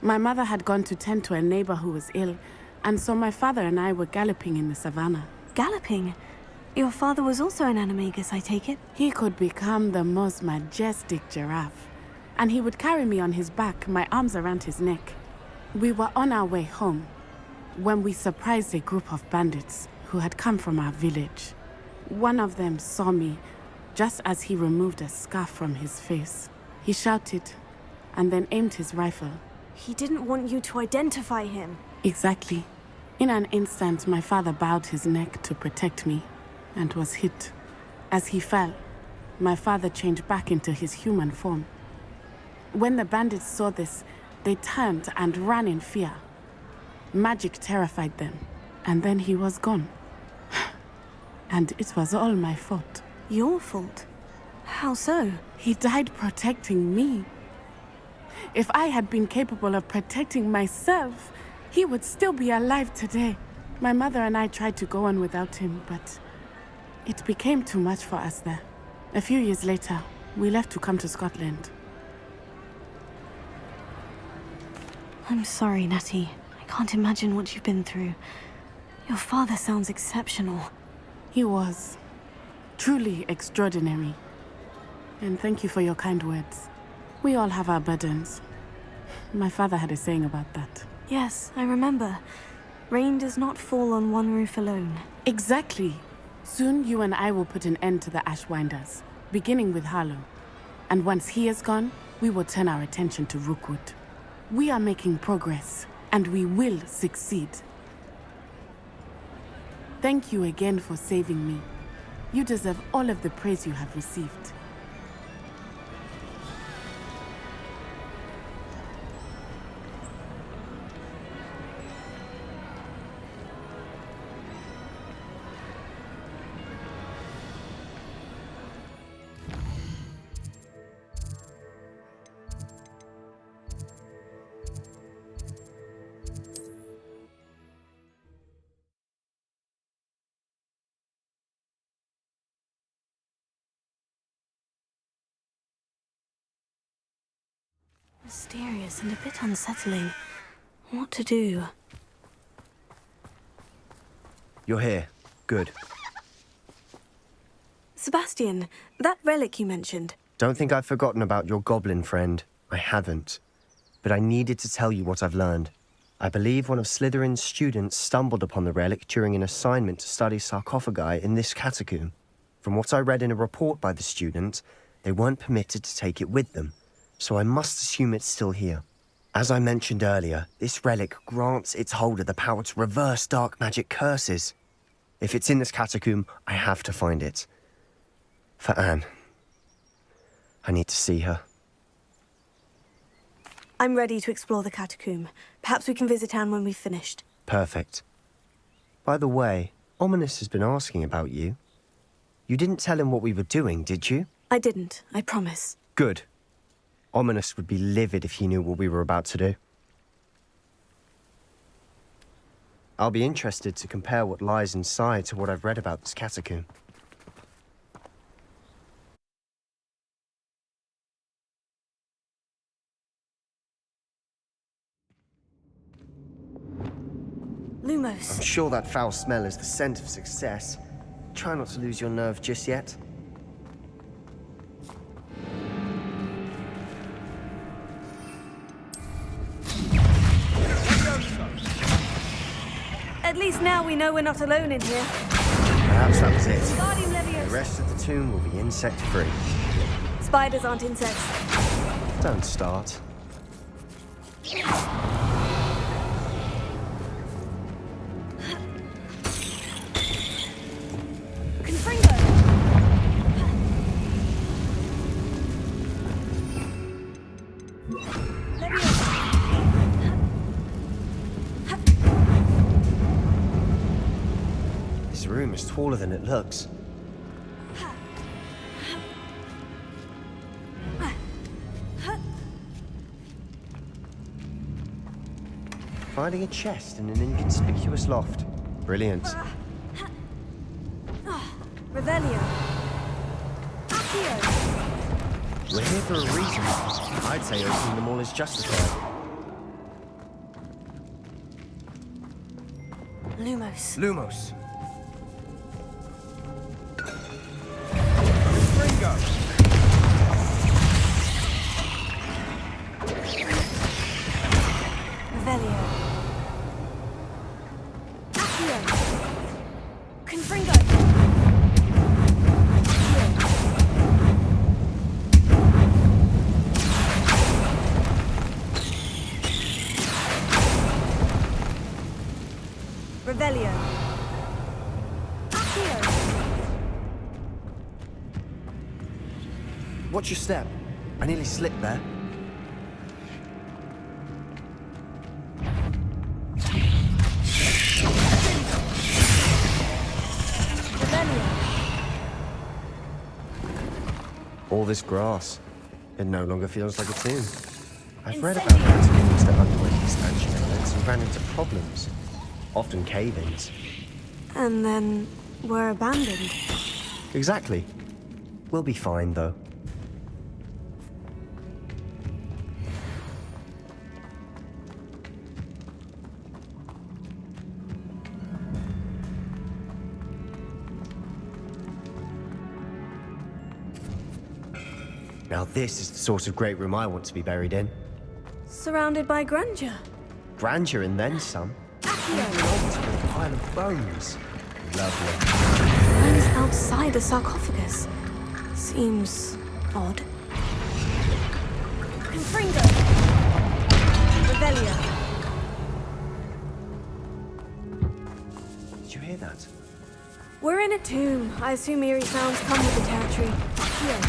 My mother had gone to tend to a neighbor who was ill, and so my father and I were galloping in the savannah. Galloping? Your father was also an animagus, I take it? He could become the most majestic giraffe, and he would carry me on his back, my arms around his neck. We were on our way home when we surprised a group of bandits who had come from our village. One of them saw me just as he removed a scarf from his face. He shouted and then aimed his rifle. He didn't want you to identify him. Exactly. In an instant, my father bowed his neck to protect me and was hit. As he fell, my father changed back into his human form. When the bandits saw this, they turned and ran in fear. Magic terrified them, and then he was gone. And it was all my fault. Your fault? How so? He died protecting me. If I had been capable of protecting myself, he would still be alive today. My mother and I tried to go on without him, but it became too much for us there. A few years later, we left to come to Scotland. I'm sorry, Natty. I can't imagine what you've been through. Your father sounds exceptional. He was. Truly extraordinary. And thank you for your kind words. We all have our burdens. My father had a saying about that. Yes, I remember. Rain does not fall on one roof alone. Exactly. Soon you and I will put an end to the Ashwinders, beginning with Harlow. And once he is gone, we will turn our attention to Rookwood. We are making progress, and we will succeed. Thank you again for saving me. You deserve all of the praise you have received. Mysterious and a bit unsettling. What to do? You're here. Good. Sebastian, that relic you mentioned. Don't think I've forgotten about your goblin friend. I haven't. But I needed to tell you what I've learned. I believe one of Slytherin's students stumbled upon the relic during an assignment to study sarcophagi in this catacomb. From what I read in a report by the student, they weren't permitted to take it with them, so I must assume it's still here. As I mentioned earlier, this relic grants its holder the power to reverse dark magic curses. If it's in this catacomb, I have to find it. For Anne. I need to see her. I'm ready to explore the catacomb. Perhaps we can visit Anne when we've finished. Perfect. By the way, Ominous has been asking about you. You didn't tell him what we were doing, did you? I didn't, I promise. Good. Ominous would be livid if he knew what we were about to do. I'll be interested to compare what lies inside to what I've read about this catacomb. Lumos. I'm sure that foul smell is the scent of success. Try not to lose your nerve just yet. At least now we know we're not alone in here. Perhaps that was it. Guardian Leviosa. The rest of the tomb will be insect-free. Spiders aren't insects. Don't start. This room is taller than it looks. Finding a chest in an inconspicuous loft. Brilliant. Revelio. We're here for a reason. I'd say opening them all is justified. Lumos. Lumos. Ringo. Revelio. Accio. Confringo. Revelio. Accio. Watch your step. I nearly slipped there. All this grass. It no longer feels like a tomb. I've read about catacombs that underwent expansion events and ran into problems. Often cave-ins. And then were abandoned. Exactly. We'll be fine, though. Now this is the sort of great room I want to be buried in. Surrounded by grandeur. Grandeur and then some. Even an altar with a pile of bones. Lovely. Bones outside a sarcophagus. Seems odd. Confringo. Revelio. Did you hear that? We're in a tomb. I assume eerie sounds come with the territory. Here.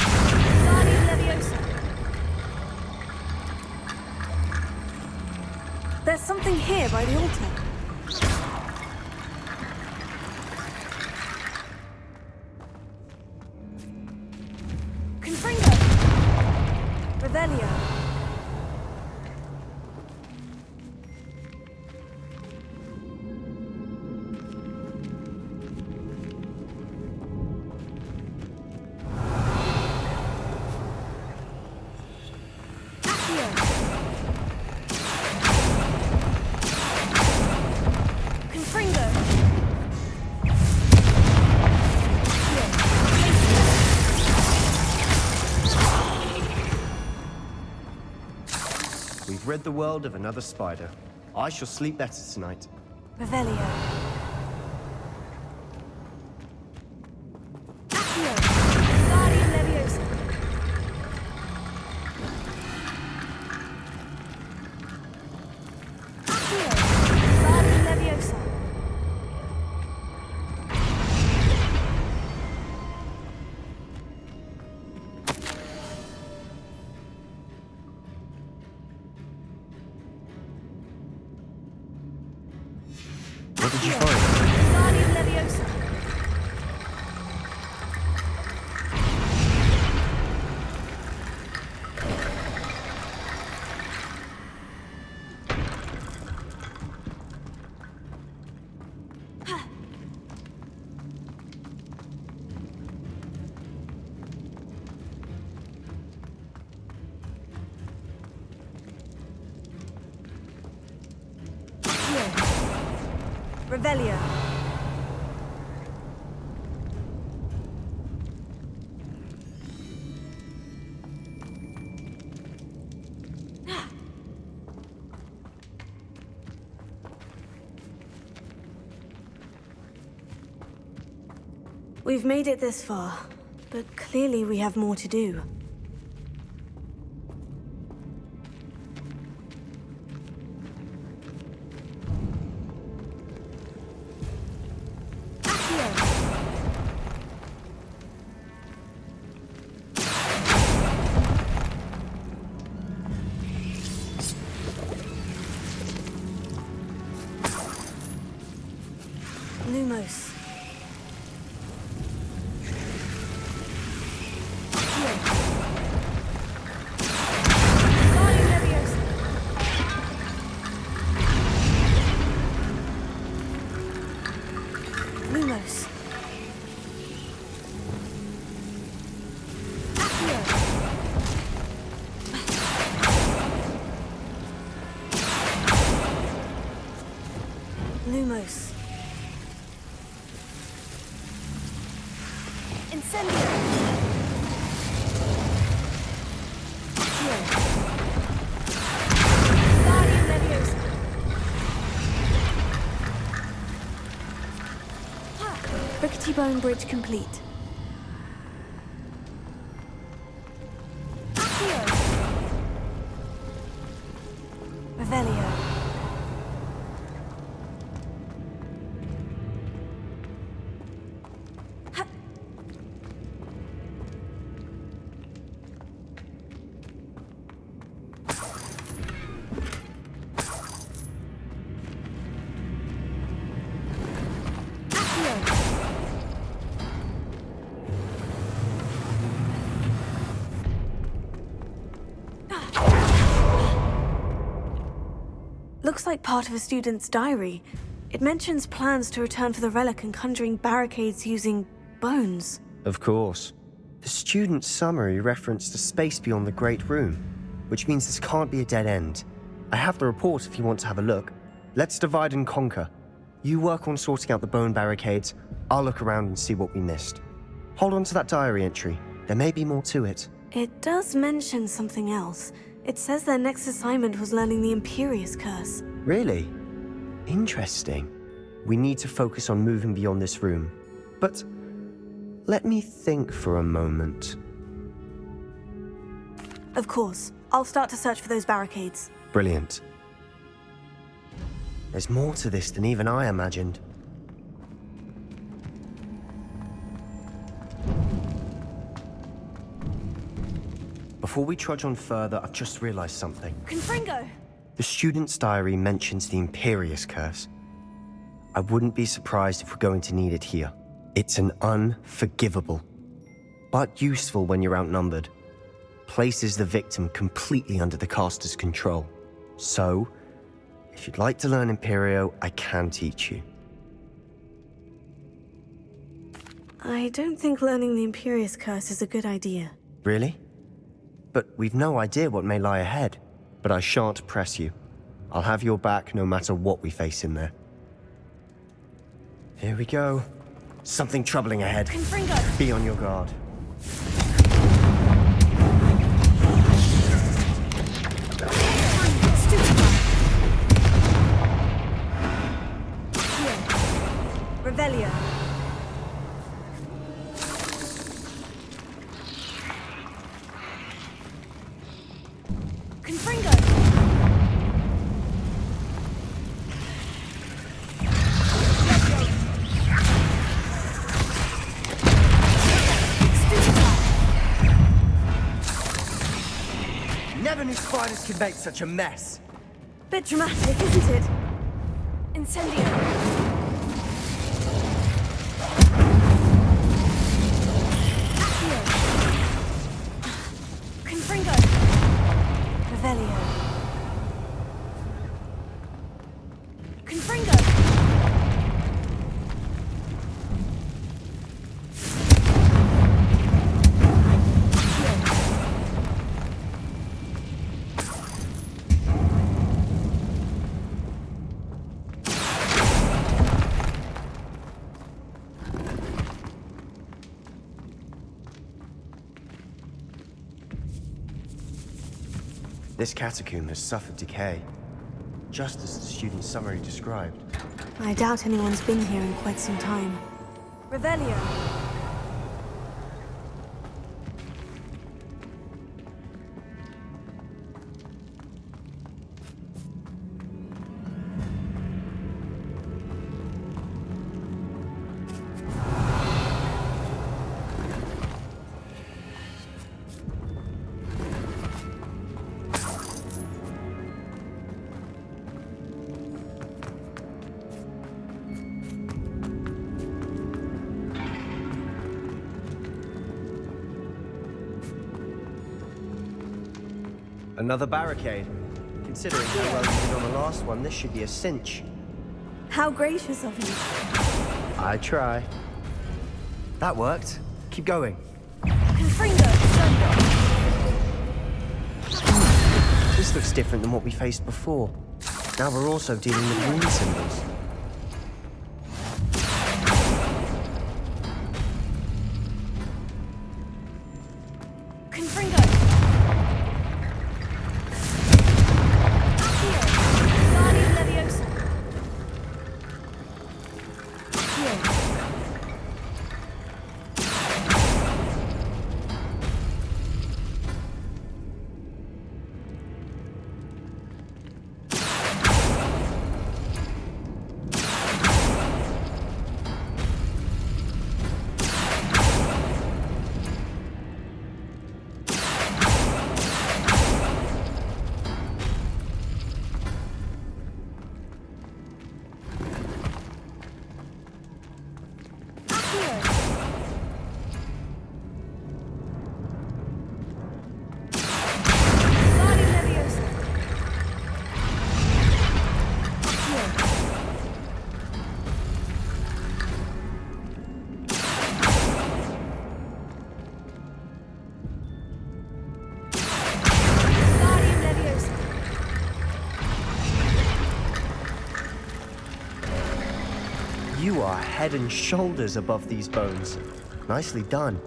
Guardian Leviosa. There's something here by the altar. Confringo. Revelio. We've rid the world of another spider. I shall sleep better tonight. Revelio. Accio. Guardian Leviosa. Accio. Guardian Leviosa. What did you find? Guardian Leviosa. Revelio. We've made it this far, but clearly we have more to do. Lumos. Guardian Leviosa. Lumos. Lumos. Incendio. Guardian Leviosa. Rickety Bone Bridge complete. Revelio. Looks like part of a student's diary. It mentions plans to return for the relic and conjuring barricades using bones. Of course. The student's summary referenced a space beyond the Great Room, which means this can't be a dead end. I have the report if you want to have a look. Let's divide and conquer. You work on sorting out the bone barricades. I'll look around and see what we missed. Hold on to that diary entry. There may be more to it. It does mention something else. It says their next assignment was learning the Imperious Curse. Really? Interesting. We need to focus on moving beyond this room. But let me think for a moment. Of course. I'll start to search for those barricades. Brilliant. There's more to this than even I imagined. Before we trudge on further, I've just realized something. Confringo. The student's diary mentions the Imperious Curse. I wouldn't be surprised if we're going to need it here. It's an unforgivable, but useful when you're outnumbered. Places the victim completely under the caster's control. So, if you'd like to learn Imperio, I can teach you. I don't think learning the Imperious Curse is a good idea. Really? But we've no idea what may lie ahead. But I shan't press you. I'll have your back no matter what we face in there. Here we go. Something troubling ahead. Confringo. Be on your guard. Spiders could make such a mess. Bit dramatic, isn't it? Incendio. Accio. Confringo. Revelio. Confringo. This catacomb has suffered decay, just as the student's summary described. I doubt anyone's been here in quite some time. Revelio. Another barricade. Considering how well you did on the last one, this should be a cinch. How gracious of you. I try. That worked. Keep going. Confringo. This looks different than what we faced before. Now we're also dealing with rune symbols. You are head and shoulders above these bones. Nicely done.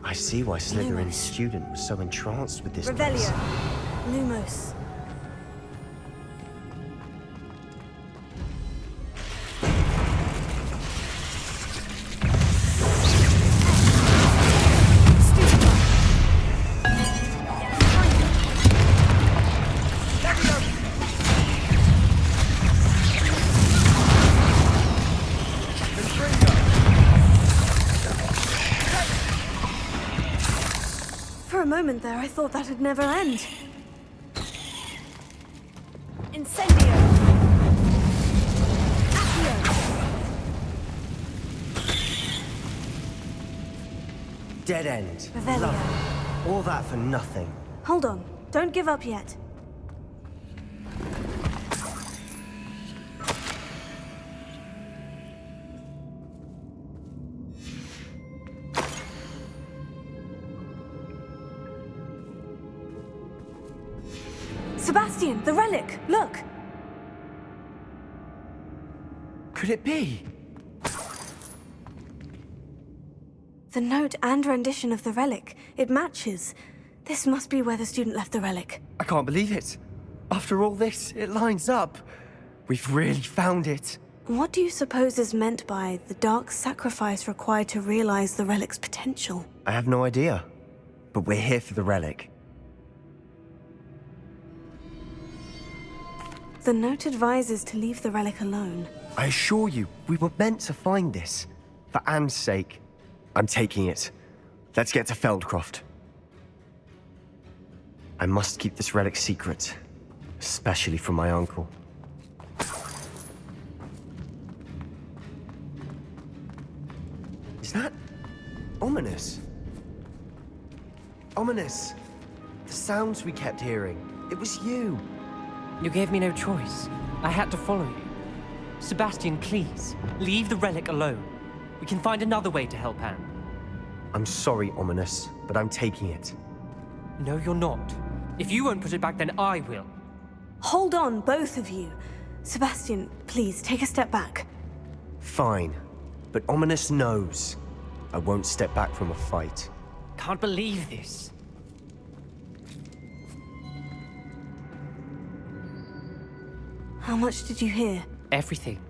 I see why Slytherin's student was so entranced with this place. Revelio. Lumos. For a moment there, I thought that'd never end. Incendio! Dead end. Revelio. Lovely. All that for nothing. Hold on. Don't give up yet. Sebastian, the relic! Look! Could it be? The note and rendition of the relic. It matches. This must be where the student left the relic. I can't believe it. After all this, it lines up. We've really found it. What do you suppose is meant by the dark sacrifice required to realize the relic's potential? I have no idea. But we're here for the relic. The note advises to leave the relic alone. I assure you, we were meant to find this. For Anne's sake. I'm taking it. Let's get to Feldcroft. I must keep this relic secret, especially from my uncle. Is that ominous? Ominous! The sounds we kept hearing. It was you. You gave me no choice. I had to follow you. Sebastian, please, leave the relic alone. We can find another way to help Anne. I'm sorry, Ominous, but I'm taking it. No, you're not. If you won't put it back, then I will. Hold on, both of you. Sebastian, please, take a step back. Fine, but Ominous knows I won't step back from a fight. Can't believe this. How much did you hear? Everything.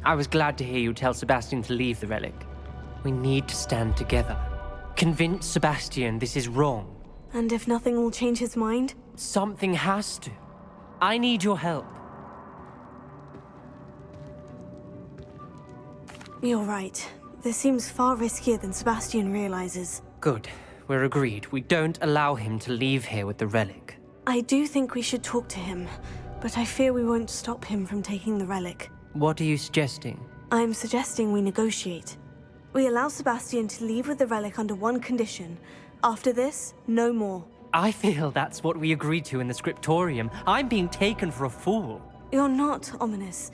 I was glad to hear you tell Sebastian to leave the relic. We need to stand together. Convince Sebastian this is wrong. And if nothing will change his mind? Something has to. I need your help. You're right. This seems far riskier than Sebastian realizes. Good. We're agreed. We don't allow him to leave here with the relic. I do think we should talk to him, but I fear we won't stop him from taking the relic. What are you suggesting? I'm suggesting we negotiate. We allow Sebastian to leave with the relic under one condition. After this, no more. I feel that's what we agreed to in the scriptorium. I'm being taken for a fool. You're not, Ominous.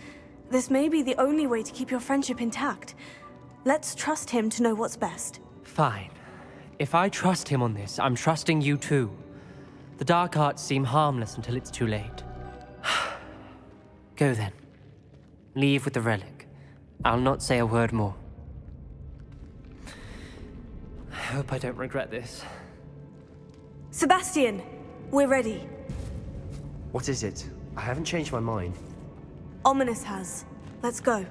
This may be the only way to keep your friendship intact. Let's trust him to know what's best. Fine. If I trust him on this, I'm trusting you too. The dark arts seem harmless until it's too late. Go then. Leave with the relic. I'll not say a word more. I hope I don't regret this. Sebastian! We're ready. What is it? I haven't changed my mind. Ominous has. Let's go.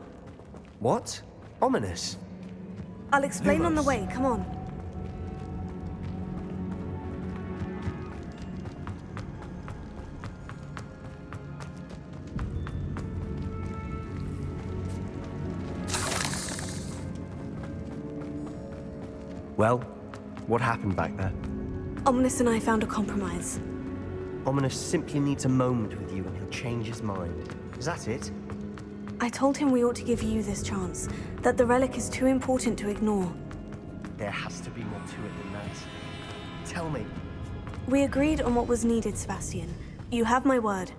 What? Ominous? I'll explain on the way, come on. Well, what happened back there? Ominous and I found a compromise. Ominous simply needs a moment with you and he'll change his mind. Is that it? I told him we ought to give you this chance, that the relic is too important to ignore. There has to be more to it than that. Tell me. We agreed on what was needed, Sebastian. You have my word.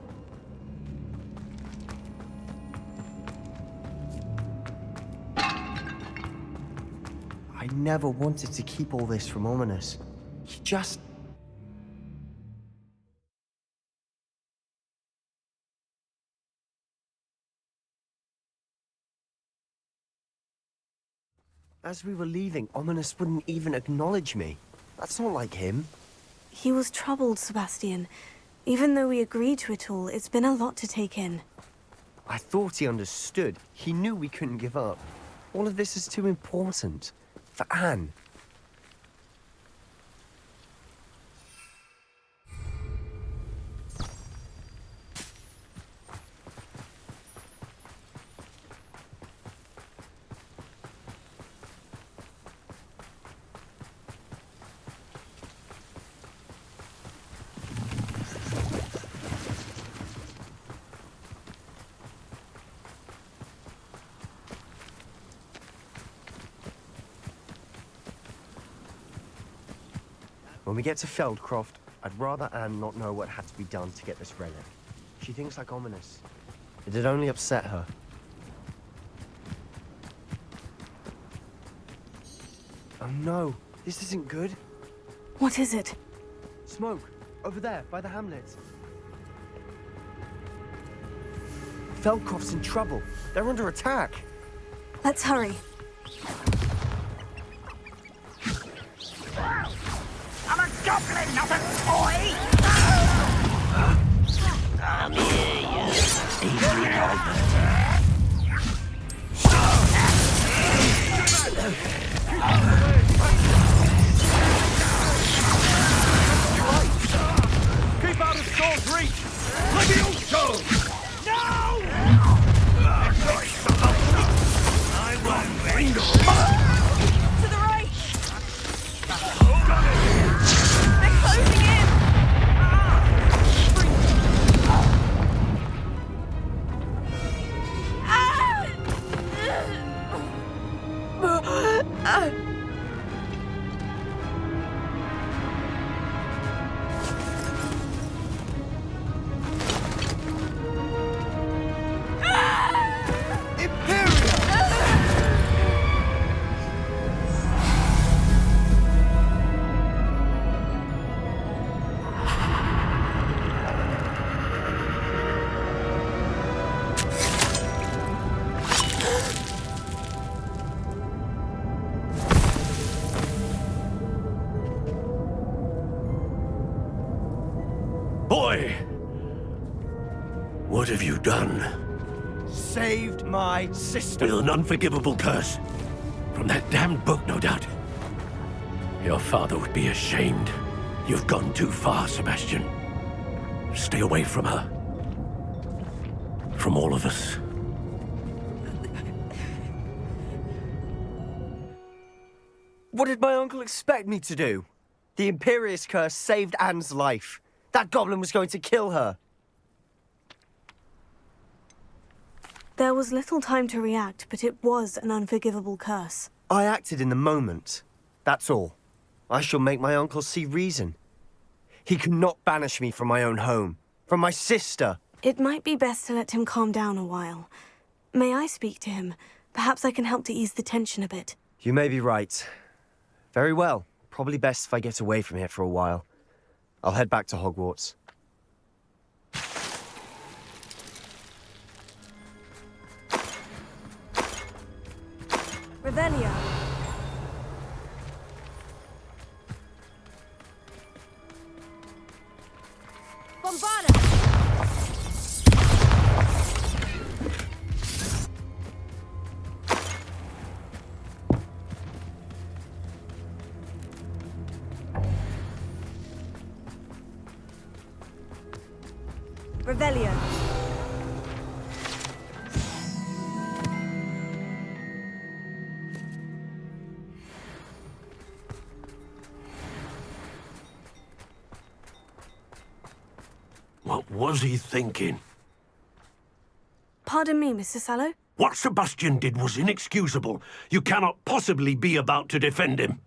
I never wanted to keep all this from Ominous. He just... As we were leaving, Ominous wouldn't even acknowledge me. That's not like him. He was troubled, Sebastian. Even though we agreed to it all, it's been a lot to take in. I thought he understood. He knew we couldn't give up. All of this is too important. For Anne. When we get to Feldcroft, I'd rather Anne not know what had to be done to get this relic. She thinks like Ominous. It'd only upset her. Oh no, this isn't good. What is it? Smoke, over there, by the hamlet. Feldcroft's in trouble. They're under attack. Let's hurry. I'm a goblin, not a toy! Come here, you angry goblin. Keep out of Saul's reach! Levioso! No! I won't bring to the right! Boy! What have you done? Saved my sister. With an unforgivable curse. From that damned book, no doubt. Your father would be ashamed. You've gone too far, Sebastian. Stay away from her. From all of us. What did my uncle expect me to do? The Imperious curse saved Anne's life. That goblin was going to kill her. There was little time to react, but it was an unforgivable curse. I acted in the moment. That's all. I shall make my uncle see reason. He cannot banish me from my own home, from my sister. It might be best to let him calm down a while. May I speak to him? Perhaps I can help to ease the tension a bit. You may be right. Very well. Probably best if I get away from here for a while. I'll head back to Hogwarts. Revelio. Bombarda! Revelio. What was he thinking? Pardon me, Mr. Sallow? What Sebastian did was inexcusable. You cannot possibly be about to defend him.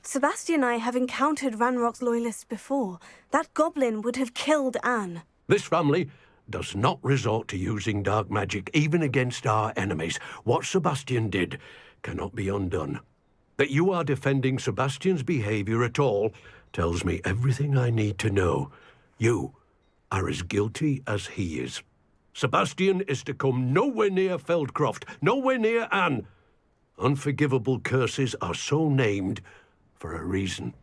Sebastian and I have encountered Ranrok's loyalists before. That goblin would have killed Anne. This family does not resort to using dark magic, even against our enemies. What Sebastian did cannot be undone. That you are defending Sebastian's behavior at all tells me everything I need to know. You are as guilty as he is. Sebastian is to come nowhere near Feldcroft, nowhere near Anne. Unforgivable curses are so named for a reason.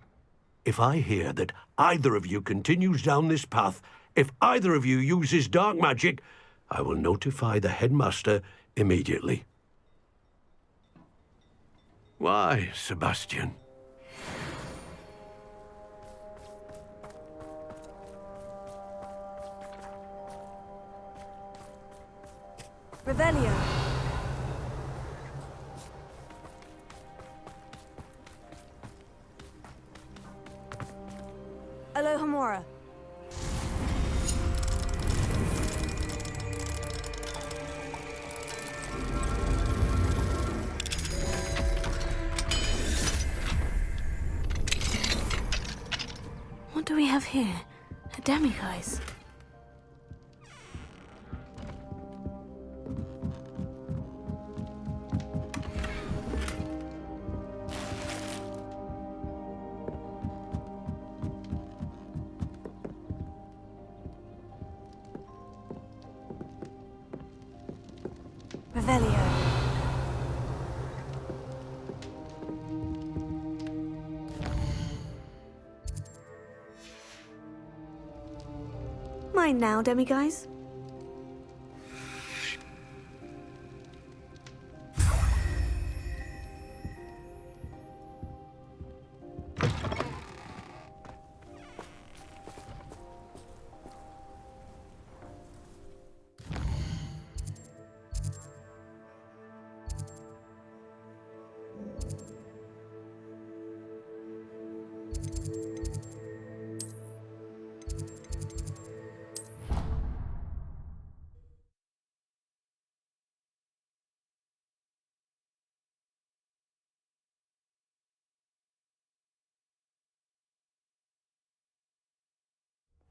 If I hear that either of you continues down this path, if either of you uses dark magic, I will notify the headmaster immediately. Why, Sebastian? Revelio. Alohomora. What do we have here? A demiguise. Revelio. Mine now, demiguise.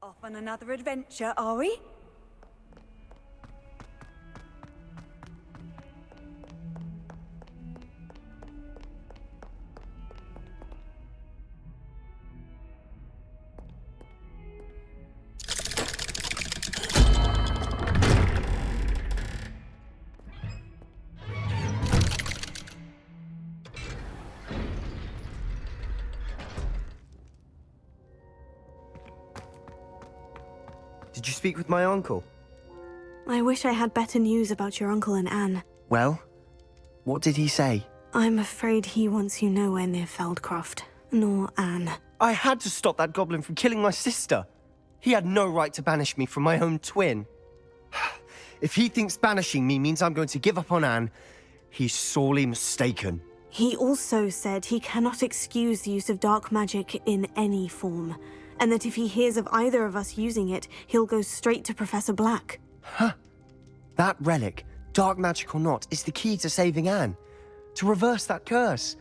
Off on another adventure, are we? Did you speak with my uncle? I wish I had better news about your uncle and Anne. Well, what did he say? I'm afraid he wants you nowhere near Feldcroft, nor Anne. I had to stop that goblin from killing my sister. He had no right to banish me from my own twin. If he thinks banishing me means I'm going to give up on Anne, he's sorely mistaken. He also said he cannot excuse the use of dark magic in any form, and that if he hears of either of us using it, he'll go straight to Professor Black. Huh. That relic, dark magic or not, is the key to saving Anne. To reverse that curse.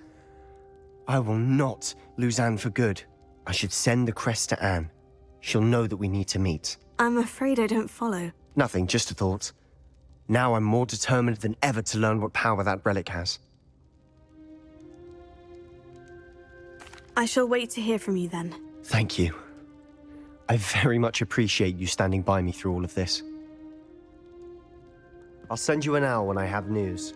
I will not lose Anne for good. I should send the crest to Anne. She'll know that we need to meet. I'm afraid I don't follow. Nothing, just a thought. Now I'm more determined than ever to learn what power that relic has. I shall wait to hear from you then. Thank you. I very much appreciate you standing by me through all of this. I'll send you an owl when I have news.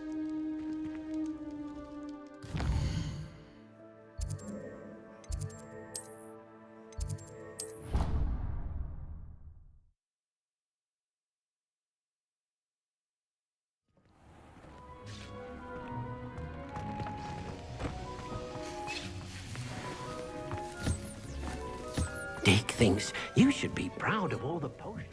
Dick thinks you should be proud of all the potions.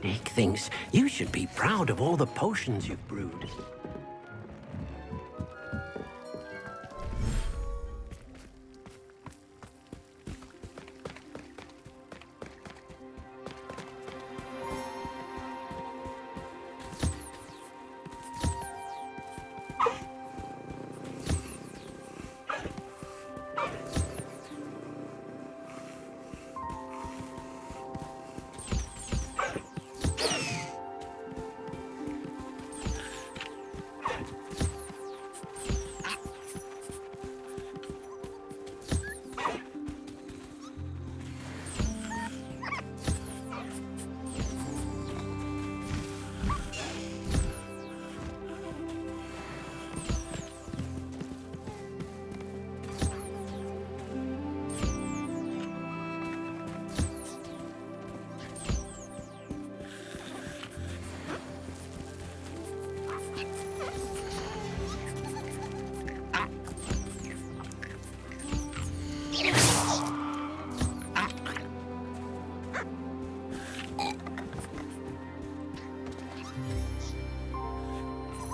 Dick thinks you should be proud of all the potions you've brewed.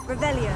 Revelio.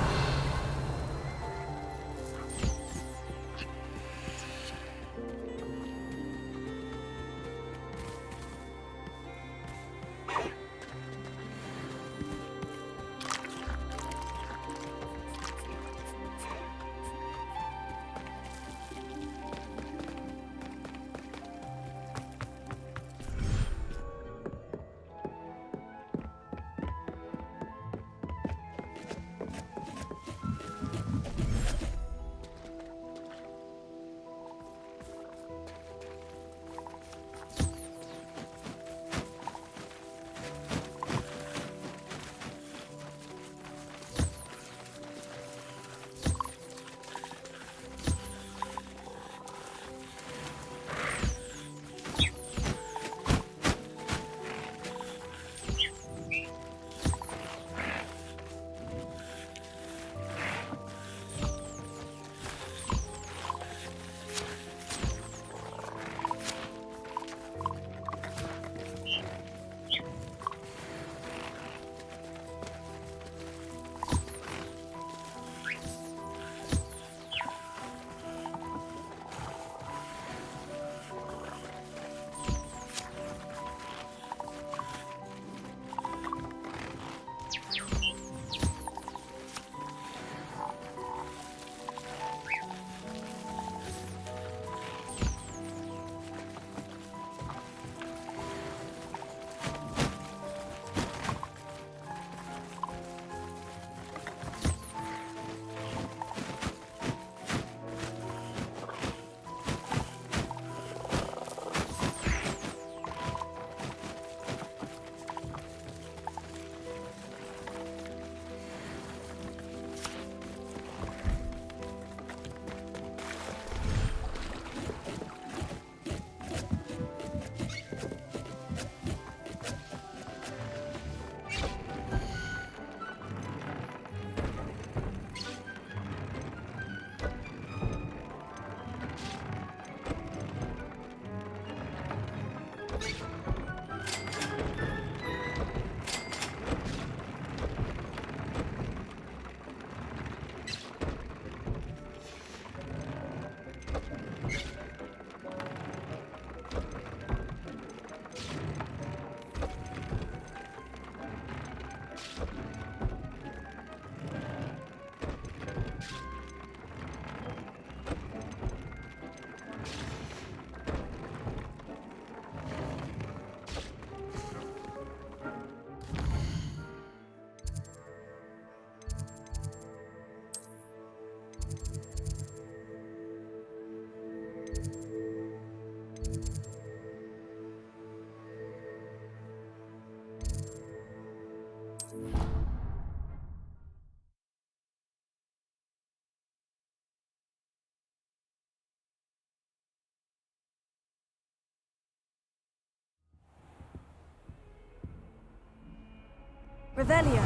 Revelio.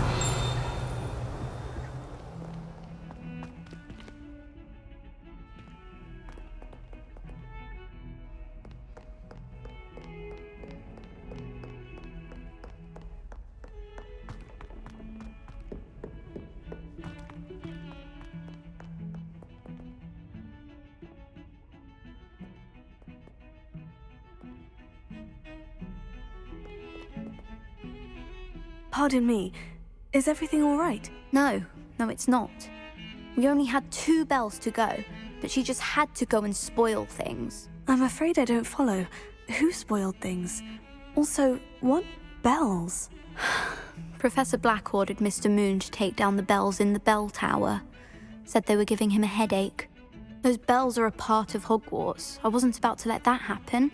Pardon me, is everything all right? No, it's not. We only had 2 bells to go, but she just had to go and spoil things. I'm afraid I don't follow. Who spoiled things? Also, what bells? Professor Black ordered Mr. Moon to take down the bells in the bell tower. Said they were giving him a headache. Those bells are a part of Hogwarts. I wasn't about to let that happen.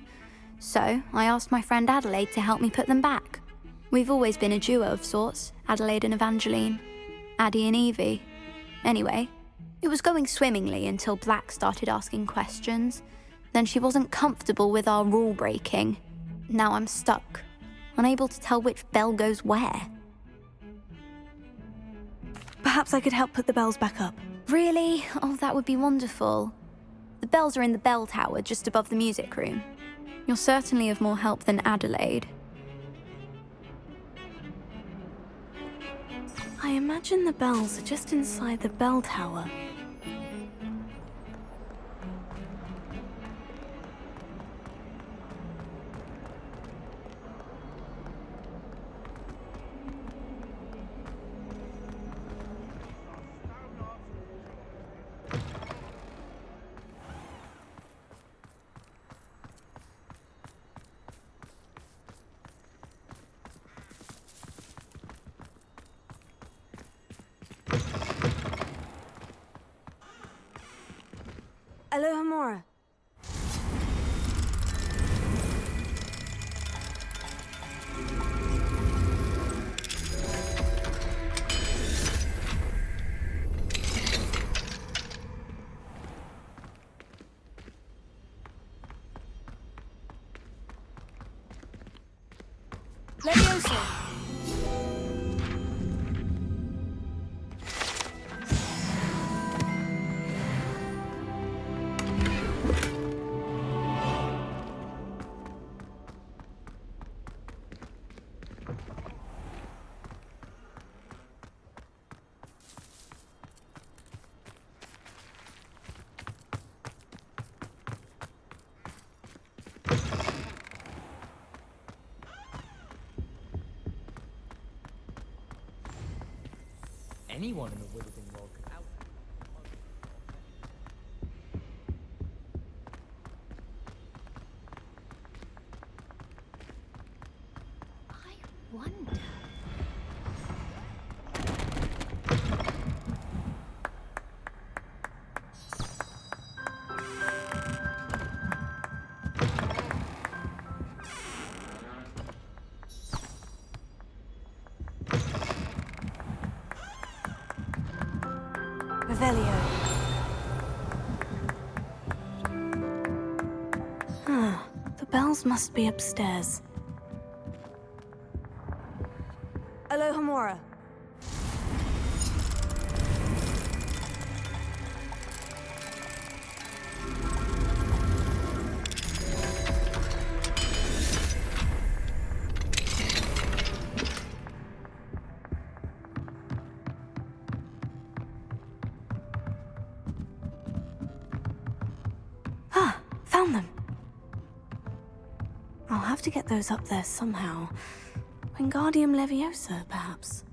So, I asked my friend Adelaide to help me put them back. We've always been a duo of sorts, Adelaide and Evangeline. Addie and Evie. Anyway, it was going swimmingly until Black started asking questions. Then she wasn't comfortable with our rule breaking. Now I'm stuck, unable to tell which bell goes where. Perhaps I could help put the bells back up. Really? Oh, that would be wonderful. The bells are in the bell tower just above the music room. You're certainly of more help than Adelaide. I imagine the bells are just inside the bell tower. Alohomora. Leviosa. Anyone in the wizarding world could out. I wonder. Revelio. The bells must be upstairs. Alohomora. Found them. I'll have to get those up there somehow. Wingardium Leviosa, perhaps.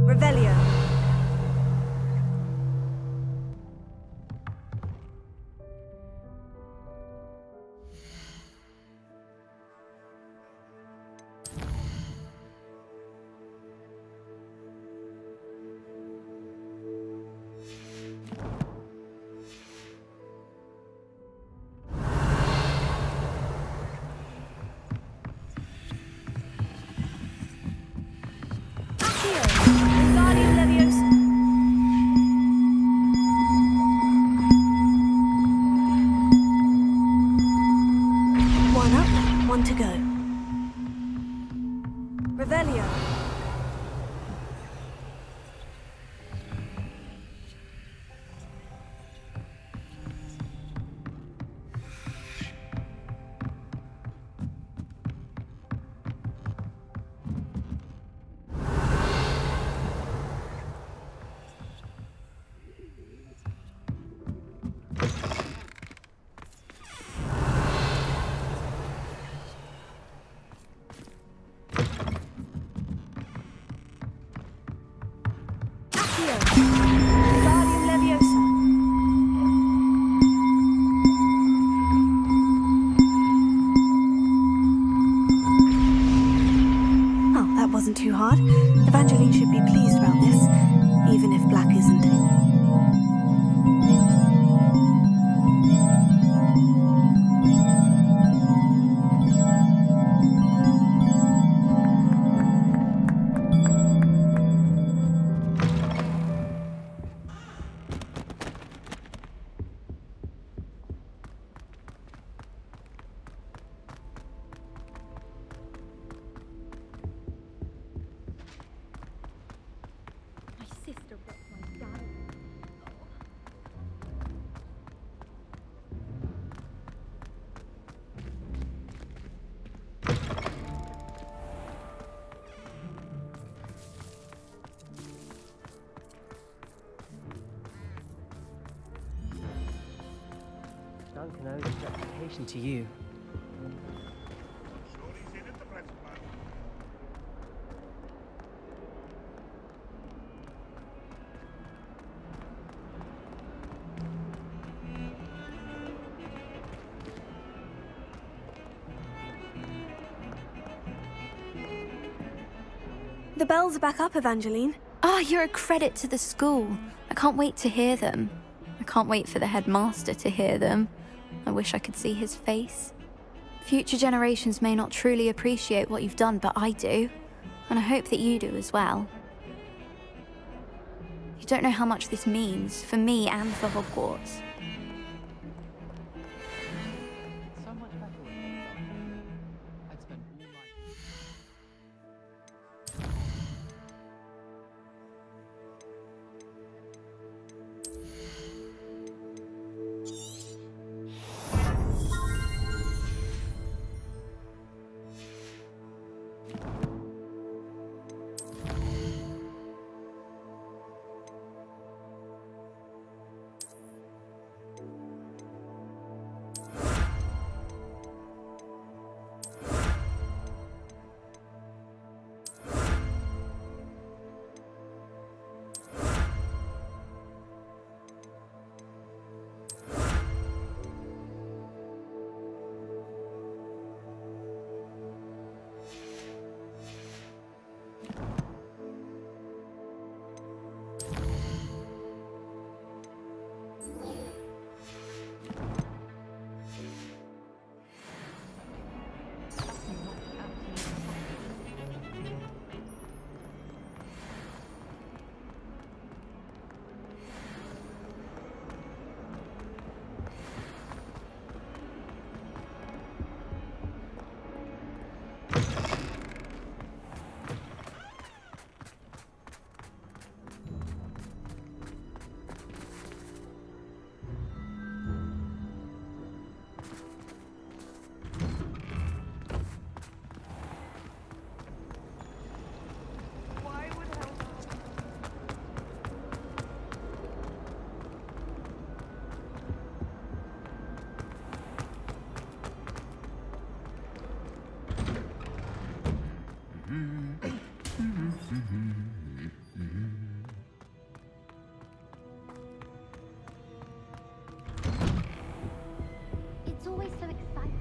Revelio. Wingardium Leviosa. One up, one to go. Revelio. wasn't too hard. Evangeline should be pleased about this, even if Black isn't. Duncan owes his reputation to you. The bells are back up, Evangeline. Oh, you're a credit to the school. I can't wait to hear them. I can't wait for the headmaster to hear them. I wish I could see his face. Future generations may not truly appreciate what you've done, but I do. And I hope that you do as well. You don't know how much this means, for me and for Hogwarts. It's always so exciting.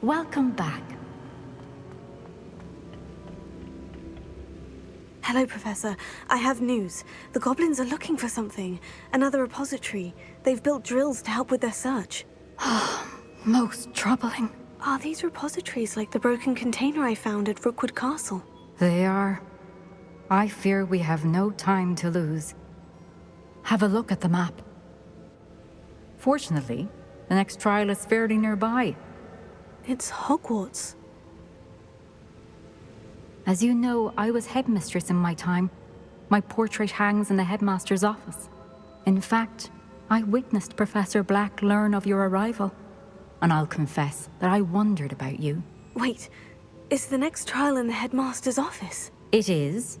Welcome back. Hello, Professor. I have news. The goblins are looking for something. Another repository. They've built drills to help with their search. Most troubling. Are these repositories like the broken container I found at Rookwood Castle? They are. I fear we have no time to lose. Have a look at the map. Fortunately, the next trial is fairly nearby. It's Hogwarts. As you know, I was headmistress in my time. My portrait hangs in the headmaster's office. In fact, I witnessed Professor Black learn of your arrival. And I'll confess that I wondered about you. Wait, is the next trial in the headmaster's office? It is.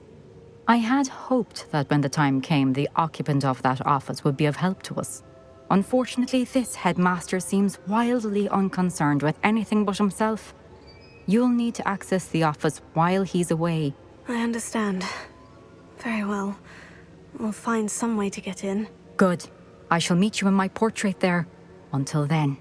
I had hoped that when the time came, the occupant of that office would be of help to us. Unfortunately, this headmaster seems wildly unconcerned with anything but himself. You'll need to access the office while he's away. I understand. Very well. We'll find some way to get in. Good. I shall meet you in my portrait there. Until then.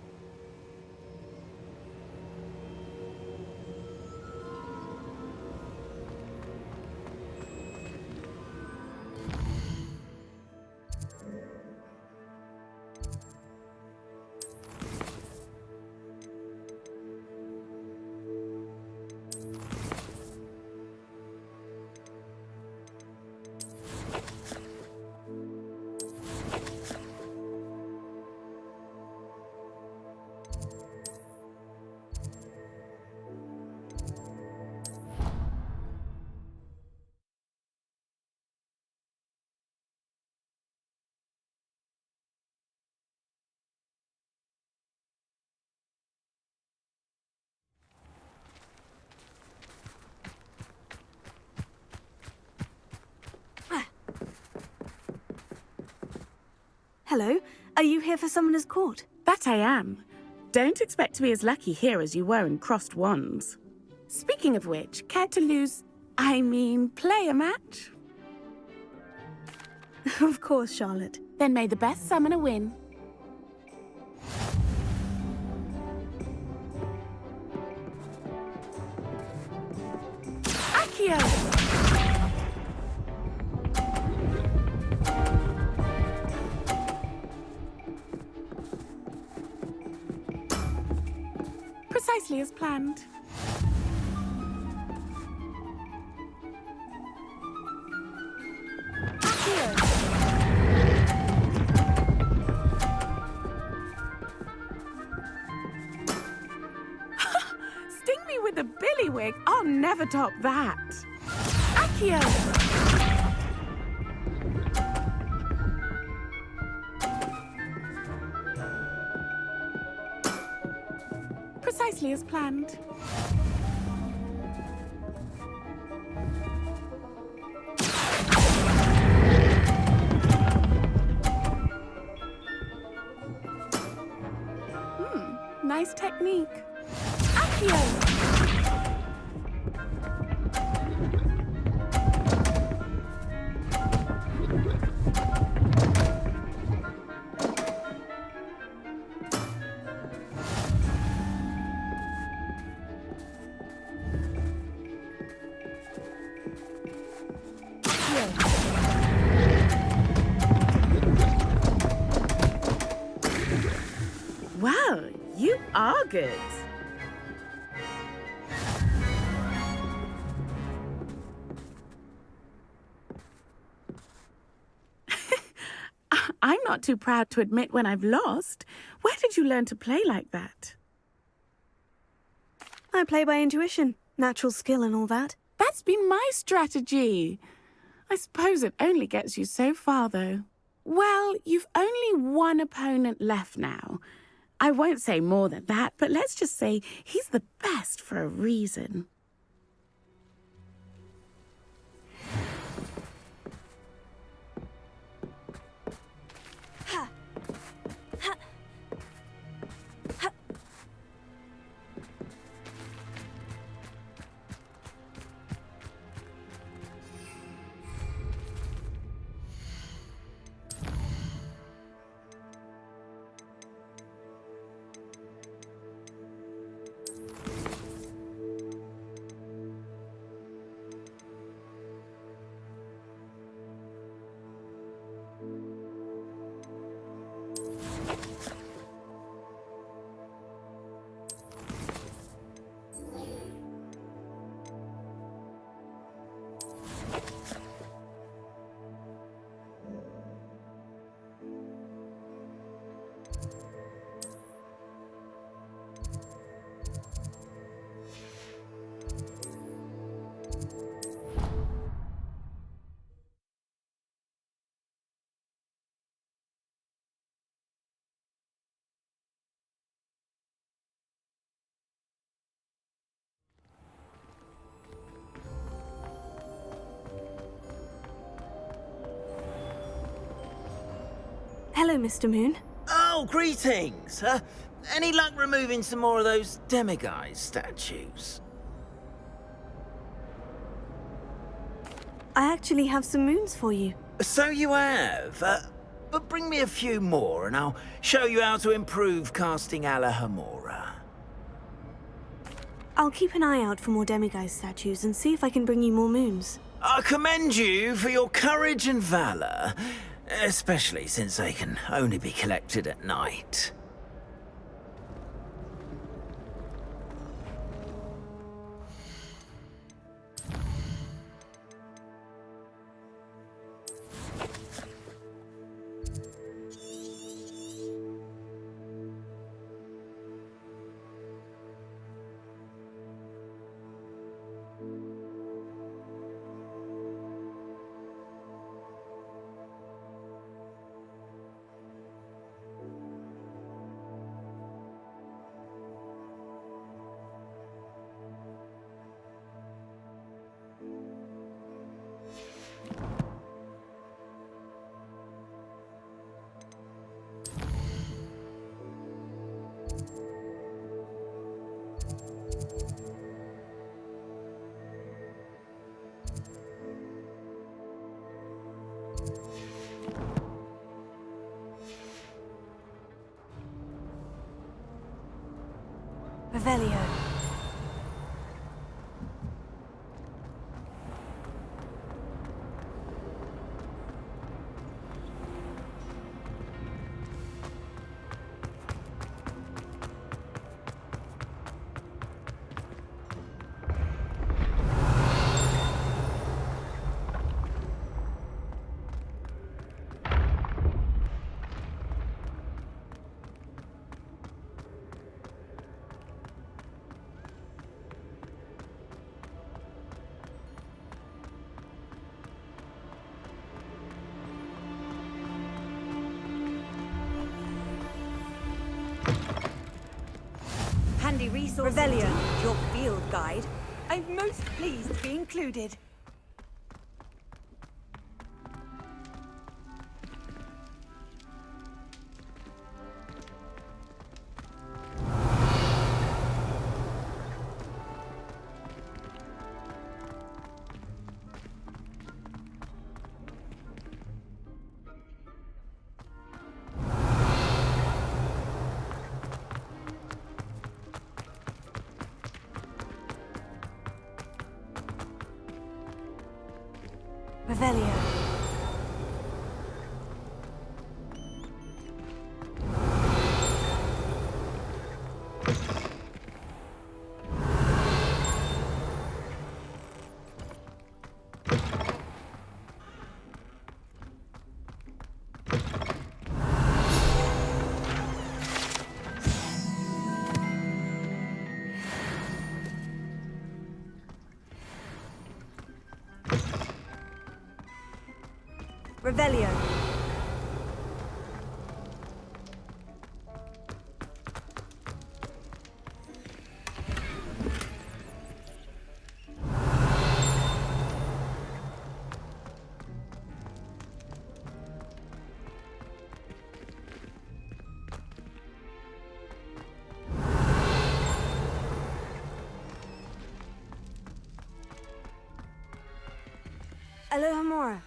Hello, are you here for Summoner's Court? That I am. Don't expect to be as lucky here as you were in Crossed Wands. Speaking of which, care to play a match? Of course, Charlotte. Then may the best summoner win. Accio! Precisely as planned. Sting me with a billywig. I'll never top that. Accio! Precisely as planned. Nice technique. Accio! Well, you are good. I'm not too proud to admit when I've lost. Where did you learn to play like that? I play by intuition, natural skill and all that. That's been my strategy. I suppose it only gets you so far, though. Well, you've only one opponent left now. I won't say more than that, but let's just say he's the best for a reason. Hello, Mr. Moon. Oh, greetings! Any luck removing some more of those demiguise statues? I actually have some moons for you. So you have, but bring me a few more and I'll show you how to improve casting a la Hamora. I'll keep an eye out for more demiguise statues and see if I can bring you more moons. I commend you for your courage and valor, especially since they can only be collected at night. Revelio. Handy resource. Revelio, your field guide. I'm most pleased to be included. Revelio. Revelio. Aloha Mora.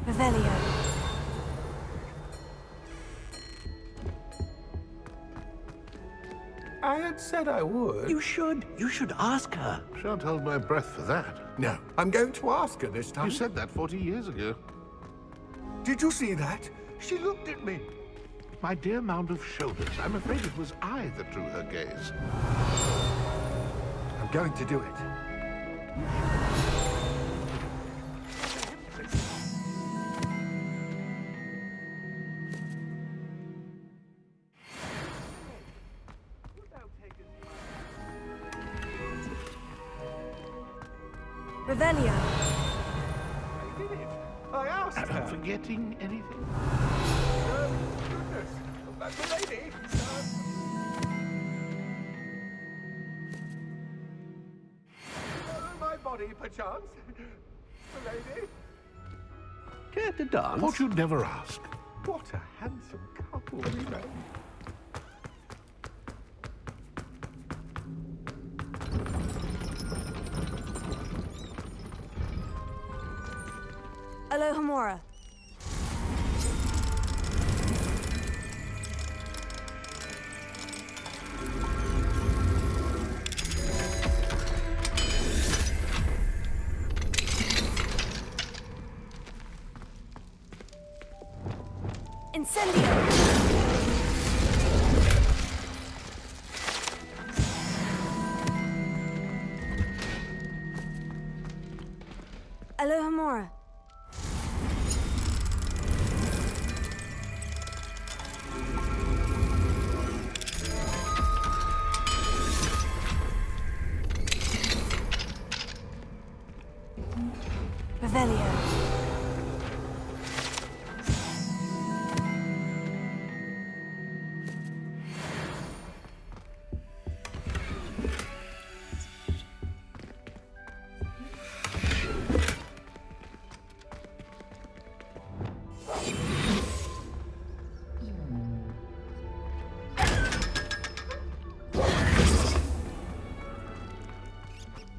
Revelio. I had said I would. You should. You should ask her. Shan't hold my breath for that. No, I'm going to ask her this time. You said that 40 years ago. Did you see that? She looked at me. My dear mound of shoulders, I'm afraid it was I that drew her gaze. I'm going to do it. Revelio. I did it. I asked her. Am I forgetting anything? Goodness. That's the lady. My body, perchance. The lady. Care to dance? Thought you'd never ask. What a handsome couple we made. Alohomora. Incendio. Alohomora. Revelio.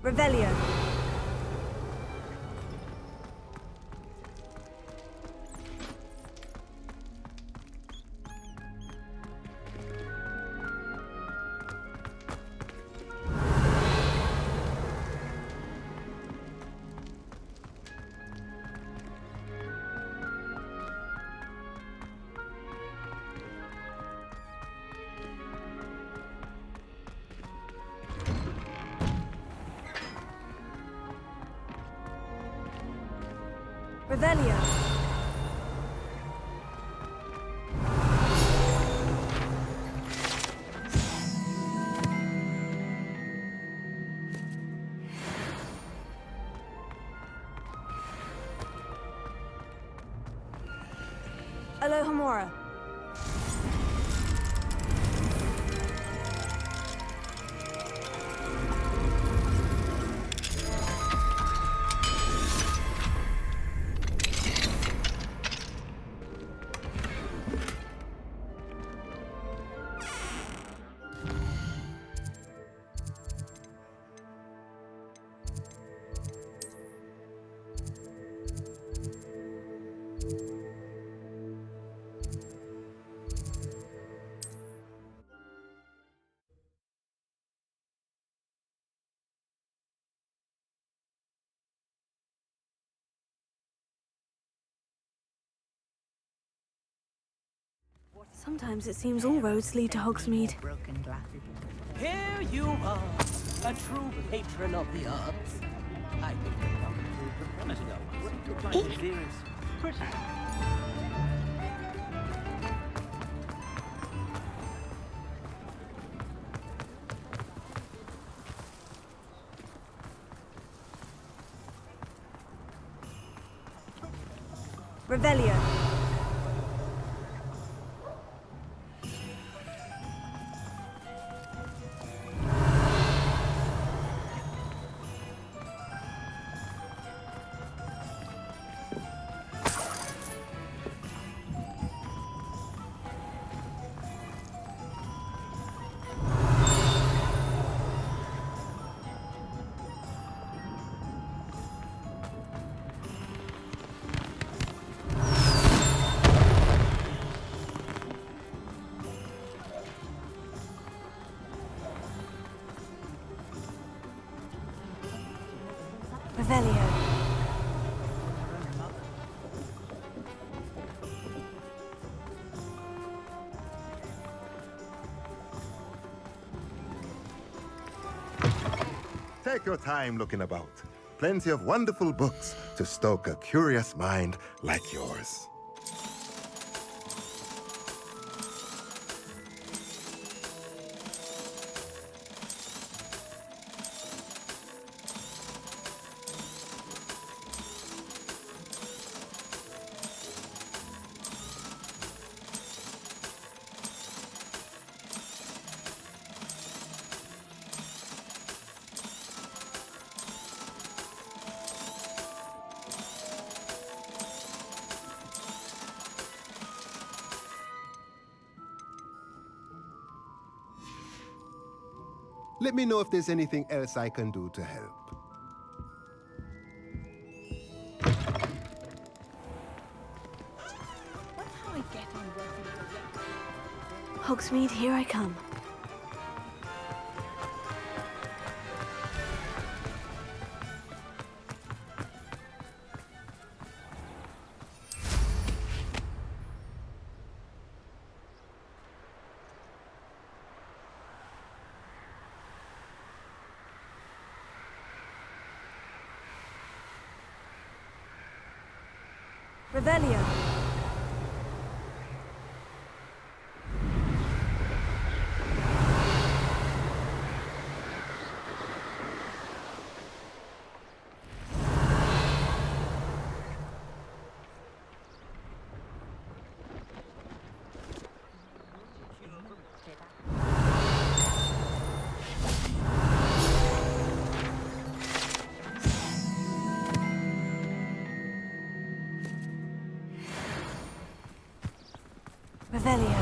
Revelio. Revelio. Alohomora. Sometimes it seems all roads lead to Hogsmeade. Here you are, a true patron of the arts. I think the drum proves the premise. No, wouldn't you find it serious? Pretty. Revelio. Revelio. Take your time looking about. Plenty of wonderful books to stoke a curious mind like yours. Let me know if there's anything else I can do to help. Hogsmeade, here I come. Revelio. Revelio.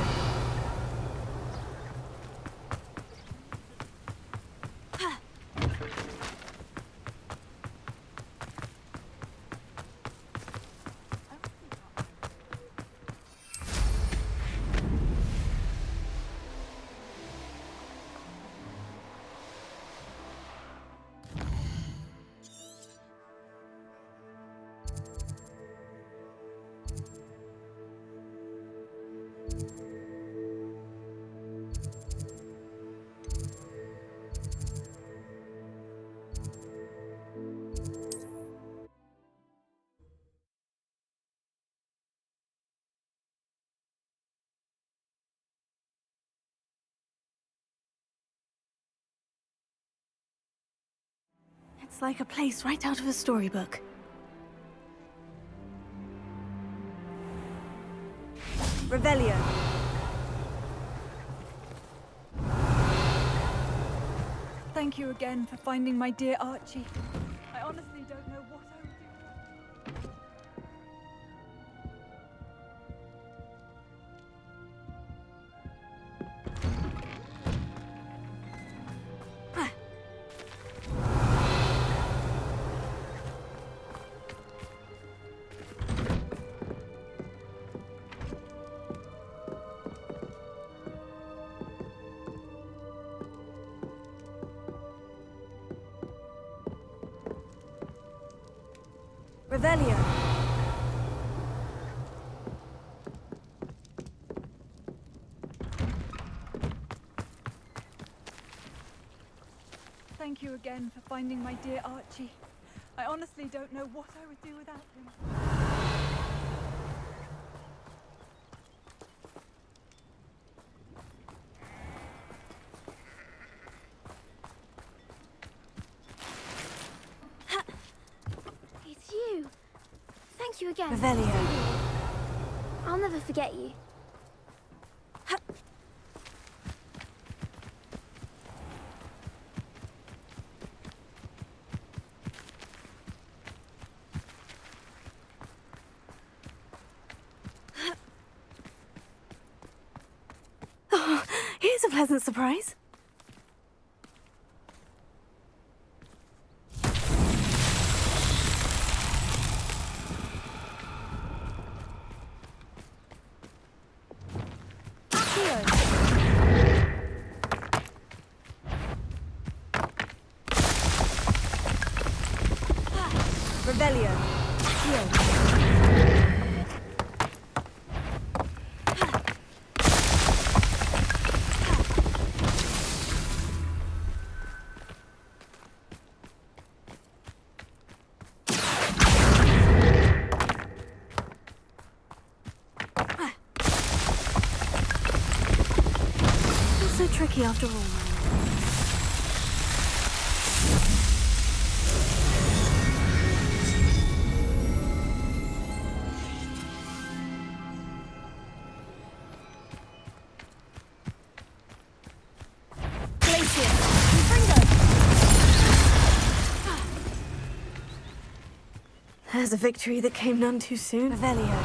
It's like a place right out of a storybook. Revelio. Thank you again for finding my dear Archie. I honestly don't know what I would do. Revelio. Thank you again for finding my dear Archie. I honestly don't know what I would do without him. It's you. Thank you again. Revelio. I'll never forget you. Oh, here's a pleasant surprise. Revelio. It's so tricky after all. There's a victory that came none too soon. Revelio.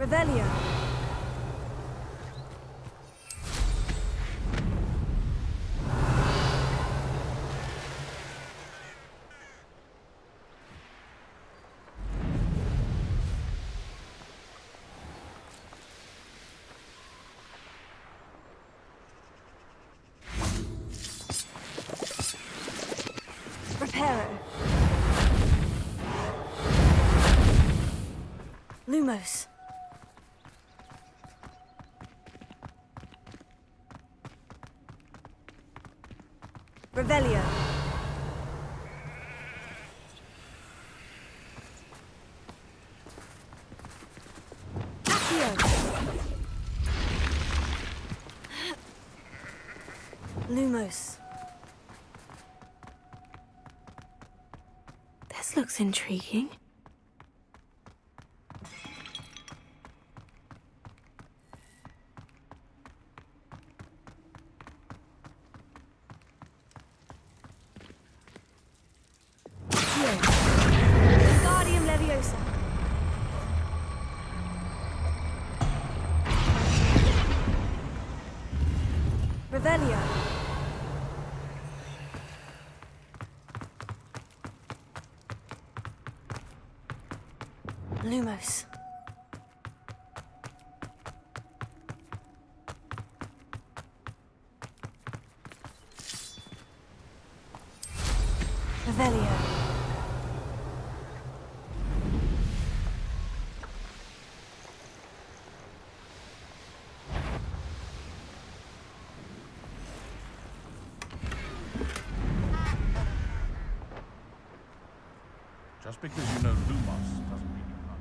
Revelio. Reparo. Lumos. Revelio. Accio. Lumos. This looks intriguing. Guardium Leviosa. Revelio. Lumos. Revelio. Just because you know Lumos doesn't mean you can't.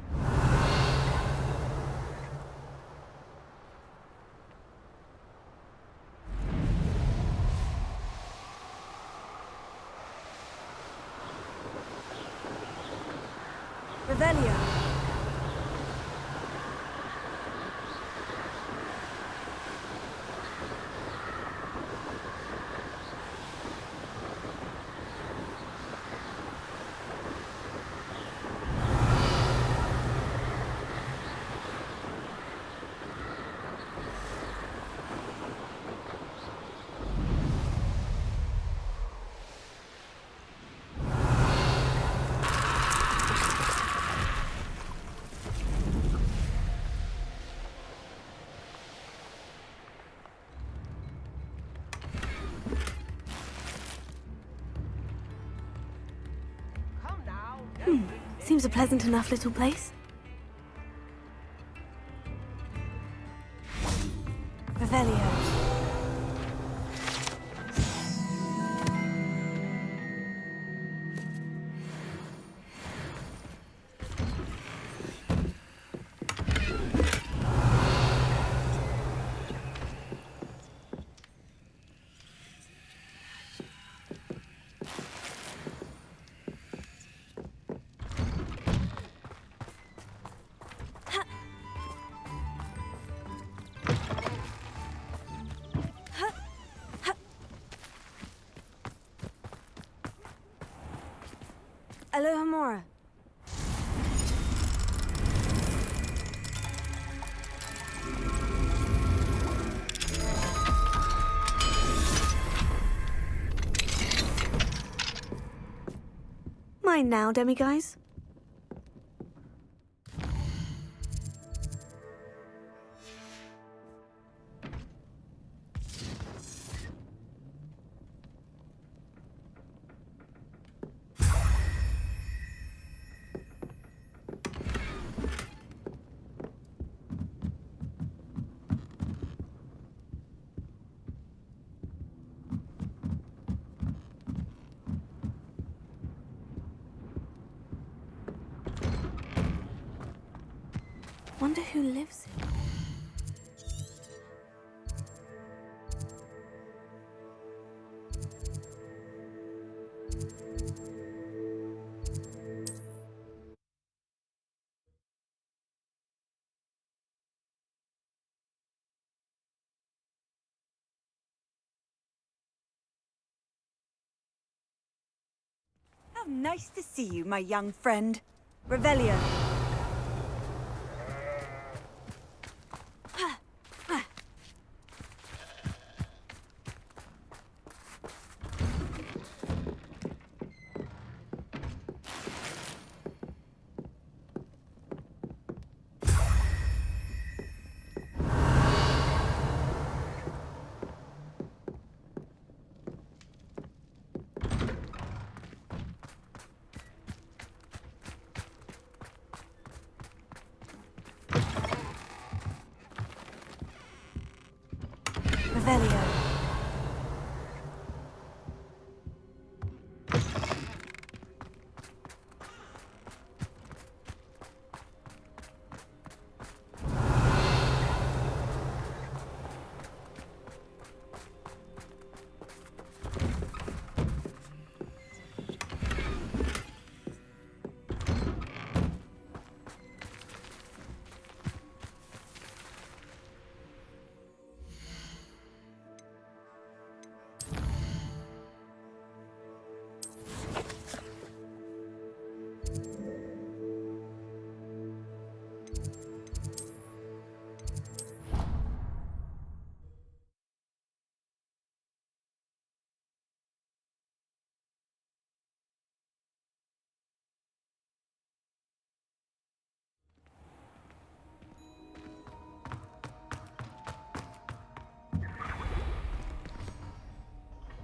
Revelio. Seems a pleasant enough little place. Revelio. Alohomora. Mine now, demiguise. Wonder who lives here. How nice to see you, my young friend. Revelio.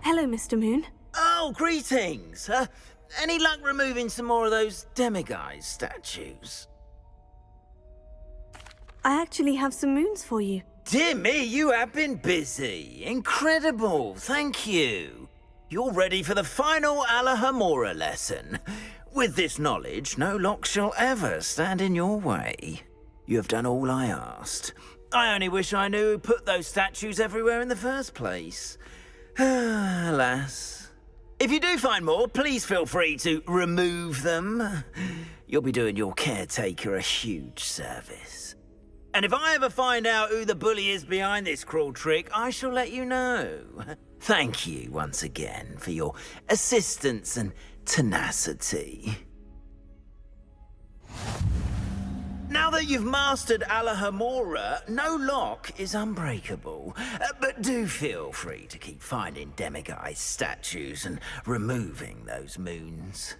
Hello, Mr. Moon. Oh, greetings. Any luck removing some more of those demiguise statues? I actually have some moons for you. Dear me, you have been busy. Incredible, thank you. You're ready for the final Alahamora lesson. With this knowledge, no lock shall ever stand in your way. You have done all I asked. I only wish I knew who put those statues everywhere in the first place. Alas. If you do find more, please feel free to remove them. You'll be doing your caretaker a huge service. And if I ever find out who the bully is behind this cruel trick, I shall let you know. Thank you once again for your assistance and tenacity. Now that you've mastered Alahamora, no lock is unbreakable. But do feel free to keep finding demiguise statues and removing those moons.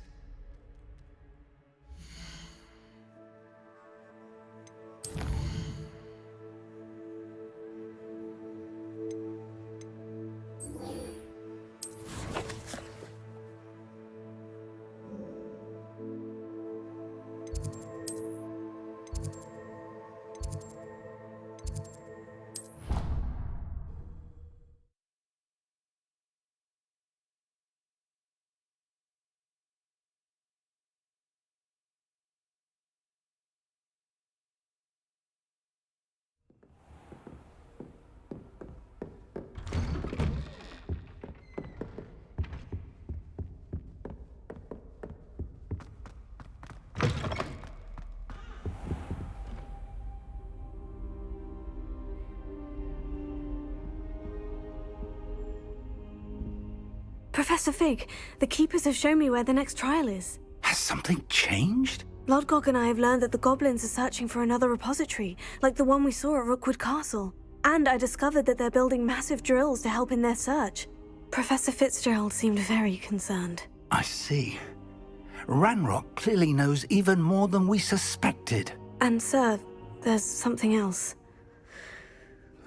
Professor Fig, the Keepers have shown me where the next trial is. Has something changed? Lodgok and I have learned that the goblins are searching for another repository, like the one we saw at Rookwood Castle. And I discovered that they're building massive drills to help in their search. Professor Fitzgerald seemed very concerned. I see. Ranrok clearly knows even more than we suspected. And sir, there's something else.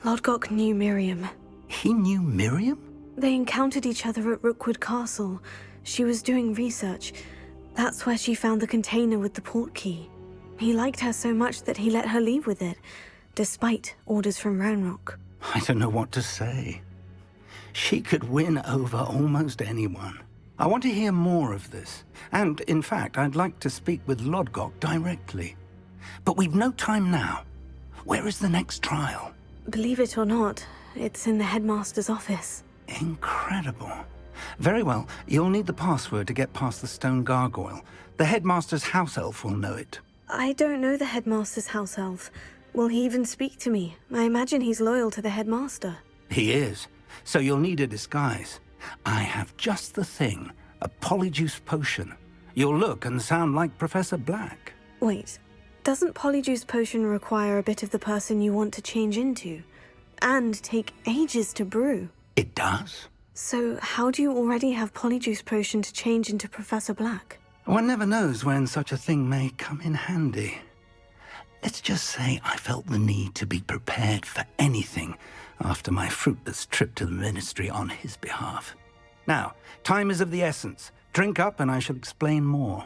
Lodgok knew Miriam. He knew Miriam? They encountered each other at Rookwood Castle. She was doing research. That's where she found the container with the port key. He liked her so much that he let her leave with it, despite orders from Ranrok. I don't know what to say. She could win over almost anyone. I want to hear more of this. And, in fact, I'd like to speak with Lodgok directly. But we've no time now. Where is the next trial? Believe it or not, it's in the headmaster's office. Incredible. Very well, you'll need the password to get past the stone gargoyle. The headmaster's house elf will know it. I don't know the headmaster's house elf. Will he even speak to me? I imagine he's loyal to the headmaster. He is. So you'll need a disguise. I have just the thing. A polyjuice potion. You'll look and sound like Professor Black. Wait, doesn't polyjuice potion require a bit of the person you want to change into? And take ages to brew? It does. So how do you already have polyjuice potion to change into Professor Black? One never knows when such a thing may come in handy. Let's just say I felt the need to be prepared for anything after my fruitless trip to the ministry on his behalf. Now, time is of the essence. Drink up and I shall explain more.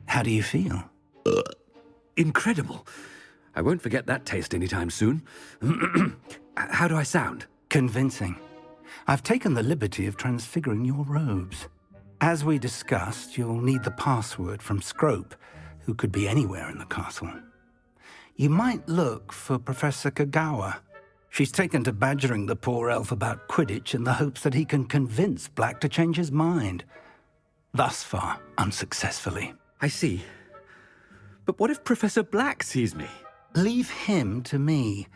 How do you feel? Incredible. I won't forget that taste anytime soon. How do I sound? Convincing. I've taken the liberty of transfiguring your robes. As we discussed, you'll need the password from Scrope, who could be anywhere in the castle. You might look for Professor Kagawa. She's taken to badgering the poor elf about Quidditch in the hopes that he can convince Black to change his mind. Thus far, unsuccessfully. I see. But what if Professor Black sees me? Leave him to me.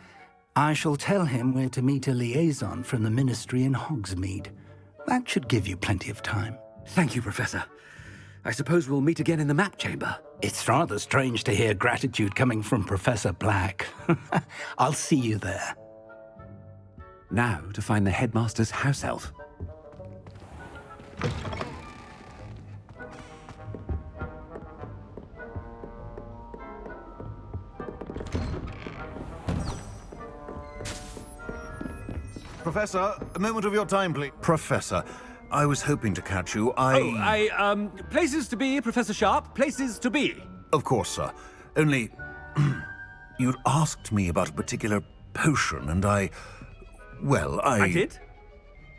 I shall tell him where to meet a liaison from the ministry in Hogsmeade. That should give you plenty of time. Thank you, Professor. I suppose we'll meet again in the map chamber. It's rather strange to hear gratitude coming from Professor Black. I'll see you there. Now to find the headmaster's house elf. Professor, a moment of your time, please. Professor, I was hoping to catch you. Places to be, Professor Sharp, places to be. Of course, sir. Only, you'd asked me about a particular potion, and I did?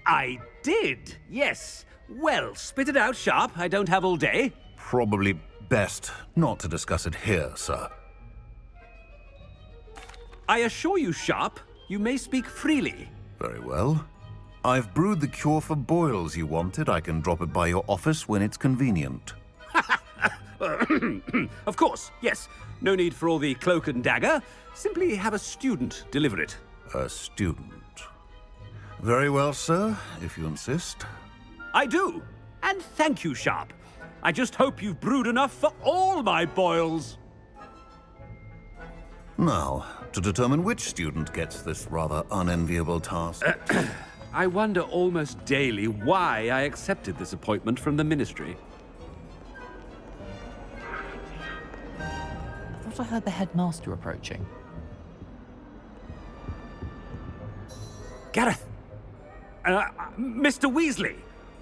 I did, yes. Well, spit it out, Sharp. I don't have all day. Probably best not to discuss it here, sir. I assure you, Sharp, you may speak freely. Very well. I've brewed the cure for boils you wanted. I can drop it by your office when it's convenient. Of course, yes. No need for all the cloak and dagger. Simply have a student deliver it. A student? Very well, sir, if you insist. I do. And thank you, Sharp. I just hope you've brewed enough for all my boils. Now, to determine which student gets this rather unenviable task. I wonder almost daily why I accepted this appointment from the Ministry. I thought I heard the headmaster approaching. Gareth! Mr. Weasley,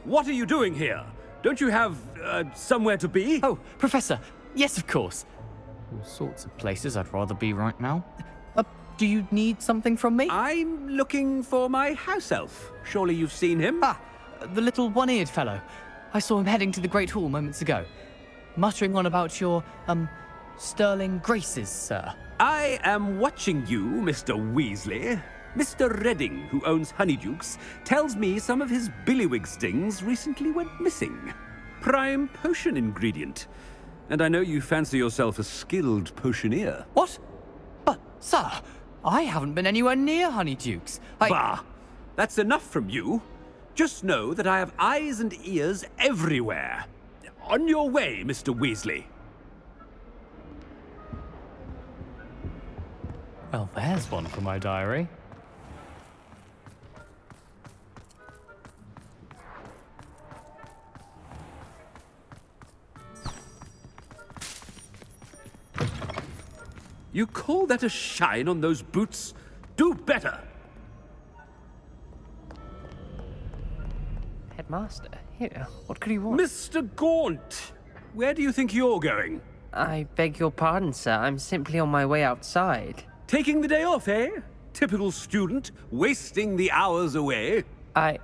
what are you doing here? Don't you have somewhere to be? Oh, Professor, yes, of course. All sorts of places I'd rather be right now. Do you need something from me? I'm looking for my house elf. Surely you've seen him? Ah, the little one-eared fellow. I saw him heading to the Great Hall moments ago, muttering on about your, sterling graces, sir. I am watching you, Mr. Weasley. Mr. Redding, who owns Honeydukes, tells me some of his billywig stings recently went missing. Prime potion ingredient. And I know you fancy yourself a skilled potioneer. What? But, sir, I haven't been anywhere near Honeydukes. Bah! That's enough from you. Just know that I have eyes and ears everywhere. On your way, Mr. Weasley. Well, there's one for my diary. You call that a shine on those boots? Do better! Headmaster, here, what could you want? Mr. Gaunt! Where do you think you're going? I beg your pardon, sir. I'm simply on my way outside. Taking the day off, eh? Typical student, wasting the hours away. I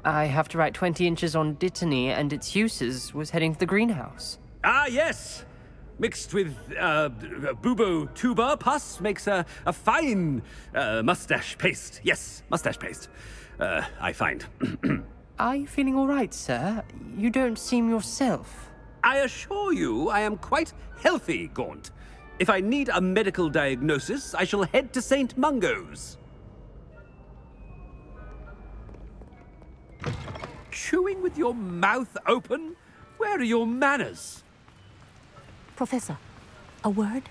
have to write 20 inches on Dittany and its uses. Was heading to the greenhouse. Ah, yes! Mixed with bubo tuber pus makes a fine mustache paste. Yes, mustache paste. I find. Are you feeling all right, sir? You don't seem yourself. I assure you I am quite healthy, Gaunt. If I need a medical diagnosis, I shall head to St. Mungo's. Chewing with your mouth open? Where are your manners? Professor, a word?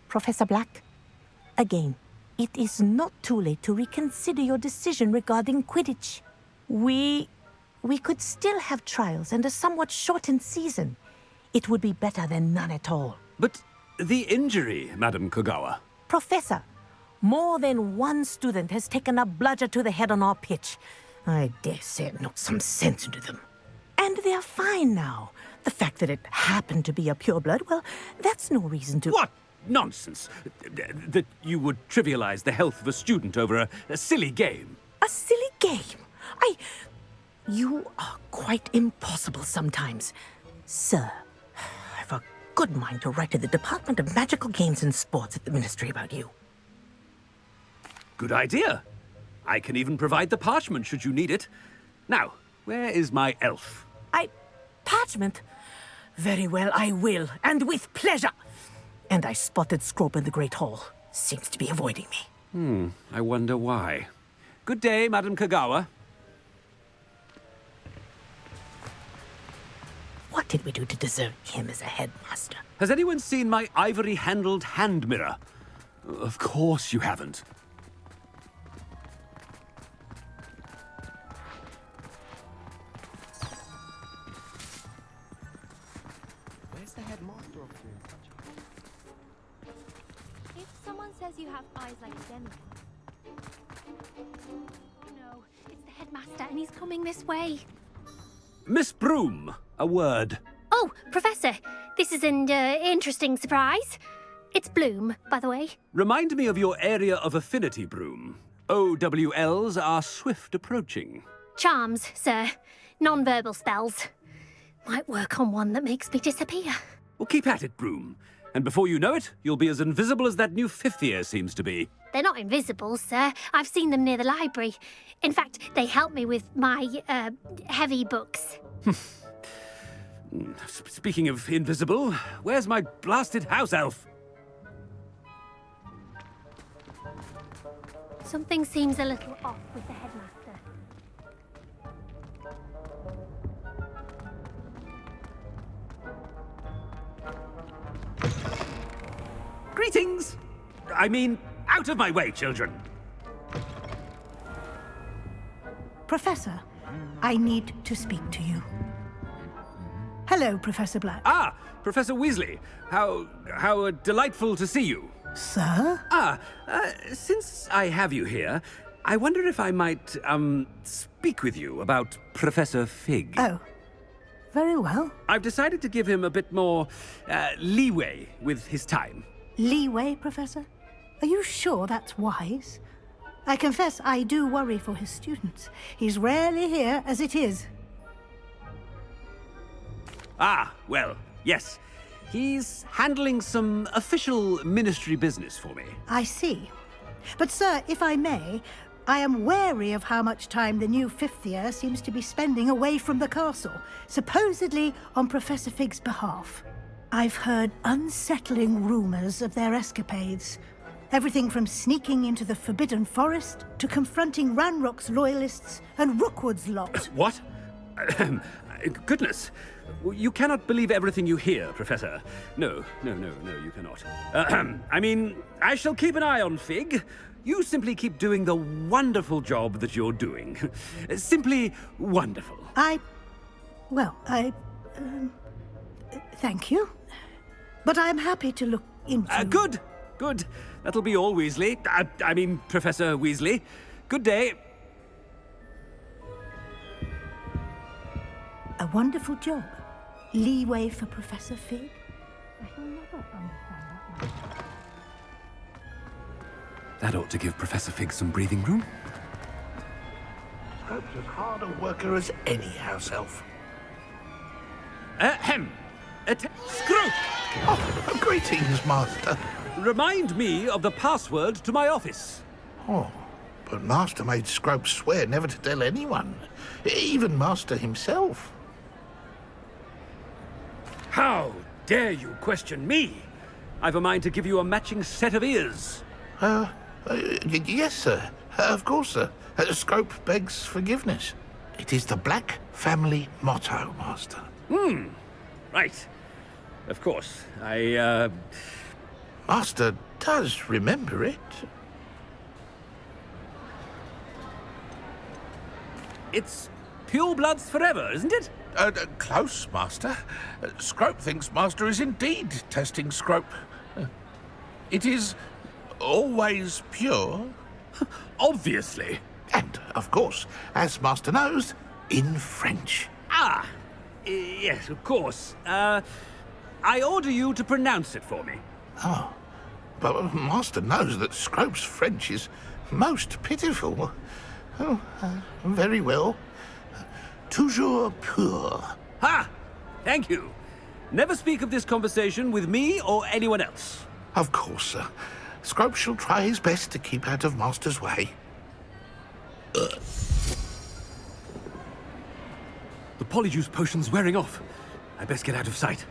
Professor Black? Again, it is not too late to reconsider your decision regarding Quidditch. We could still have trials and a somewhat shortened season. It would be better than none at all. But the injury, Madam Kogawa. Professor, more than one student has taken a bludger to the head on our pitch. I dare say it knocked some sense into them. And they're fine now. The fact that it happened to be a pureblood, well, that's no reason to... What nonsense! That you would trivialize the health of a student over a silly game. A silly game? You are quite impossible sometimes. Sir, I've a good mind to write to the Department of Magical Games and Sports at the Ministry about you. Good idea. I can even provide the parchment should you need it. Now, where is my elf? Parchment? Very well, I will, and with pleasure. And I spotted Scrope in the Great Hall. Seems to be avoiding me. I wonder why. Good day, Madam Kogawa. did we do to deserve him as a headmaster? Has anyone seen my ivory-handled hand mirror? Of course you haven't. Where's the headmaster of If someone says you have eyes like a demiguise... Oh no, it's the headmaster and he's coming this way. Miss Broom, a word. Oh, Professor, this is an interesting surprise. It's Bloom, by the way. Remind me of your area of affinity, Broom. OWLs are swift approaching. Charms, sir. Non-verbal spells. Might work on one that makes me disappear. Well, keep at it, Broom. And before you know it, you'll be as invisible as that new fifth year seems to be. They're not invisible, sir. I've seen them near the library. In fact, they help me with my, heavy books. Speaking of invisible, where's my blasted house elf? Something seems a little off with the headmaster. Greetings! I mean, out of my way, children. Professor, I need to speak to you. Hello, Professor Black. Ah, Professor Weasley. How delightful to see you. Sir? Since I have you here, I wonder if I might, speak with you about Professor Fig. Oh, very well. I've decided to give him a bit more, leeway with his time. Leeway, Professor? Are you sure that's wise? I confess I do worry for his students. He's rarely here as it is. Ah, well, yes. He's handling some official ministry business for me. I see. But, sir, if I may, I am wary of how much time the new fifth year seems to be spending away from the castle, supposedly on Professor Fig's behalf. I've heard unsettling rumors of their escapades. Everything from sneaking into the Forbidden Forest to confronting Ranrok's loyalists and Rookwood's lot. What? Goodness. You cannot believe everything you hear, Professor. No, you cannot. I mean, I shall keep an eye on Fig. You simply keep doing the wonderful job that you're doing. Simply wonderful. Thank you. But I'm happy to look into... Good. That'll be all, Weasley. I mean, Professor Weasley. Good day. A wonderful job. Leeway for Professor Fig? I shall never understand that. That ought to give Professor Fig some breathing room. Scrope's as hard a worker as any house elf. Scrope! Oh, greetings, Master. Remind me of the password to my office. Oh, but Master made Scrope swear never to tell anyone, even Master himself. How dare you question me? I've a mind to give you a matching set of ears. Yes, sir. Of course, sir. Scrope begs forgiveness. It is the Black family motto, Master. Right. Of course. Master does remember it. It's pure bloods forever, isn't it? Close, Master. Scrope thinks Master is indeed testing Scrope. It is always pure. Obviously. And, of course, as Master knows, in French. Yes, of course. I order you to pronounce it for me. Oh, but Master knows that Scrope's French is most pitiful. Oh, very well. Toujours pur. Ha! Thank you. Never speak of this conversation with me or anyone else. Of course, sir. Scrope shall try his best to keep out of Master's way. The polyjuice potion's wearing off. I best get out of sight.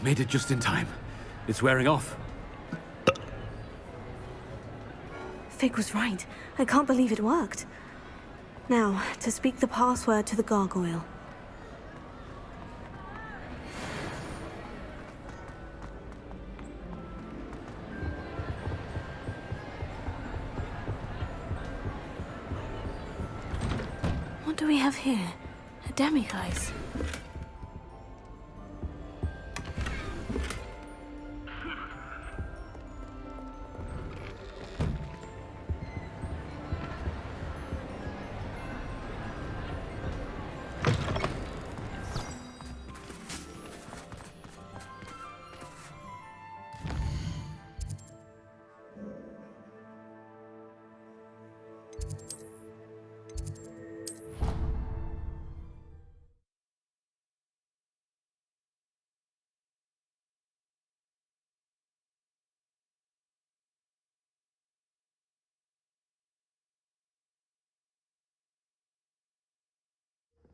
Made it just in time. It's wearing off. Fig was right. I can't believe it worked. Now, to speak the password to the gargoyle. What do we have here? A demiguise.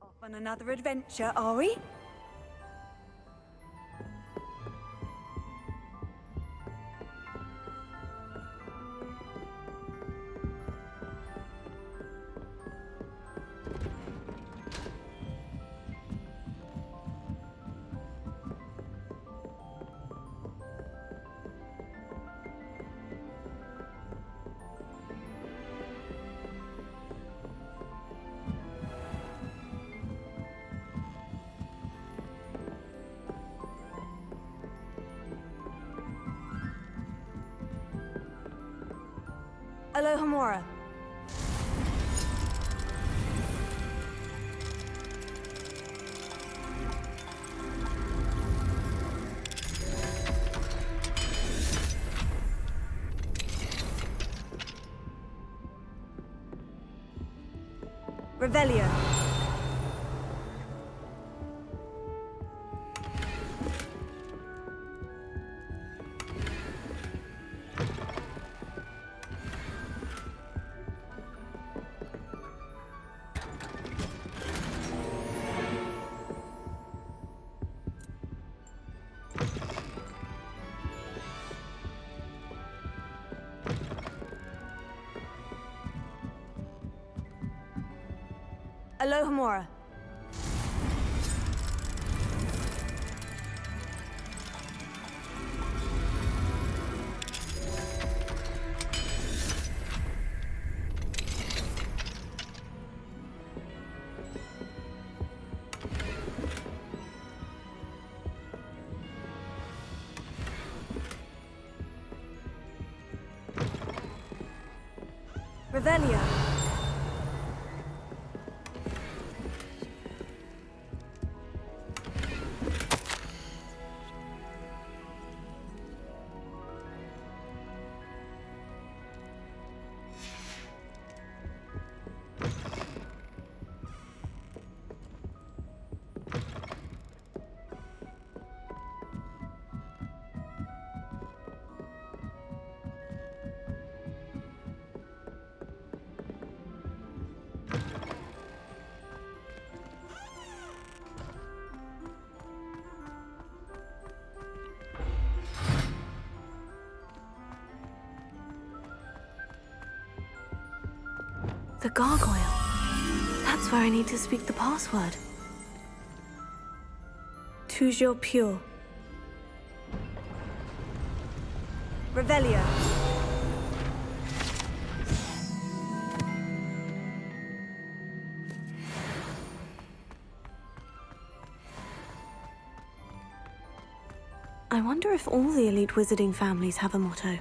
Off on another adventure, are we? Alohomora. Revelio. Alohomora. Revelio. The gargoyle. That's where I need to speak the password. Toujours pure. Revelio. I wonder if all the elite wizarding families have a motto.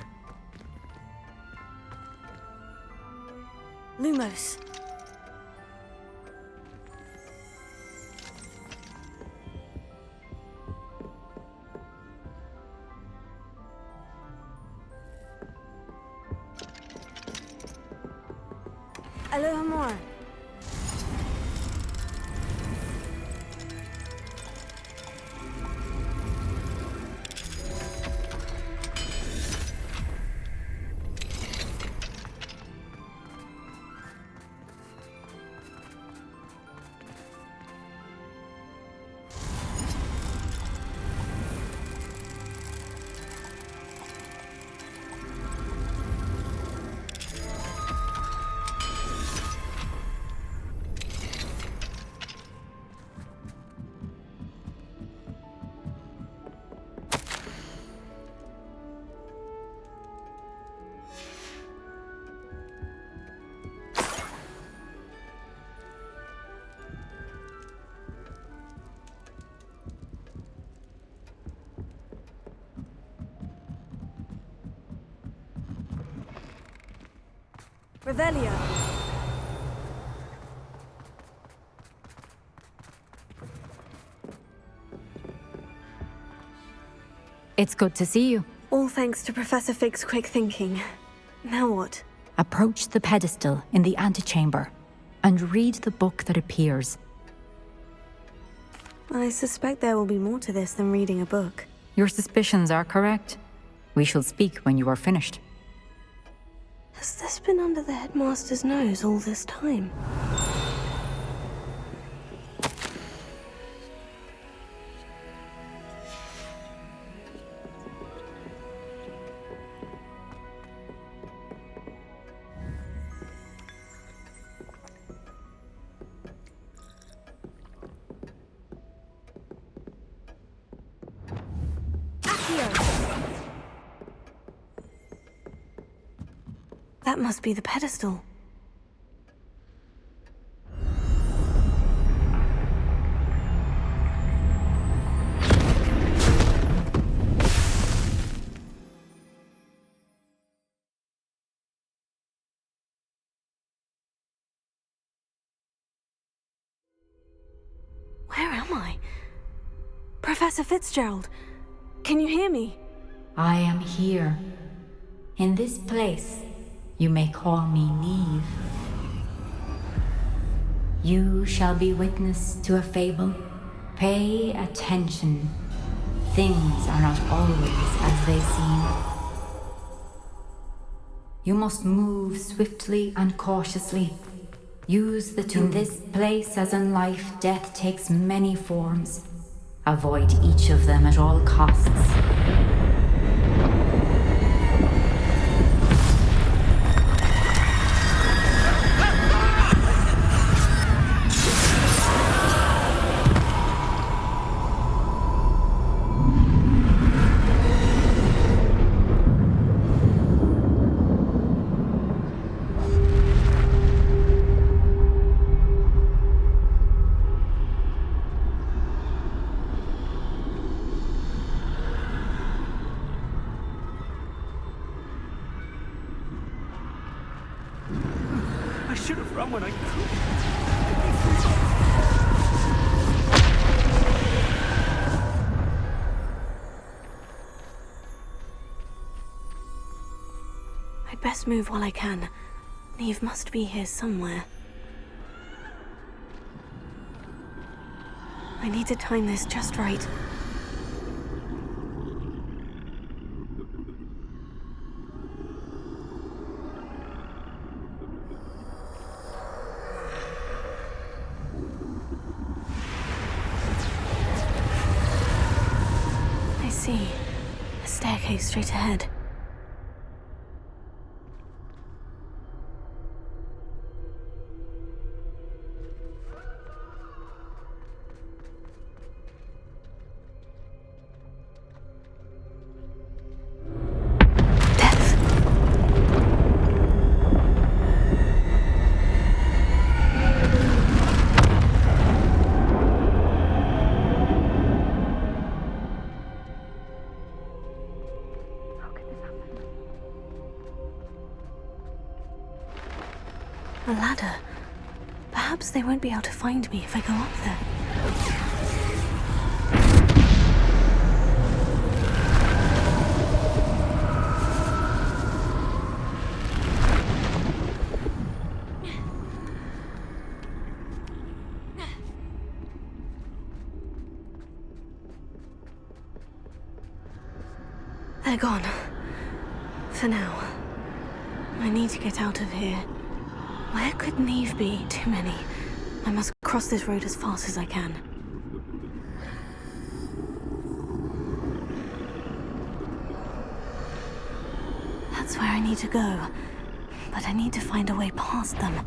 Lumos. Alohomora. Revelio. It's good to see you. All thanks to Professor Fig's quick thinking. Now what? Approach the pedestal in the antechamber and read the book that appears. I suspect there will be more to this than reading a book. Your suspicions are correct. We shall speak when you are finished. Has this been under the headmaster's nose all this time? That must be the pedestal. Where am I? Professor Fitzgerald, can you hear me? I am here. In this place, you may call me Neve. You shall be witness to a fable. Pay attention. Things are not always as they seem. You must move swiftly and cautiously. Use the tool. In this place, as in life, death takes many forms. Avoid each of them at all costs. I should have run when I could. I'd best move while I can. Neve must be here somewhere. I need to time this just right. I see. A staircase straight ahead. A ladder. Perhaps they won't be able to find me if I go up there. They're gone. For now. I need to get out of here. Where could Neve be? Too many. I must cross this road as fast as I can. That's where I need to go. But I need to find a way past them.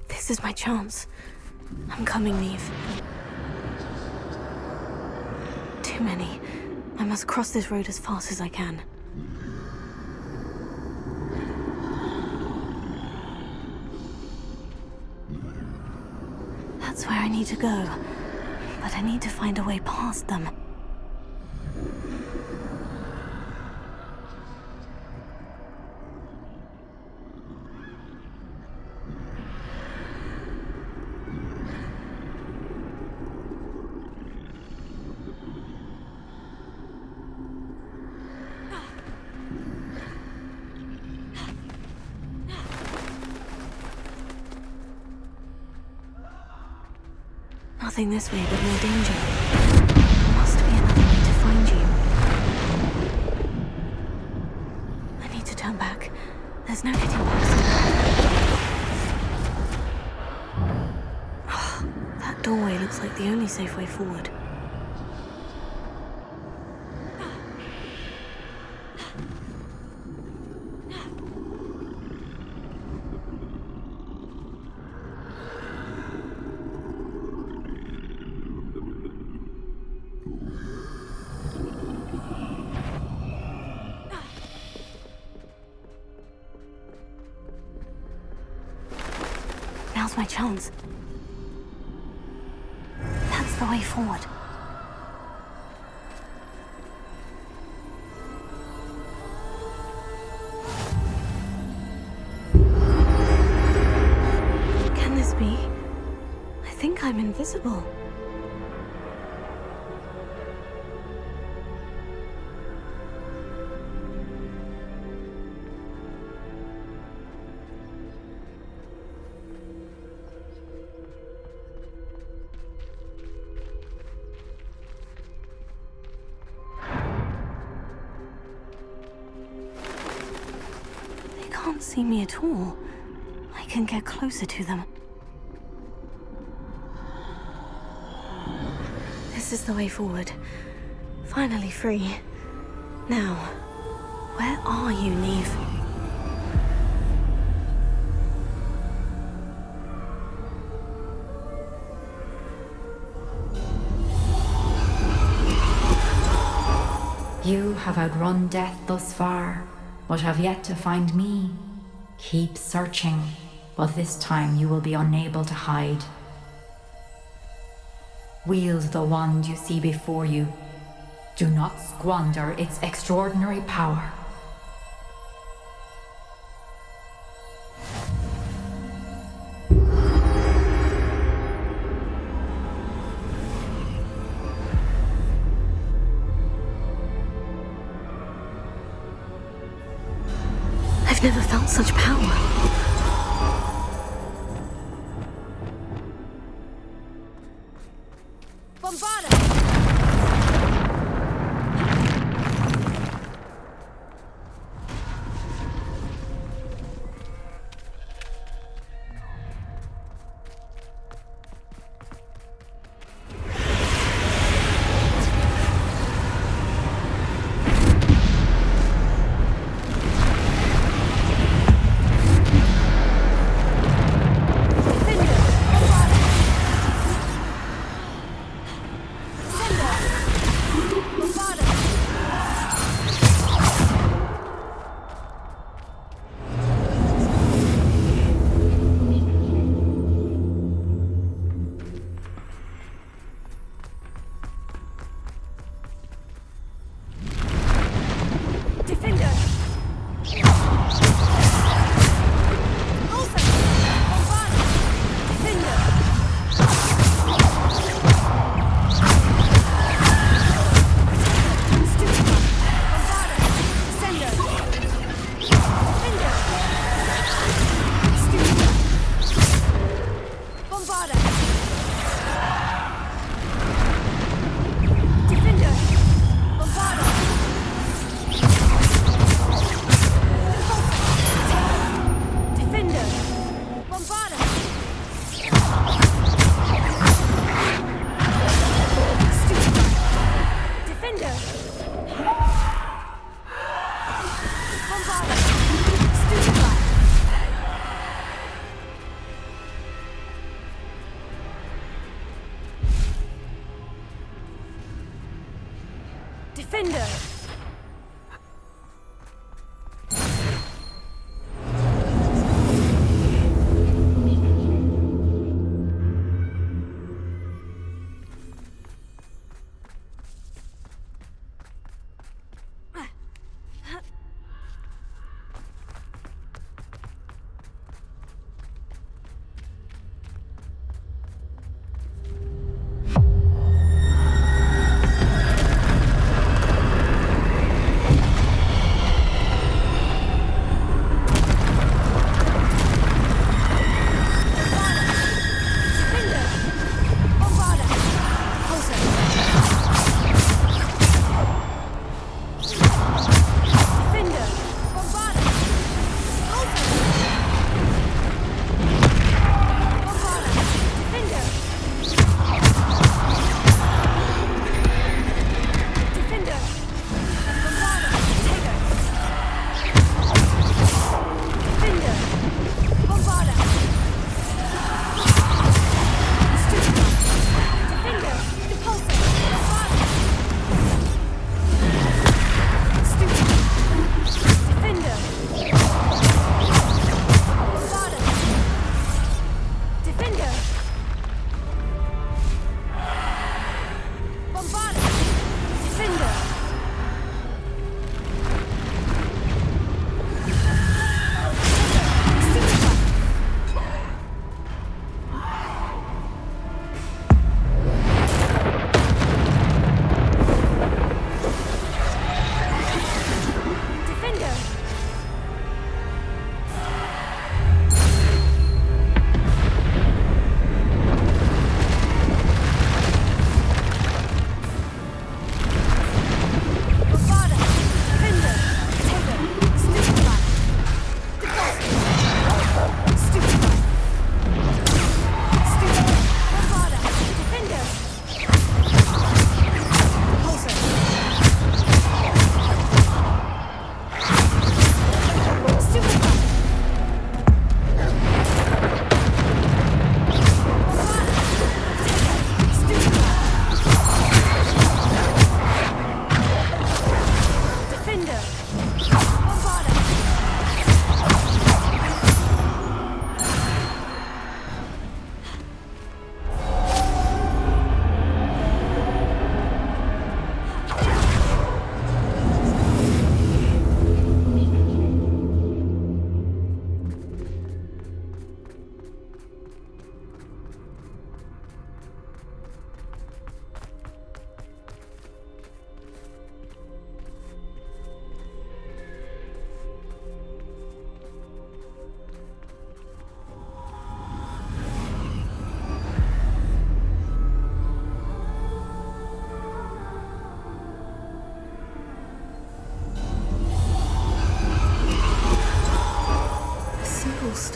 This is my chance. I'm coming, Neve. Too many. I must cross this road as fast as I can. where I need to go, but I need to find a way past them. Nothing this way, but more danger. There must be another way to find you. I need to turn back. There's no getting past them. That doorway looks like the only safe way forward. Now's my chance. That's the way forward. Can this be? I think I'm invisible. Can't see me at all. I can get closer to them. This is the way forward. Finally free. Now, where are you, Neve? You have outrun death thus far, but have yet to find me. Keep searching, but this time you will be unable to hide. Wield the wand you see before you. Do not squander its extraordinary power. I've never felt such power.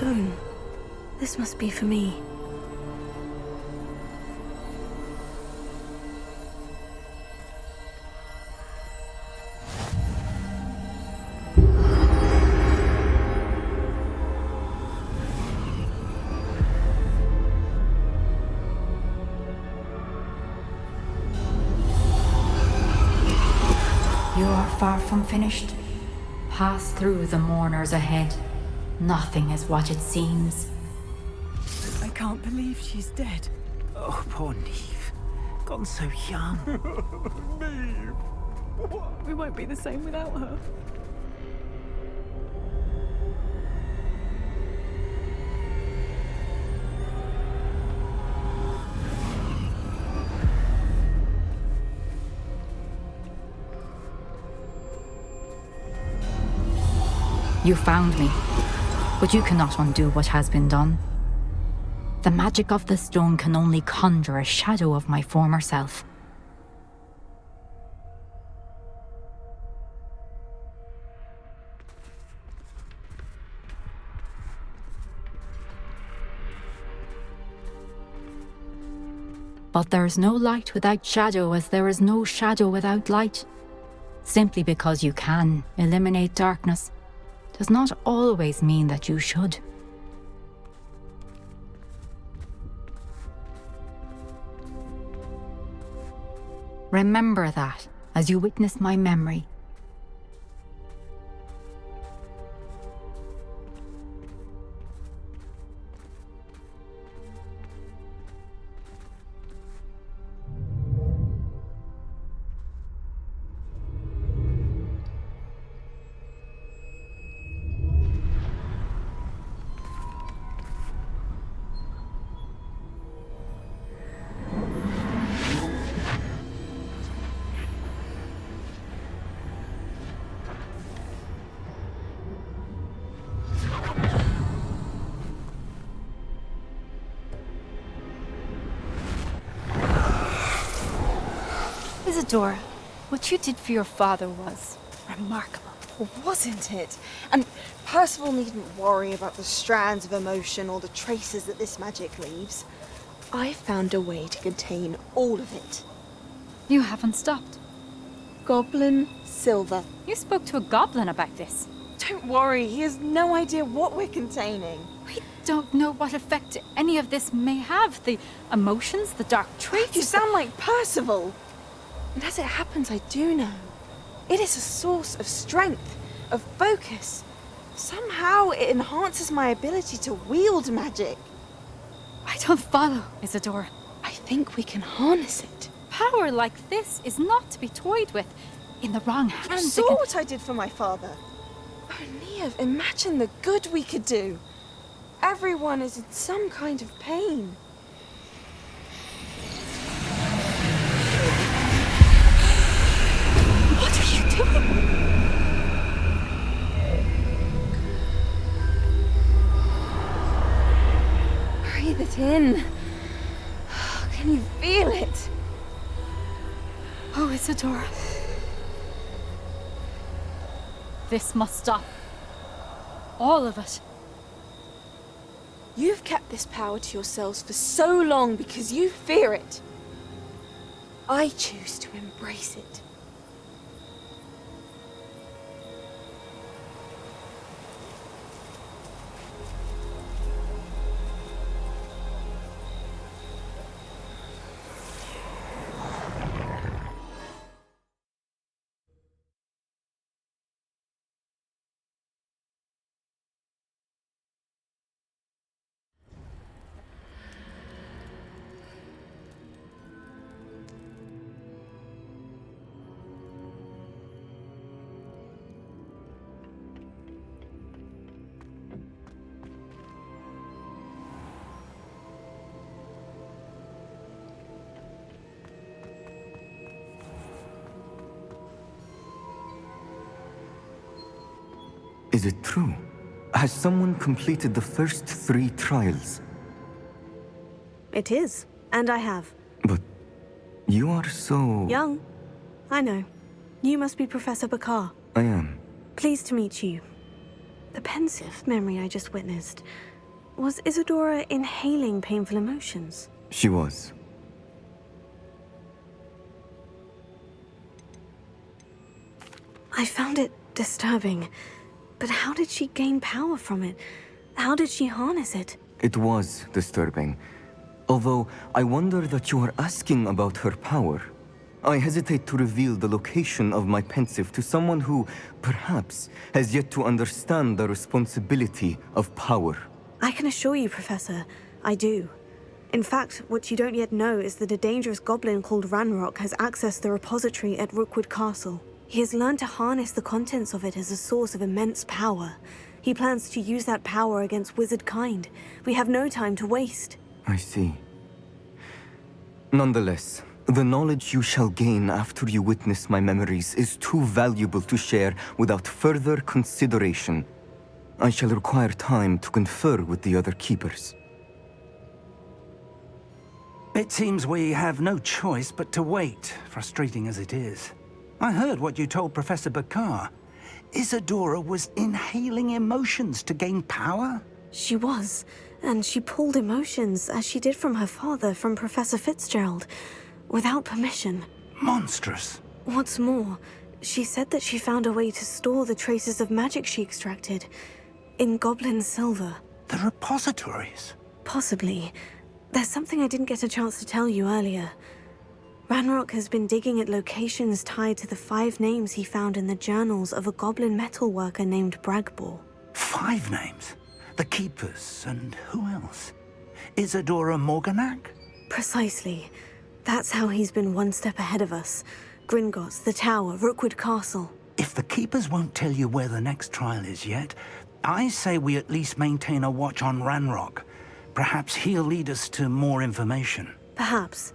stone. This must be for me. You are far from finished. Pass through the mourners ahead. Nothing is what it seems. I can't believe she's dead. Oh, poor Neve. Gone so young. We won't be the same without her. You found me, but you cannot undo what has been done. The magic of the stone can only conjure a shadow of my former self. But there is no light without shadow, as there is no shadow without light. Simply because you can eliminate darkness does not always mean that you should. Remember that as you witness my memory. Isadora, what you did for your father was remarkable, wasn't it? And Percival needn't worry about the strands of emotion or the traces that this magic leaves. I found a way to contain all of it. You haven't stopped. Goblin Silver. You spoke to a goblin about this. Don't worry, he has no idea what we're containing. We don't know what effect any of this may have. The emotions, the dark traits. You sound like Percival. And as it happens, I do know. It is a source of strength, of focus. Somehow it enhances my ability to wield magic. I don't follow, Isadora. I think we can harness it. Power like this is not to be toyed with. In the wrong hands, You saw what I did for my father. Oh, Neve, imagine the good we could do. Everyone is in some kind of pain. What are you doing? Breathe it in. Can you feel it? Oh, Isadora. This must stop. All of it. You've kept this power to yourselves for so long because you fear it. I choose to embrace it. Is it true? Has someone completed the first 3 trials? It is, and I have. But you are so... Young. I know. You must be Professor Bakar. I am. Pleased to meet you. The pensive memory I just witnessed. Was Isadora inhaling painful emotions? She was. I found it disturbing. But how did she gain power from it? How did she harness it? It was disturbing. Although, I wonder that you are asking about her power. I hesitate to reveal the location of my pensive to someone who, perhaps, has yet to understand the responsibility of power. I can assure you, Professor, I do. In fact, what you don't yet know is that a dangerous goblin called Ranrok has accessed the repository at Rookwood Castle. He has learned to harness the contents of it as a source of immense power. He plans to use that power against wizard kind. We have no time to waste. I see. Nonetheless, the knowledge you shall gain after you witness my memories is too valuable to share without further consideration. I shall require time to confer with the other keepers. It seems we have no choice but to wait, frustrating as it is. I heard what you told Professor Bakar. Isadora was inhaling emotions to gain power? She was, and she pulled emotions, as she did from her father, from Professor Fitzgerald, without permission. Monstrous. What's more, she said that she found a way to store the traces of magic she extracted in goblin silver. The repositories? Possibly. There's something I didn't get a chance to tell you earlier. Ranrok has been digging at locations tied to the 5 names he found in the journals of a goblin metalworker named Bragbor. 5 names? The Keepers, and who else? Isadora Morganak? Precisely. That's how he's been one step ahead of us. Gringotts, the Tower, Rookwood Castle. If the Keepers won't tell you where the next trial is yet, I say we at least maintain a watch on Ranrok. Perhaps he'll lead us to more information. Perhaps.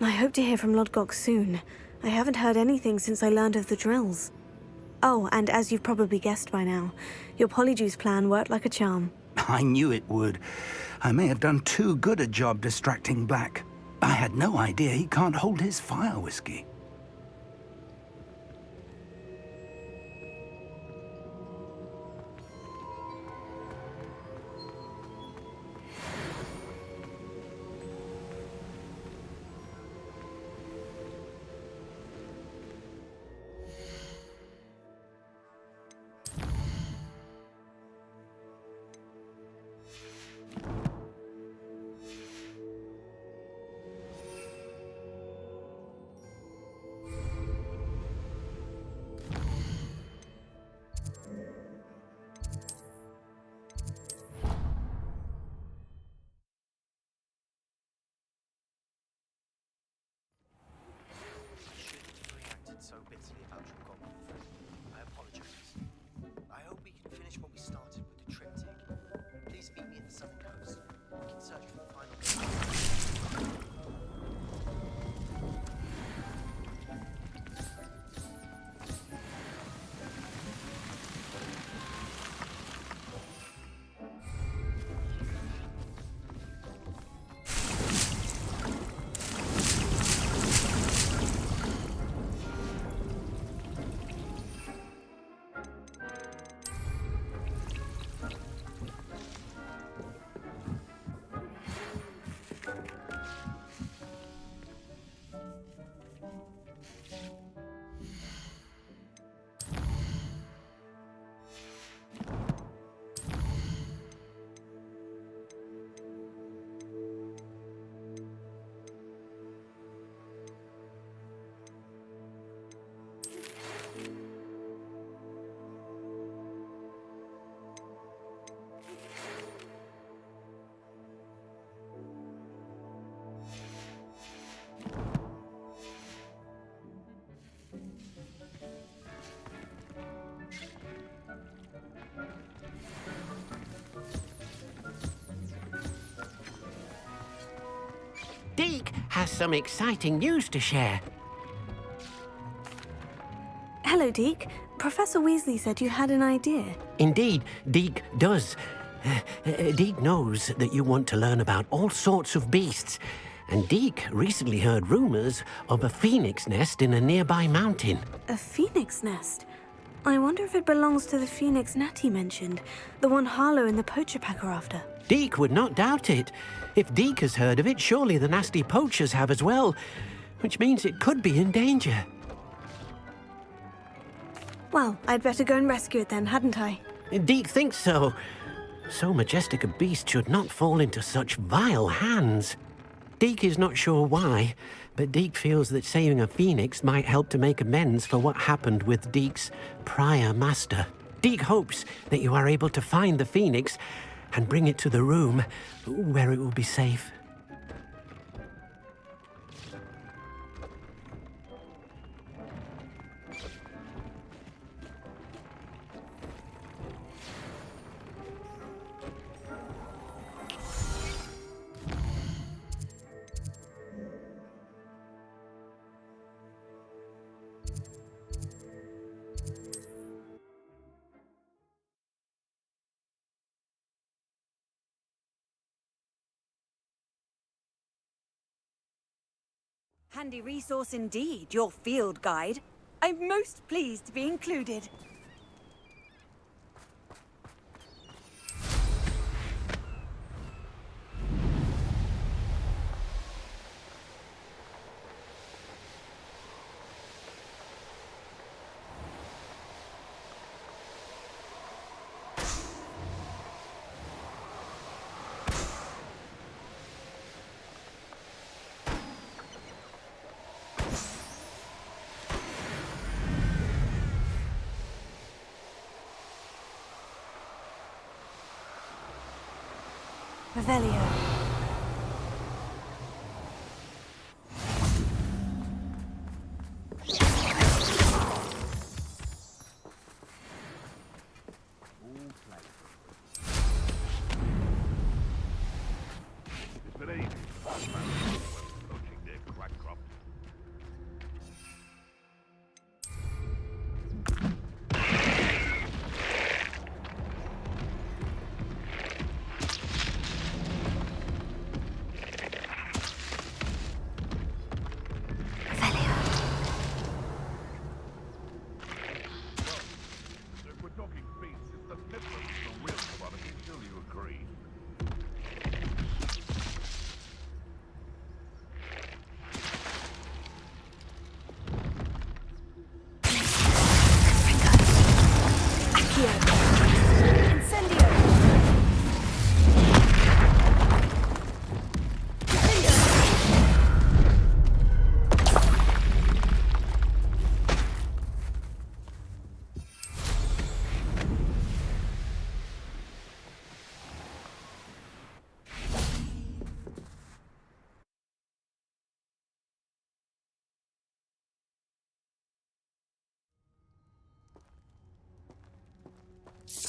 I hope to hear from Lodgok soon. I haven't heard anything since I learned of the drills. Oh, and as you've probably guessed by now, your polyjuice plan worked like a charm. I knew it would. I may have done too good a job distracting Black. I had no idea he can't hold his fire whiskey. So bitterly about your goblin friend. I apologize. I hope we can finish what we started with the triptych. Please meet me at the southern coast. We can search for the final. Deke has some exciting news to share. Hello, Deke. Professor Weasley said you had an idea. Indeed, Deke does. Deke knows that you want to learn about all sorts of beasts, and Deke recently heard rumors of a phoenix nest in a nearby mountain. A phoenix nest? I wonder if it belongs to the phoenix Natty mentioned, the one Harlow and the poacher pack are after. Deke would not doubt it. If Deke has heard of it, surely the nasty poachers have as well, which means it could be in danger. Well, I'd better go and rescue it then, hadn't I? Deke thinks so. So majestic a beast should not fall into such vile hands. Deke is not sure why, but Deke feels that saving a phoenix might help to make amends for what happened with Deke's prior master. Deke hopes that you are able to find the phoenix and bring it to the room where it will be safe. Handy resource indeed, your field guide. I'm most pleased to be included. Revelio.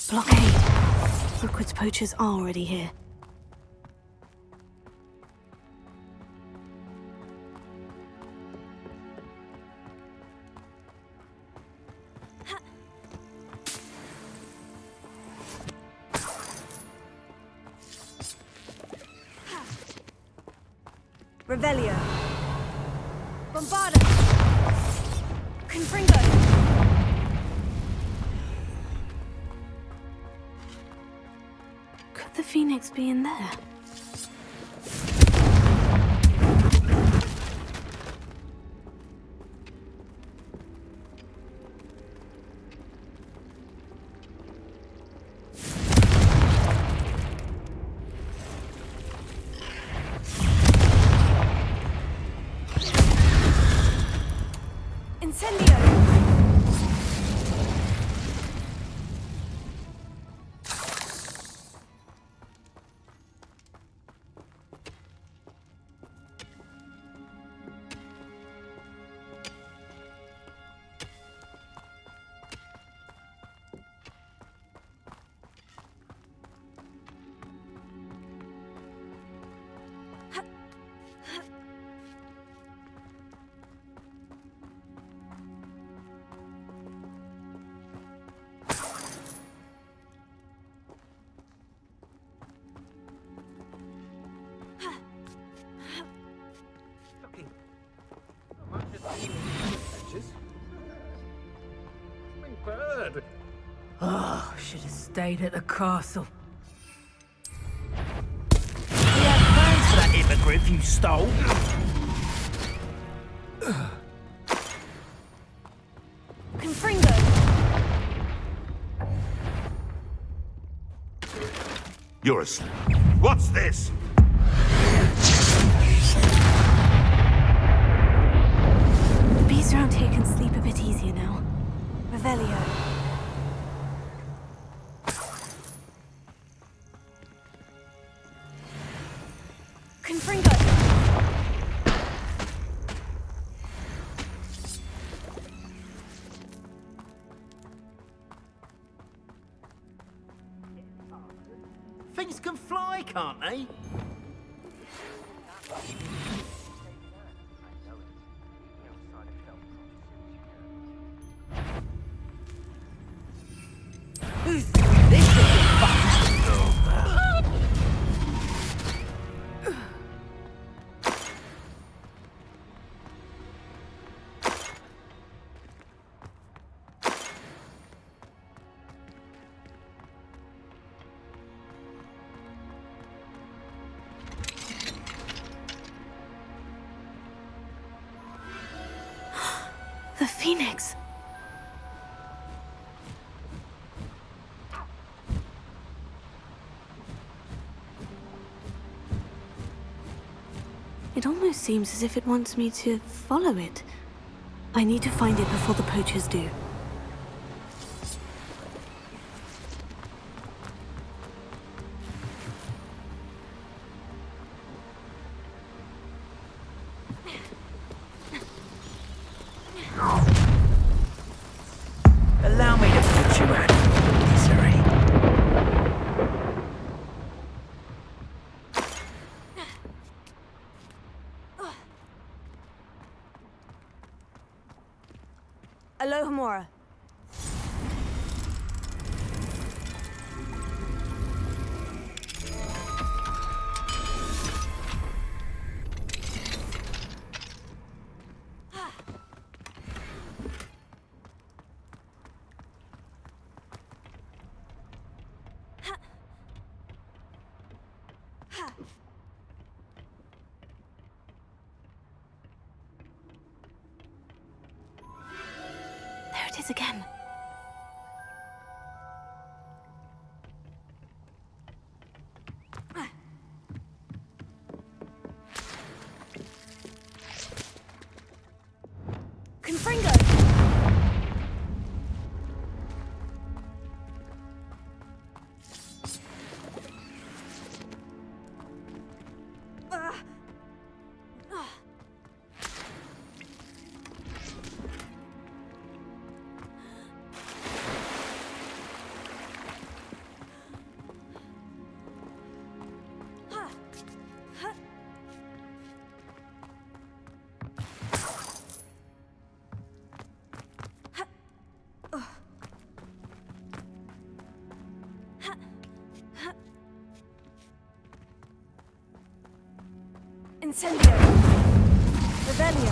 Blockade. Rookwood's poachers are already here. Revelio. Bombarda. Confringo. Could the phoenix be in there? Oh, should have stayed at the castle. We had plans for that hippogriff you stole. Confringo! You're asleep. What's this? The bees around here can sleep a bit easier now. Revelio. Confringo! Things can fly, can't they? Who's this little bastard? The Phoenix. It almost seems as if it wants me to follow it. I need to find it before the poachers do. Allow me to put you out of your misery. Alohomora. There it is again. Confringo! Incendio! Revelio!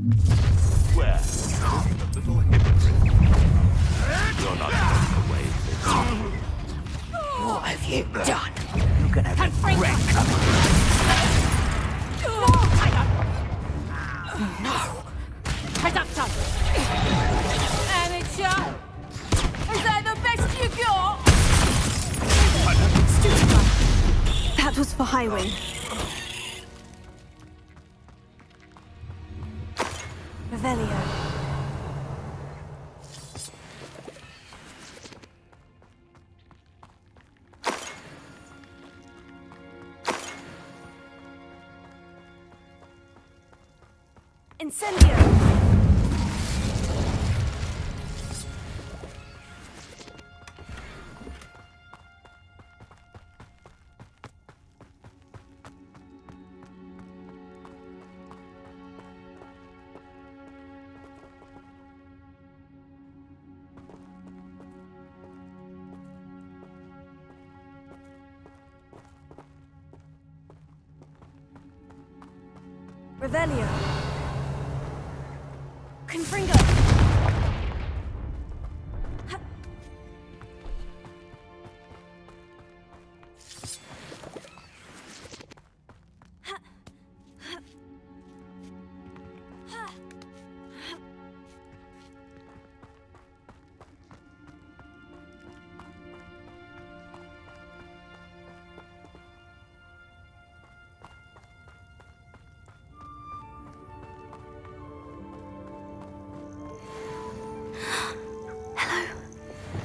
Where? A little hypocrite. You're not going away. What have you done? You're gonna regret coming. No! Reductor! Amateur! Is that the best you got? That was for Highwing. Revelio. Incendio! Revelio. Confringo.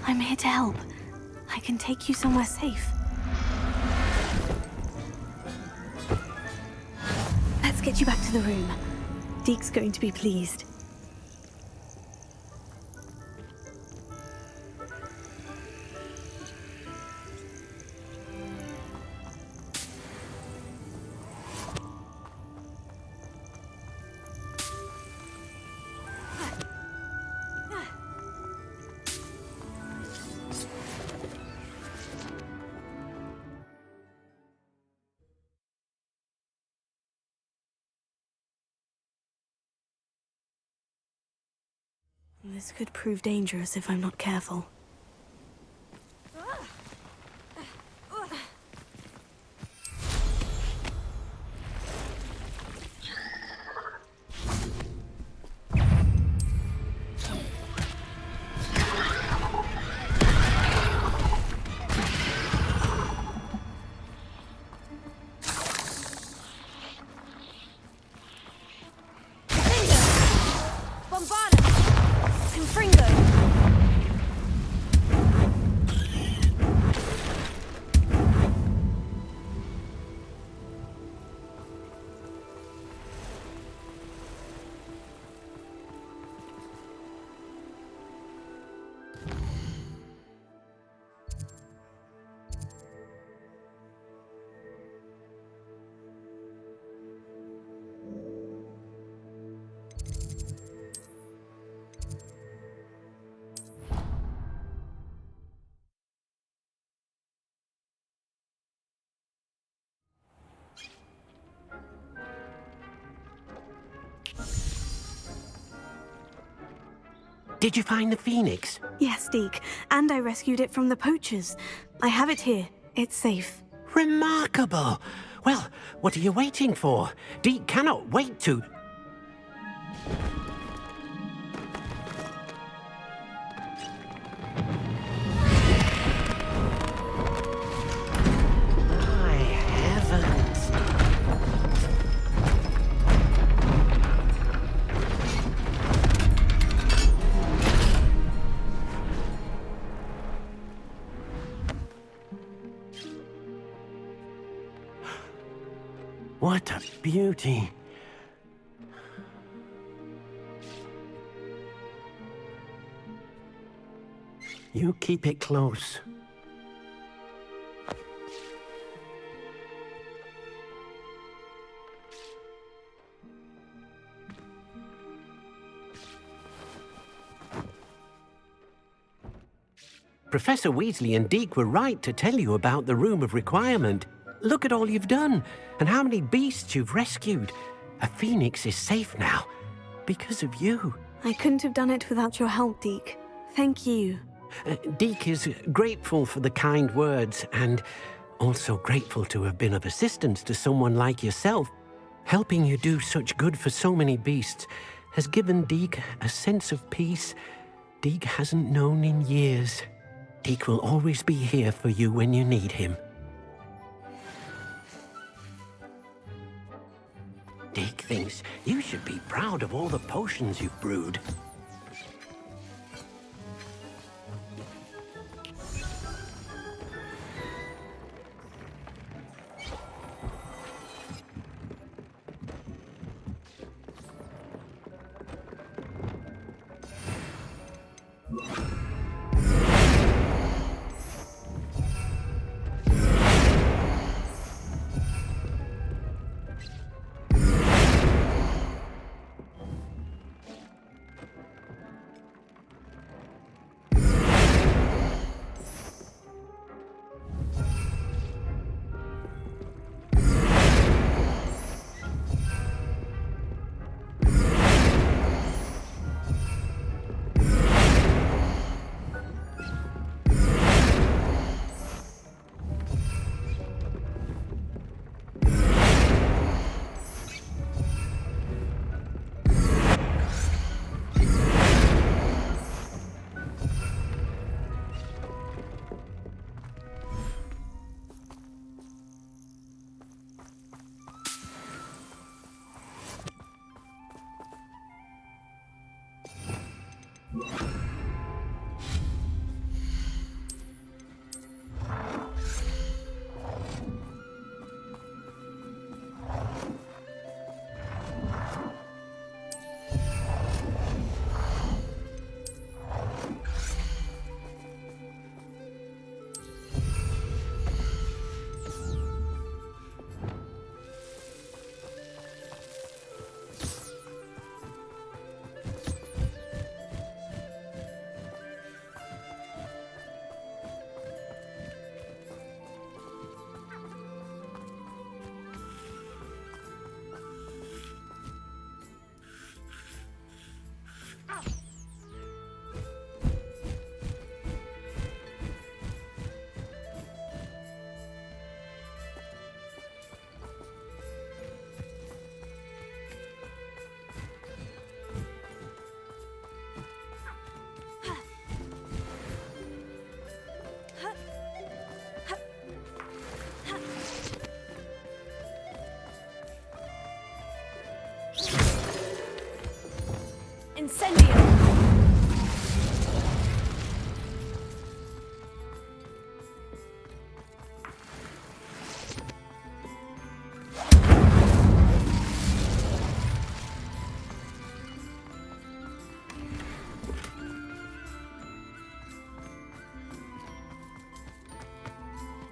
I'm here to help. I can take you somewhere safe. Let's get you back to the room. Deke's going to be pleased. This could prove dangerous if I'm not careful. Did you find the phoenix? Yes, Deke. And I rescued it from the poachers. I have it here. It's safe. Remarkable! Well, what are you waiting for? Deke cannot wait to... What a beauty. You keep it close. Professor Weasley and Deke were right to tell you about the Room of Requirement. Look at all you've done, and how many beasts you've rescued. A phoenix is safe now. because of you. I couldn't have done it without your help, Deke. Thank you. Deke is grateful for the kind words and also grateful to have been of assistance to someone like yourself. Helping you do such good for so many beasts has given Deke a sense of peace Deke hasn't known in years. Deke will always be here for you when you need him. Deke thinks you should be proud of all the potions you've brewed. Incendio!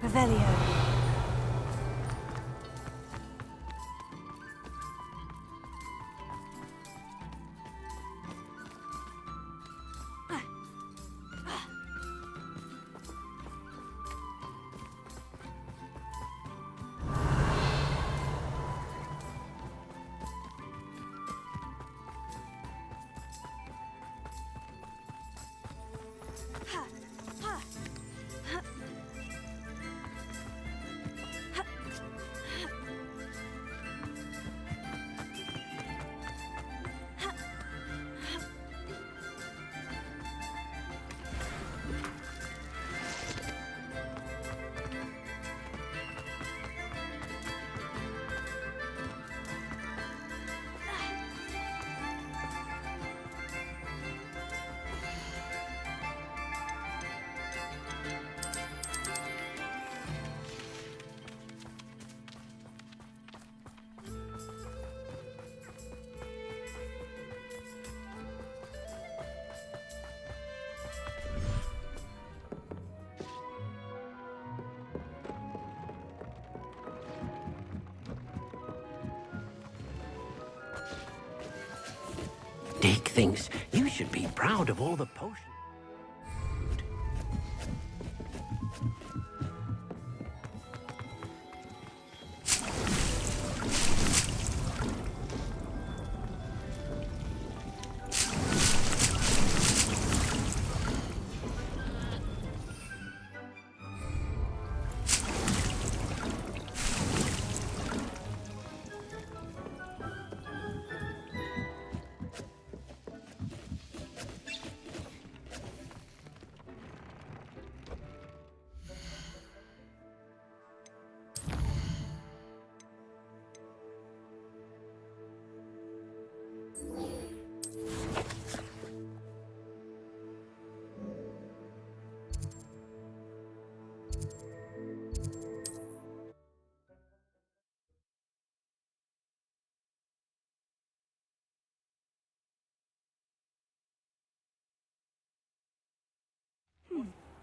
Revelio. Deke thinks you should be proud of all the potions.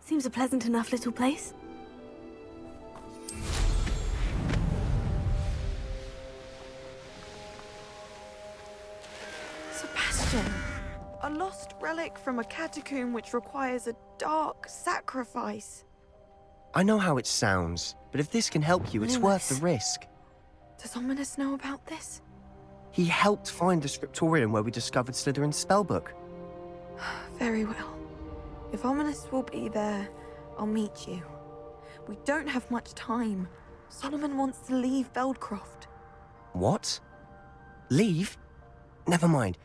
Seems a pleasant enough little place. Sebastian! A lost relic from a catacomb which requires a dark sacrifice. I know how it sounds, but if this can help you, it's worth the risk. Does Ominous know about this? He helped find the scriptorium where we discovered Slytherin's spellbook. Very well. If Ominous will be there, I'll meet you. We don't have much time. Solomon wants to leave Feldcroft. What? Leave? Never mind.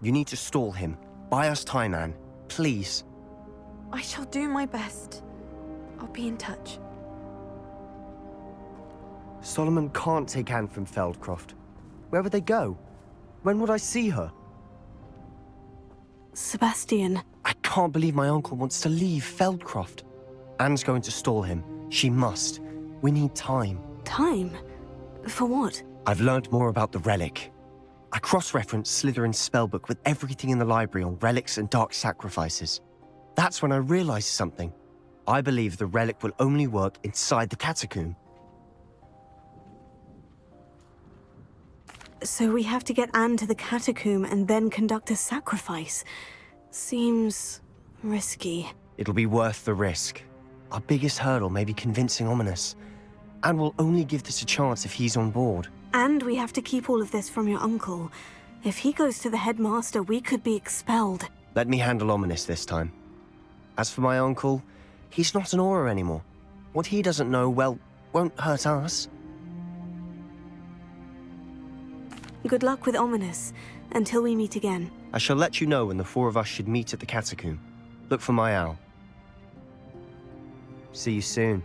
You need to stall him. Buy us time, Anne. Please. I shall do my best. I'll be in touch. Solomon can't take Anne from Feldcroft. Where would they go? When would I see her? Sebastian. I can't believe my uncle wants to leave Feldcroft. Anne's going to stall him. She must. We need time. Time? For what? I've learned more about the relic. I cross-referenced Slytherin's spellbook with everything in the library on relics and dark sacrifices. That's when I realized something. I believe the relic will only work inside the catacomb. So we have to get Anne to the catacomb and then conduct a sacrifice. Seems risky. It'll be worth the risk. Our biggest hurdle may be convincing Ominous. And we'll only give this a chance if he's on board. And we have to keep all of this from your uncle. If he goes to the headmaster, we could be expelled. Let me handle Ominous this time. As for my uncle, he's not an Auror anymore. What he doesn't know, well, won't hurt us. Good luck with Ominous, until we meet again. I shall let you know when the four of us should meet at the catacomb. Look for my owl. See you soon.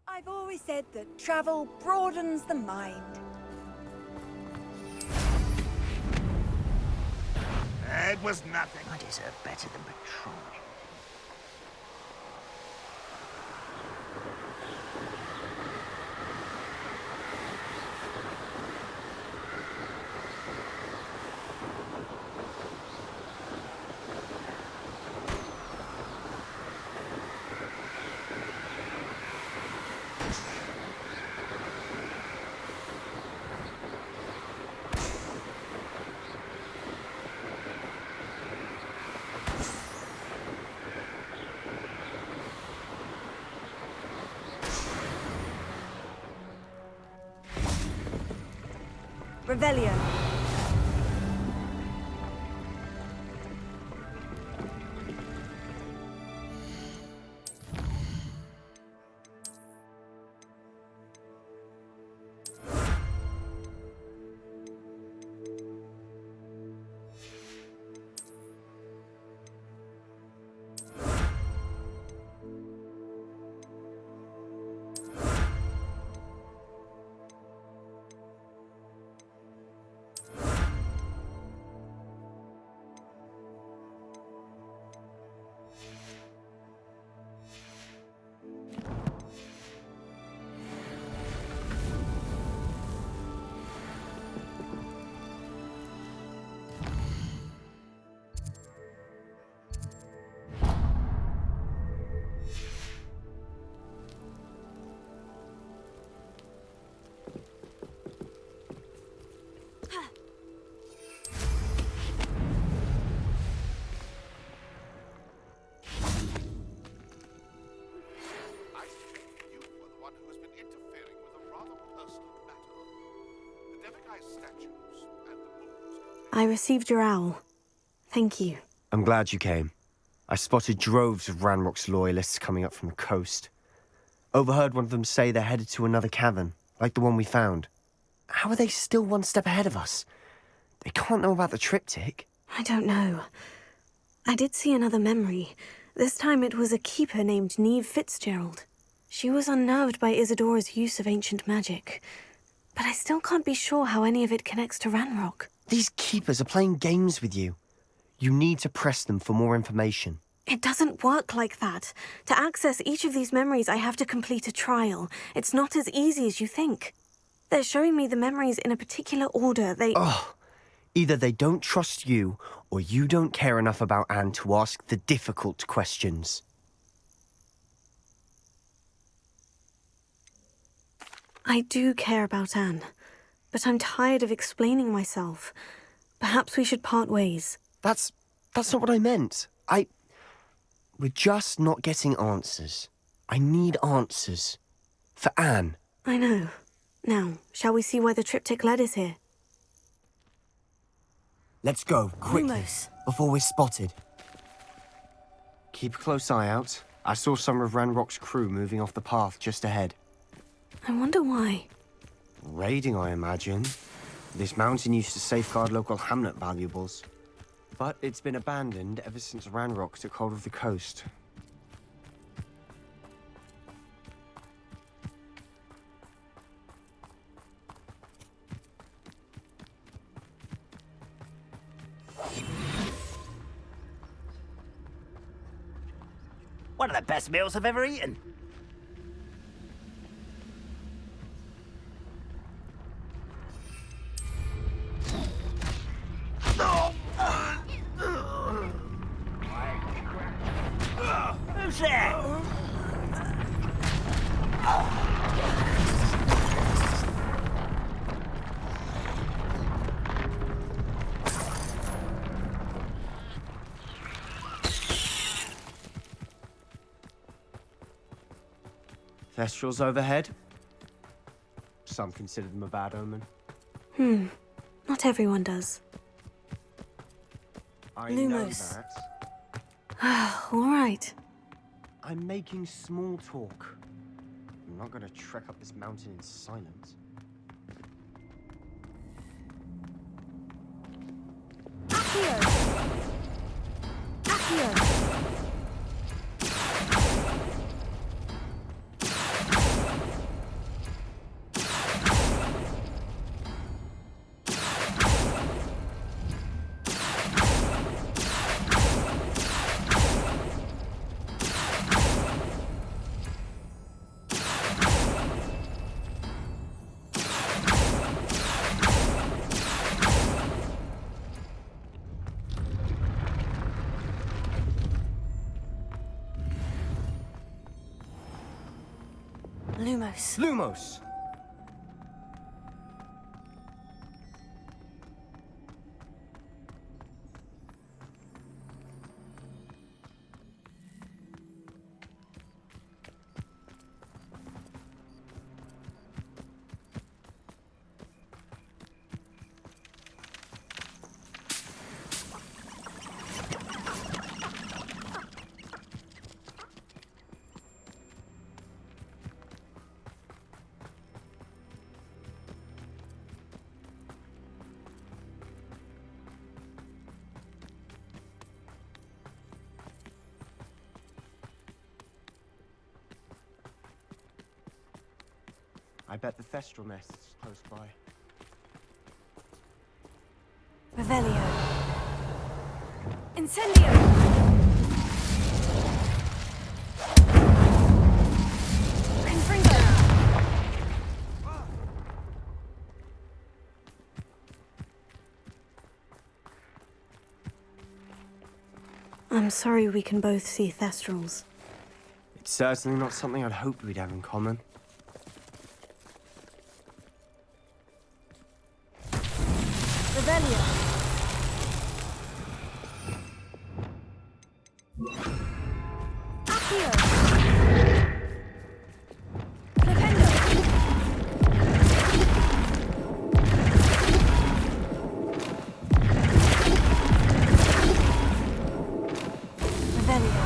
I've always said that travel broadens the mind. It was nothing. I deserve better than betrayal. Revelio. I received your owl. Thank you. I'm glad you came. I spotted droves of Ranrock's loyalists coming up from the coast. Overheard one of them say they're headed to another cavern, like the one we found. How are they still one step ahead of us? They can't know about the triptych. I don't know. I did see another memory. This time it was a keeper named Neve Fitzgerald. She was unnerved by Isadora's use of ancient magic. But I still can't be sure how any of it connects to Ranrok. These keepers are playing games with you. You need to press them for more information. It doesn't work like that. To access each of these memories, I have to complete a trial. It's not as easy as you think. They're showing me the memories in a particular order. Oh, either they don't trust you, or you don't care enough about Anne to ask the difficult questions. I do care about Anne, but I'm tired of explaining myself. Perhaps we should part ways. That's not what I meant. We're just not getting answers. I need answers. For Anne. I know. Now, shall we see why the triptych led us here? Let's go, quickly, Almost. before we're spotted. Keep a close eye out. I saw some of Ranrock's crew moving off the path just ahead. I wonder why. Raiding, I imagine. This mountain used to safeguard local hamlet valuables. But it's been abandoned ever since Ranrok took hold of the coast. One of the best meals I've ever eaten. Who's there? Thestrals overhead. Some consider them a bad omen. Not everyone does. I know Lumos. that. All right. I'm making small talk. I'm not gonna trek up this mountain in silence. Lumos. Lumos! I bet the Thestral nest is close by. Revelio. Incendio! Confringo! I'm sorry we can both see Thestrals. It's certainly not something I'd hoped we'd have in common. Revelio. Accio. Flipendo. Revelio.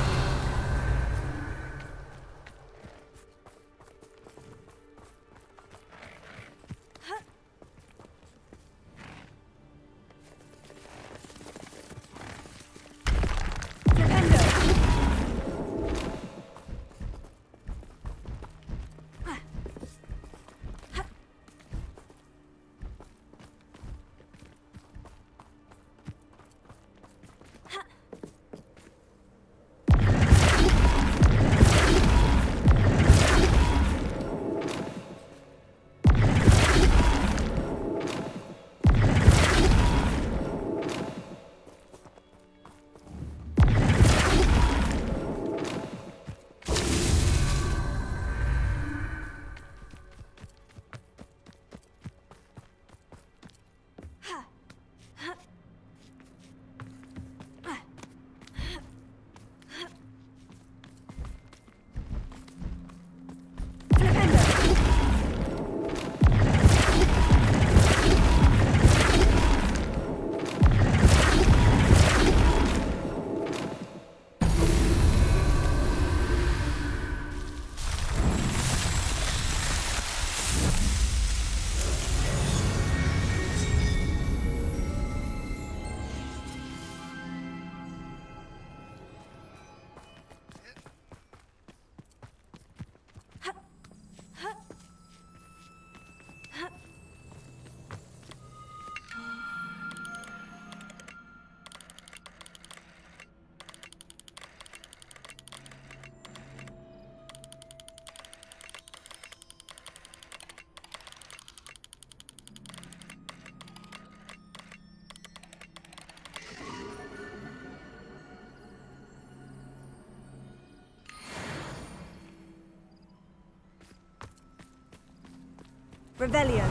Revelio.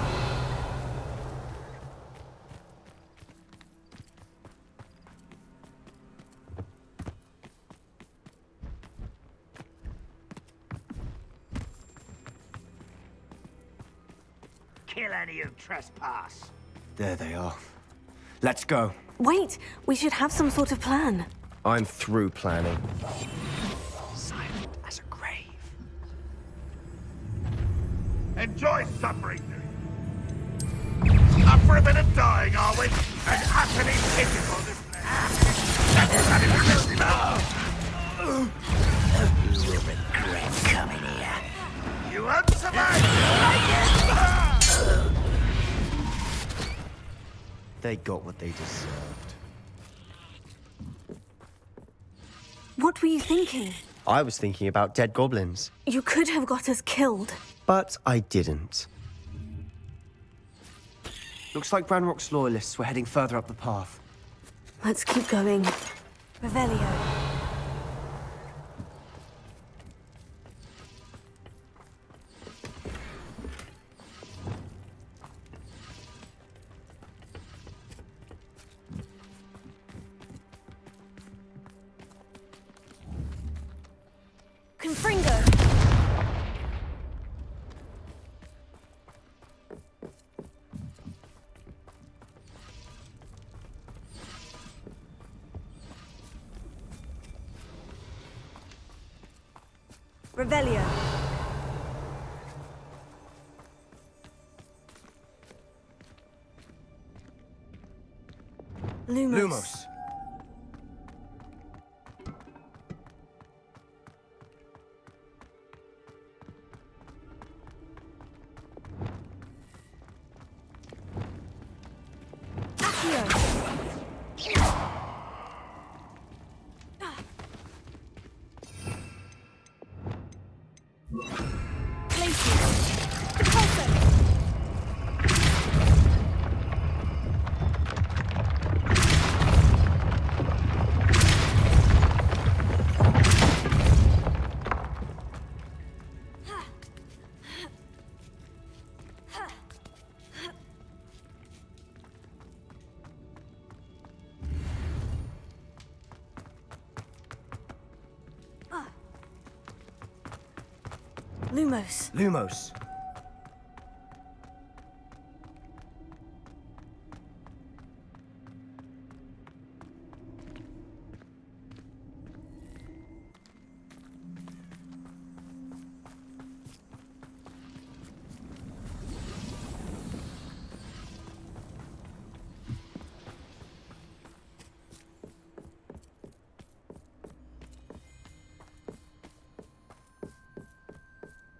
Kill any who trespass. There they are. Let's go. Wait, we should have some sort of plan. I'm through planning. Silent as a grave. Enjoy suffering. Up for a bit of dying, are we? And utterly pitiful this You will regret coming here. You won't survive! They got what they deserved. What were you thinking? I was thinking about dead goblins, You could have got us killed. but I didn't. Looks like Ranrock's loyalists were heading further up the path. Let's keep going. Revelio. Confringo. Revelio. Lumos. Lumos. Lumos.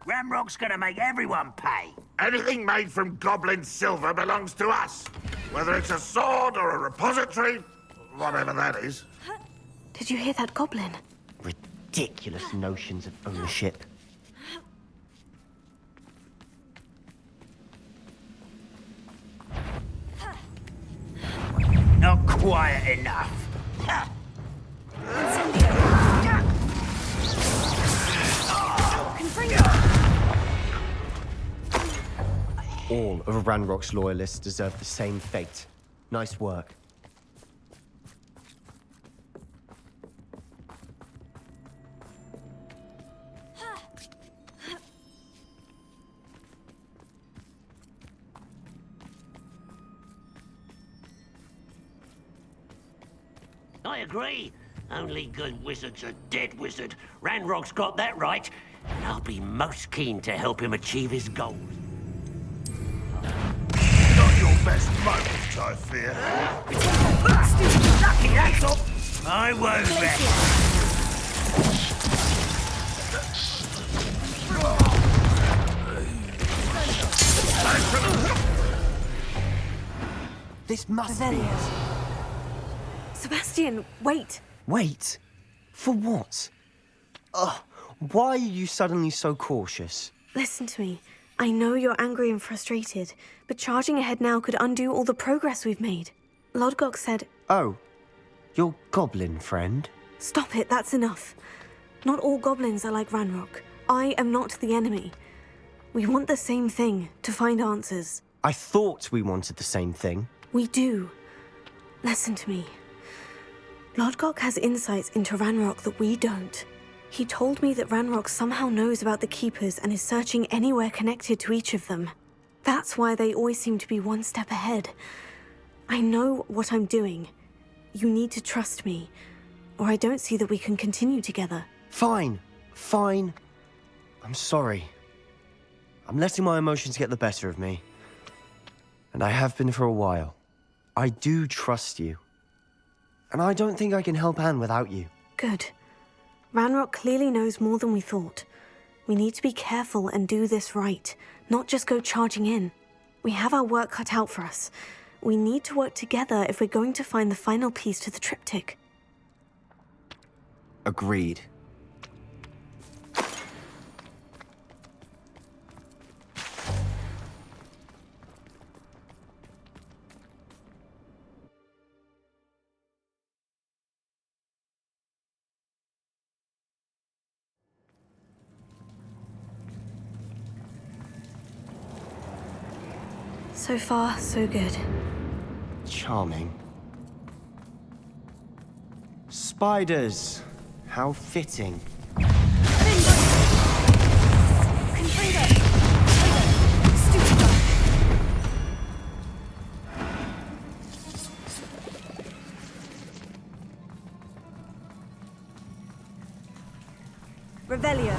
Ranrok's gonna make everyone pay. Anything made from goblin silver belongs to us. Whether it's a sword or a repository, whatever that is. Did you hear that goblin? Ridiculous notions of ownership. Not quiet enough. All of Ranrock's loyalists deserve the same fate. Nice work. I agree. Only good wizard's a dead wizard. Ranrock's got that right, and I'll be most keen to help him achieve his goals. Not your best moment, I fear. Lucky, that's all. I won't rest. This must be it. Sebastian, wait. Wait? For what? Ugh, why are you suddenly so cautious? Listen to me. I know you're angry and frustrated, but charging ahead now could undo all the progress we've made. Lodgok said... Oh, your goblin friend? Stop it, that's enough. Not all goblins are like Ranrok. I am not the enemy. We want the same thing, to find answers. I thought we wanted the same thing. We do. Listen to me. Lodgok has insights into Ranrok that we don't. He told me that Ranrok somehow knows about the Keepers and is searching anywhere connected to each of them. That's why they always seem to be one step ahead. I know what I'm doing. You need to trust me, or I don't see that we can continue together. Fine. Fine. I'm sorry. I'm letting my emotions get the better of me. And I have been for a while. I do trust you. And I don't think I can help Anne without you. Good. Ranrok clearly knows more than we thought. We need to be careful and do this right, not just go charging in. We have our work cut out for us. We need to work together if we're going to find the final piece to the triptych. Agreed. So far, so good. Charming. Spiders! How fitting. Revelio.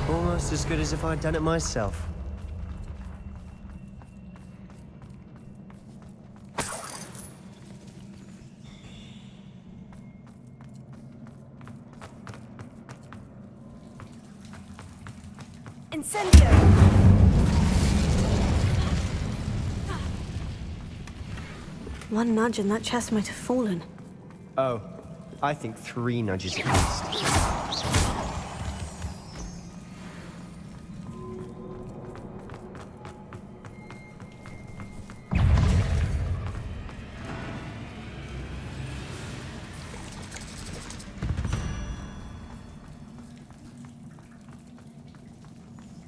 Almost as good as if I'd done it myself. Incendio! One nudge and that chest might have fallen. Oh, I think 3 nudges at least.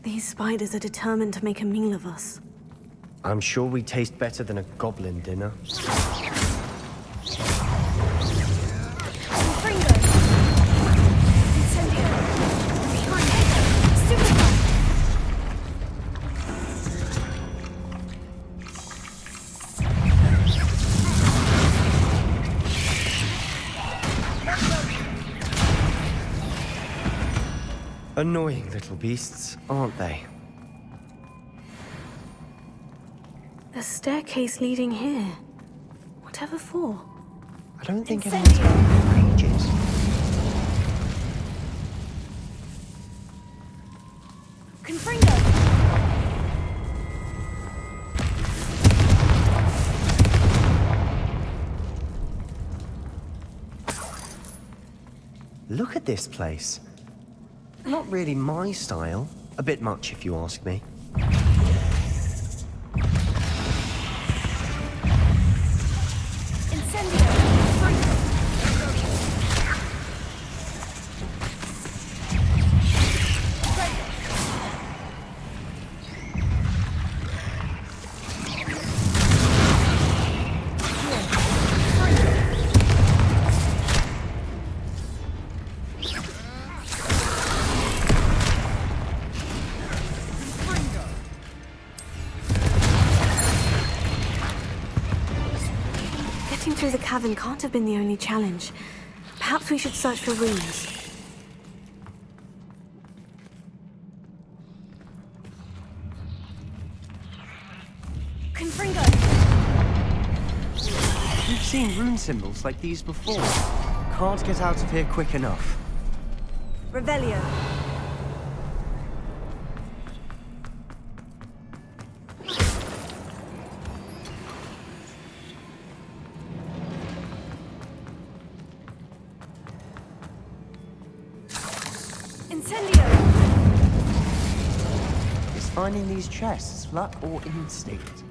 These spiders are determined to make a meal of us. I'm sure we taste better than a goblin dinner. Annoying little beasts, aren't they? A staircase leading here. Whatever for? I don't think anyone's been here for ages. Confringo! Look at this place. Not really my style. A bit much, if you ask me. Through the cavern can't have been the only challenge. Perhaps we should search for rooms. Confringo! We've seen rune symbols like these before. Can't get out of here quick enough. Revelio. Incendio! Is finding these chests luck or instinct?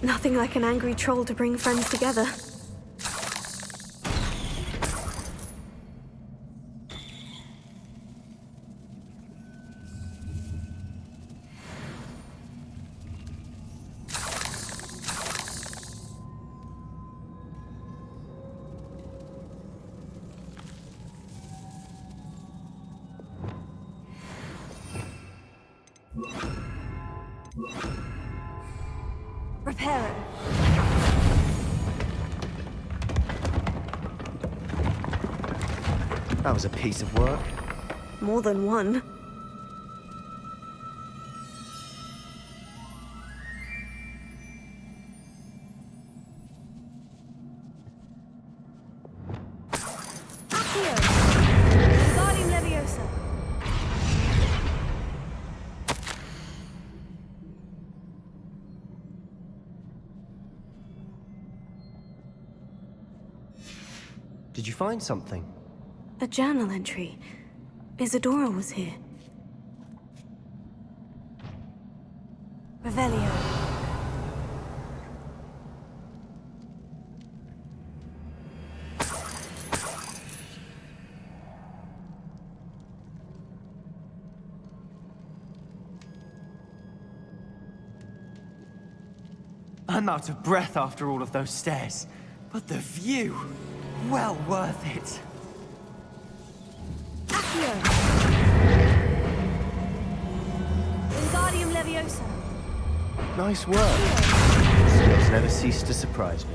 Nothing like an angry troll to bring friends together. Reparo. That was a piece of work. More than one. Accio! Wingardium Leviosa. Did you find something? A journal entry. Isadora was here. Revelio. I'm out of breath after all of those stairs. But the view, well worth it. Accio! Wingardium Leviosa. Nice work. Skills never cease to surprise me.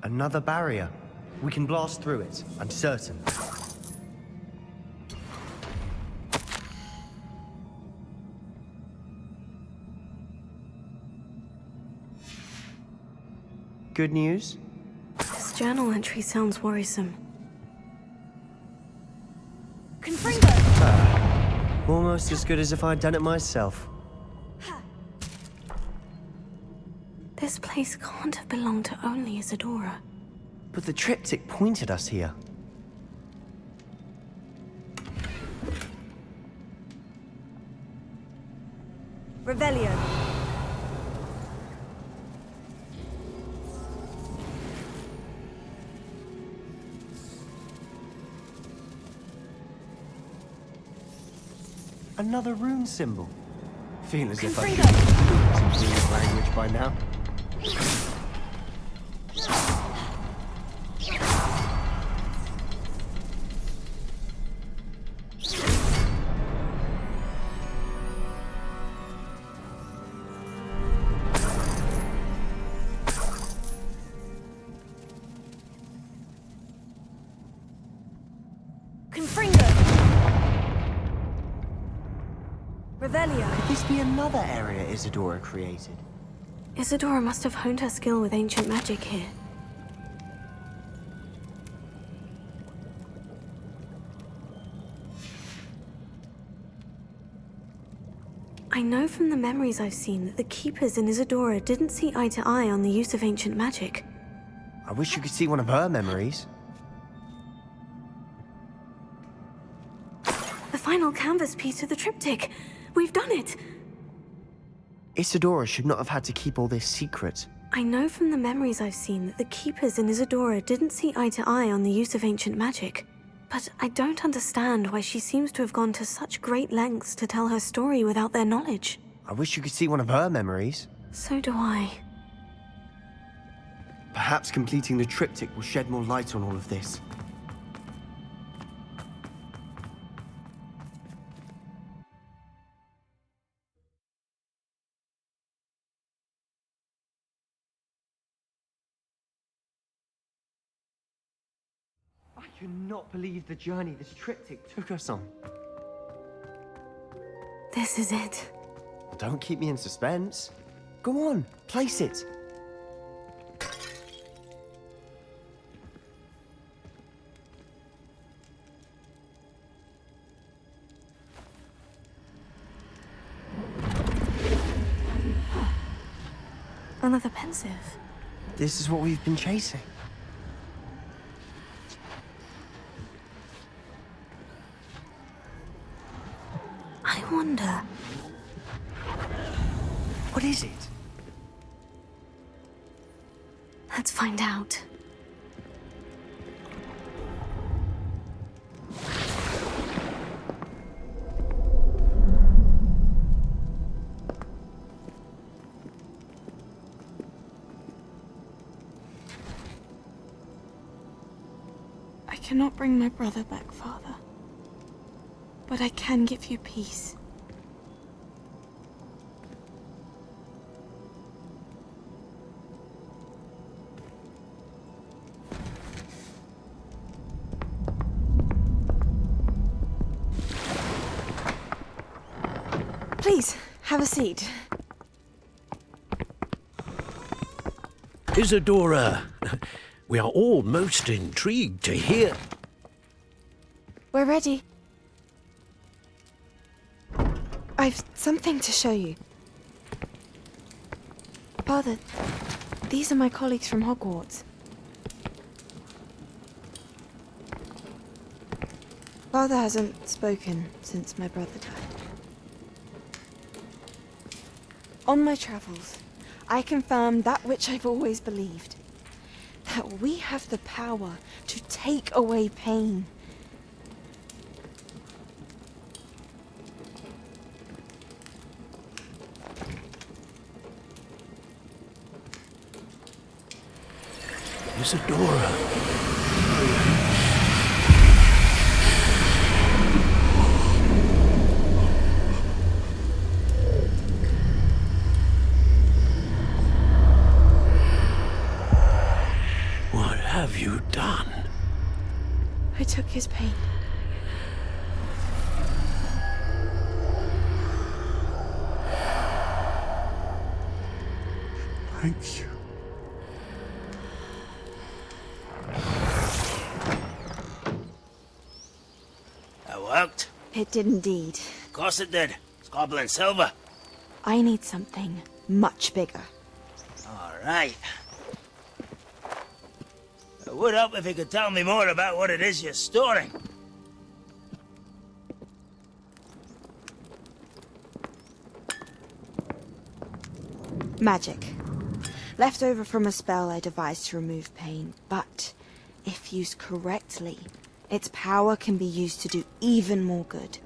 Another barrier. We can blast through it, I'm certain. Good news? This journal entry sounds worrisome. Confringo! Almost as good as if I'd done it myself. This place can't have belonged to only Isadora. But the triptych pointed us here. Revelio. Another rune symbol. Feel as if I Confringo. could some rune language by now. Confringo. Revelio. Could this be another area Isadora created? Isadora must have honed her skill with ancient magic here. I know from the memories I've seen that the Keepers in Isadora didn't see eye to eye on the use of ancient magic. I wish you could see one of her memories. The final canvas piece of the triptych. We've done it! Isadora should not have had to keep all this secret. I know from the memories I've seen that the Keepers and Isadora didn't see eye to eye on the use of ancient magic. But I don't understand why she seems to have gone to such great lengths to tell her story without their knowledge. I wish you could see one of her memories. So do I. Perhaps completing the triptych will shed more light on all of this. I cannot believe the journey this triptych took us on. This is it. Don't keep me in suspense. Go on, place it. Another pensive. This is what we've been chasing. I wonder... What is it? Let's find out. I cannot bring my brother back, Father. But I can give you peace. Please, have a seat. Isadora, we are all most intrigued to hear. We're ready. I've something to show you. Father, these are my colleagues from Hogwarts. Father hasn't spoken since my brother died. On my travels, I confirmed that which I've always believed. That we have the power to take away pain. Isadora. What have you done? I took his pain. Thank you. That worked. It did indeed. Of course it did. It's goblin silver. I need something much bigger. All right. It would help if you could tell me more about what it is you're storing. Magic. Left over from a spell I devised to remove pain, but if used correctly, its power can be used to do even more good.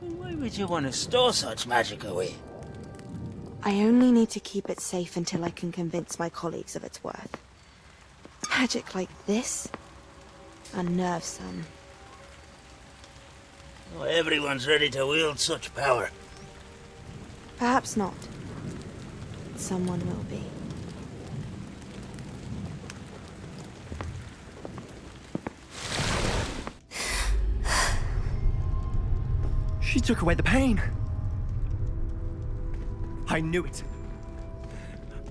Why would you want to store such magic away? I only need to keep it safe until I can convince my colleagues of its worth. Magic like this unnerves some. Not everyone's ready to wield such power. Perhaps not. Someone will be. She took away the pain. I knew it.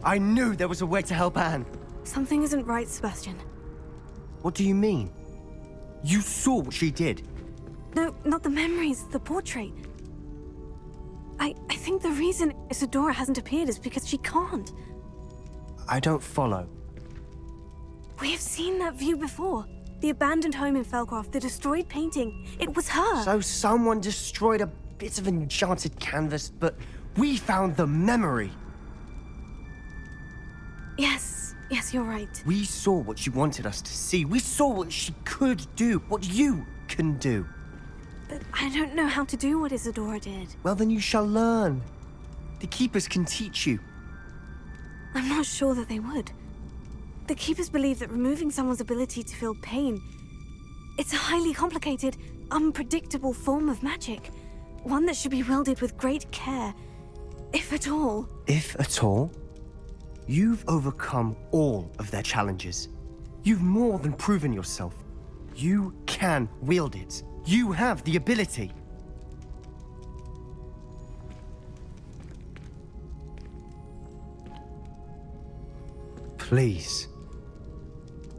I knew there was a way to help Anne. Something isn't right, Sebastian. What do you mean? You saw what she did. No, not the memories, the portrait. I think the reason Isadora hasn't appeared is because she can't. I don't follow. We have seen that view before. The abandoned home in Felcroft, the destroyed painting. It was her. So someone destroyed a bits of enchanted canvas, but we found the memory. Yes, you're right. We saw what she wanted us to see. We saw what she could do, what you can do. But I don't know how to do what Isadora did. Well, then you shall learn. The Keepers can teach you. I'm not sure that they would. The Keepers believe that removing someone's ability to feel pain, it's a highly complicated, unpredictable form of magic. One that should be wielded with great care, if at all. If at all? You've overcome all of their challenges. You've more than proven yourself. You can wield it. You have the ability. Please,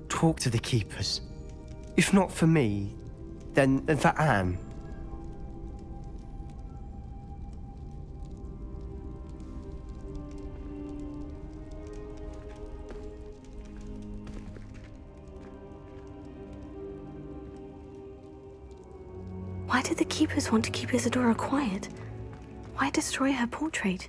talk to the Keepers. If not for me, then for Anne. Why did the Keepers want to keep Isadora quiet? Why destroy her portrait?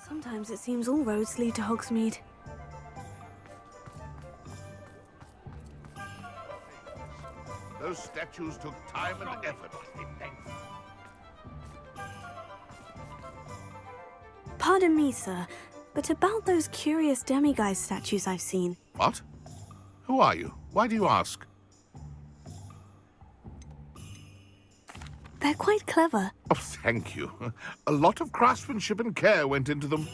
Sometimes it seems all roads lead to Hogsmeade. Those statues took time and effort. Pardon me, sir, but about those curious demiguise statues I've seen. What? Who are you? Why do you ask? They're quite clever. Oh, thank you. A lot of craftsmanship and care went into them.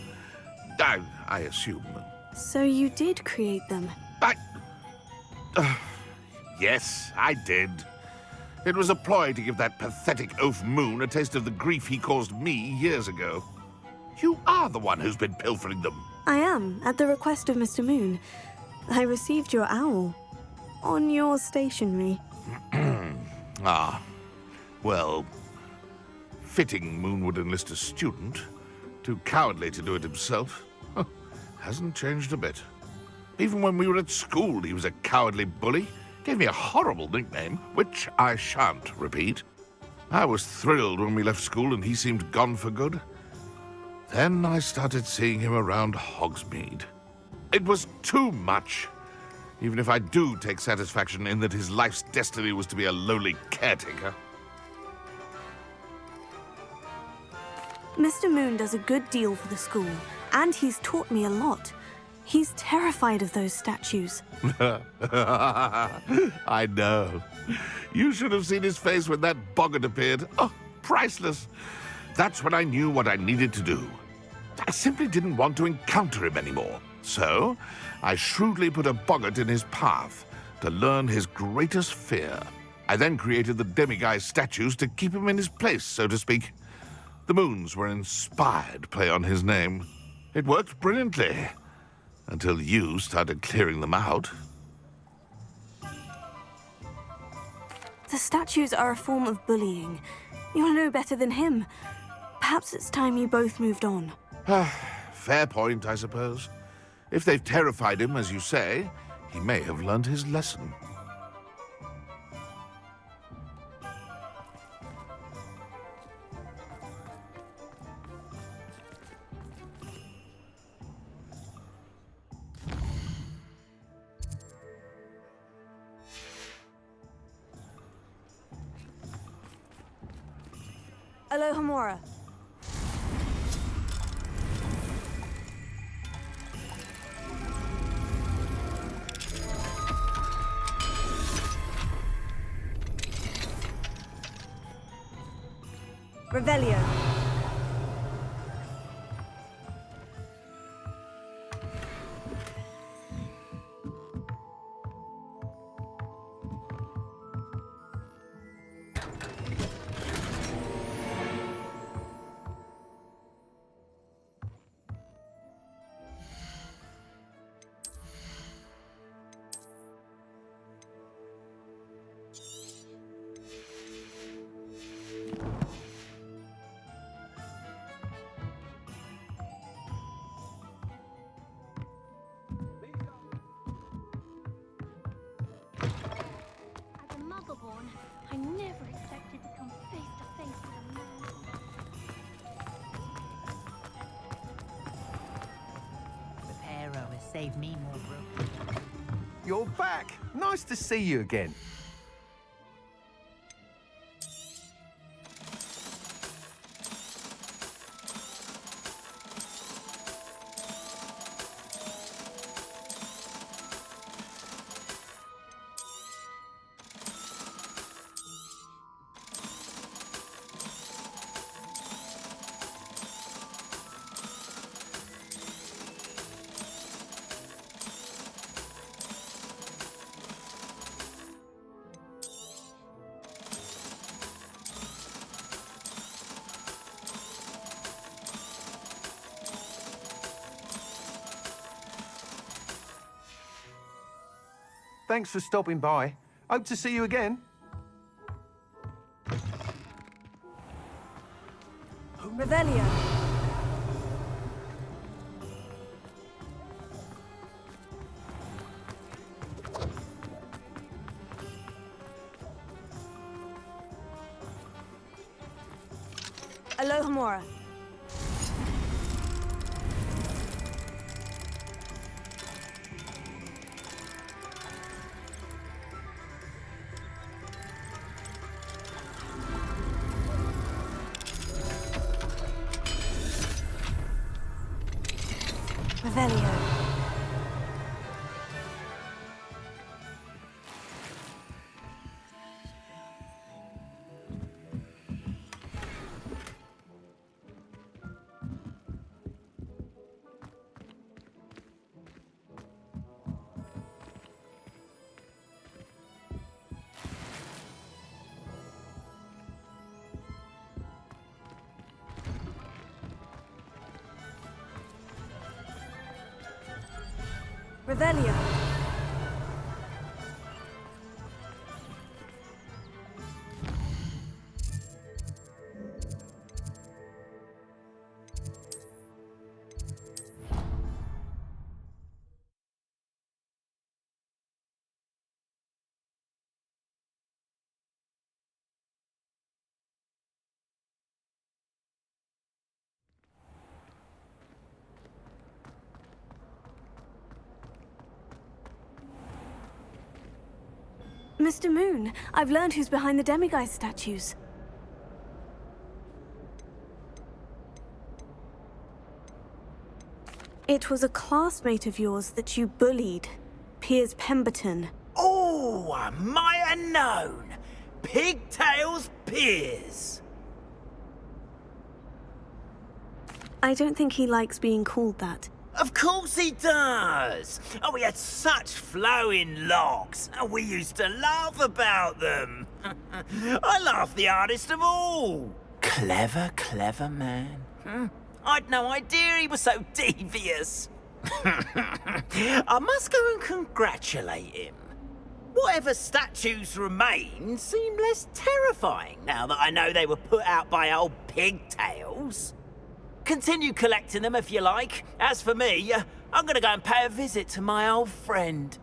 I assume. So you did create them? Yes, I did. It was a ploy to give that pathetic oaf Moon a taste of the grief he caused me years ago. You are the one who's been pilfering them. I am, at the request of Mr. Moon. I received your owl. On your stationery. Ah. Well, fitting Moon would enlist a student. Too cowardly to do it himself. Hasn't changed a bit. Even when we were at school, he was a cowardly bully. Gave me a horrible nickname, which I shan't repeat. I was thrilled when we left school and he seemed gone for good. Then I started seeing him around Hogsmeade. It was too much. Even if I do take satisfaction in that his life's destiny was to be a lowly caretaker. Mr. Moon does a good deal for the school, and he's taught me a lot. He's terrified of those statues. I know. You should have seen his face when that boggart appeared. Oh, priceless. That's when I knew what I needed to do. I simply didn't want to encounter him anymore. So, I shrewdly put a boggart in his path to learn his greatest fear. I then created the demiguise statues to keep him in his place, so to speak. The moons were an inspired play on his name. It worked brilliantly, until you started clearing them out. The statues are a form of bullying. You're no better than him. Perhaps it's time you both moved on. Fair point, I suppose. If they've terrified him, as you say, he may have learned his lesson. Alohomora. Revelio. I never expected to come face to face with a man. The Pharaoh has saved me more, bro. You're back. Nice to see you again. Thanks for stopping by. Hope to see you again. Revelio. Alohomora. Revelio. Revelio. Mr. Moon, I've learned who's behind the demiguise statues. It was a classmate of yours that you bullied, Piers Pemberton. Oh, I might have known. Pigtails Piers. I don't think he likes being called that. Of course he does. Oh, he had such flowing locks, and we used to laugh about them. I laughed the hardest of all. Clever, clever man. I'd no idea he was so devious. I must go and congratulate him. Whatever statues remain seem less terrifying now that I know they were put out by old pigtails. Continue collecting them if you like. As for me, I'm gonna go and pay a visit to my old friend.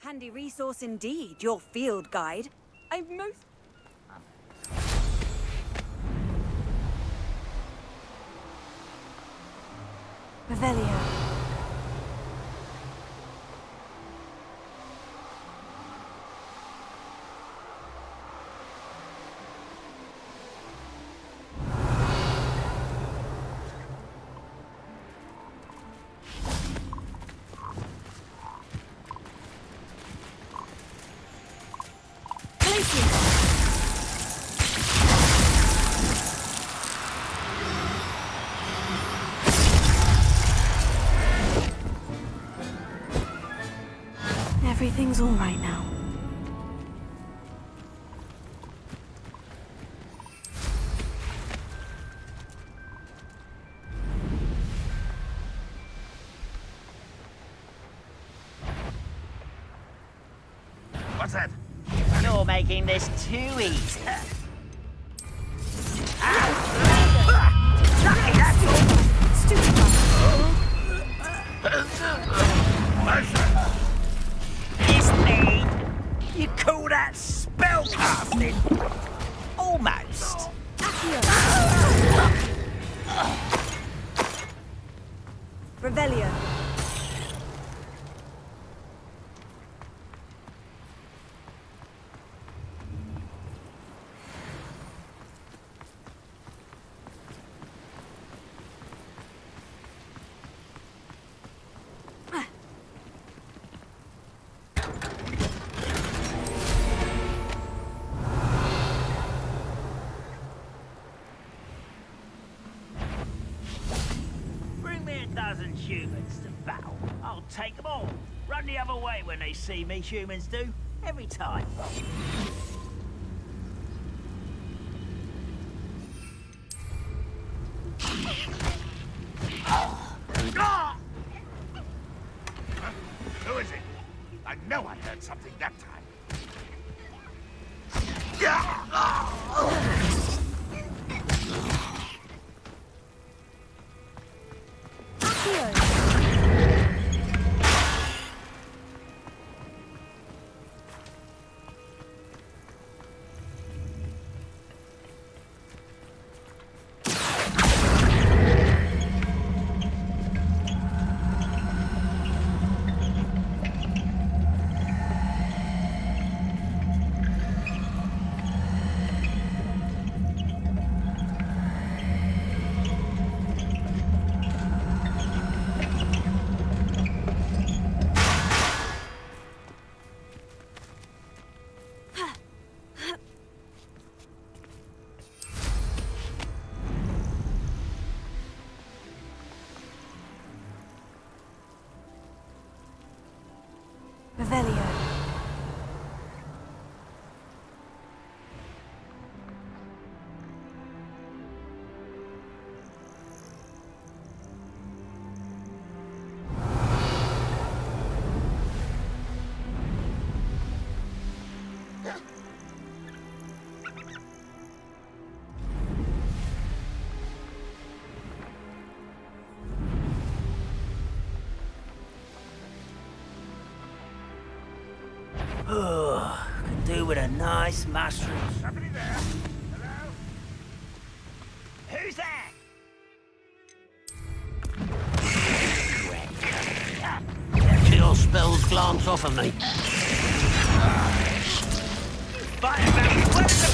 Handy resource indeed, your field guide. I've most... Revelio. Everything's all right now. What's that? You're making this too easy. Lucky, that's It's me. You call that spellcasting? Almost. Revelio. Bring me a dozen humans to battle. I'll take them all. Run the other way when they see me, humans do. Every time. Who is it? I know I heard something that time. Revelio. Could do with a nice mushroom. Somebody there? Hello? Who's that? Get your spells glance off of me. Fireman, where's the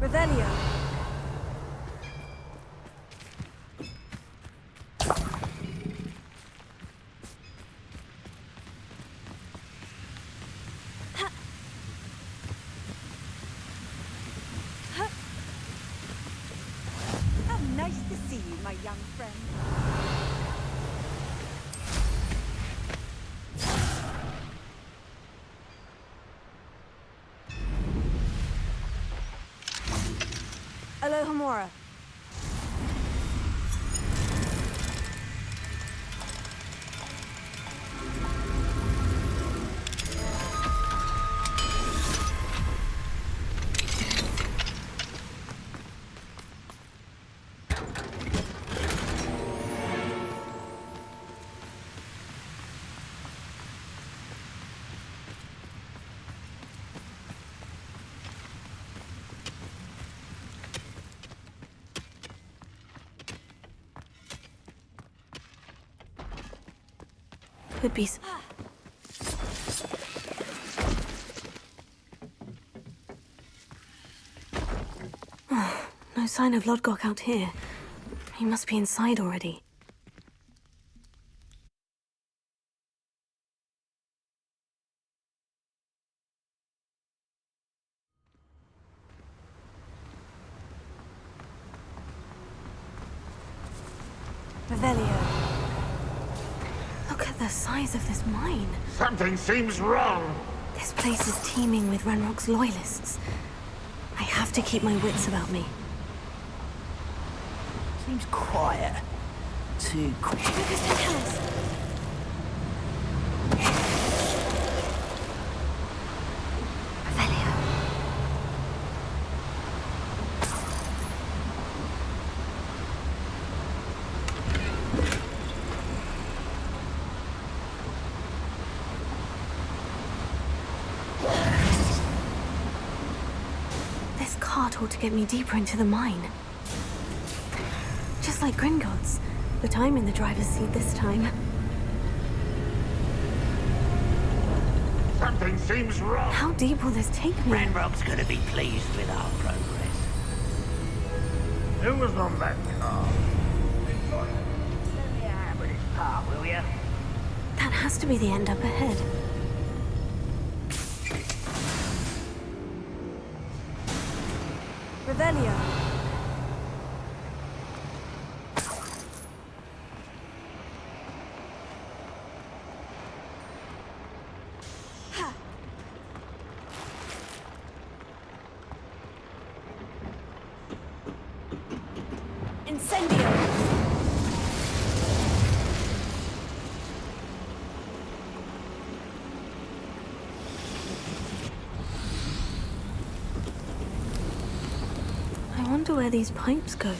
Revelio. How nice to see you, my young friend. Alohomora. Could be. Oh, no sign of Lodgok out here. He must be inside already. Revelio. Look at the size of this mine. Something seems wrong. This place is teeming with Ranrok's loyalists. I have to keep my wits about me. Seems quiet. Too quiet. Ought to get me deeper into the mine. Just like Gringotts, but I'm in the driver's seat this time. Something seems wrong. How deep will this take me? Ranrok's gonna be pleased with our progress. Who was on that car? Lend me a hand with this part, will ya? That has to be the end up ahead. Revelio. Incendio. I wonder where these pipes go.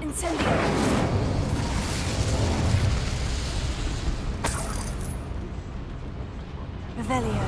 Incendio. Revelio.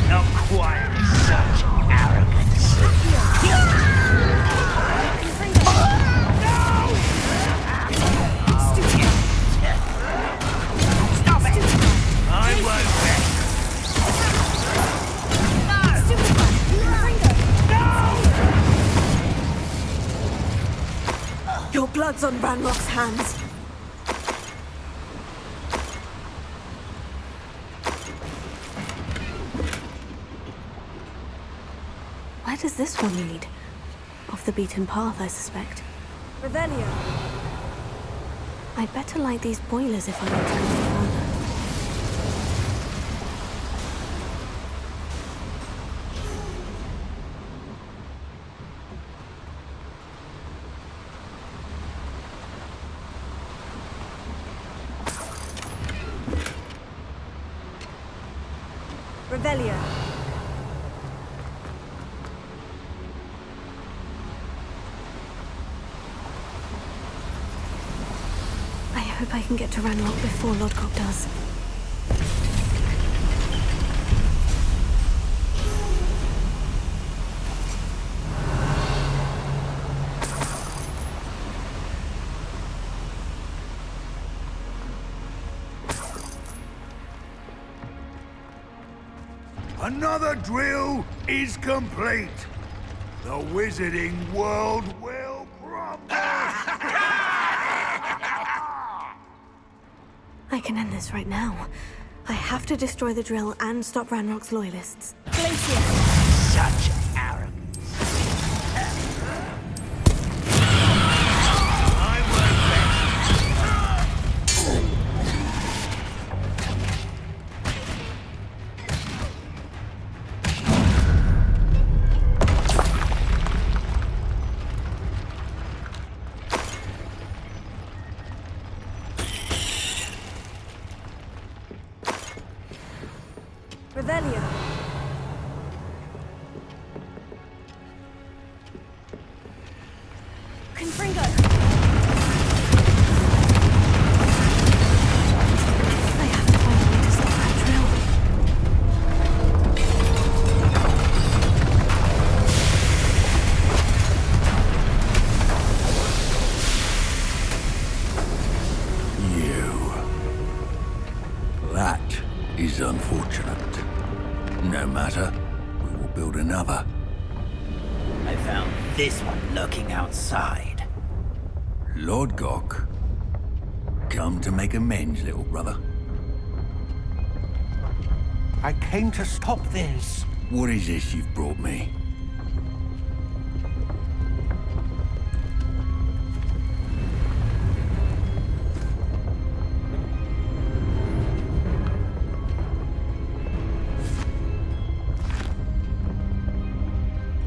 Not quite such arrogance. Stop it! I won't bet. Your blood's on Ranrock's hands. Where does this one lead? Off the beaten path, I suspect. Revelio. I'd better light these boilers if I want to go further. Revelio. I hope I can get to Ranrok before Lodgok does. Another drill is complete. The wizarding world will crumble. I can end this right now. I have to destroy the drill and stop Ranrock's loyalists. Glacier! Such arrogance. Revelio. Confringo. I have to find a way to stop that drill. That is unfortunate. No matter, we will build another. I found this one lurking outside. Lodgok, come to make amends, little brother. I came to stop this. What is this you've brought me?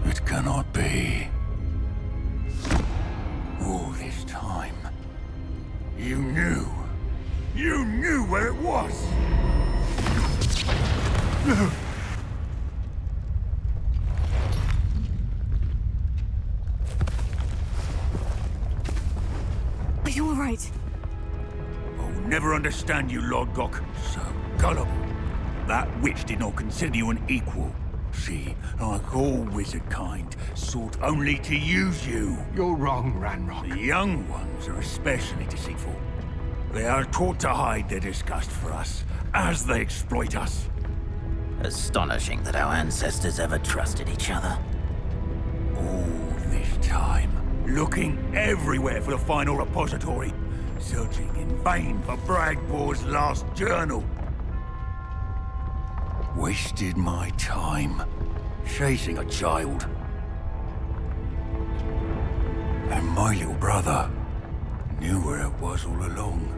It cannot be. All this time, you knew. You knew where it was. Are you all right? I'll never understand you, Lodgok. So gullible. That witch did not consider you an equal. She, like all wizard kind, sought only to use you. You're wrong, Ranrok. The young ones are especially deceitful. They are taught to hide their disgust for us, as they exploit us. Astonishing that our ancestors ever trusted each other. All this time, looking everywhere for the final repository, searching in vain for Bragbor's last journal. Wasted my time, chasing a child. And my little brother knew where it was all along.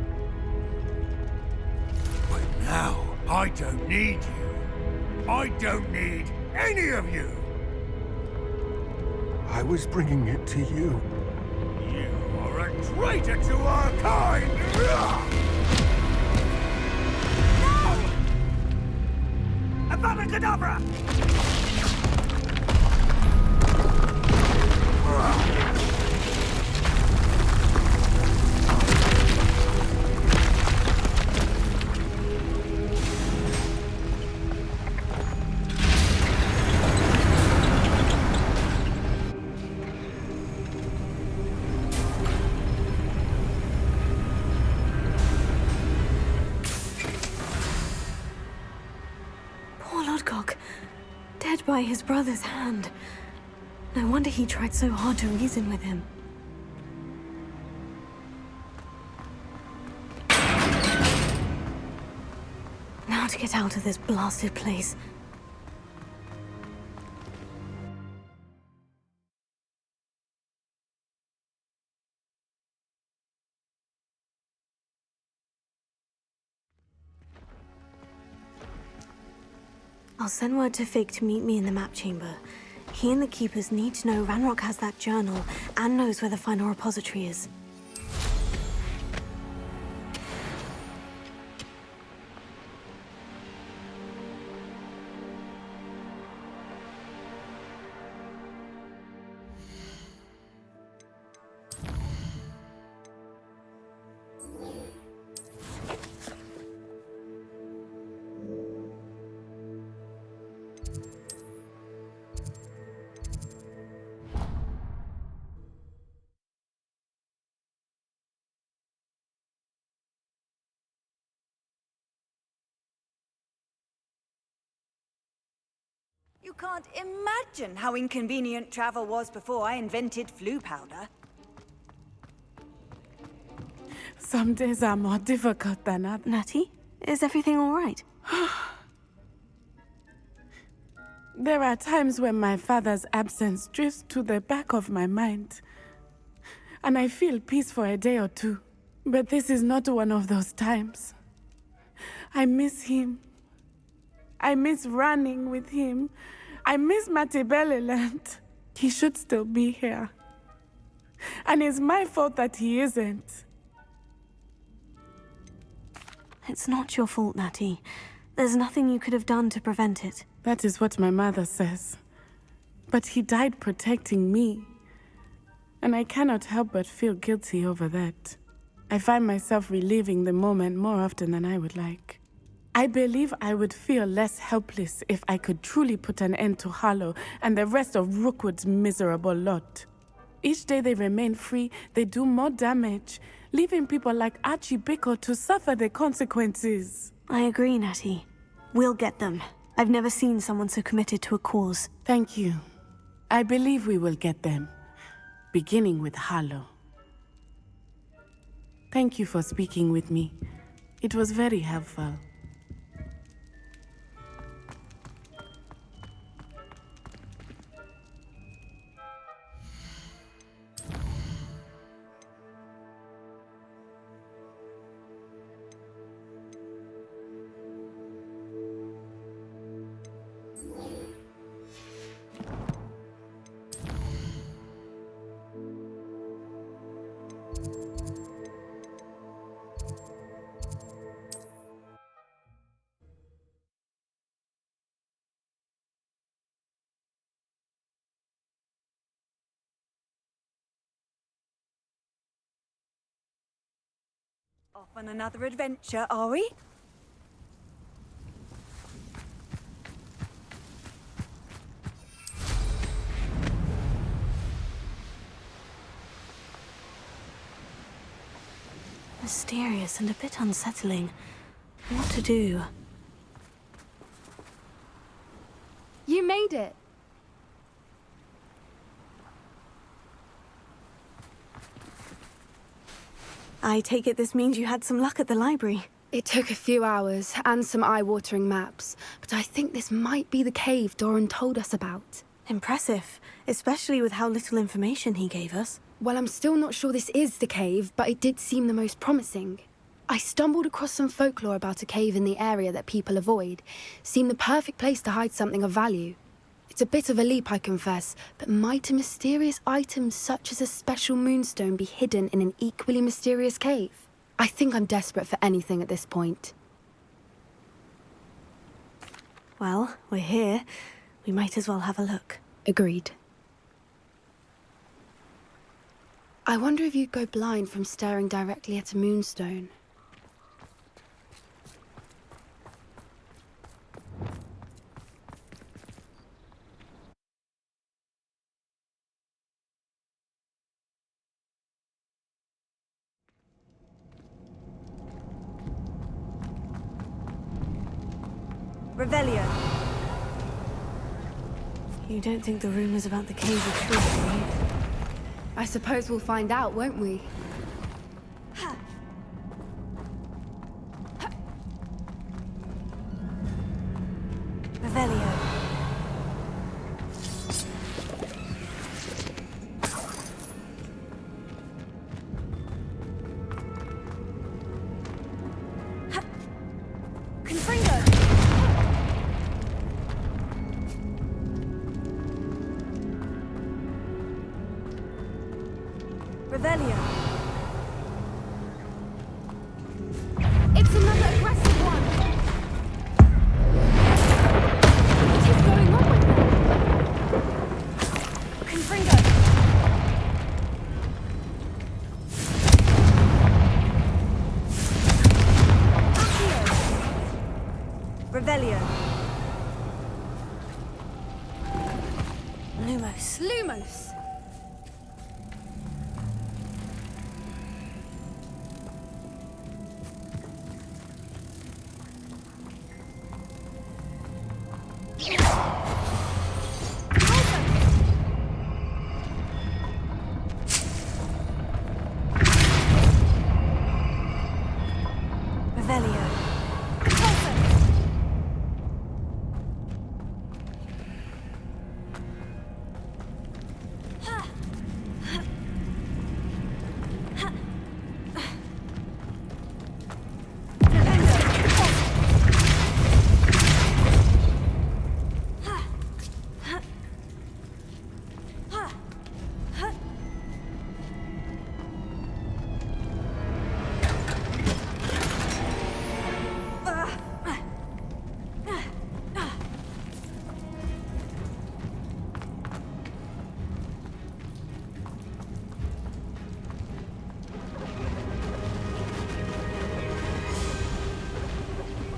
But now, I don't need you. I don't need any of you! I was bringing it to you. You are a traitor to our kind! No! Avada Kedavra! Poor Lodgok, dead by his brother's hand. No wonder he tried so hard to reason with him. Now to get out of this blasted place. I'll send word to Fig to meet me in the map chamber. He and the keepers need to know Ranrok has that journal and knows where the final repository is. You can't imagine how inconvenient travel was before I invented flu powder. Some days are more difficult than others. Natty, is everything all right? There are times when my father's absence drifts to the back of my mind, and I feel peace for a day or two. But this is not one of those times. I miss him. I miss running with him. I miss Matibeleland. He should still be here. And it's my fault that he isn't. It's not your fault, Natty. There's nothing you could have done to prevent it. That is what my mother says. But he died protecting me. And I cannot help but feel guilty over that. I find myself reliving the moment more often than I would like. I believe I would feel less helpless if I could truly put an end to Harlow and the rest of Rookwood's miserable lot. Each day they remain free, they do more damage, leaving people like Archie Bickle to suffer the consequences. I agree, Natty. We'll get them. I've never seen someone so committed to a cause. Thank you. I believe we will get them, beginning with Harlow. Thank you for speaking with me. It was very helpful. Off on another adventure, are we? Mysterious and a bit unsettling. What to do? made it. I take it this means you had some luck at the library. It took a few hours and some eye-watering maps, but I think this might be the cave Doran told us about. Impressive, especially with how little information he gave us. Well, I'm still not sure this is the cave, but it did seem the most promising. I stumbled across some folklore about a cave in the area that people avoid. Seemed the perfect place to hide something of value. It's a bit of a leap, I confess, but might a mysterious item such as a special moonstone be hidden in an equally mysterious cave? I think I'm desperate for anything at this point. Well, we're here. We might as well have a look. Agreed. I wonder if you'd go blind from staring directly at a moonstone. Revelio. You don't think the rumors about the cave are true, do you? I suppose we'll find out, won't we? Revelio. Revelio. It's another aggressive one! What is going on with them? Confringo. Accio. Revelio. Lumos. Lumos!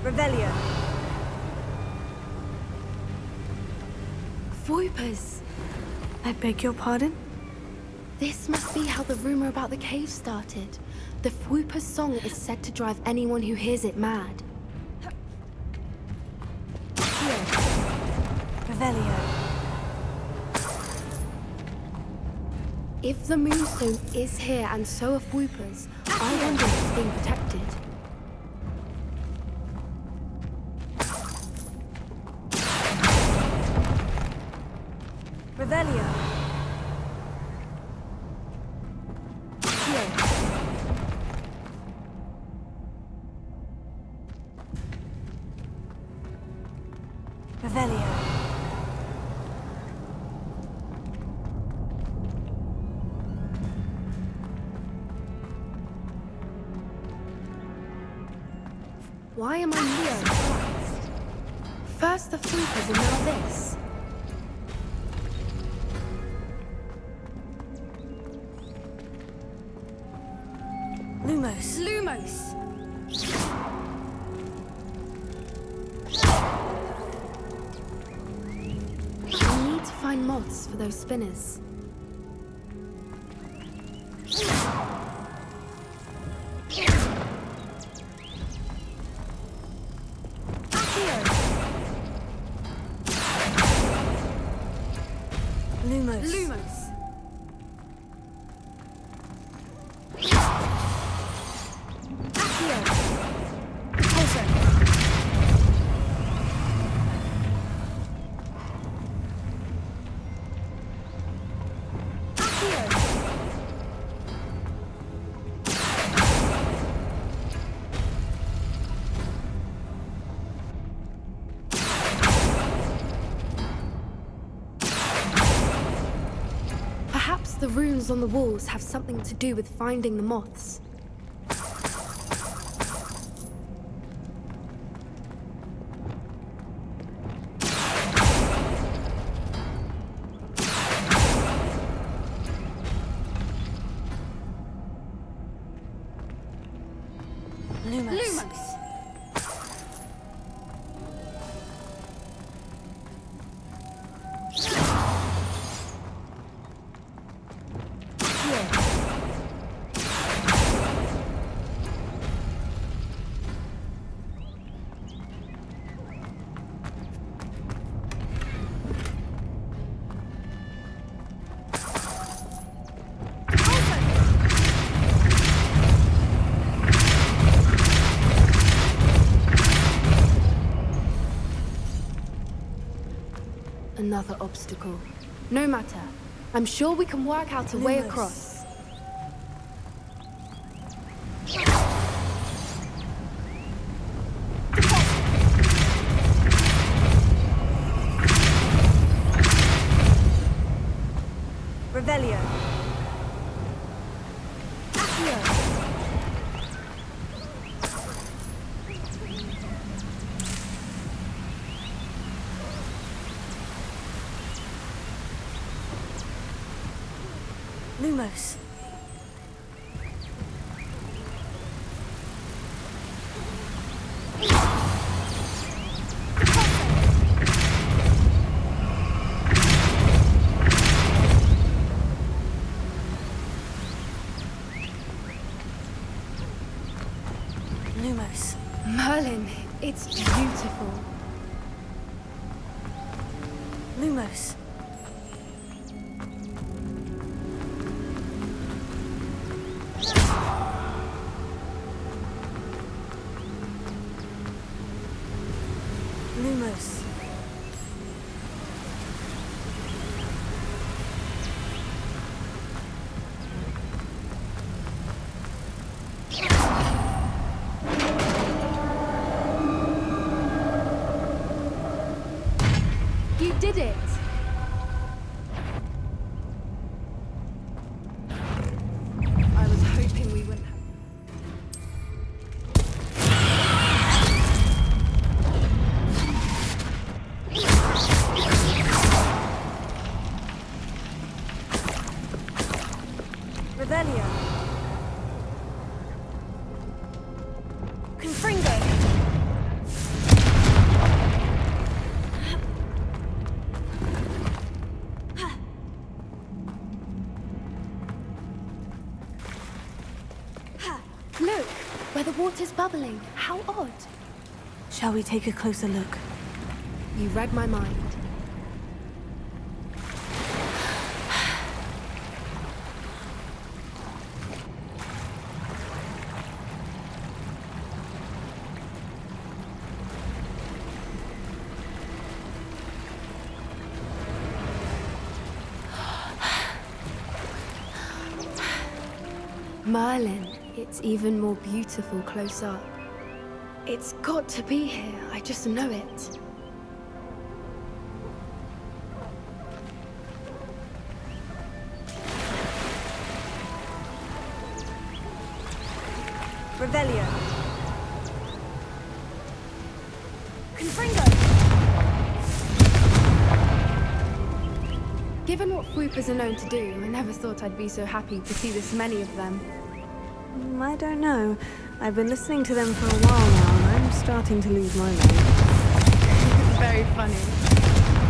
Revelio. Voipers! I beg your pardon? This must be how the rumor about the cave started. The Voiper's song is said to drive anyone who hears it mad. Here. Revelio. If the moonstone is here and so are Voipers, I wonder if it's being protected. Revelio. Here. Revelio. Why am I here first? First the Voipers and now this. Lumos. Lumos! I need to find moths for those spinners. Lumos. Lumos. Accio. Pulsar. Perhaps the runes on the walls have something to do with finding the moths. Lumos. Another obstacle. No matter. I'm sure we can work out a way across. Revelio. Lumos. Lumos. Merlin, it's beautiful. Lumos. Lumos. You did it! I was hoping we wouldn't have... Revelio. Confringo. Look, where the water's bubbling. How odd. Shall we take a closer look? You read my mind. Merlin, it's even more beautiful close up. It's got to be here, I just know it. Revelio. Confringo. Given what swoopers are known to do, I never thought I'd be so happy to see this many of them. I don't know. I've been listening to them for a while now, and I'm starting to lose my mind. Very funny.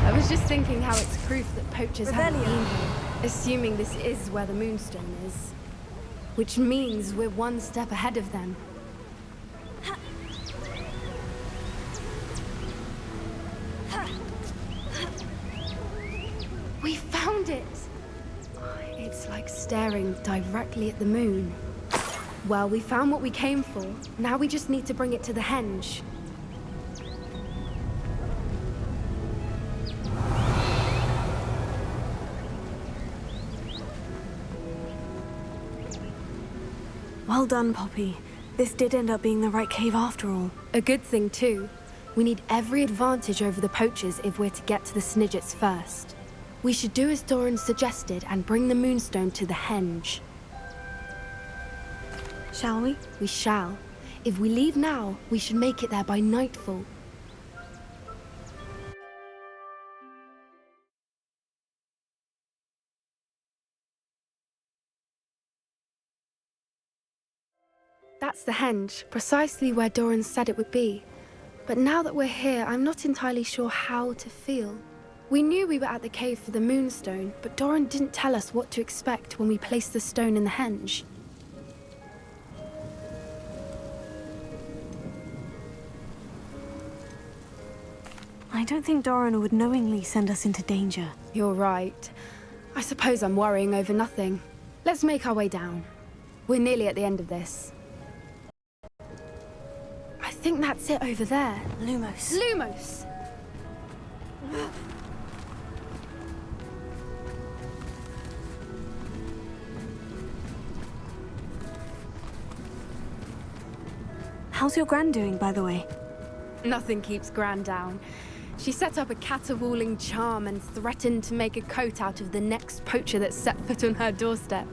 I was just thinking how it's proof that poachers haven't been here, assuming this is where the Moonstone is. Which means we're one step ahead of them. We found found it! It's like staring directly at the moon. Well, we found what we came for. Now we just need to bring it to the henge. Well done, Poppy. This did end up being the right cave after all. A good thing, too. We need every advantage over the poachers if we're to get to the snidgets first. We should do as Doran suggested and bring the moonstone to the henge. Shall we? We shall. If we leave now, we should make it there by nightfall. That's the henge, precisely where Doran said it would be. But now that we're here, I'm not entirely sure how to feel. We knew we were at the cave for the moonstone, but Doran didn't tell us what to expect when we placed the stone in the henge. I don't think Doran would knowingly send us into danger. You're right. I suppose I'm worrying over nothing. Let's make our way down. We're nearly at the end of this. I think that's it over there. Lumos. Lumos! How's your Gran doing, by the way? Nothing keeps Gran down. She set up a caterwauling charm and threatened to make a coat out of the next poacher that set foot on her doorstep.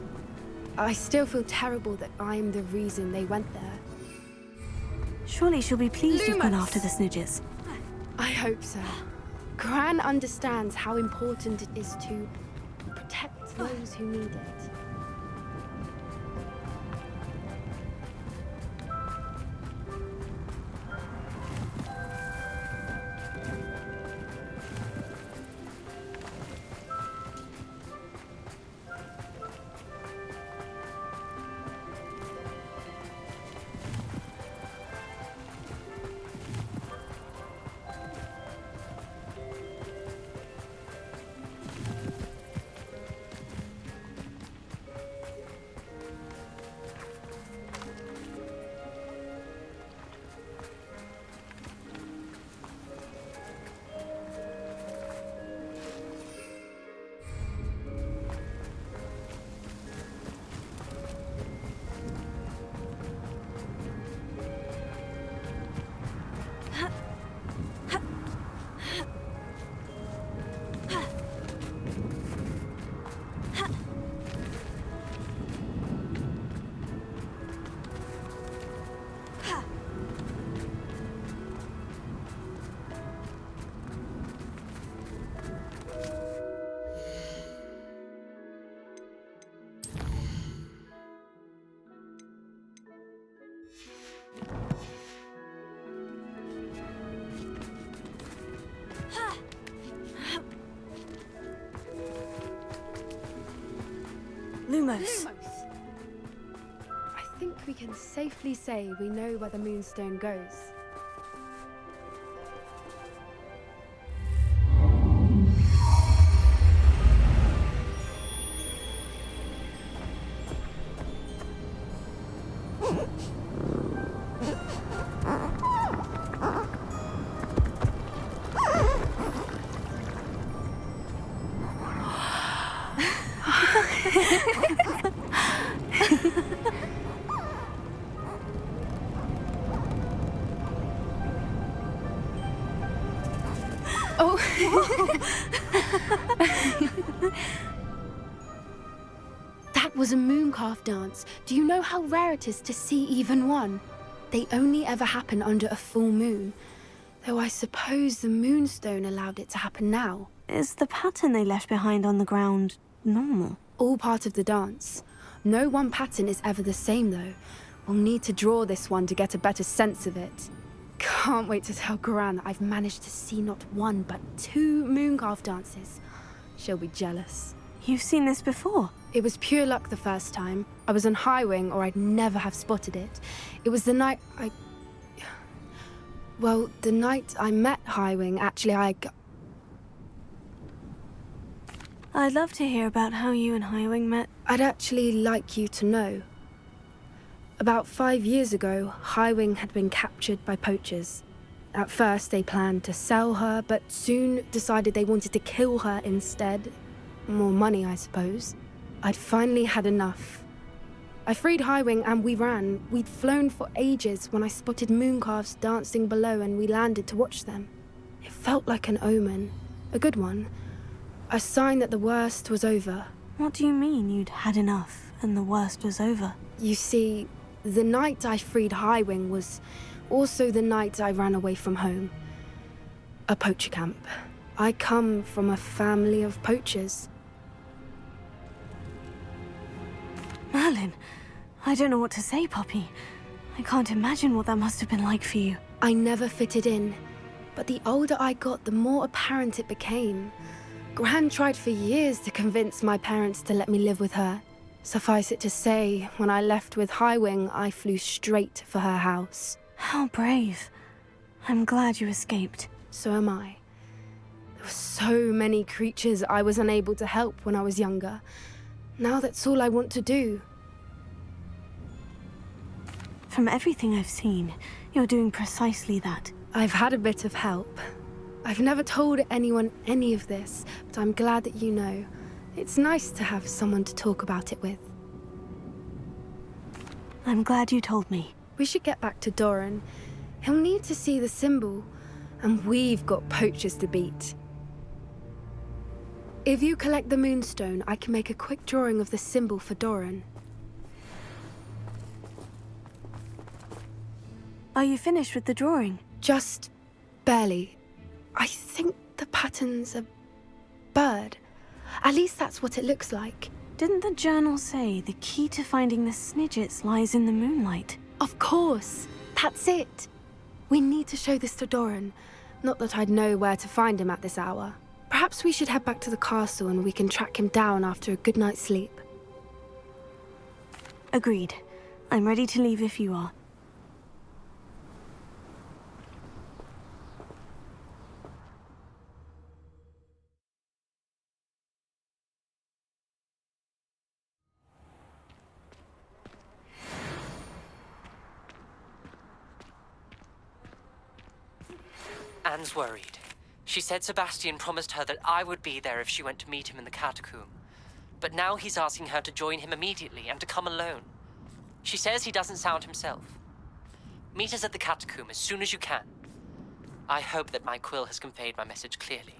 I still feel terrible that I'm the reason they went there. Surely she'll be pleased you've gone Lumos! after the snidgets. I hope so. Gran understands how important it is to protect those who need it. Lumos. I think we can safely say we know where the moonstone goes. That was a mooncalf dance. Do you know how rare it is to see even one? They only ever happen under a full moon. Though I suppose the moonstone allowed it to happen now. Is the pattern they left behind on the ground normal? All part of the dance. No one pattern is ever the same, though. We'll need to draw this one to get a better sense of it. Can't wait to tell Gran that I've managed to see not one, but 2 mooncalf dances. She'll be jealous. You've seen this before? It was pure luck the first time. I was on Highwing, or I'd never have spotted it. It was the night Well, the night I met Highwing, actually, I'd love to hear about how you and Highwing met. I'd actually like you to know. About 5 years ago, Highwing had been captured by poachers. At first, they planned to sell her, but soon decided they wanted to kill her instead. More money, I suppose. I'd finally had enough. I freed Highwing and we ran. We'd flown for ages when I spotted mooncalves dancing below and we landed to watch them. It felt like an omen. A good one. A sign that the worst was over. What do you mean you'd had enough and the worst was over? You see, the night I freed Highwing was also the night I ran away from home. A poacher camp. I come from a family of poachers. Merlin, I don't know what to say, Poppy. I can't imagine what that must have been like for you. I never fitted in, but the older I got, the more apparent it became. Gran tried for years to convince my parents to let me live with her. Suffice it to say, when I left with Highwing, I flew straight for her house. How brave. I'm glad you escaped. So am I. There were so many creatures I was unable to help when I was younger. Now that's all I want to do. From everything I've seen, you're doing precisely that. I've had a bit of help. I've never told anyone any of this, but I'm glad that you know. It's nice to have someone to talk about it with. I'm glad you told me. We should get back to Doran. He'll need to see the symbol, and we've got poachers to beat. If you collect the moonstone, I can make a quick drawing of the symbol for Doran. Are you finished with the drawing? Just barely. I think the pattern's a bird. At least that's what it looks like. Didn't the journal say the key to finding the snidgets lies in the moonlight? Of course. That's it. We need to show this to Doran. Not that I'd know where to find him at this hour. Perhaps we should head back to the castle and we can track him down after a good night's sleep. Agreed. I'm ready to leave if you are. Anne's worried. She said Sebastian promised her that I would be there if she went to meet him in the catacomb. But now he's asking her to join him immediately and to come alone. She says he doesn't sound himself. Meet us at the catacomb as soon as you can. I hope that my quill has conveyed my message clearly.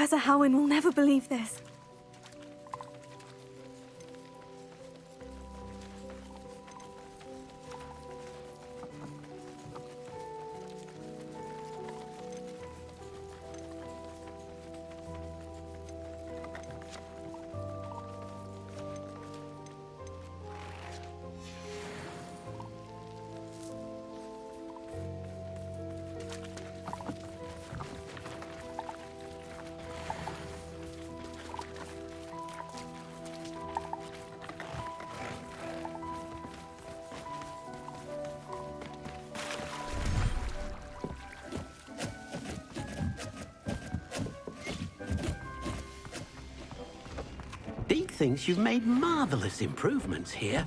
Professor Halwyn will never believe this. Deke thinks you've made marvelous improvements here.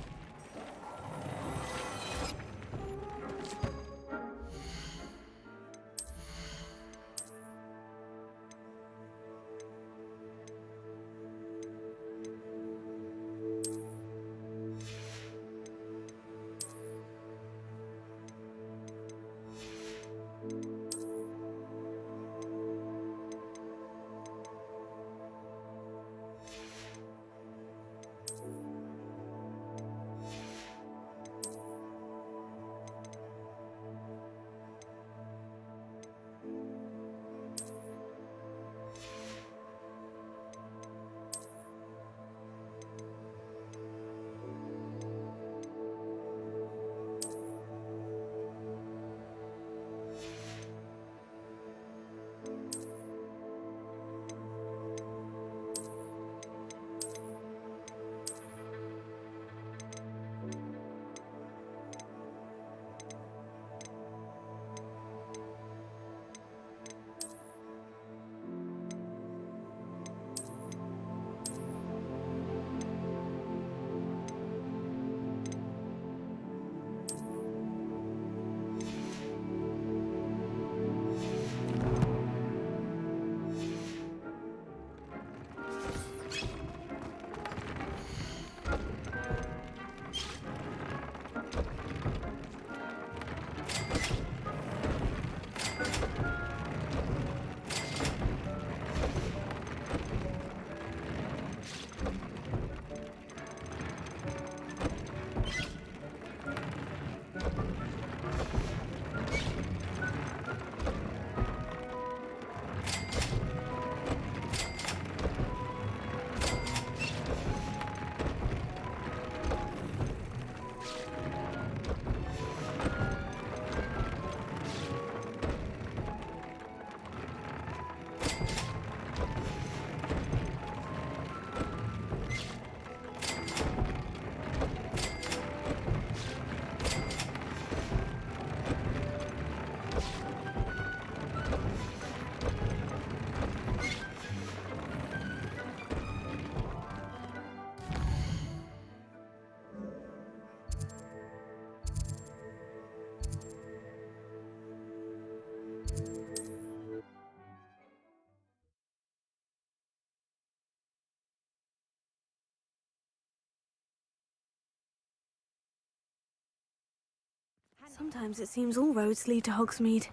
Sometimes it seems all roads lead to Hogsmeade.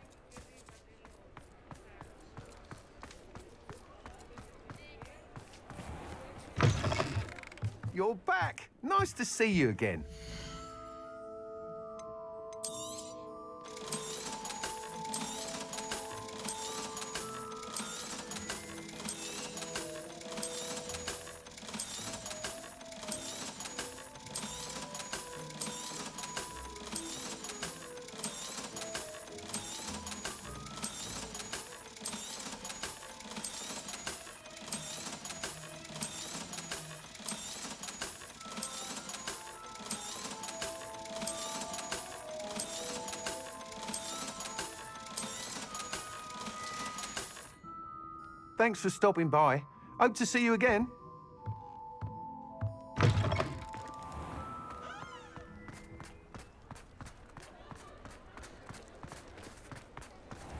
You're back! Nice to see you again. Thanks for stopping by. Hope to see you again.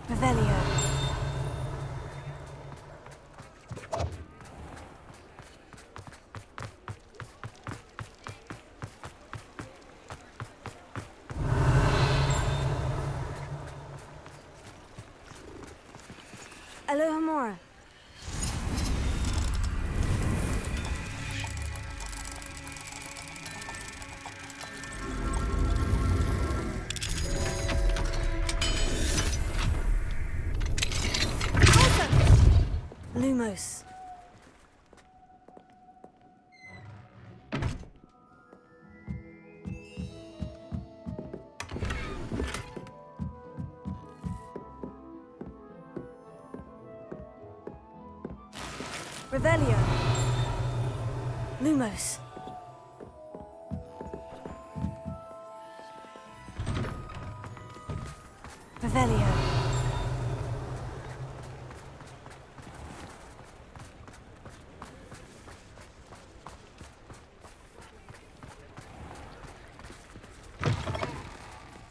Revelio. Alohomora. Lumos. Revelio. Lumos. Revelio.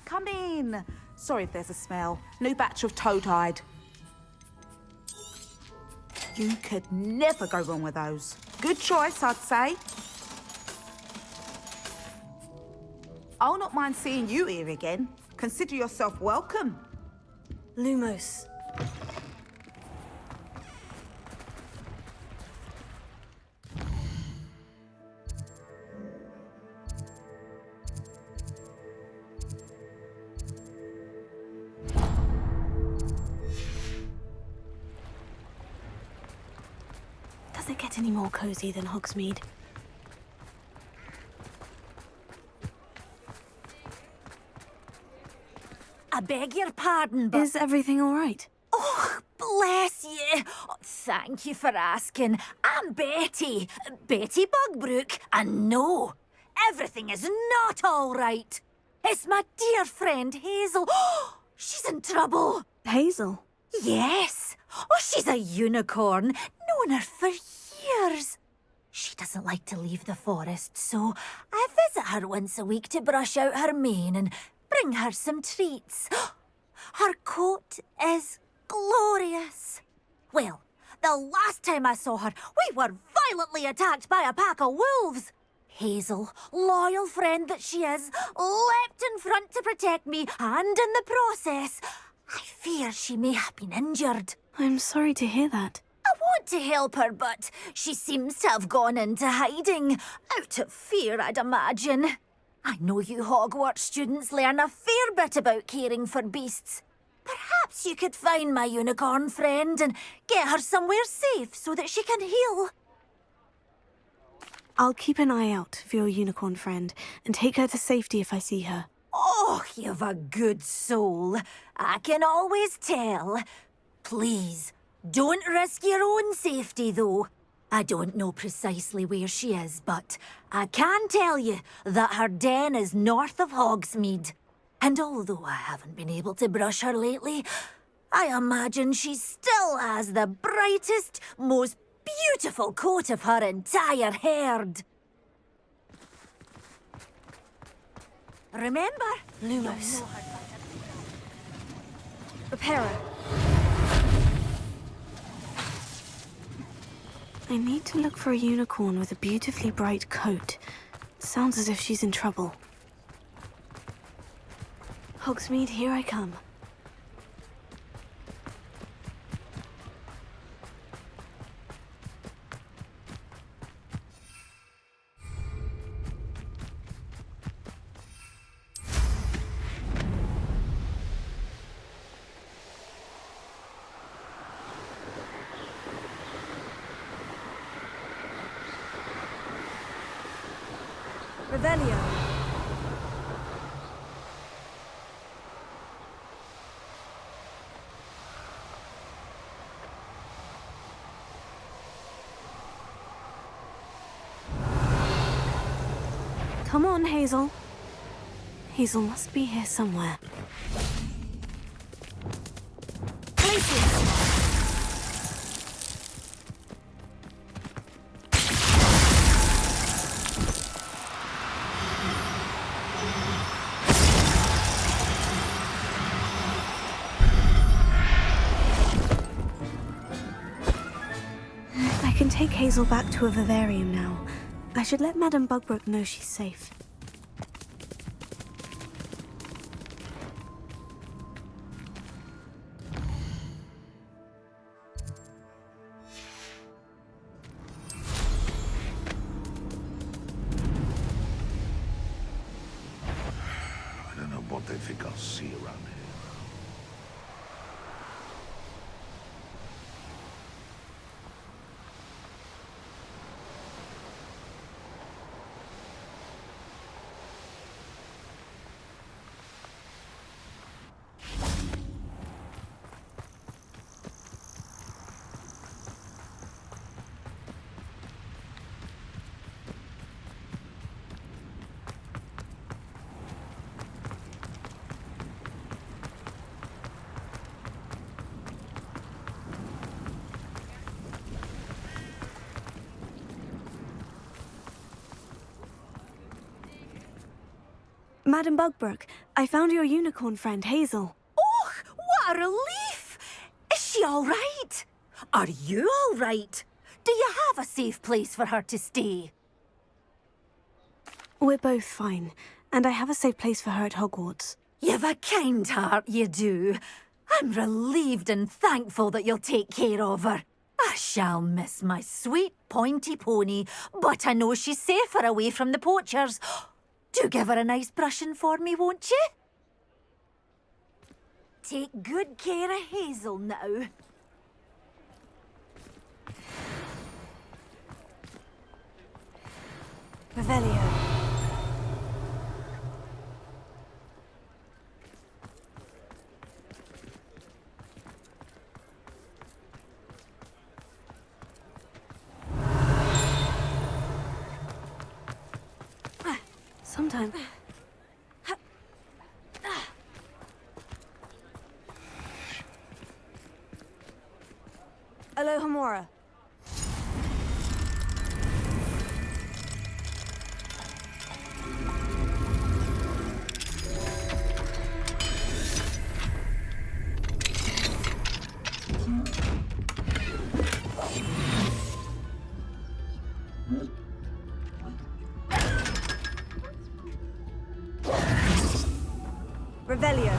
Come in. Sorry if there's a smell. New batch of toad-hide. You could never go wrong with those. Good choice, I'd say. I'll not mind seeing you here again. Consider yourself welcome. Lumos. Does it get any more cozy than Hogsmeade? I beg your pardon, but... Is everything all right? Oh, bless you. Oh, thank you for asking. I'm Betty. Betty Bugbrook. And no, everything is not all right. It's my dear friend Hazel. Oh, she's in trouble. Hazel? Yes. Oh, she's a unicorn. Known her for years. She doesn't like to leave the forest, so I visit her once a week to brush out her mane and bring her some treats. Her coat is glorious. Well, the last time I saw her, we were violently attacked by a pack of wolves. Hazel, loyal friend that she is, leapt in front to protect me, and in the process, I fear she may have been injured. I'm sorry to hear that. I want to help her, but she seems to have gone into hiding. Out of fear, I'd imagine. I know you Hogwarts students learn a fair bit about caring for beasts. Perhaps you could find my unicorn friend and get her somewhere safe so that she can heal. I'll keep an eye out for your unicorn friend and take her to safety if I see her. Oh, you've a good soul. I can always tell. Please, don't risk your own safety, though. I don't know precisely where she is, but I can tell you that her den is north of Hogsmeade. And although I haven't been able to brush her lately, I imagine she still has the brightest, most beautiful coat of her entire herd. Remember? Lumos. Reparo. I need to look for a unicorn with a beautifully bright coat. Sounds as if she's in trouble. Hogsmeade, here I come. Revelio. Come on, Hazel. Hazel must be here somewhere. Places! I can take Hazel back to a vivarium now. I should let Madame Bugbrook know she's safe. I don't know what they think I'll see around here. Madam Bugbrook, I found your unicorn friend, Hazel. Oh, what a relief! Is she all right? Are you all right? Do you have a safe place for her to stay? We're both fine, and I have a safe place for her at Hogwarts. You've a kind heart, you do. I'm relieved and thankful that you'll take care of her. I shall miss my sweet pointy pony, but I know she's safer away from the poachers. Do give her a nice brushing for me, won't you? Take good care of Hazel now. Revelio. Sometime. Alohomora. Revelio.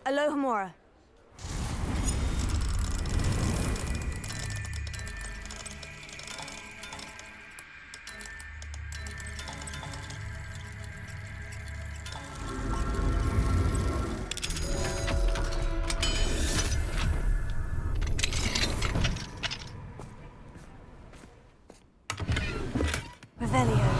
Alohomora. Revelio.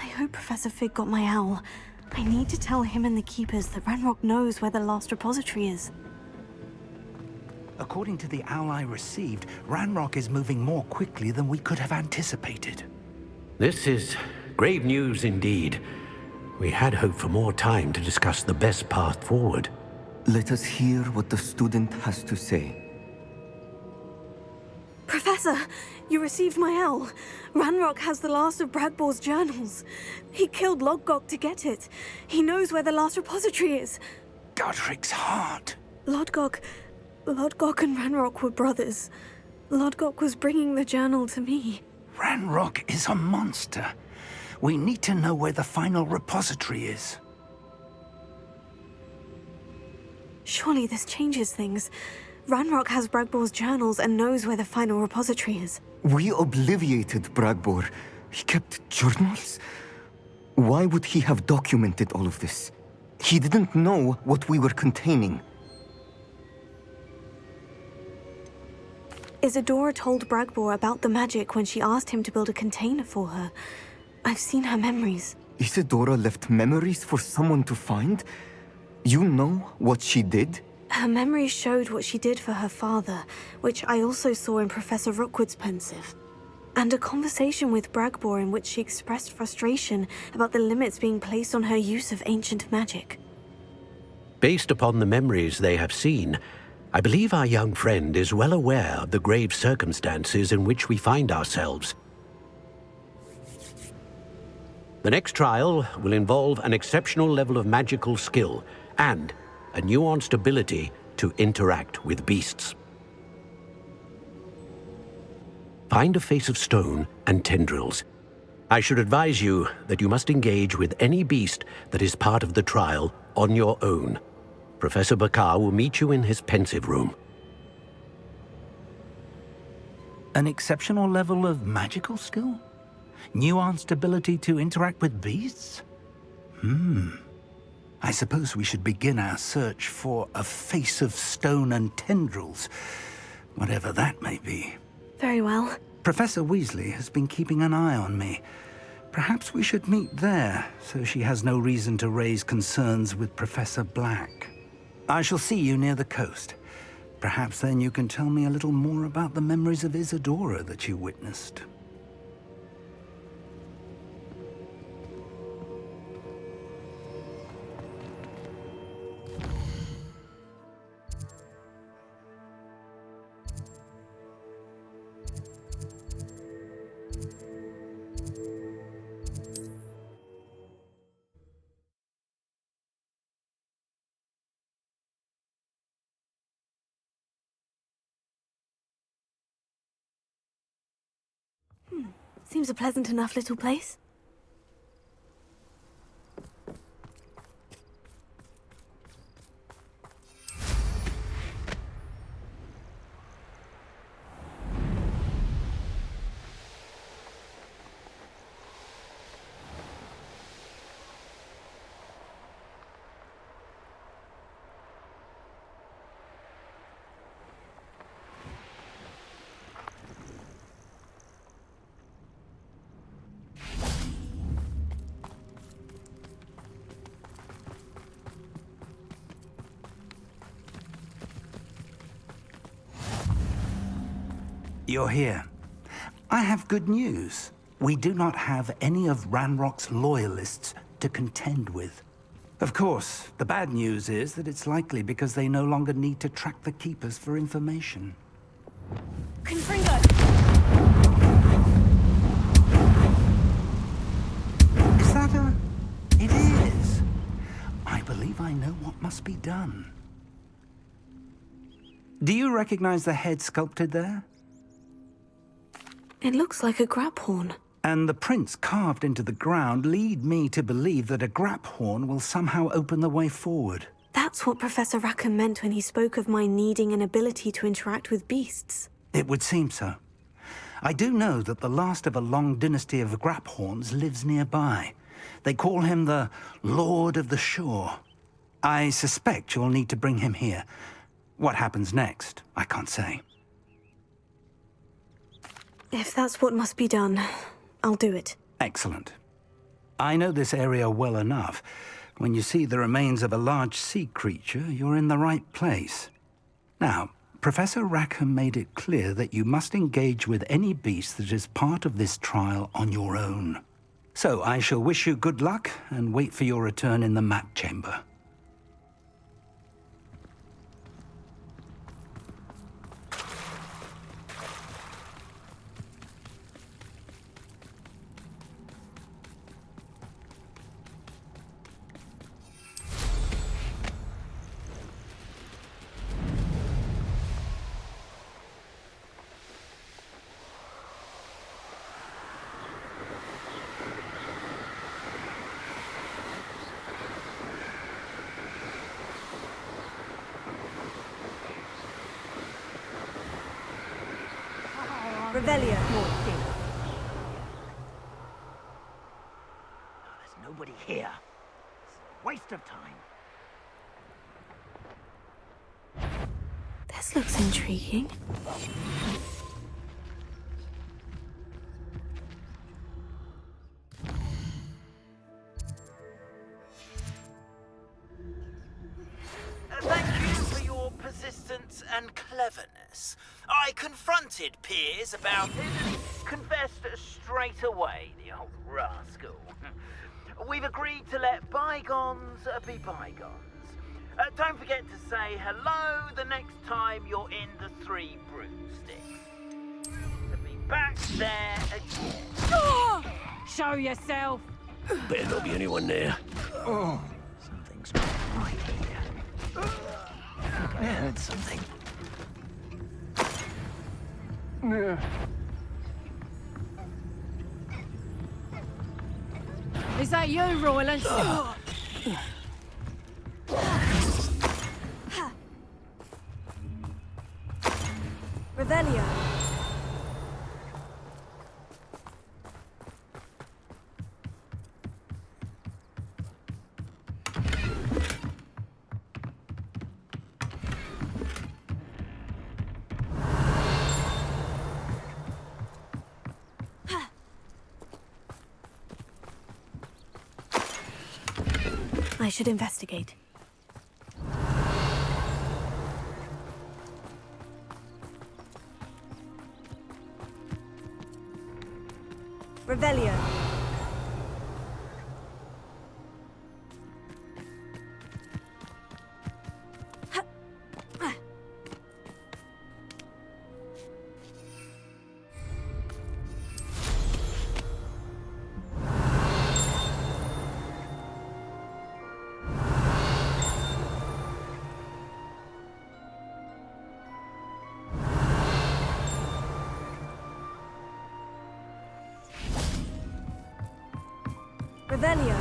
I hope Professor Fig got my owl. I need to tell him and the keepers that Ranrok knows where the last repository is. According to the owl I received, Ranrok is moving more quickly than we could have anticipated. This is grave news indeed. We had hoped for more time to discuss the best path forward. Let us hear what the student has to say. Professor, you received my owl. Ranrok has the last of Bragbor's journals. He killed Lodgok to get it. He knows where the last repository is. Godric's heart. Lodgok and Ranrok were brothers. Lodgok was bringing the journal to me. Ranrok is a monster. We need to know where the final repository is. Surely this changes things. Ranrok has Bragbor's journals and knows where the final repository is. We obliviated Bragbor. He kept journals? Why would he have documented all of this? He didn't know what we were containing. Isadora told Bragbor about the magic when she asked him to build a container for her. I've seen her memories. Isadora left memories for someone to find? You know what she did? Her memories showed what she did for her father, which I also saw in Professor Rookwood's pensive. And a conversation with Bragbor in which she expressed frustration about the limits being placed on her use of ancient magic. Based upon the memories they have seen, I believe our young friend is well aware of the grave circumstances in which we find ourselves. The next trial will involve an exceptional level of magical skill and a nuanced ability to interact with beasts. Find a face of stone and tendrils. I should advise you that you must engage with any beast that is part of the trial on your own. Professor Bakar will meet you in his pensive room. An exceptional level of magical skill? Nuanced ability to interact with beasts? I suppose we should begin our search for a face of stone and tendrils, whatever that may be. Very well. Professor Weasley has been keeping an eye on me. Perhaps we should meet there, so she has no reason to raise concerns with Professor Black. I shall see you near the coast. Perhaps then you can tell me a little more about the memories of Isadora that you witnessed. Seems a pleasant enough little place. You're here. I have good news. We do not have any of Ranrok's loyalists to contend with. Of course, the bad news is that it's likely because they no longer need to track the Keepers for information. Confringo! Is that a... It is. I believe I know what must be done. Do you recognize the head sculpted there? It looks like a graphorn. And the prints carved into the ground lead me to believe that a graphorn will somehow open the way forward. That's what Professor Rackham meant when he spoke of my needing an ability to interact with beasts. It would seem so. I do know that the last of a long dynasty of graphorns lives nearby. They call him the Lord of the Shore. I suspect you'll need to bring him here. What happens next, I can't say. If that's what must be done, I'll do it. Excellent. I know this area well enough. When you see the remains of a large sea creature, you're in the right place. Now, Professor Rackham made it clear that you must engage with any beast that is part of this trial on your own. So I shall wish you good luck and wait for your return in the map chamber. Revelio. There's nobody here. It's a waste of time. This looks intriguing. Thank you for your persistence and cleverness. I confronted Piers about it and confessed straight away, the old rascal. We've agreed to let bygones be bygones. Don't forget to say hello the next time you're in the Three Broomsticks. To be back there again. Show yourself! Better not be anyone there. Oh, something's not right here. I heard something. Is that you, Royland? Revelio. I should investigate. Revelio. Revelio.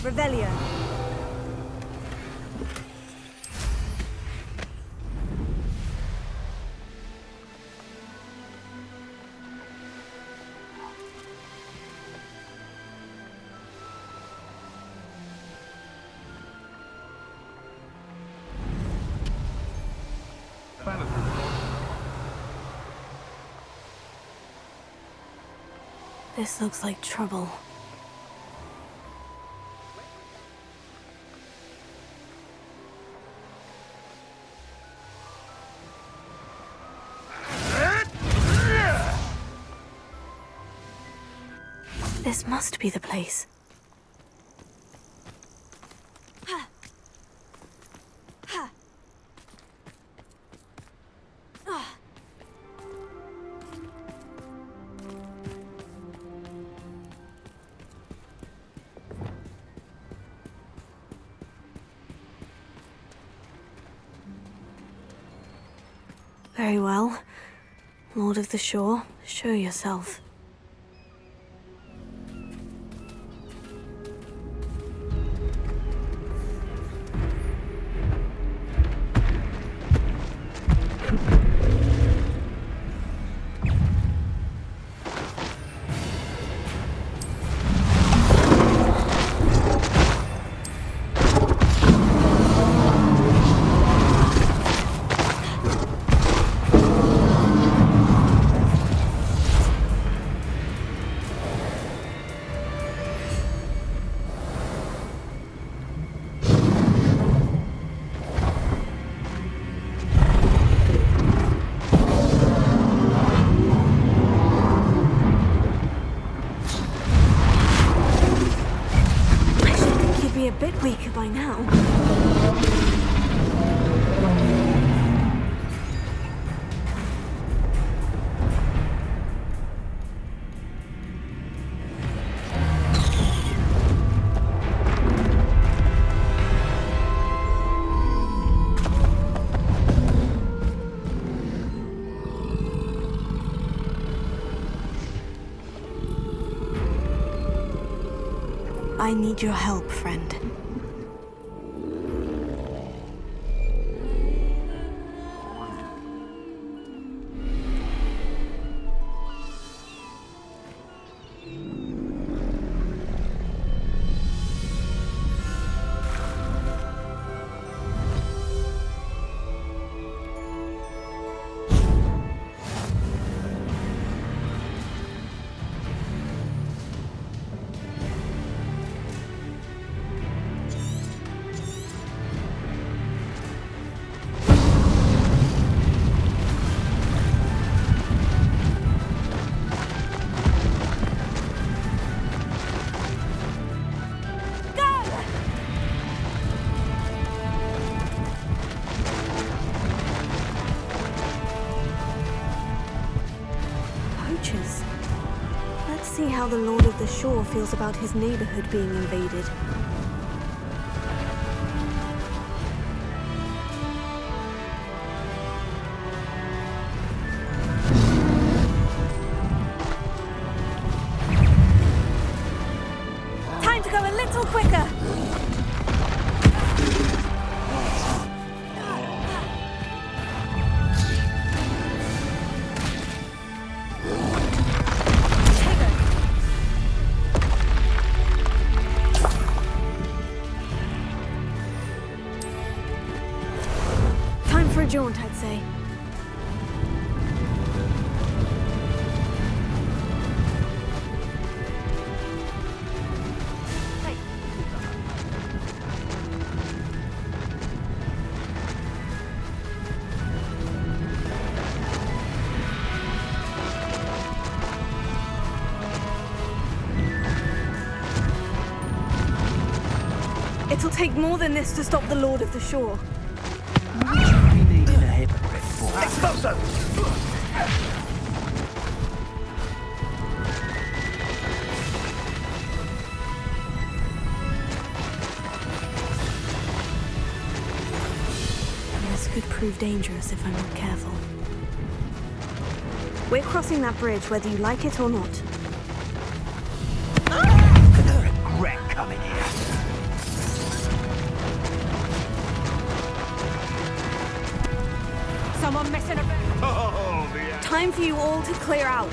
Revelio. This looks like trouble. This must be the place. Very well. Lord of the Shore, show yourself. Weaker by now. I need your help, friend. how the Lord of the Shore feels about his neighborhood being invaded. Time to go a little quicker. Time for a jaunt, I'd say. It'll take more than this to stop the Lord of the Shore. Expulso! This could prove dangerous if I'm not careful. We're crossing that bridge whether you like it or not. Regret coming here. Someone messing about. Oh, the Time for you all to clear out.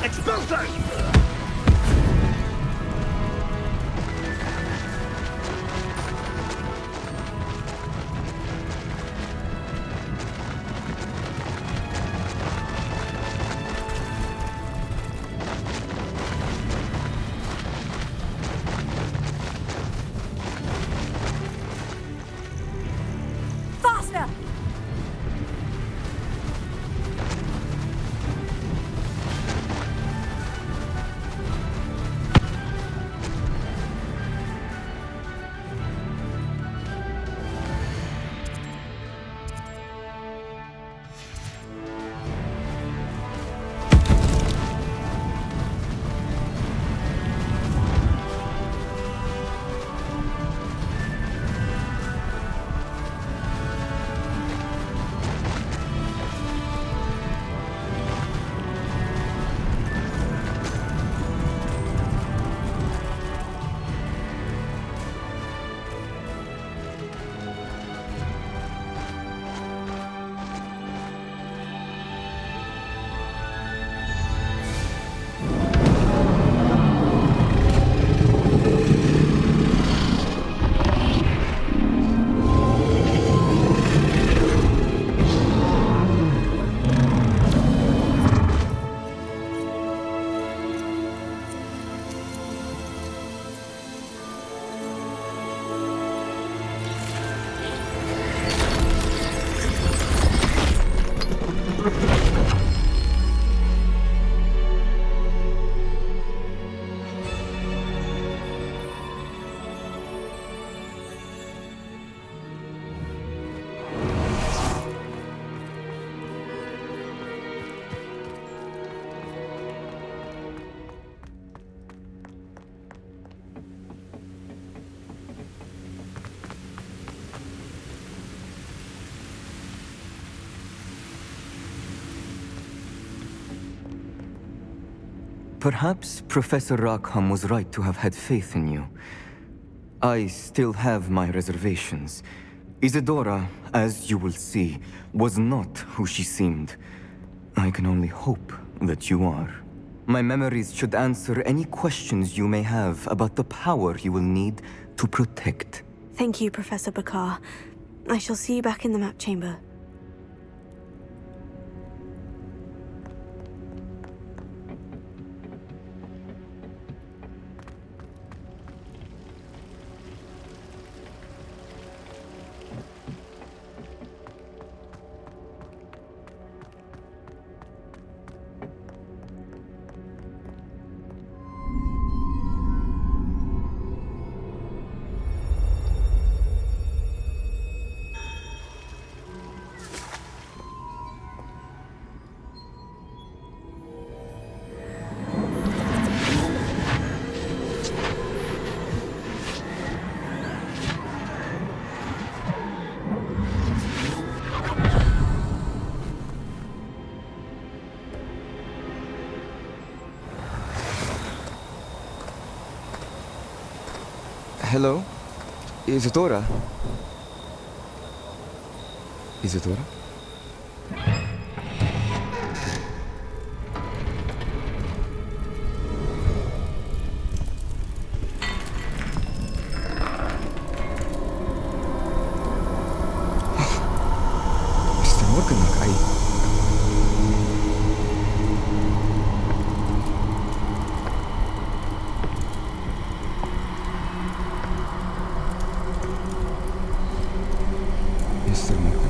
Expulso! Faster! Perhaps Professor Rackham was right to have had faith in you. I still have my reservations. Isadora, as you will see, was not who she seemed. I can only hope that you are. My memories should answer any questions you may have about the power you will need to protect. Thank you, Professor Bakar. I shall see you back in the map chamber. Hello? Isadora? Isadora? Mr. Morganlock, Mr. Morgan?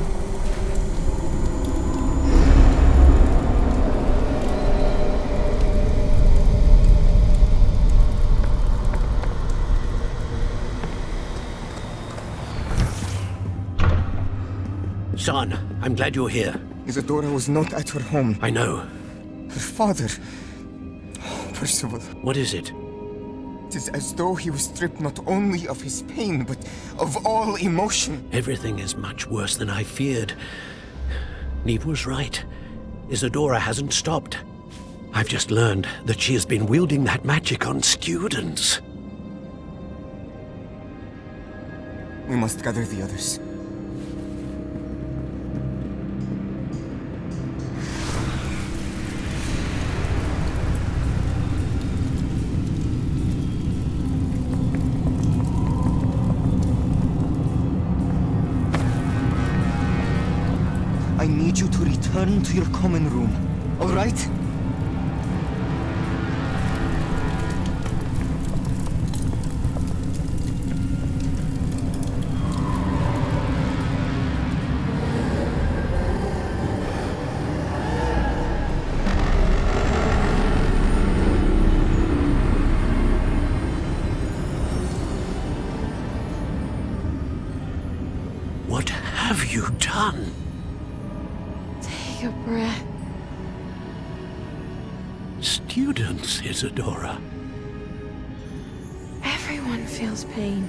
Son, I'm glad you're here. Isadora was not at her home. I know. Her father... Oh, Percival. What is it? It is as though he was stripped not only of his pain, but of all emotion. Everything is much worse than I feared. Neve was right. Isadora hasn't stopped. I've just learned that she has been wielding that magic on students. We must gather the others. I need you to return to your common room, all right? What have you done? Take a breath. Students, Isadora. Everyone feels pain.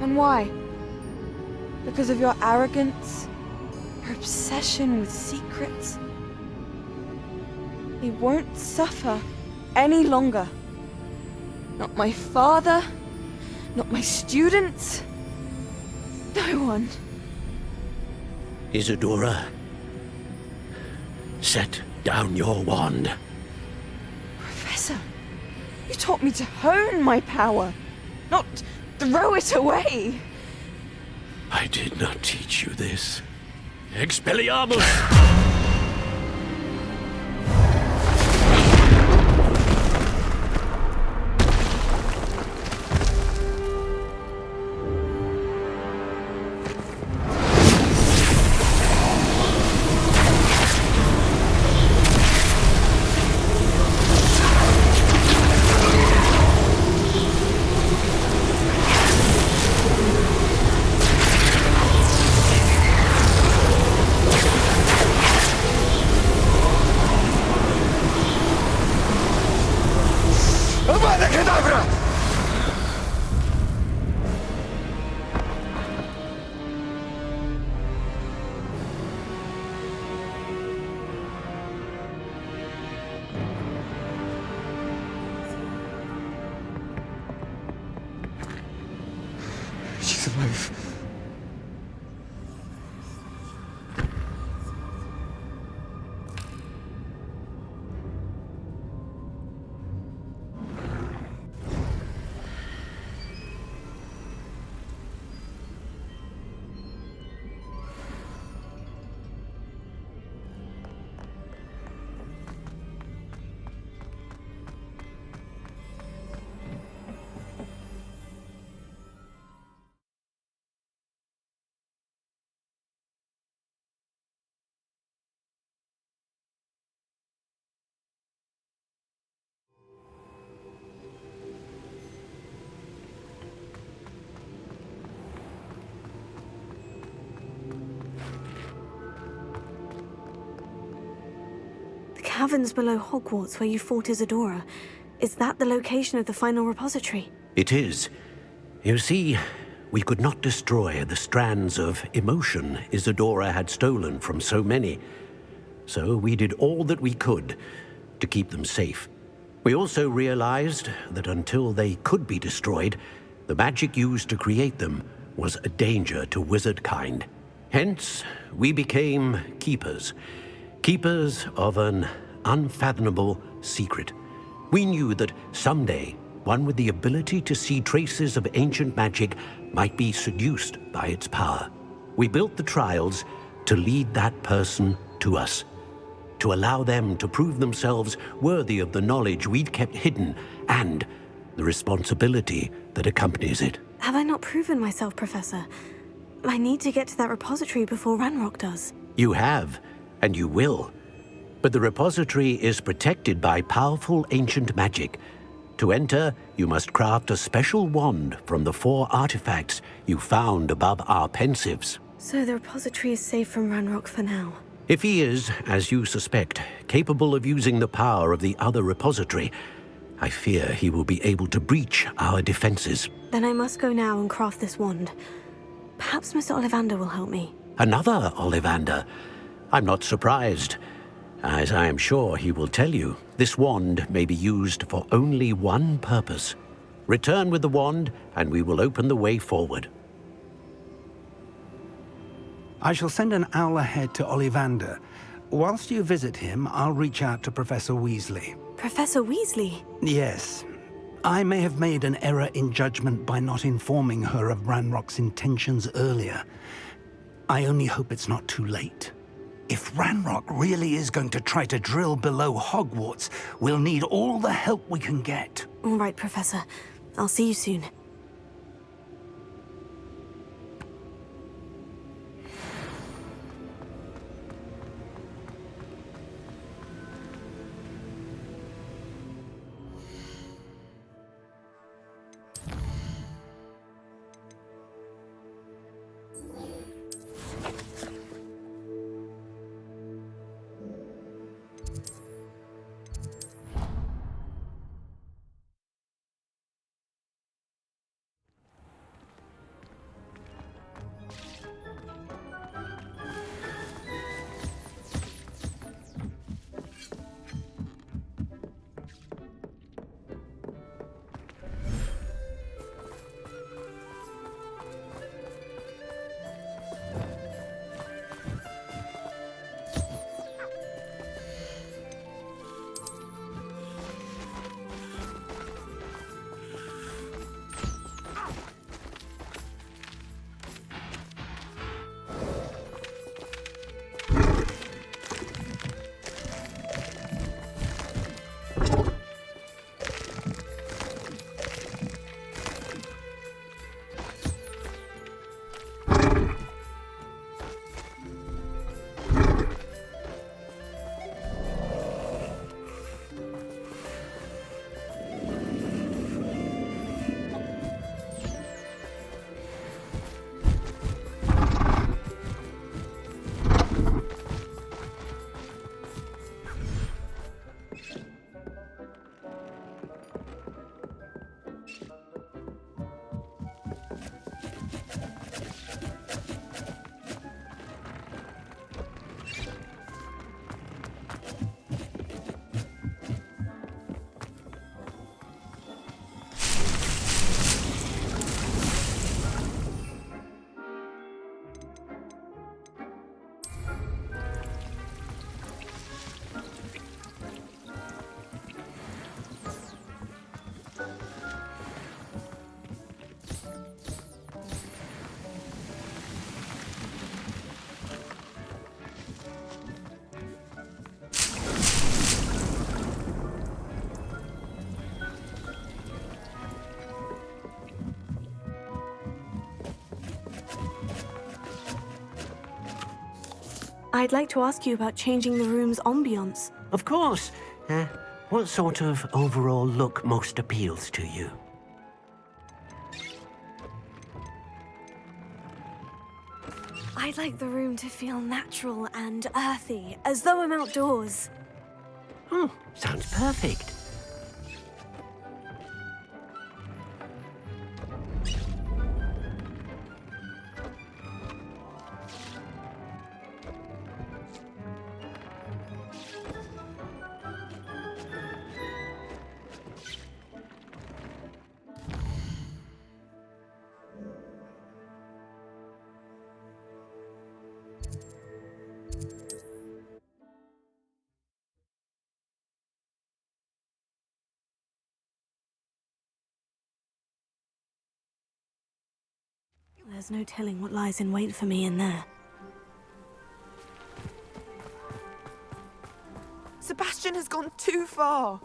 And why? Because of your arrogance? Your obsession with secrets? He won't suffer any longer. Not my father, not my students, no one. Isadora, set down your wand. Professor, you taught me to hone my power, not throw it away. I did not teach you this. Expelliarmus! She's alive. Caverns below Hogwarts where you fought Isadora. Is that the location of the final repository? It is. You see, we could not destroy the strands of emotion Isadora had stolen from so many. So we did all that we could to keep them safe. We also realized that until they could be destroyed, the magic used to create them was a danger to wizard kind. Hence, we became keepers. Keepers of an unfathomable secret. We knew that someday, one with the ability to see traces of ancient magic might be seduced by its power. We built the trials to lead that person to us, to allow them to prove themselves worthy of the knowledge we'd kept hidden and the responsibility that accompanies it. Have I not proven myself, Professor? I need to get to that repository before Ranrok does. You have, and you will. But the repository is protected by powerful ancient magic. To enter, you must craft a special wand from the 4 artifacts you found above our pensives. So the repository is safe from Ranrok for now. If he is, as you suspect, capable of using the power of the other repository, I fear he will be able to breach our defenses. Then I must go now and craft this wand. Perhaps Mr. Ollivander will help me. Another Ollivander? I'm not surprised. As I am sure he will tell you, this wand may be used for only one purpose. Return with the wand, and we will open the way forward. I shall send an owl ahead to Ollivander. Whilst you visit him, I'll reach out to Professor Weasley. Professor Weasley? Yes. I may have made an error in judgment by not informing her of Ranrock's intentions earlier. I only hope it's not too late. If Ranrok really is going to try to drill below Hogwarts, we'll need all the help we can get. All right, Professor. I'll see you soon. I'd like to ask you about changing the room's ambiance. Of course. What sort of overall look most appeals to you? I'd like the room to feel natural and earthy, as though I'm outdoors. Oh, sounds perfect. There's no telling what lies in wait for me in there. Sebastian has gone too far.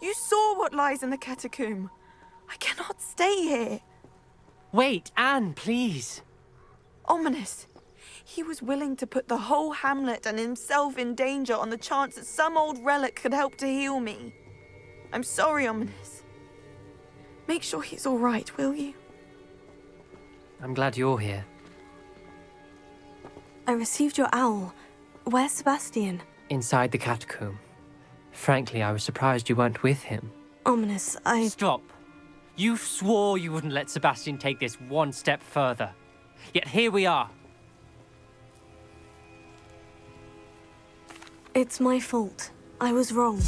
You saw what lies in the catacomb. I cannot stay here. Wait, Anne, please. Ominous. He was willing to put the whole hamlet and himself in danger on the chance that some old relic could help to heal me. I'm sorry, Ominous. Make sure he's all right, will you? I'm glad you're here. I received your owl. Where's Sebastian? Inside the catacomb. Frankly, I was surprised you weren't with him. Ominous, Stop. You swore you wouldn't let Sebastian take this one step further. Yet here we are. It's my fault. I was wrong.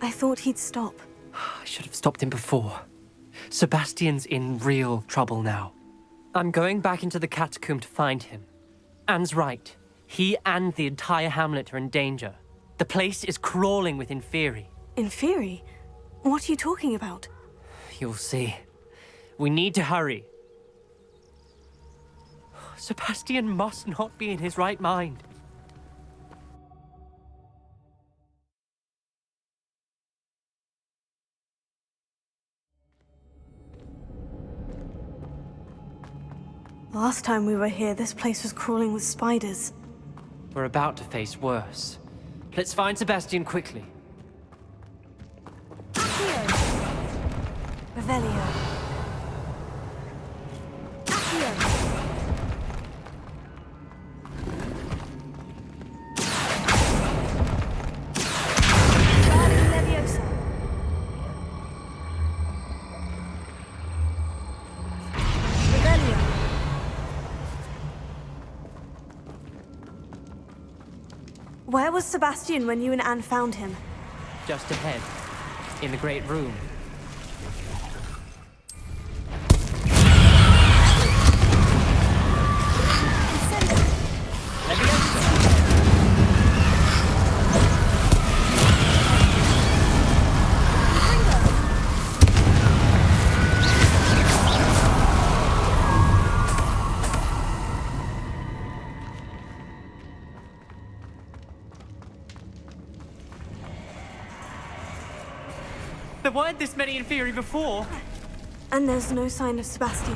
I thought he'd stop. I should have stopped him before. Sebastian's in real trouble now. I'm going back into the catacomb to find him. Anne's right. He and the entire hamlet are in danger. The place is crawling with Inferi. Inferi? What are you talking about? You'll see. We need to hurry. Sebastian must not be in his right mind. Last time we were here, this place was crawling with spiders. We're about to face worse. Let's find Sebastian quickly. Revelio. Where was Sebastian when you and Anne found him? Just ahead, in the great room. There weren't this many Inferi before. And there's no sign of Sebastian.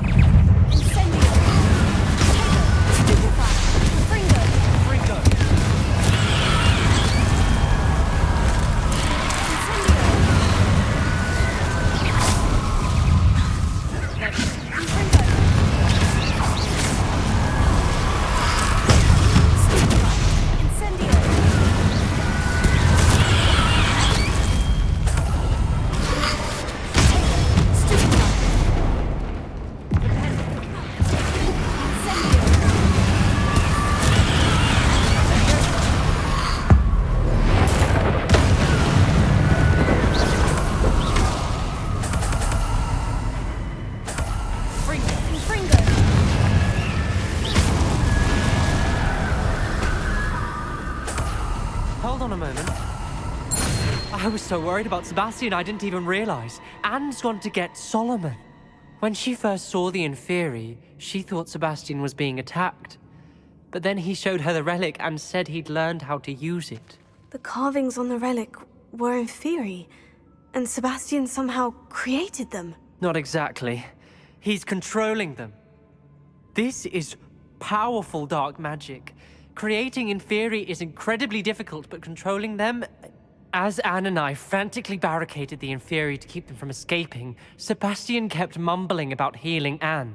Hold on a moment. I was so worried about Sebastian I didn't even realize. Anne's gone to get Solomon. When she first saw the Inferi, she thought Sebastian was being attacked. But then he showed her the relic and said he'd learned how to use it. The carvings on the relic were Inferi, and Sebastian somehow created them. Not exactly. He's controlling them. This is powerful dark magic. Creating Inferi is incredibly difficult, but controlling them... As Anne and I frantically barricaded the Inferi to keep them from escaping, Sebastian kept mumbling about healing Anne.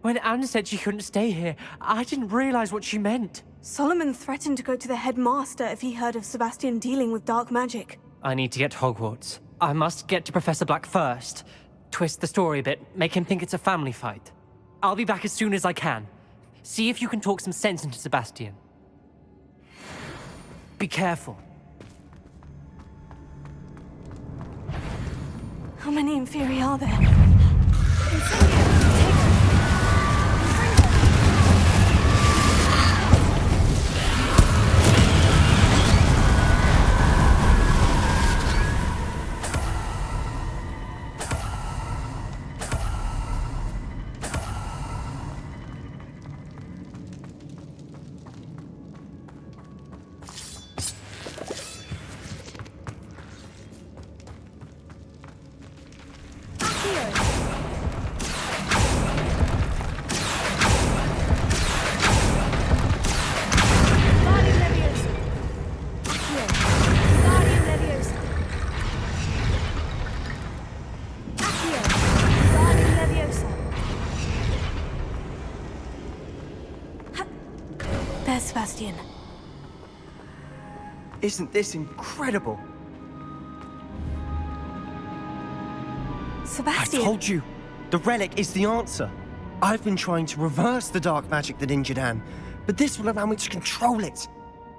When Anne said she couldn't stay here, I didn't realize what she meant. Solomon threatened to go to the headmaster if he heard of Sebastian dealing with dark magic. I need to get to Hogwarts. I must get to Professor Black first. Twist the story a bit, make him think it's a family fight. I'll be back as soon as I can. See if you can talk some sense into Sebastian. Be careful. How many Inferi are there? Isn't this incredible? Sebastian! I told you, the relic is the answer. I've been trying to reverse the dark magic that injured Anne, but this will allow me to control it.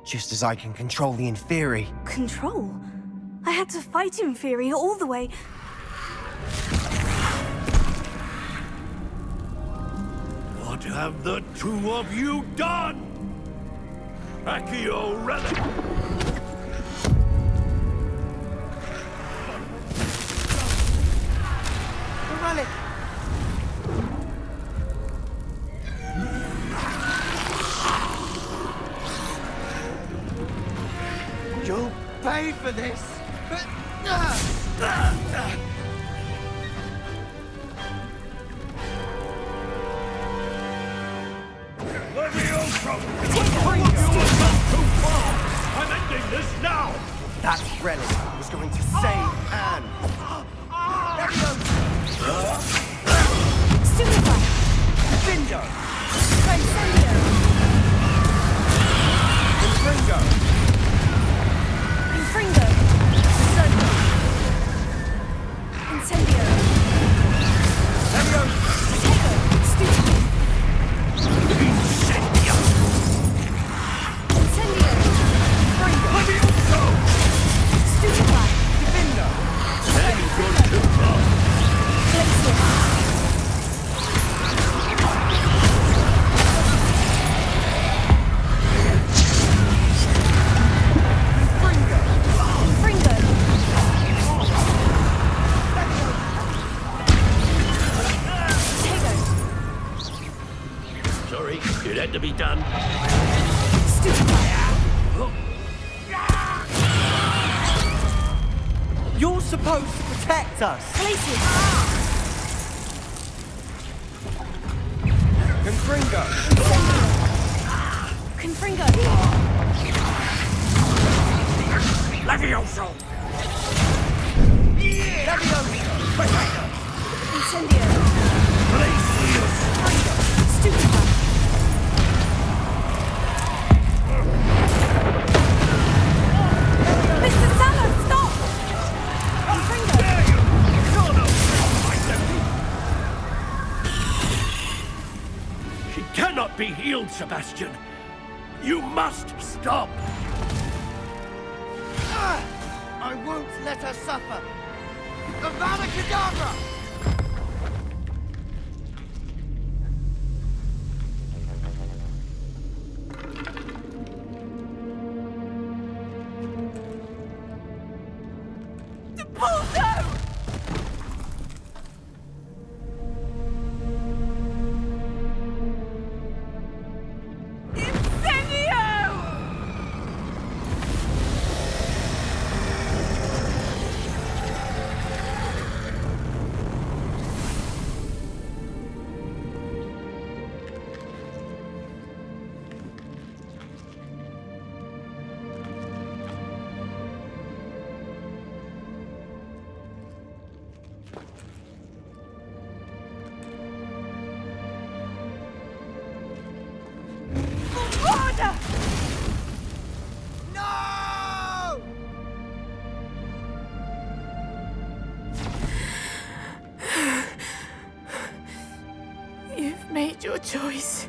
Just as I can control the Inferi. Control? I had to fight Inferi all the way. What have the two of you done? Accio Relic! The relic! You'll pay for this! I'm ending this now! That relic was going to save Anne. Stupefy! Bingo! Incendio! Infringo! Infringo! Incendio! Potato! Stupefy! Incendio! Stupefy! Bingo! Then you've gone too far. Glacier! Infringo! Sorry, it had to be done. You're supposed to protect us! Glacier! Confringo! Confringo! Levioso! Incendio! Glacius! Stupefy! Mr. Sallow, stop! Infringo! She cannot be healed, Sebastian. You must stop. I won't let her suffer! Avada Kedavra! You've made your choice.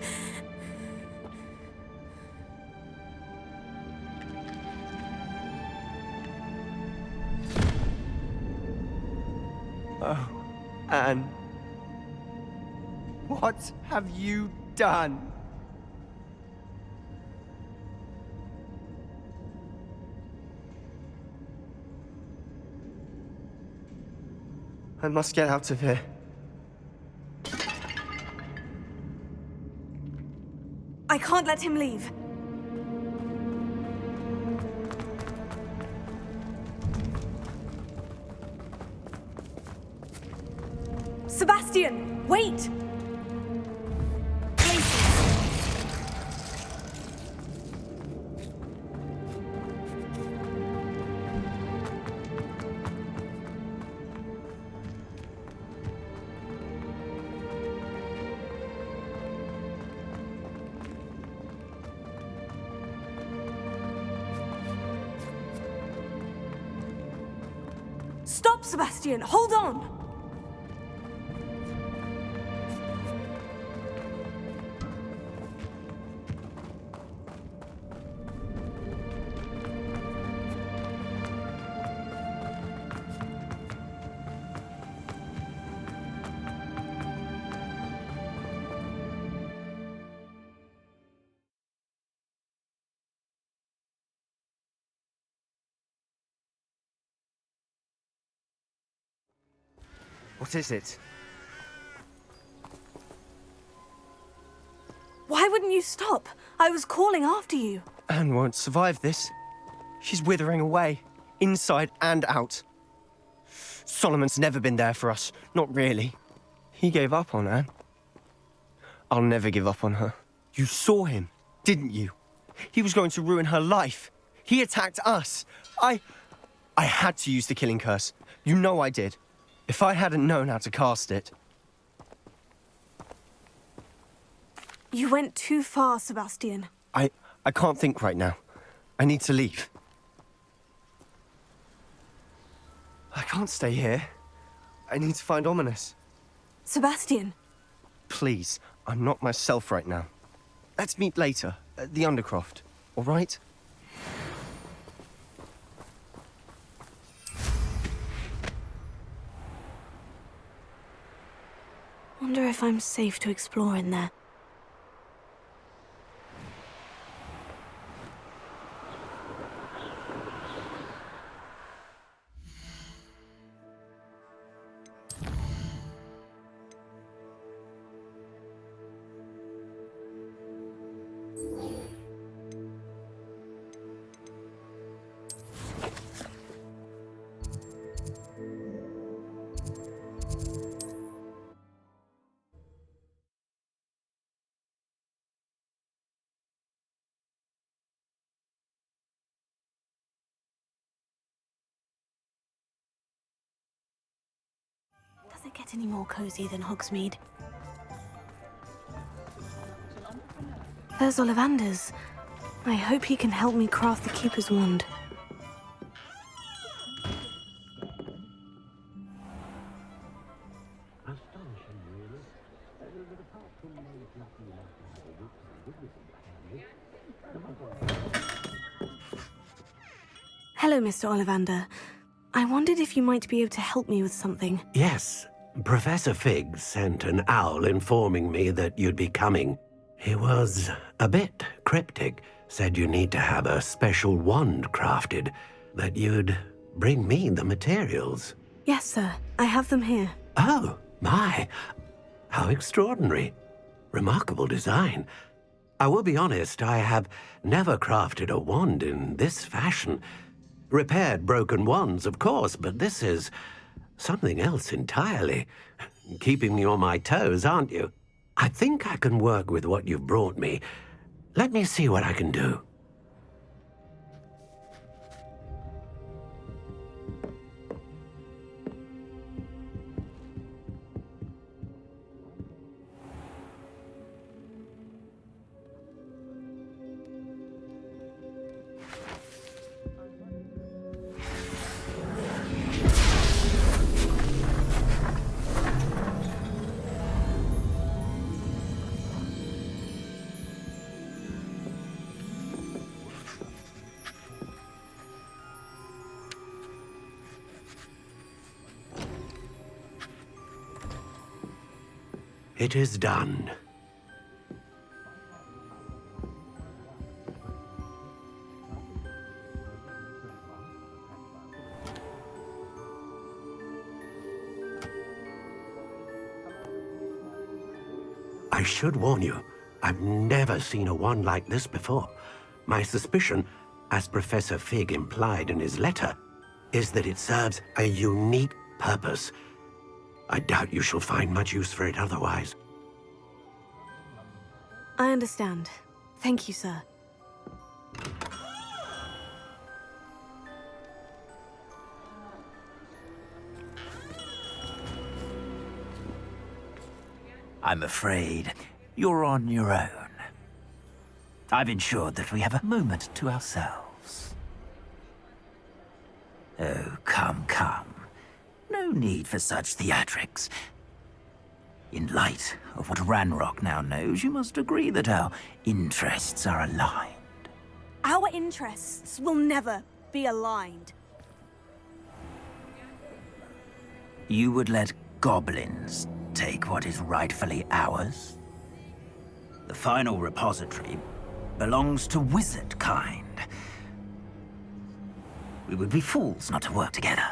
Oh, Anne. What have you done? I must get out of here. I can't let him leave. Sebastian, wait! Stop, Sebastian! Hold on! What is it? Why wouldn't you stop? I was calling after you. Anne won't survive this. She's withering away, inside and out. Solomon's never been there for us, not really. He gave up on Anne. I'll never give up on her. You saw him, didn't you? He was going to ruin her life. He attacked us. I had to use the killing curse. You know I did. If I hadn't known how to cast it... You went too far, Sebastian. I can't think right now. I need to leave. I can't stay here. I need to find Ominous. Sebastian. Please, I'm not myself right now. Let's meet later, at the Undercroft, all right? Wonder if I'm safe to explore in there. Does it get any more cozy than Hogsmeade? There's Ollivander's. I hope he can help me craft the Keeper's Wand. Hello, Mr. Ollivander. I wondered if you might be able to help me with something. Yes, Professor Fig sent an owl informing me that you'd be coming. He was a bit cryptic, said you need to have a special wand crafted, that you'd bring me the materials. Yes, sir. I have them here. Oh, my. How extraordinary. Remarkable design. I will be honest, I have never crafted a wand in this fashion. Repaired broken wands, of course, but this is something else entirely. Keeping me on my toes, aren't you? I think I can work with what you've brought me. Let me see what I can do. It is done. I should warn you, I've never seen a wand like this before. My suspicion, as Professor Fig implied in his letter, is that it serves a unique purpose. I doubt you shall find much use for it otherwise. I understand. Thank you, sir. I'm afraid you're on your own. I've ensured that we have a moment to ourselves. Oh, come, come. no need for such theatrics. In light of what Ranrok now knows, you must agree that our interests are aligned. Our interests will never be aligned. You would let goblins take what is rightfully ours? The final repository belongs to wizard kind. We would be fools not to work together.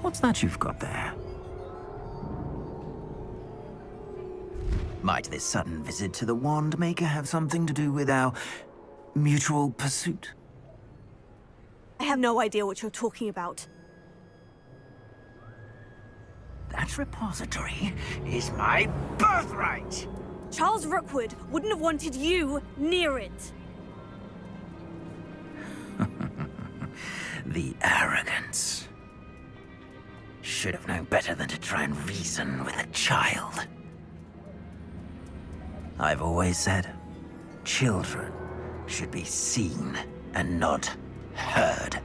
What's that you've got there? Might this sudden visit to the Wand Maker have something to do with our mutual pursuit? I have no idea what you're talking about. That repository is my birthright! Charles Rookwood wouldn't have wanted you near it. The arrogance. Should have known better than to try and reason with a child. I've always said, children should be seen and not heard.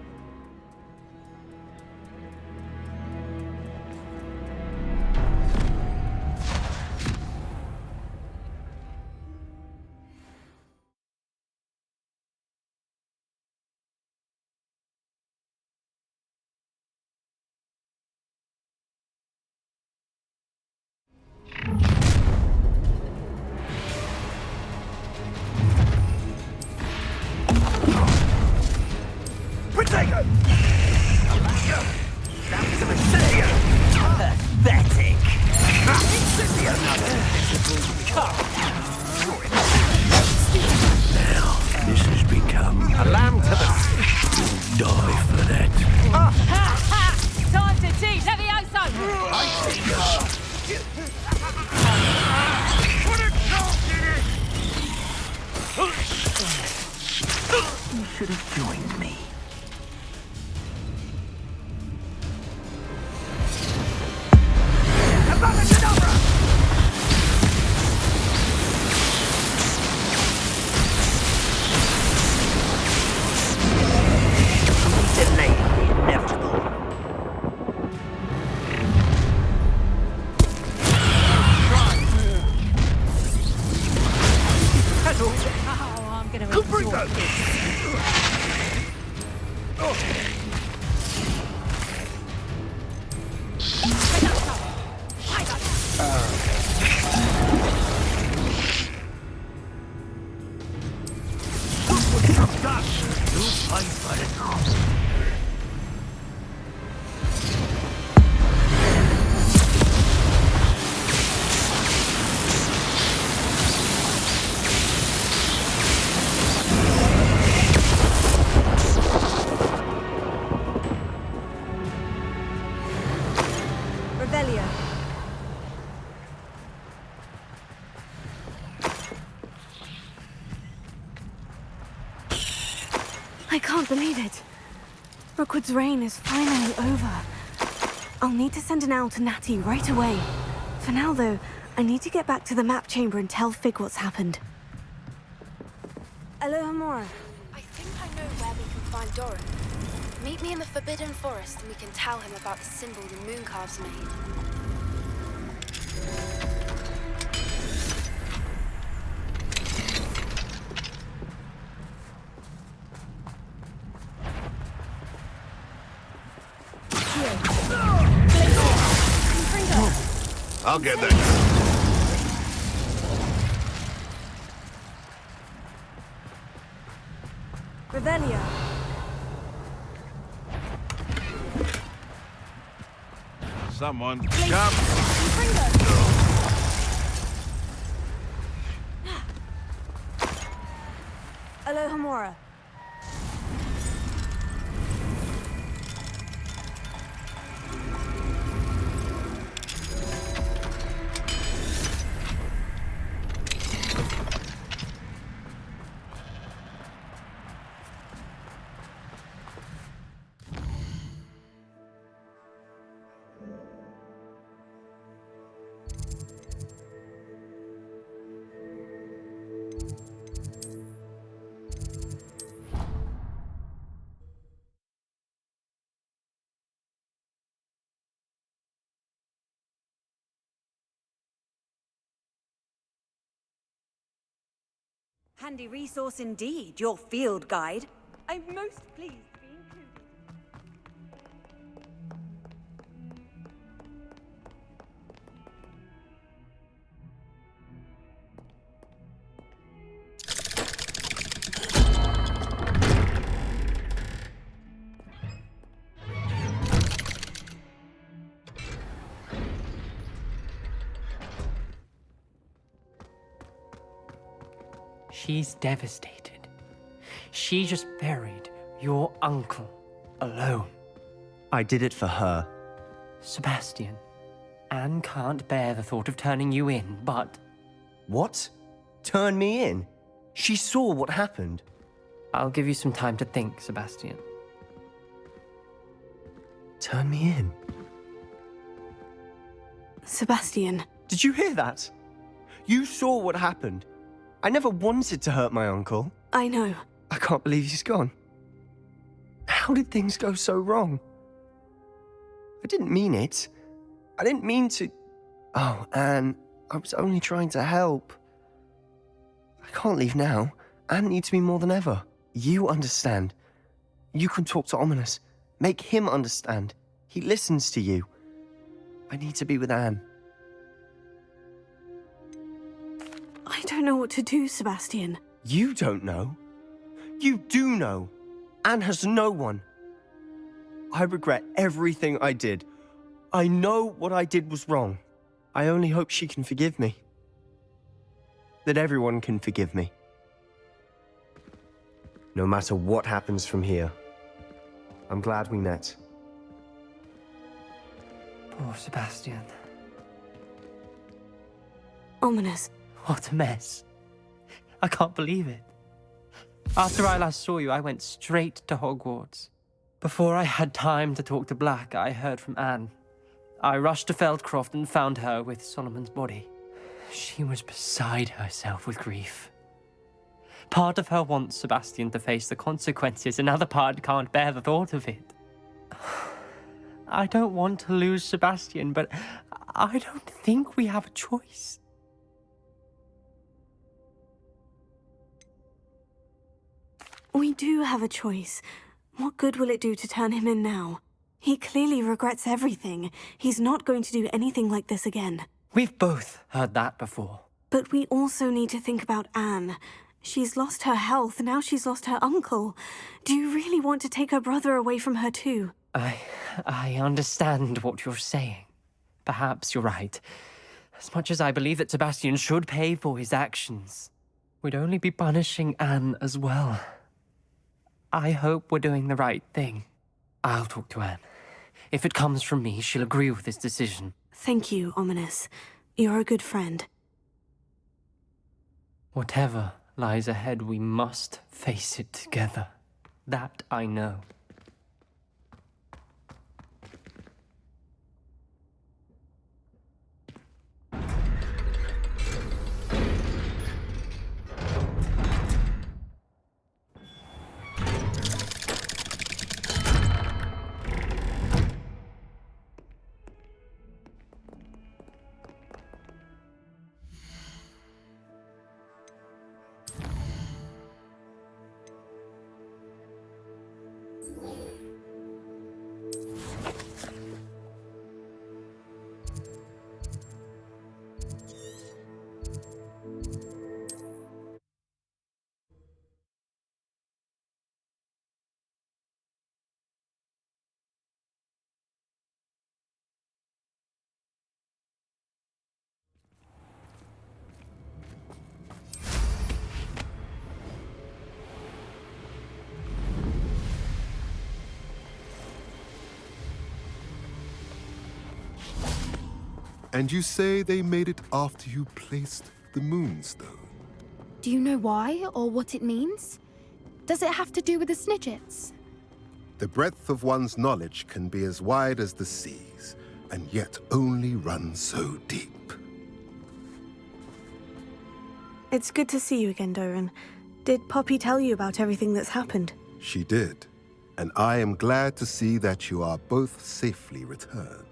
Pathetic. Now, this has become a lamb to the... You'll die for that. Ha ha! Time to teach Levioso! You should have joined me. Delaying the inevitable. Oh, I'm gonna enjoy this. Revelio. I can't believe it. Rookwood's reign is finally over. I'll need to send an owl to Natty right away. For now, though, I need to get back to the map chamber and tell Fig what's happened. Alohomora. I think I know where we can find Doran. Meet me in the Forbidden Forest and we can tell him about the symbol the Mooncalves made. I'll get there. Revelio. Someone come. Alohomora. Handy resource indeed, your field guide. I'm most pleased to be included. She's devastated. She just buried your uncle alone. I did it for her. Sebastian, Anne can't bear the thought of turning you in, but... What? Turn me in? She saw what happened. I'll give you some time to think, Sebastian. Turn me in? Sebastian. Did you hear that? You saw what happened. I never wanted to hurt my uncle. I know. I can't believe he's gone. How did things go so wrong? I didn't mean it. I didn't mean to... Oh, Anne, I was only trying to help. I can't leave now. Anne needs me more than ever. You understand. You can talk to Ominous. Make him understand. He listens to you. I need to be with Anne. I don't know what to do, Sebastian. You don't know. You do know. Anne has no one. I regret everything I did. I know what I did was wrong. I only hope she can forgive me. That everyone can forgive me. No matter what happens from here. I'm glad we met. Poor Sebastian. Ominous. What a mess. I can't believe it. After I last saw you, I went straight to Hogwarts. Before I had time to talk to Black, I heard from Anne. I rushed to Feldcroft and found her with Solomon's body. She was beside herself with grief. Part of her wants Sebastian to face the consequences, another part can't bear the thought of it. I don't want to lose Sebastian, but I don't think we have a choice. We do have a choice. What good will it do to turn him in now? He clearly regrets everything. He's not going to do anything like this again. We've both heard that before. But we also need to think about Anne. She's lost her health, now she's lost her uncle. Do you really want to take her brother away from her too? I understand what you're saying. Perhaps you're right. As much as I believe that Sebastian should pay for his actions, we'd only be punishing Anne as well. I hope we're doing the right thing. I'll talk to Anne. If it comes from me, she'll agree with this decision. Thank you, Ominous. You're a good friend. Whatever lies ahead, we must face it together. That I know. And you say they made it after you placed the moonstone? Do you know why or what it means? Does it have to do with the snidgets? The breadth of one's knowledge can be as wide as the seas, and yet only run so deep. It's good to see you again, Doran. Did Poppy tell you about everything that's happened? She did, and I am glad to see that you are both safely returned.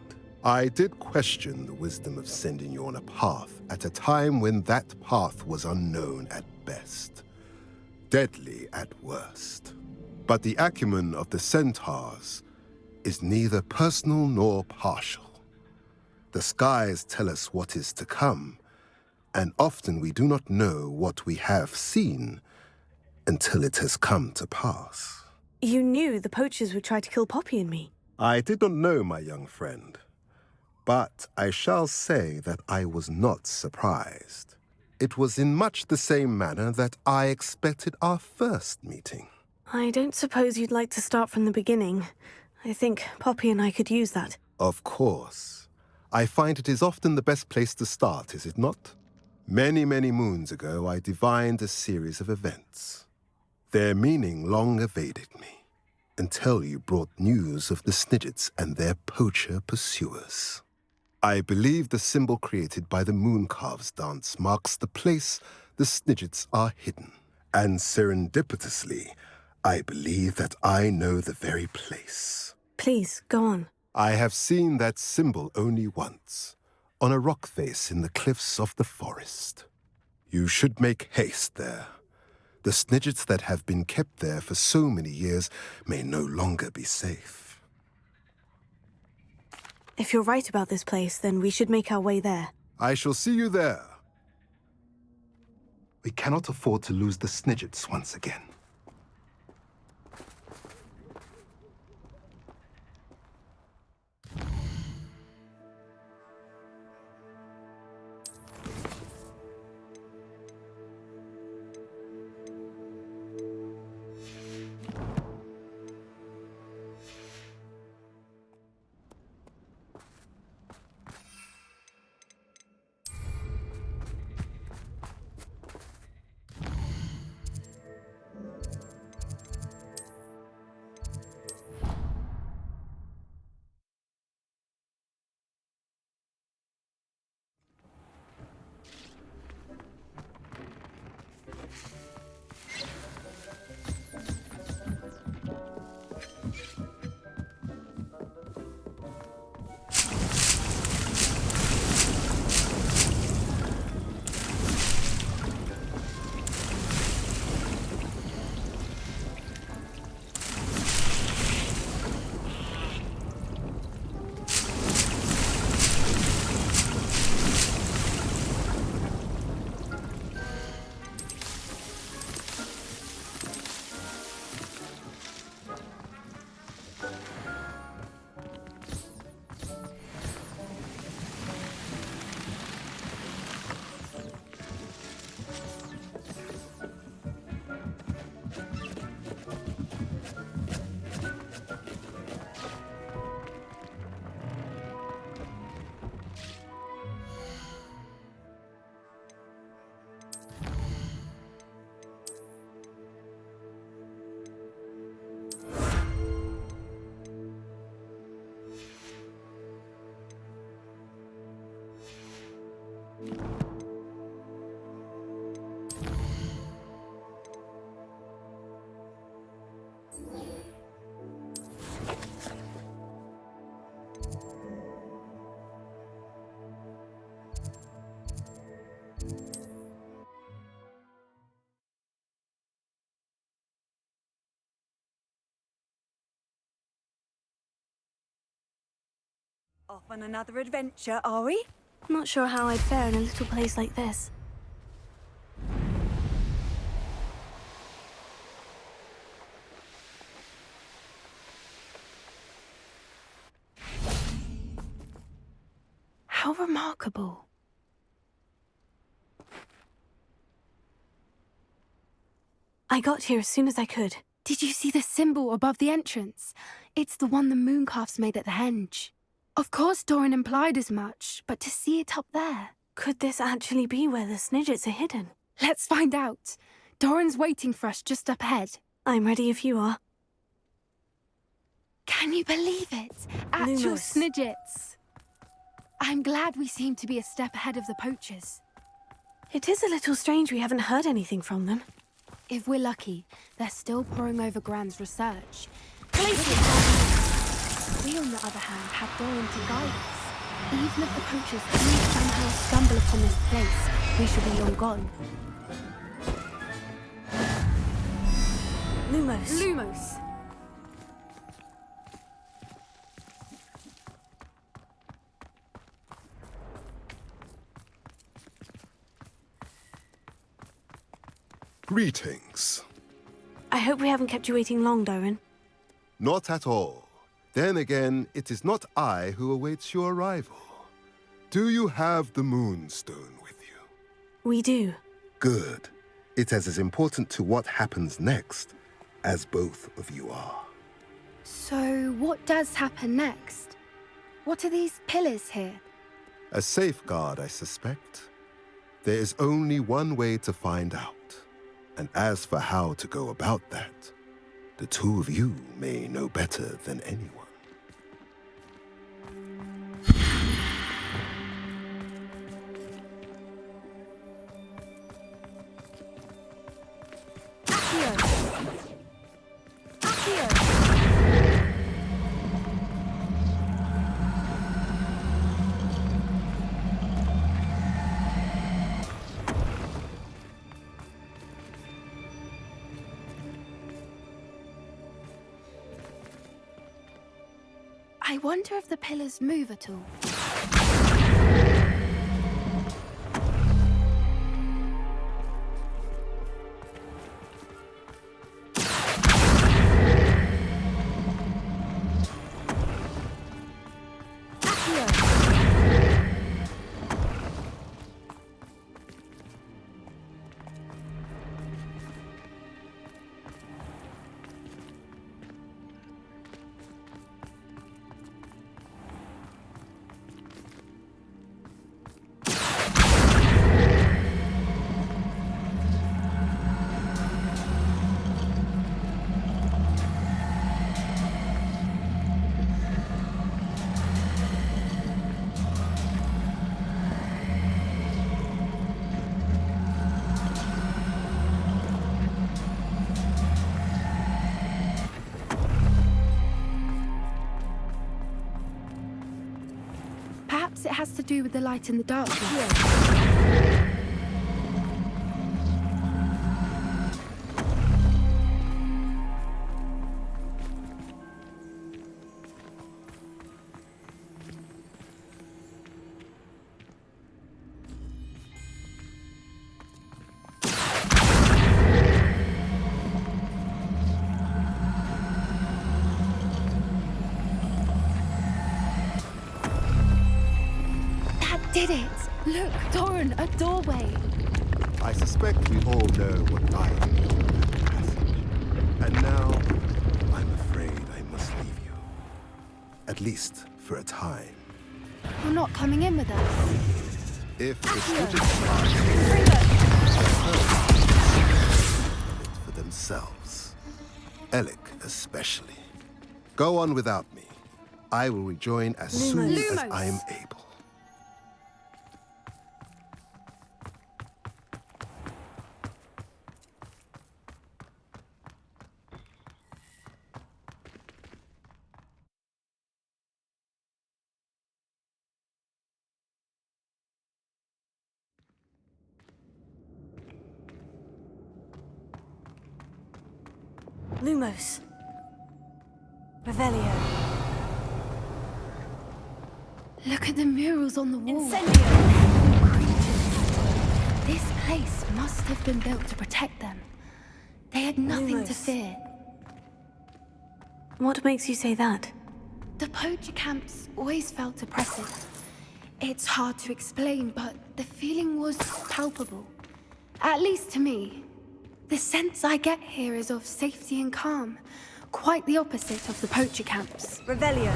I did question the wisdom of sending you on a path at a time when that path was unknown at best. deadly at worst. But the acumen of the centaurs is neither personal nor partial. The skies tell us what is to come, and often we do not know what we have seen until it has come to pass. You knew the poachers would try to kill Poppy and me. I did not know, my young friend, but I shall say that I was not surprised. It was in much the same manner that I expected our first meeting. I don't suppose you'd like to start from the beginning. I think Poppy and I could use that. Of course. I find it is often the best place to start, is it not? Many, many moons ago, I divined a series of events. Their meaning long evaded me, until you brought news of the snidgets and their poacher pursuers. I believe the symbol created by the Mooncalves dance marks the place the snidgets are hidden. And serendipitously, I believe that I know the very place. Please, go on. I have seen that symbol only once, on a rock face in the cliffs of the forest. You should make haste there. The snidgets that have been kept there for so many years may no longer be safe. If you're right about this place, then we should make our way there. I shall see you there. We cannot afford to lose the snidgets once again. Off on another adventure, are we? Not sure how I'd fare in a little place like this. How remarkable. I got here as soon as I could. Did you see the symbol above the entrance? It's the one the Mooncalves made at the henge. Of course Doran implied as much, but to see it up there... Could this actually be where the snidgets are hidden? Let's find out. Doran's waiting for us just up ahead. I'm ready if you are. Can you believe it? Actual Lumos. snidgets. I'm glad we seem to be a step ahead of the poachers. It is a little strange we haven't heard anything from them. If we're lucky, they're still poring over Gran's research. We, on the other hand, have Doran to guide us. Even if the poachers do somehow stumble upon this place, we should be long gone. Lumos. Lumos. Greetings. I hope we haven't kept you waiting long, Doran. Not at all. Then again, it is not I who awaits your arrival. Do you have the Moonstone with you? We do. Good. It is as important to what happens next as both of you are. So, what does happen next? What are these pillars here? A safeguard, I suspect. There is only one way to find out. And as for how to go about that, the two of you may know better than anyone. I wonder if the pillars move at all. Perhaps it has to do with the light and the darkness. Did it! Look, Doran, a doorway! I suspect we all know what lies in that passage. And now, I'm afraid I must leave you. At least for a time. You're not coming in with us. If the snidgets for themselves. Alec especially. Go on without me. I will rejoin as soon as I am able. Lumos. Revelio. Look at the murals on the wall. This place must have been built to protect them. They had nothing to fear. What makes you say that? The poacher camps always felt oppressive. It's hard to explain, but the feeling was palpable. At least to me. The sense I get here is of safety and calm. Quite the opposite of the poacher camps. Revelio.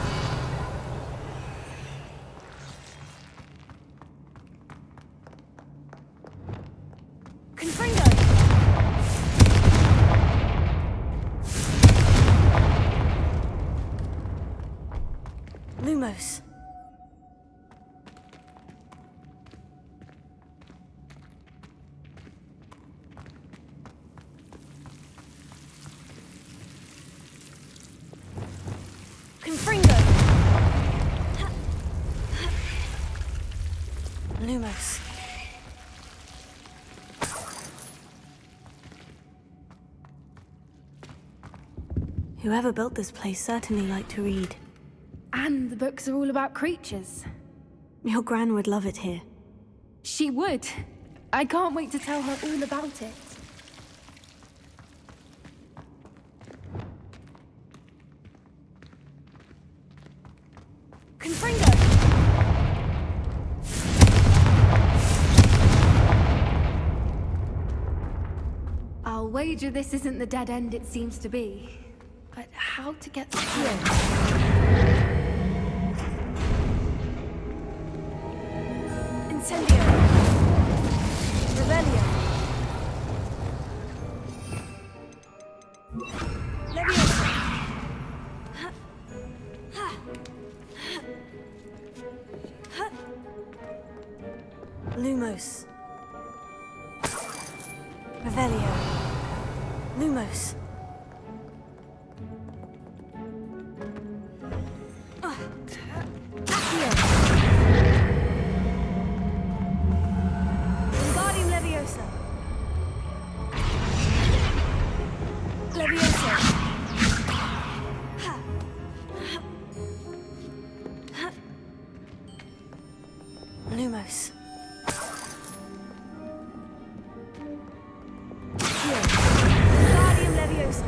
Confringo! Lumos. Confringo. Lumos. Whoever built this place certainly liked to read. And the books are all about creatures. Your gran would love it here. She would. I can't wait to tell her all about it. Confringo! I'll wager this isn't the dead end it seems to be. But how to get through it? Incendio! Revelio! Leviosa! Lumos. Revelio. Lumos. Accio. Wingardium Leviosa. Leviosa. Lumos. Wingardium Leviosa.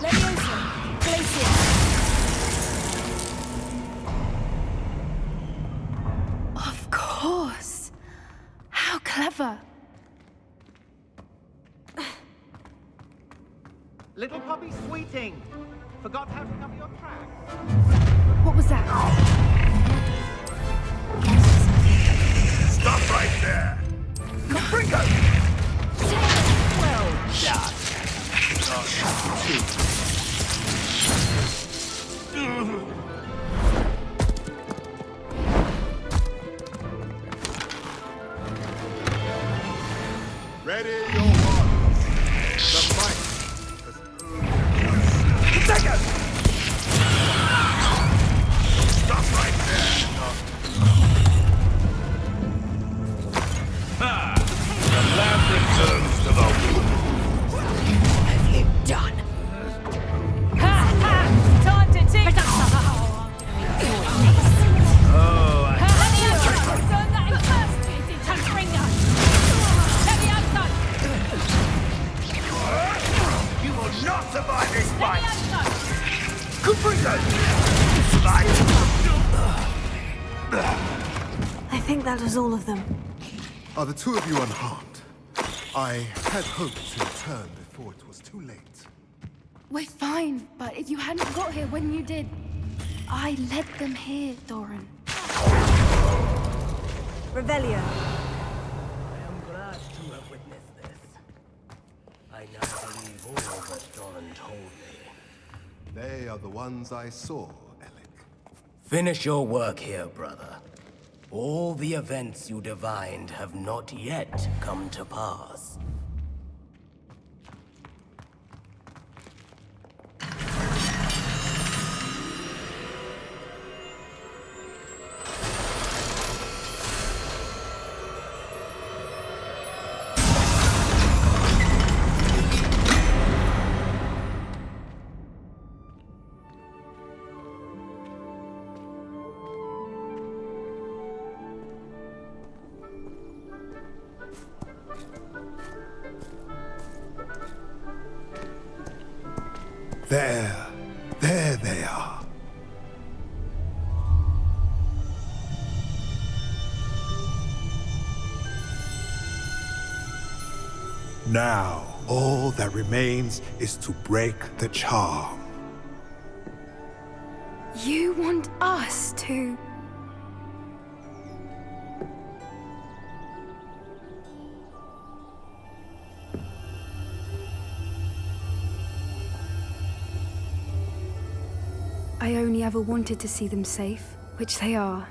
Leviosa. Glacier. Of course. How clever. Little puppy Sweeting! Forgot how to cover your tracks. What was that? Stop right there! Confringo! Well done! Ready your horse. The fight. Take it! Stop right there! Ha! The lab returns to the womb. What have you done? Ha ha! Time to teach! Oh, I... Turn that in first, Confringo! Leviosa! You will not survive this fight! Leviosa! Confringo! I think that was all of them. Are the two of you unharmed? I had hoped to return before it was too late. We're fine, but if you hadn't got here when you did, I led them here, Doran. Revelio. I am glad to have witnessed this. I now believe all that Doran told me. They are the ones I saw, Alec. Finish your work here, brother. All the events you divined have not yet come to pass. There they are. Now, all that remains is to break the charm. You want us to... I only ever wanted to see them safe, which they are.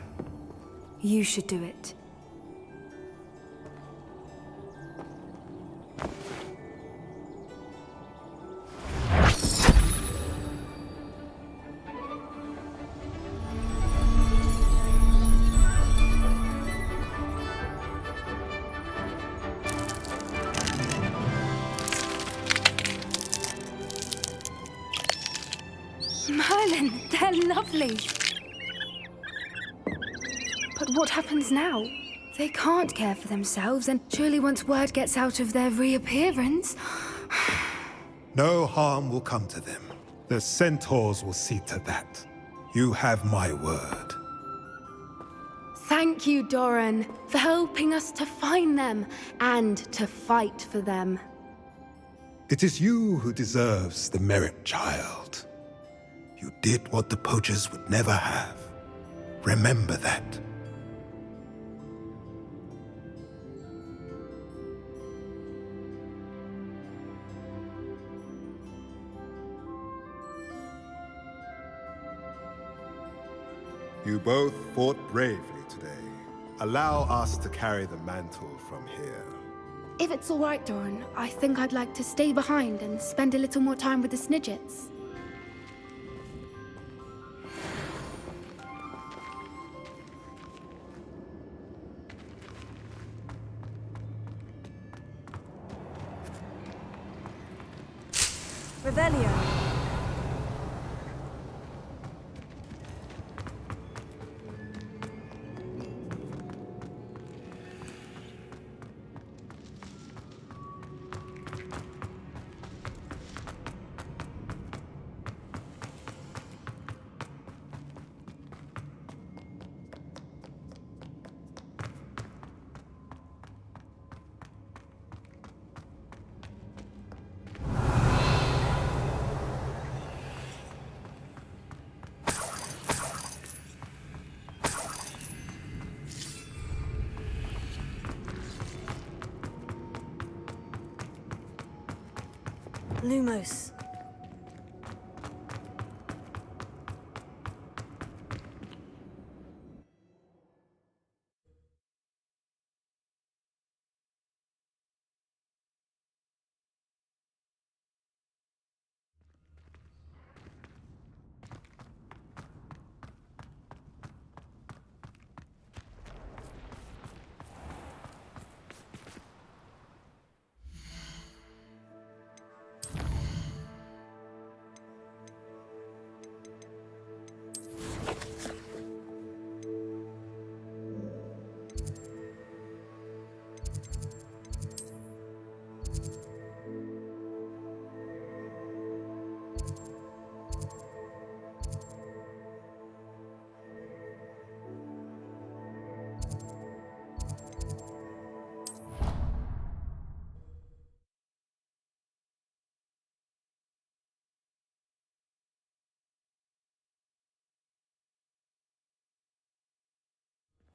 You should do it. Listen, they're lovely. But what happens now? They can't care for themselves, and surely once word gets out of their reappearance... No harm will come to them. The centaurs will see to that. You have my word. Thank you, Doran, for helping us to find them and to fight for them. It is you who deserves the merit, child. You did what the poachers would never have. Remember that. You both fought bravely today. Allow us to carry the mantle from here. If it's all right, Doran, I think I'd like to stay behind and spend a little more time with the snidgets. Revelio. Lumos.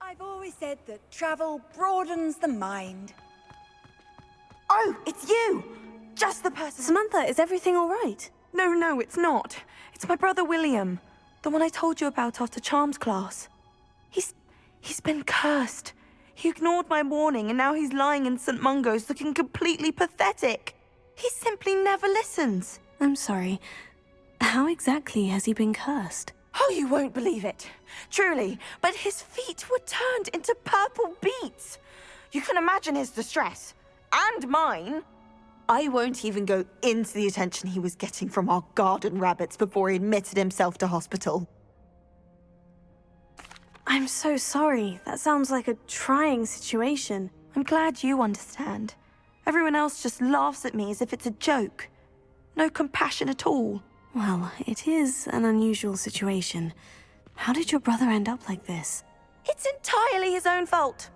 I've always said that travel broadens the mind. Oh, it's you! Just the person... Samantha, is everything all right? No, it's not. It's my brother William. The one I told you about after Charms class. He's been cursed. He ignored my warning and now he's lying in St. Mungo's looking completely pathetic. He simply never listens. I'm sorry. How exactly has he been cursed? Oh, you won't believe it. Truly, but his feet were turned into purple beets. You can imagine his distress. And mine. I won't even go into the attention he was getting from our garden rabbits before he admitted himself to hospital. I'm so sorry. That sounds like a trying situation. I'm glad you understand. Everyone else just laughs at me as if it's a joke. No compassion at all. Well, it is an unusual situation. How did your brother end up like this? It's entirely his own fault.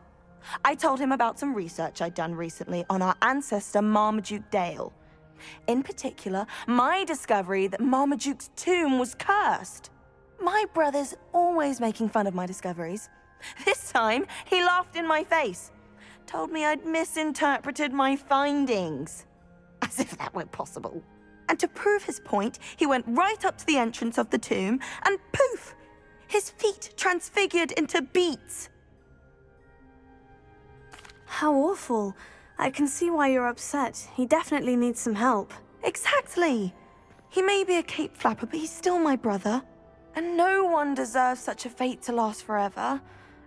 I told him about some research I'd done recently on our ancestor Marmaduke Dale. In particular, my discovery that Marmaduke's tomb was cursed. My brother's always making fun of my discoveries. This time, he laughed in my face. Told me I'd misinterpreted my findings. As if that were possible. And to prove his point, he went right up to the entrance of the tomb and poof! His feet transfigured into beets. How awful. I can see why you're upset. He definitely needs some help. Exactly. He may be a cape flapper, but he's still my brother. And no one deserves such a fate to last forever,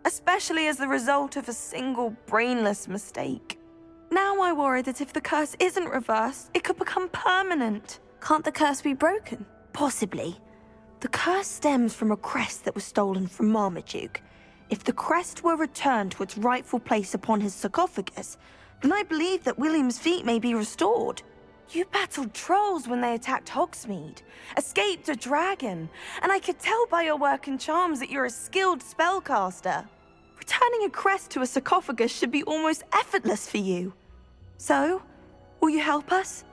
especially as the result of a single brainless mistake. Now I worry that if the curse isn't reversed, it could become permanent. Can't the curse be broken? Possibly. The curse stems from a crest that was stolen from Marmaduke. If the crest were returned to its rightful place upon his sarcophagus, then I believe that William's feet may be restored. You battled trolls when they attacked Hogsmeade, escaped a dragon, and I could tell by your work and charms that you're a skilled spellcaster. Returning a crest to a sarcophagus should be almost effortless for you. So, will you help us?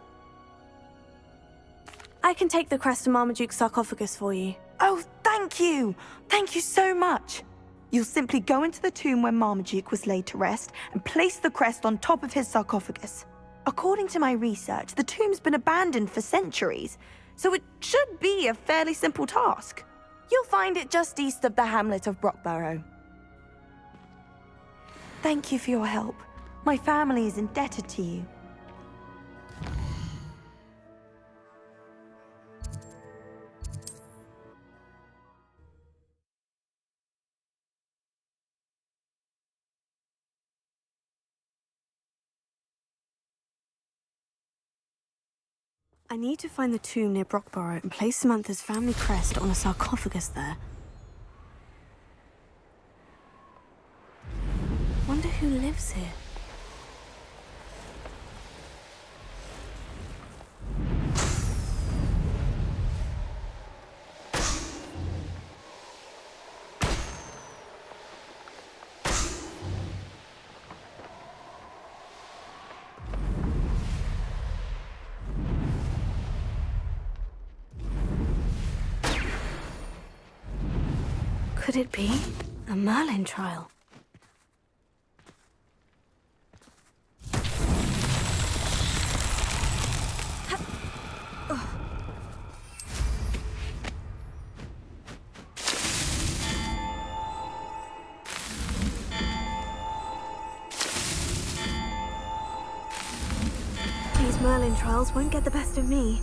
I can take the crest to Marmaduke's sarcophagus for you. Oh, thank you! Thank you so much! You'll simply go into the tomb where Marmaduke was laid to rest and place the crest on top of his sarcophagus. According to my research, the tomb's been abandoned for centuries, so it should be a fairly simple task. You'll find it just east of the hamlet of Brockborough. Thank you for your help. My family is indebted to you. I need to find the tomb near Brockborough and place Samantha's family crest on a sarcophagus there. Wonder who lives here. Could it be a Merlin trial? These Merlin trials won't get the best of me.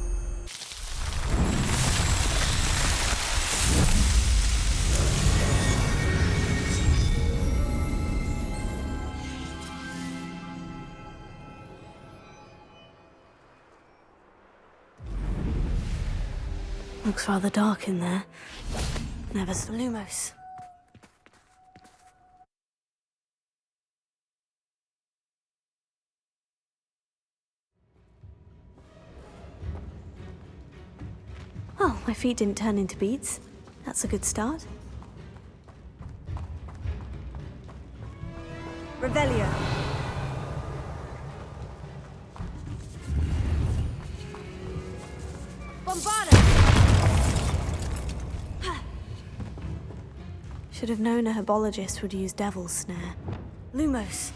Looks rather dark in there. Never Lumos. Well, my feet didn't turn into beads. That's a good start. Revelio. Bombarda! Should have known a herbologist would use Devil's Snare. Lumos.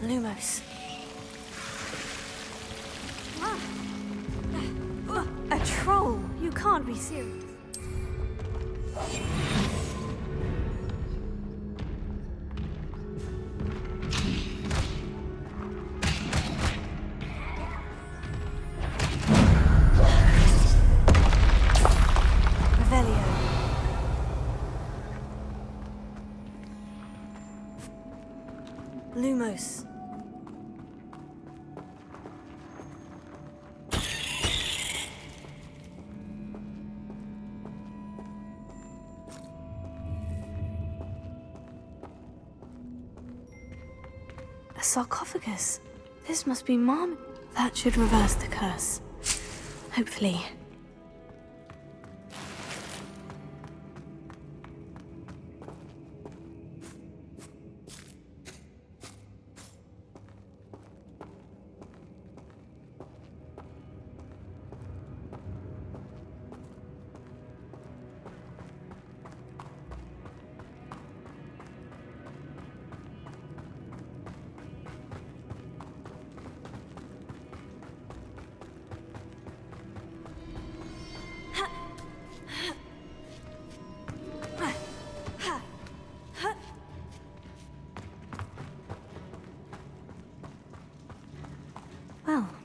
Lumos. A troll? You can't be serious. Revelio. Lumos. A sarcophagus. This must be Mom. That should reverse the curse. Hopefully.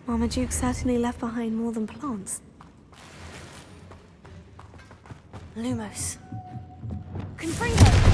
Marmaduke certainly left behind more than plants. Lumos. Confringo!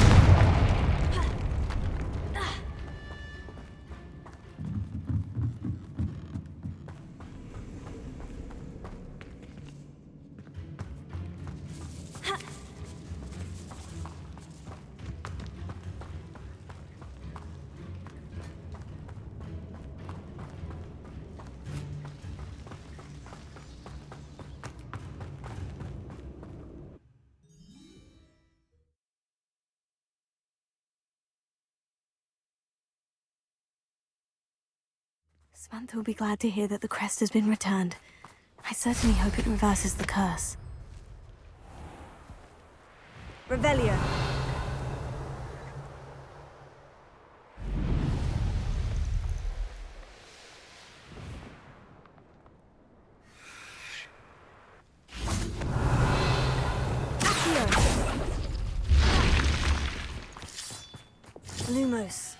Samantha will be glad to hear that the crest has been returned. I certainly hope it reverses the curse. Revelio. Lumos.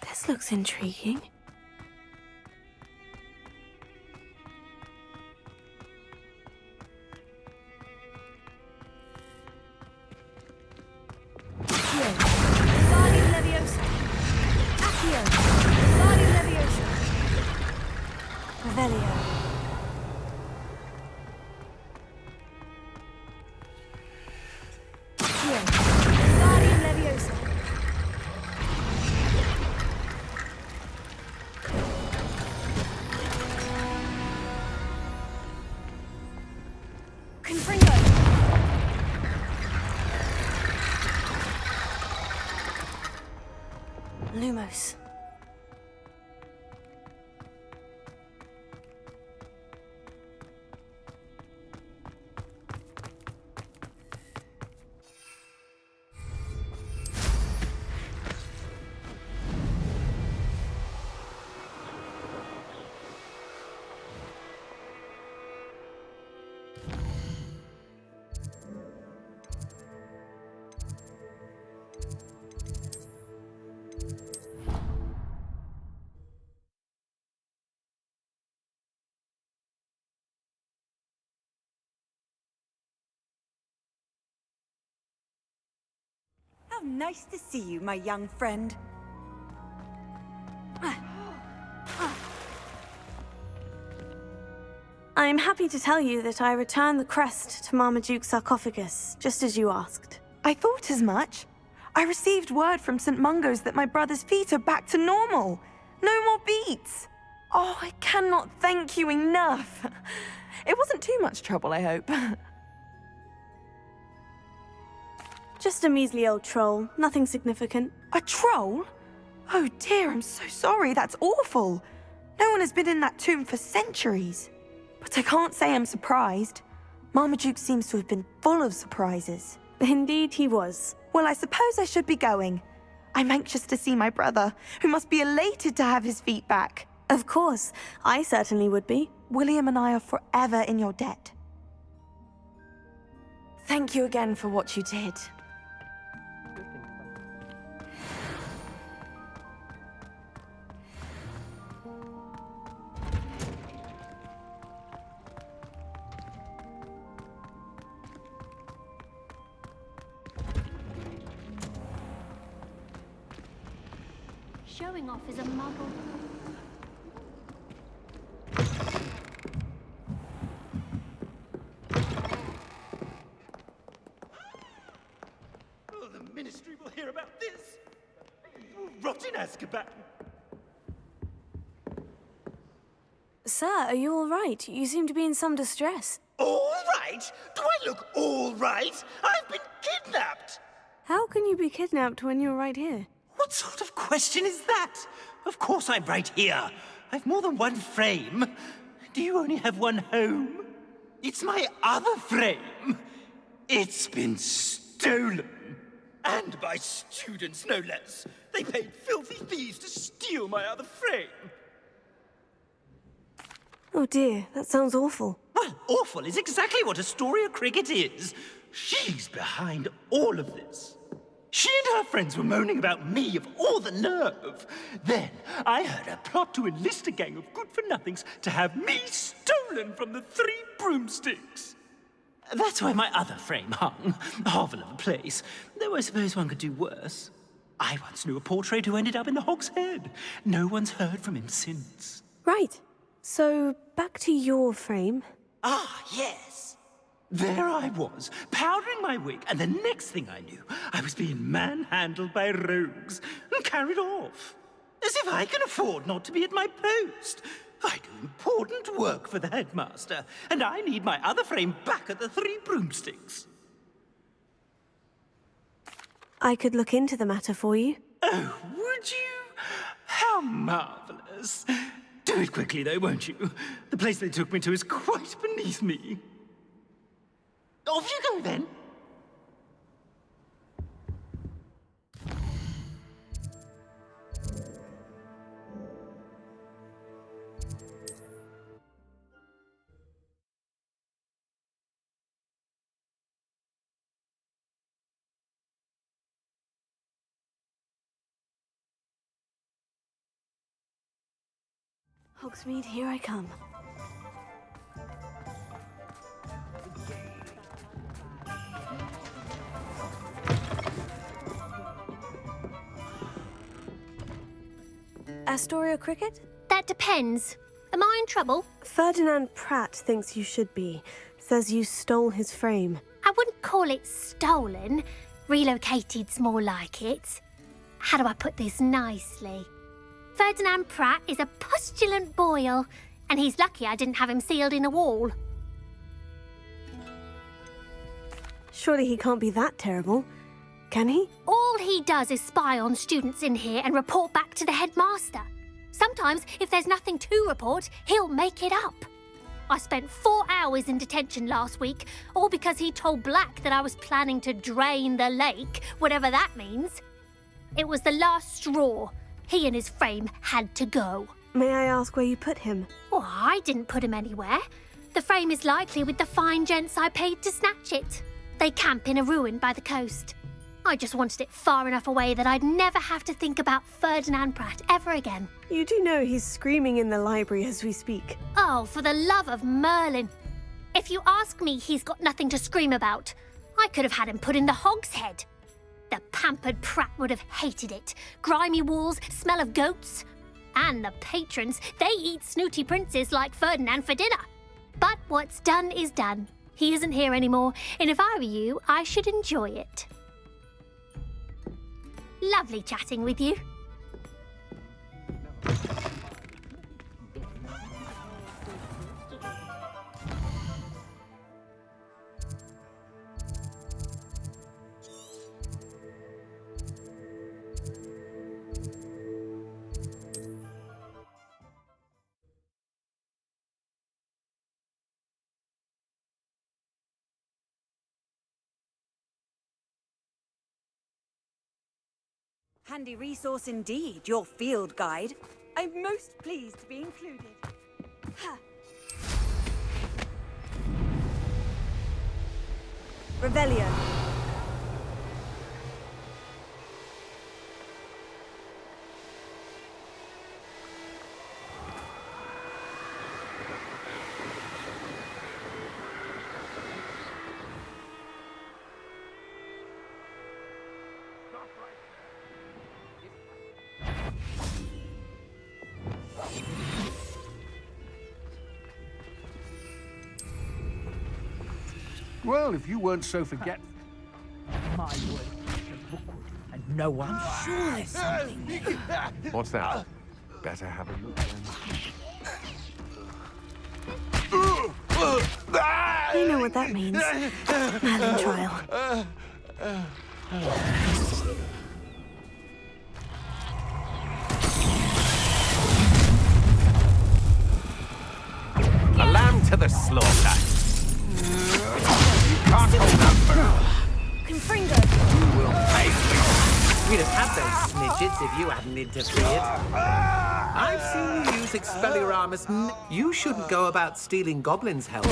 This looks intriguing. Lumos. How nice to see you, my young friend. I am happy to tell you that I returned the crest to Marmaduke's sarcophagus, just as you asked. I thought as much. I received word from St. Mungo's that my brother's feet are back to normal. No more beats. Oh, I cannot thank you enough. It wasn't too much trouble, I hope. Just a measly old troll, nothing significant. A troll? Oh dear, I'm so sorry, that's awful. No one has been in that tomb for centuries. But I can't say I'm surprised. Marmaduke seems to have been full of surprises. Indeed he was. Well, I suppose I should be going. I'm anxious to see my brother, who must be elated to have his feet back. Of course, I certainly would be. William and I are forever in your debt. Thank you again for what you did. Showing off is a muggle. Oh, the Ministry will hear about this. Rot in Azkaban. Sir, are you all right? You seem to be in some distress. All right? Do I look all right? I've been kidnapped. How can you be kidnapped when you're right here? What sort of question is that? Of course I'm right here. I've more than one frame. Do you only have one home? It's my other frame. It's been stolen. And by students, no less. They paid filthy thieves to steal my other frame. Oh dear, that sounds awful. Well, awful is exactly what Astoria Cricket is. She's behind all of this. She and her friends were moaning about me, of all the nerve. Then I heard her plot to enlist a gang of good-for-nothings to have me stolen from the 3 broomsticks. That's why my other frame hung, hovel of a place, though I suppose one could do worse. I once knew a portrait who ended up in the Hog's Head. No one's heard from him since. Right. So, back to your frame. Ah, yes. There I was, powdering my wig, and the next thing I knew, I was being manhandled by rogues and carried off. As if I can afford not to be at my post. I do important work for the headmaster, and I need my other frame back at the 3 broomsticks. I could look into the matter for you. Oh, would you? How marvelous. Do it quickly, though, won't you? The place they took me to is quite beneath me. Off you go, then. Hogsmeade, here I come. Astoria Cricket? That depends. Am I in trouble? Ferdinand Pratt thinks you should be. Says you stole his frame. I wouldn't call it stolen. Relocated's more like it. How do I put this nicely? Ferdinand Pratt is a postulant boil, and he's lucky I didn't have him sealed in a wall. Surely he can't be that terrible, can he? All he does is spy on students in here and report back to the headmaster. Sometimes, if there's nothing to report, he'll make it up. I spent 4 hours in detention last week, all because he told Black that I was planning to drain the lake, whatever that means. It was the last straw. He and his frame had to go. May I ask where you put him? Well, I didn't put him anywhere. The frame is likely with the fine gents I paid to snatch it. They camp in a ruin by the coast. I just wanted it far enough away that I'd never have to think about Ferdinand Pratt ever again. You do know he's screaming in the library as we speak. Oh, for the love of Merlin. If you ask me, he's got nothing to scream about. I could have had him put in the Hog's Head. The pampered Pratt would have hated it. Grimy walls, smell of goats. And the patrons, they eat snooty princes like Ferdinand for dinner. But what's done is done. He isn't here anymore, and if I were you, I should enjoy it. Lovely chatting with you. Handy resource indeed, your field guide. I'm most pleased to be included. Ha. Revelio. Well, if you weren't so forgetful. My word, and no one. Sure there's something there. What's that? Better have a look then. You know what that means. Merlin trial. A lamb to the slaughter. You can't hold that forever. Confringo. You will pay for it. We'd have had those snidgets if you hadn't interfered. I've seen you use Expelliarmus. You shouldn't go about stealing goblins' help.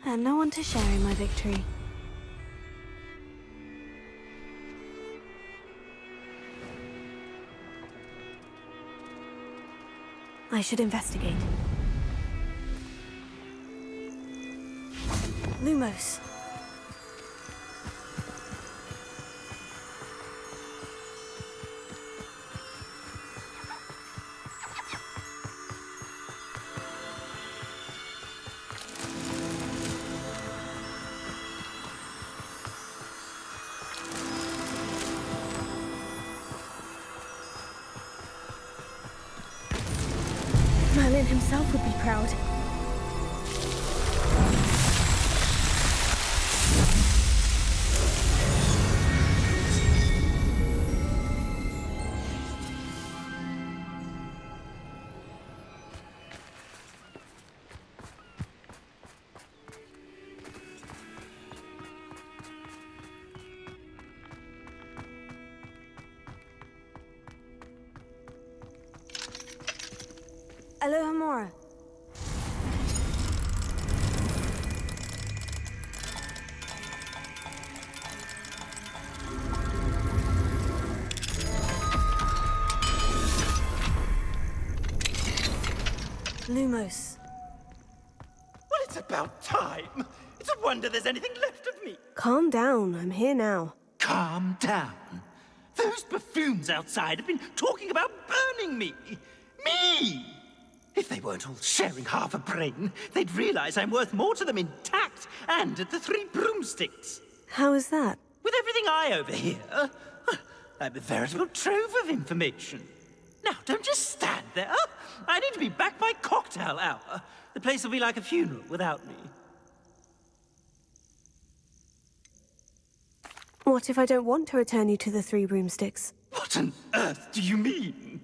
And no one to share in my victory. I should investigate. Lumos. Merlin himself would be proud. Aloha Mora. Lumos. Well, it's about time. It's a wonder there's anything left of me. Calm down, I'm here now. Calm down. Those buffoons outside have been talking about burning me. Me! If they weren't all sharing half a brain, they'd realize I'm worth more to them intact and at the 3 broomsticks. How is that? With everything I overhear, I'm a veritable trove of information. Now, don't just stand there. I need to be back by cocktail hour. The place will be like a funeral without me. What if I don't want to return you to the 3 broomsticks? What on earth do you mean?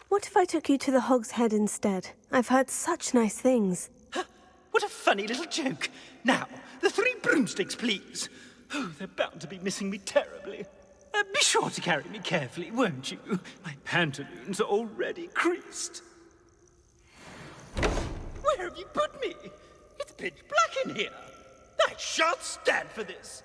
What if I took you to the Hog's Head instead? I've heard such nice things. What a funny little joke. Now, the 3 broomsticks, please. Oh, they're bound to be missing me terribly. Be sure to carry me carefully, won't you? My pantaloons are already creased. Where have you put me? It's pitch black in here. I shan't stand for this.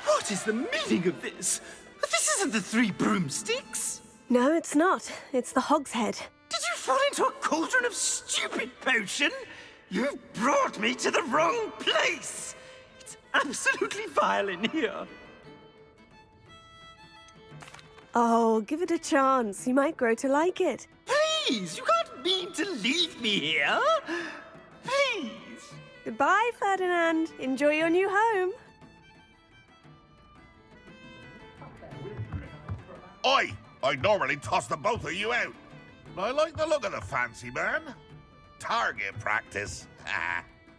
What is the meaning of this? This isn't the 3 broomsticks. No, it's not. It's the Hog's Head. Did you fall into a cauldron of stupid potion? You've brought me to the wrong place. It's absolutely vile in here. Oh, give it a chance. You might grow to like it. Please, you can't mean to leave me here. Please. Goodbye, Ferdinand. Enjoy your new home. I'd normally toss the both of you out. I like the look of the fancy man. Target practice.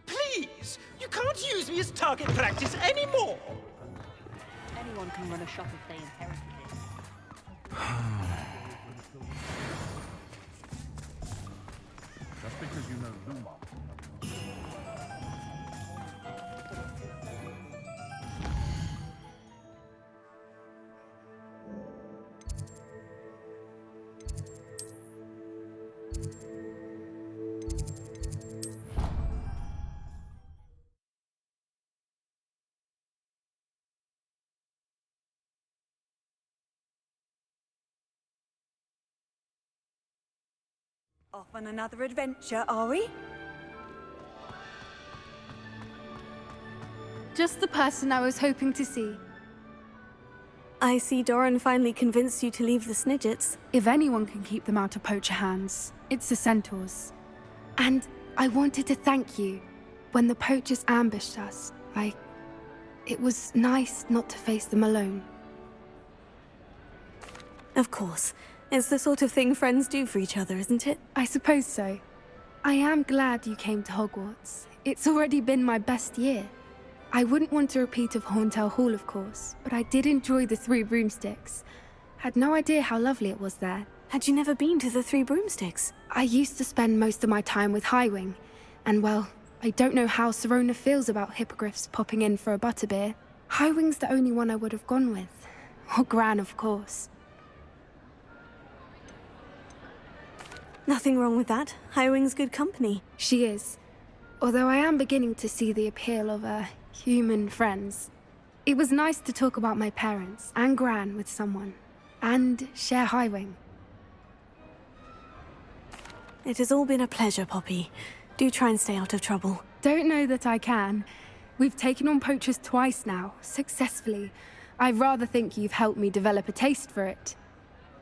Please, you can't use me as target practice anymore. Anyone can run a shop if they inherited it. Just because you know Luma. Off on another adventure, are we? Just the person I was hoping to see. I see Doran finally convinced you to leave the snidgets. If anyone can keep them out of poacher hands, it's the centaurs. And I wanted to thank you. When the poachers ambushed us, it was nice not to face them alone. Of course. It's the sort of thing friends do for each other, isn't it? I suppose so. I am glad you came to Hogwarts. It's already been my best year. I wouldn't want a repeat of Horntail Hall, of course, but I did enjoy the Three Broomsticks. Had no idea how lovely it was there. Had you never been to the Three Broomsticks? I used to spend most of my time with Highwing, and well, I don't know how Serona feels about hippogriffs popping in for a butterbeer. Highwing's the only one I would have gone with. Or Gran, of course. Nothing wrong with that. Highwing's good company. She is. Although I am beginning to see the appeal of human friends. It was nice to talk about my parents and Gran with someone. And share Highwing. It has all been a pleasure, Poppy. Do try and stay out of trouble. Don't know that I can. We've taken on poachers twice now, successfully. I rather think you've helped me develop a taste for it.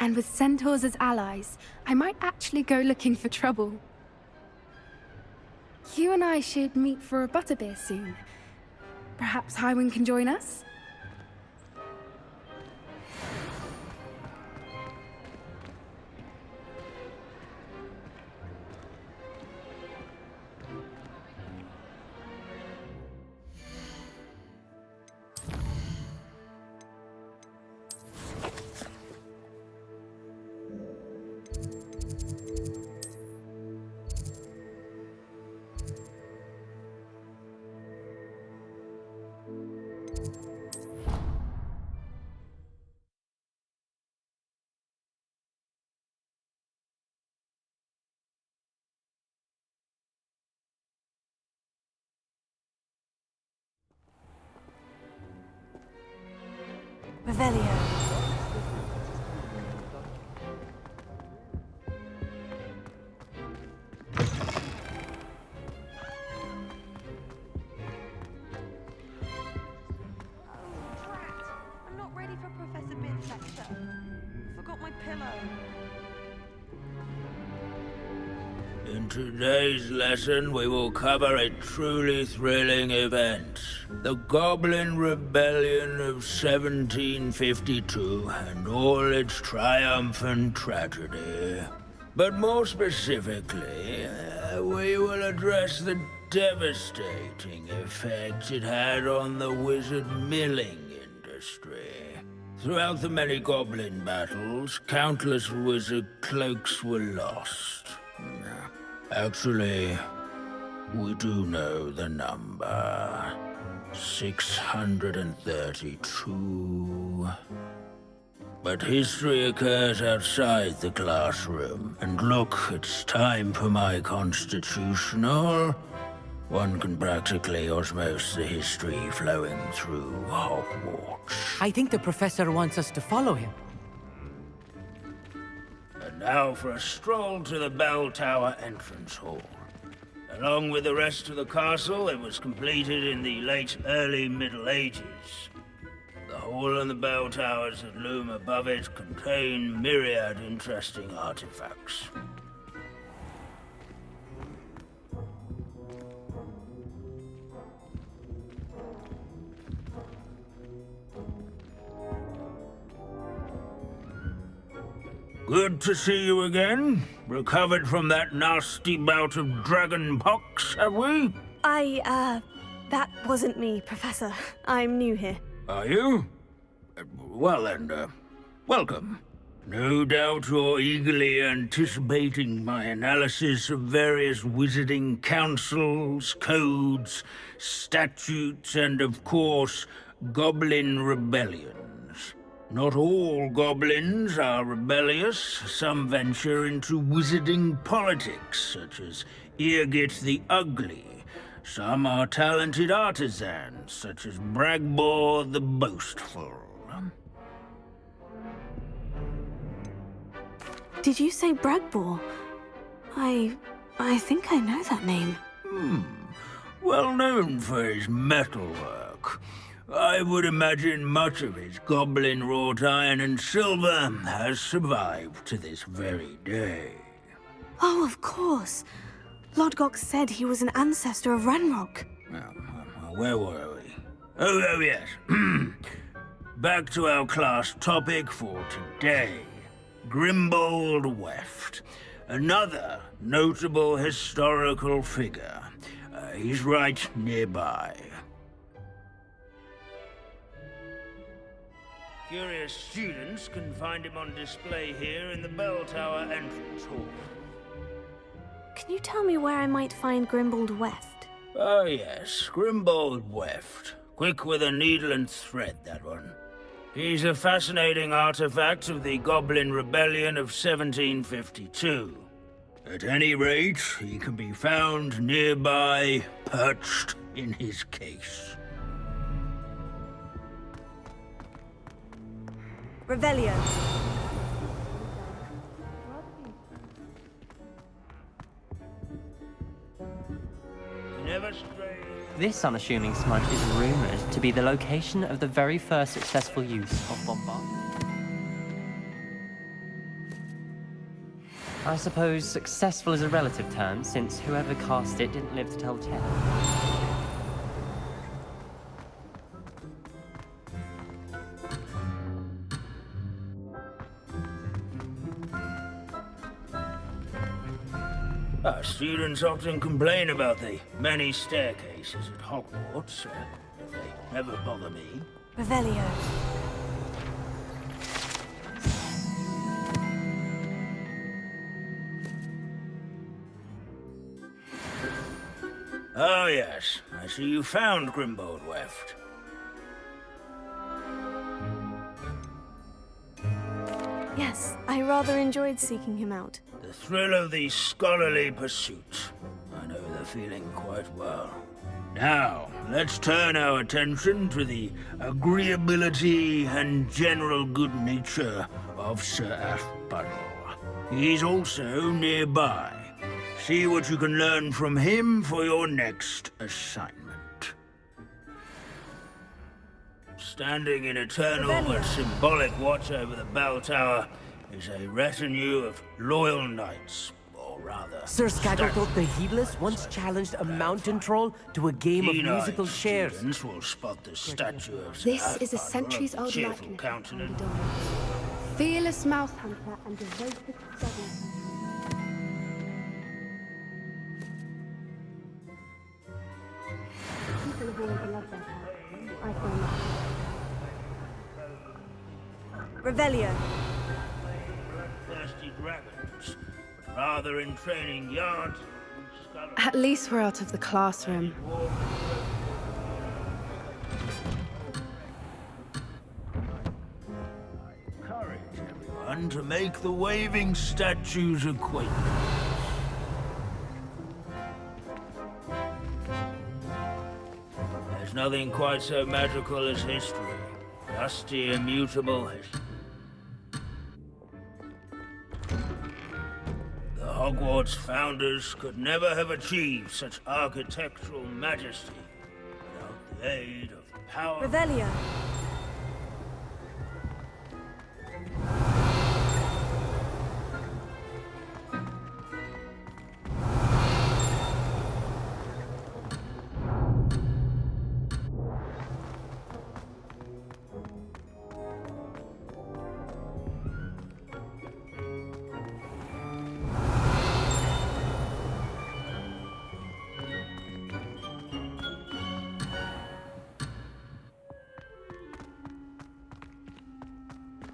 And with centaurs as allies, I might actually go looking for trouble. You and I should meet for a butterbeer soon. Perhaps Highwing can join us? Revelio. I'm not ready for Professor Bibb's lecture. Forgot my pillow. In today's lesson, we will cover a truly thrilling event. The Goblin Rebellion of 1752 and all its triumphant tragedy. But more specifically, we will address the devastating effect it had on the wizard milling industry. Throughout the many goblin battles, countless wizard cloaks were lost. Actually, we do know the number. 632. But history occurs outside the classroom. And look, it's time for my constitutional. One can practically osmose the history flowing through Hogwarts. I think the professor wants us to follow him. And now for a stroll to the Bell Tower entrance hall. Along with the rest of the castle, it was completed in the late early Middle Ages. The hall and the bell towers that loom above it contain myriad interesting artifacts. Good to see you again. Recovered from that nasty bout of dragon pox, have we? That wasn't me, Professor. I'm new here. Are you? Well then, welcome. No doubt you're eagerly anticipating my analysis of various wizarding councils, codes, statutes, and of course, goblin rebellions. Not all goblins are rebellious. Some venture into wizarding politics, such as Eargit the Ugly. Some are talented artisans, such as Bragbor the Boastful. Did you say Bragbor? I think I know that name. Well known for his metalwork. I would imagine much of his goblin wrought iron and silver has survived to this very day. Oh, of course. Lodgok said he was an ancestor of Ranrok. Where were we? Oh, yes. Back to our class topic for today. Grimbold Weft. Another notable historical figure. He's right nearby. Curious students can find him on display here in the bell tower entrance hall. Can you tell me where I might find Grimbold Weft? Oh yes, Grimbold Weft. Quick with a needle and thread, that one. He's a fascinating artifact of the Goblin Rebellion of 1752. At any rate, he can be found nearby, perched in his case. Revelio. This unassuming smudge is rumored to be the location of the very first successful use of bombardment. I suppose successful is a relative term, since whoever cast it didn't live to tell the tale. Our students often complain about the many staircases at Hogwarts, but they never bother me. Revelio. Oh yes, I see you found Grimbold Weft. Yes, I rather enjoyed seeking him out. The thrill of the scholarly pursuit. I know the feeling quite well. Now, let's turn our attention to the agreeability and general good nature of Sir Aphbuttle. He's also nearby. See what you can learn from him for your next assignment. Standing in eternal but symbolic watch over the bell tower is a retinue of loyal knights, or rather... Sir Skagglethorpe the Heedless once challenged a mountain troll to a game of musical chairs. Students will spot the statue of This is a centuries-old likeness of Isadora, fearless mouse hunter and devoted study. People have always loved their past. I find that. Revelio. Thirsty dragons, but rather in training yards. At least we're out of the classroom. Encourage everyone to make the waving statue's acquaintance. There's nothing quite so magical as history. Rusty, immutable history. The Hogwarts founders could never have achieved such architectural majesty without the aid of power. Revelio.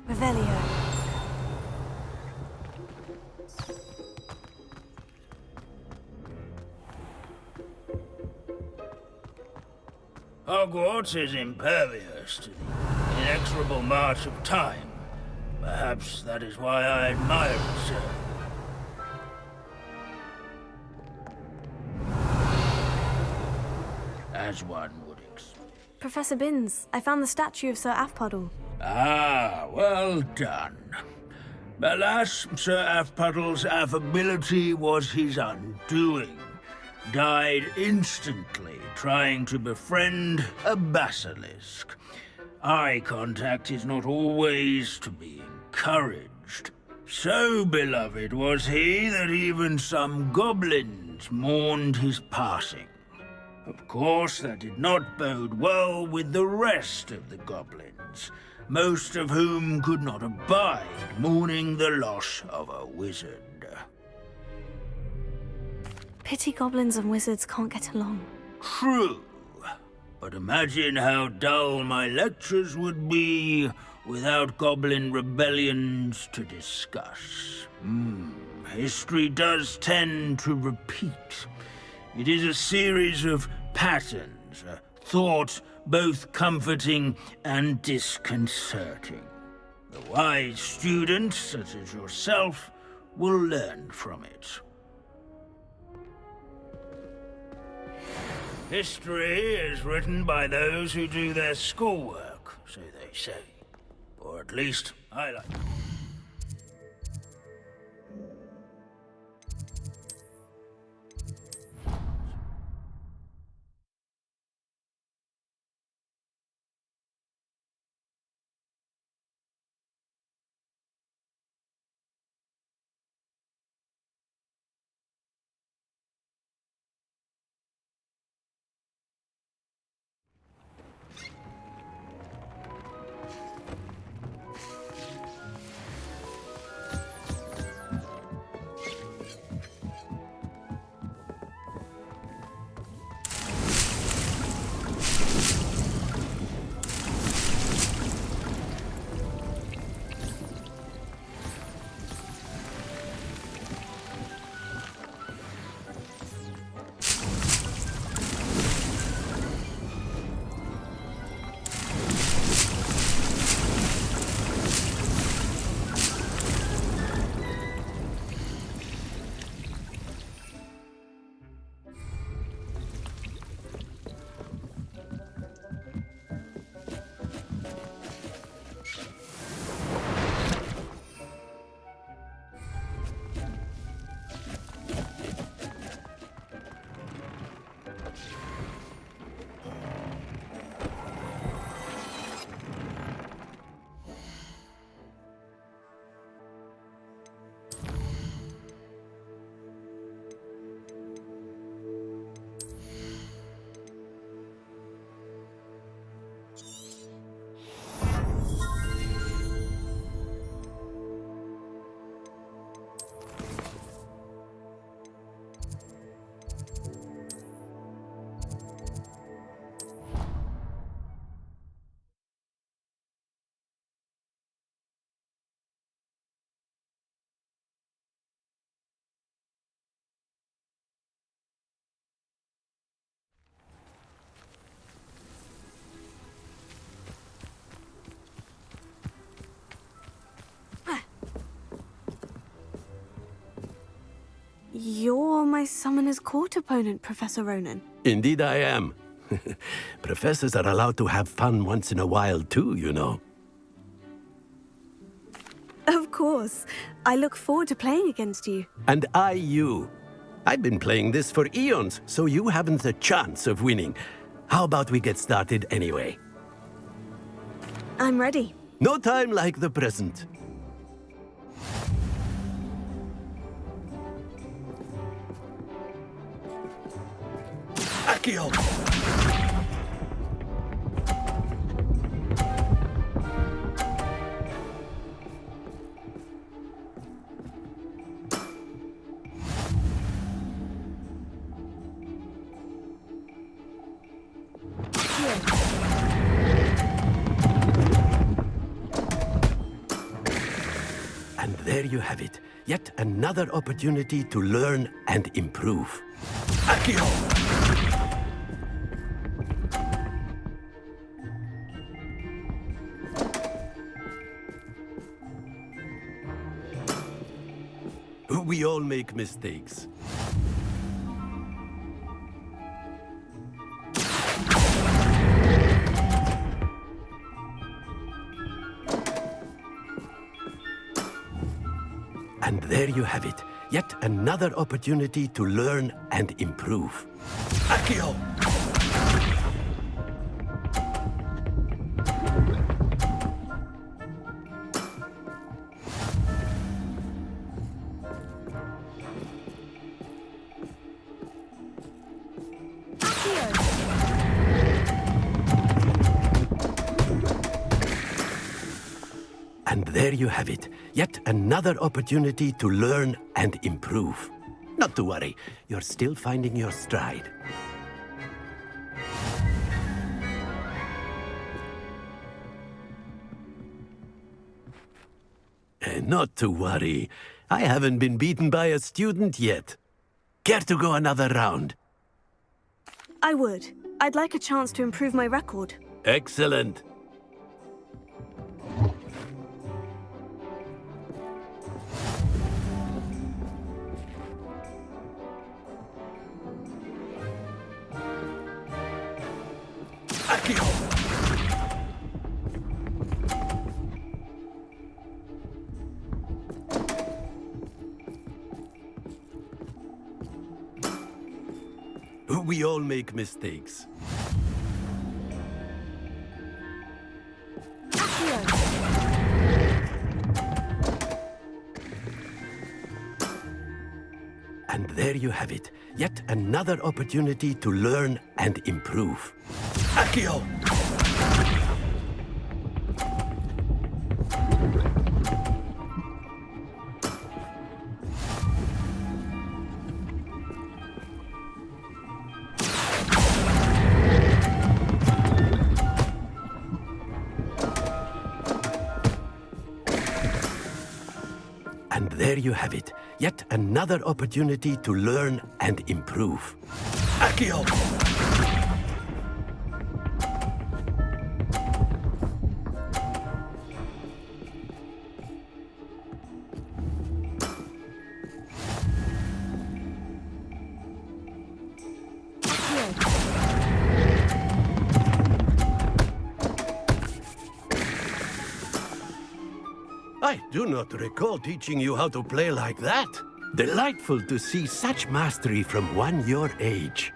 Revelio. Hogwarts is impervious to the inexorable march of time. Perhaps that is why I admire it so. As one would expect. Professor Binns, I found the statue of Sir Aphbuttle. Ah, well done. Alas, Sir Aphbuttle's affability was his undoing. died instantly trying to befriend a basilisk. Eye contact is not always to be encouraged. So beloved was he that even some goblins mourned his passing. Of course, that did not bode well with the rest of the goblins, most of whom could not abide mourning the loss of a wizard. Pity goblins and wizards can't get along. True. But imagine how dull my lectures would be without goblin rebellions to discuss. History does tend to repeat. It is a series of patterns, a thought both comforting and disconcerting. The wise student, such as yourself, will learn from it. History is written by those who do their schoolwork, so they say. Or at least, I like. You're my Summoner's Court opponent, Professor Ronan. Indeed I am. Professors are allowed to have fun once in a while too, you know. Of course. I look forward to playing against you. And I you. I've been playing this for eons, so you haven't a chance of winning. How about we get started anyway? I'm ready. No time like the present. Accio! And there you have it. Yet another opportunity to learn and improve. Accio! We all make mistakes. And there you have it. yet another opportunity to learn and improve. Accio! And there you have it, yet another opportunity to learn and improve. Not to worry, you're still finding your stride. Not to worry, I haven't been beaten by a student yet. Care to go another round? I would. I'd like a chance to improve my record. Excellent. We all make mistakes. And there you have it, yet another opportunity to learn and improve. Accio! And there you have it, yet another opportunity to learn and improve. Accio! I do not recall teaching you how to play like that. Delightful to see such mastery from one your age.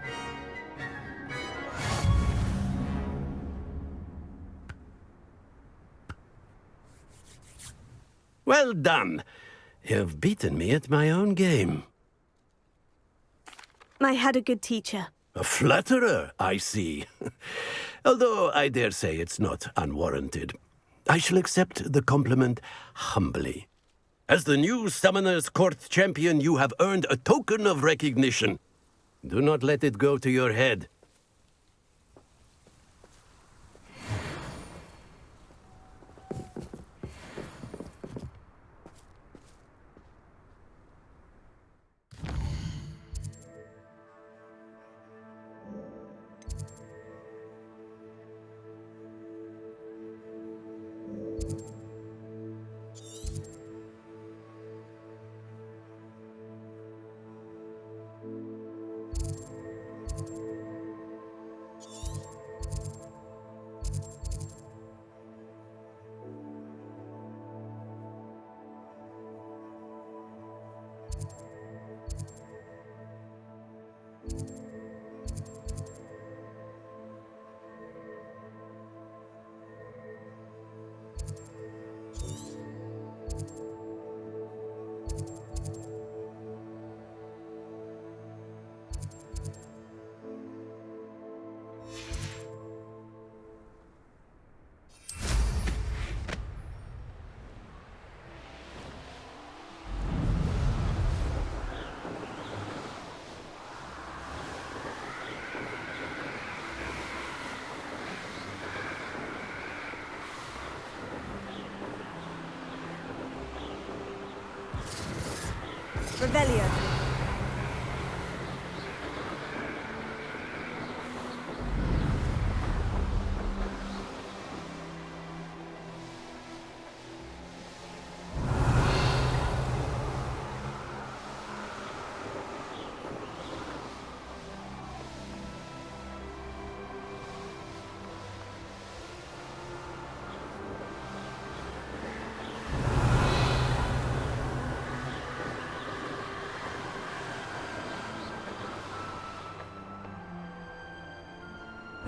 Well done. You've beaten me at my own game. I had a good teacher. A flatterer, I see. Although I dare say it's not unwarranted. I shall accept the compliment humbly. As the new Summoner's Court champion, you have earned a token of recognition. Do not let it go to your head. Rebellion.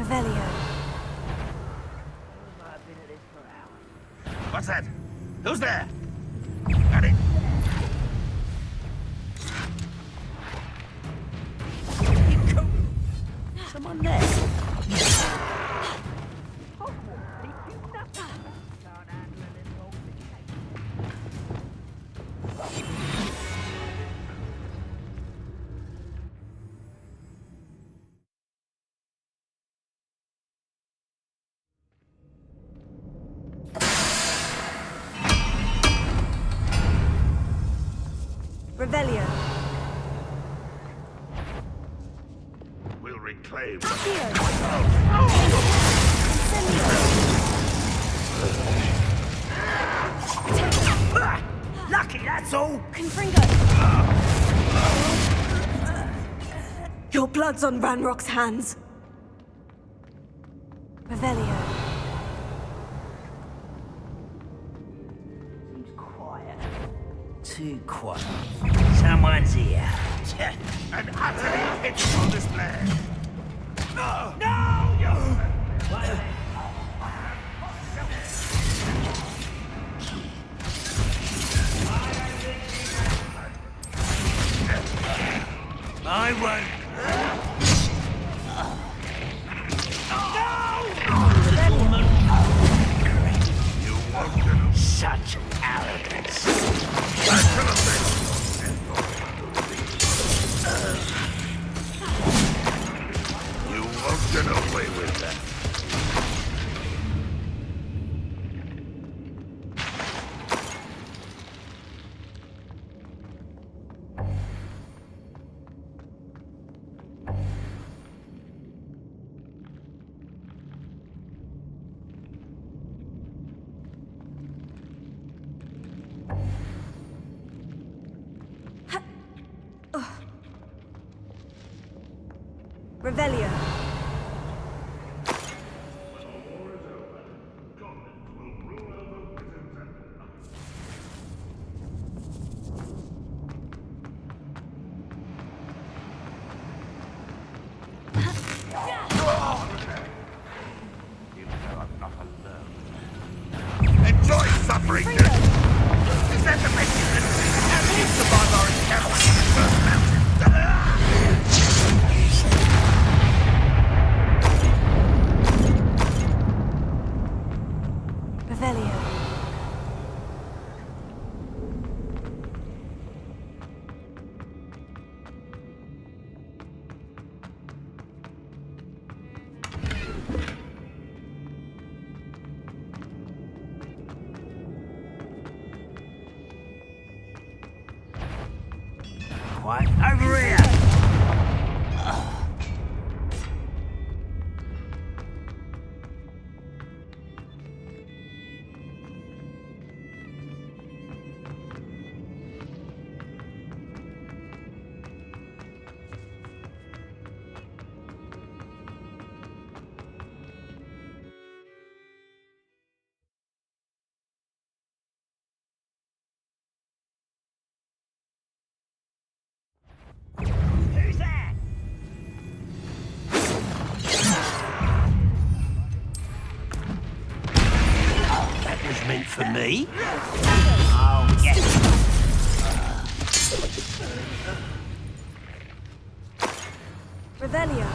Revelio. What's that? Who's there? Got it. Someone there. Revelio. We'll reclaim. Lucky, that's all. Confringo. Your blood's on Ranrock's hands. Revelio. Too quiet. Someone's here. And utterly pitched on this land. No! No! You... I won't. You won't. Such arrogance. You won't get away with that. Revelio. Enjoy suffering, dude. Is that the best you can do? At least survive our encounter with the first mountain. Revelio. Quiet. Over here. Who's that? That was meant for me. Oh, yes. Revelio.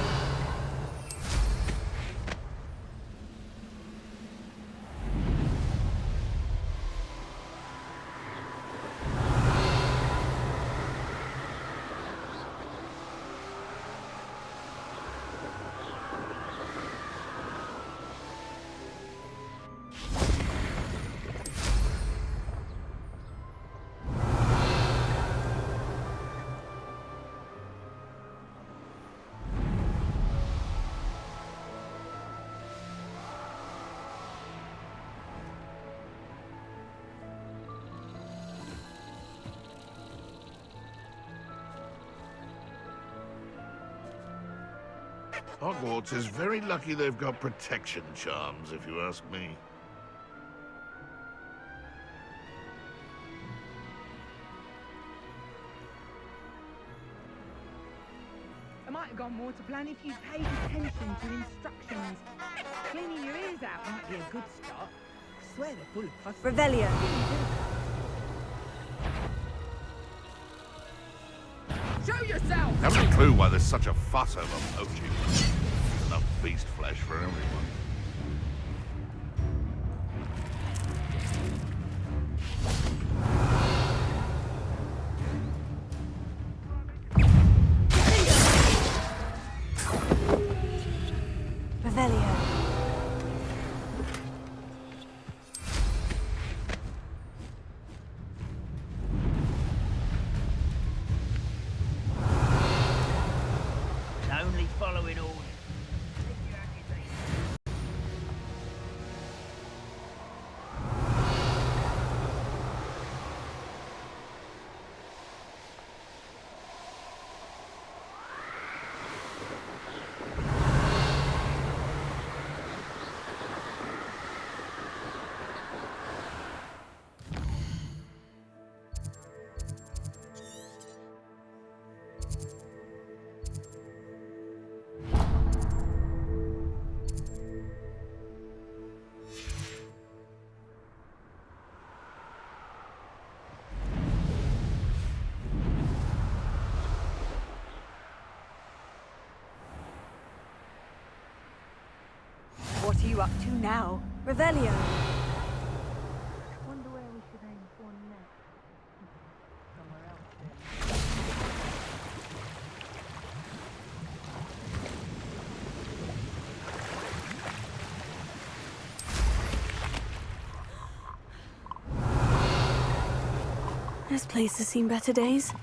Hogwarts is very lucky they've got protection charms, if you ask me. Am might have gone more to plan if you'd paid attention to instructions. Cleaning your ears out might be a good start. I swear they're full of fuss. Revelio. Show yourself! Haven't a clue why there's such a fuss over poaching. Enough beast flesh for everyone. Revelio. Only following orders. What are you up to now? Revelio. Wonder where we should aim for next. Somewhere else, then. This place has seen better days.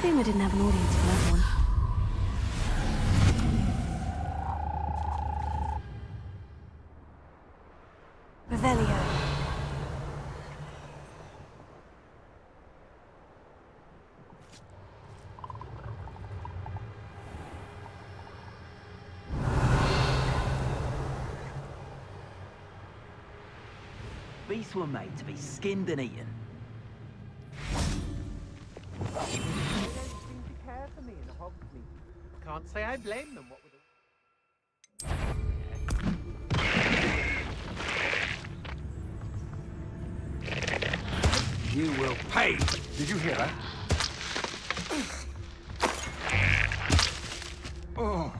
Shame I didn't have an audience for that one. Revelio. Beasts were made to be skinned and eaten. Care for me in a hog's meat. Can't say I blame them. What would You will pay. Did you hear that? Oh.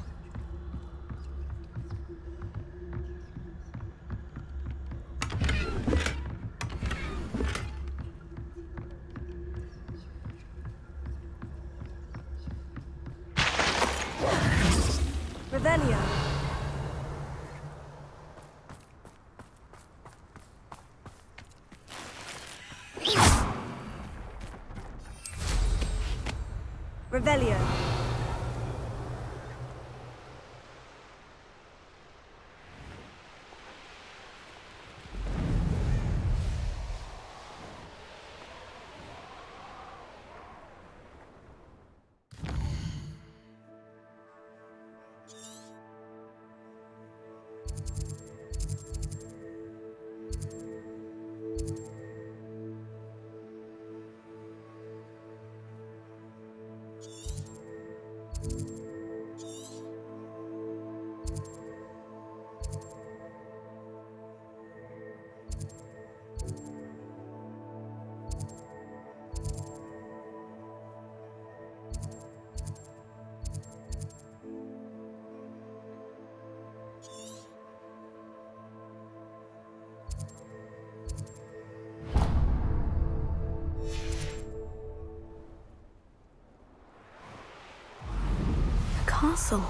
Revelio. Revelio. Castle.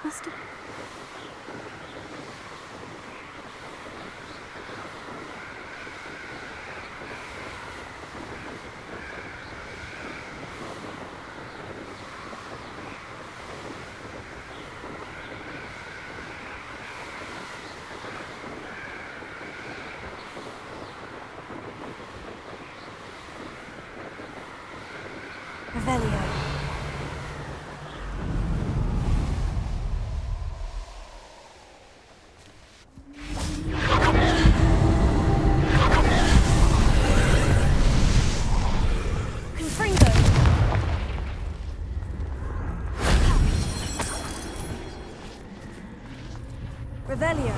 Must have... Revelio. Confringo. Revelio.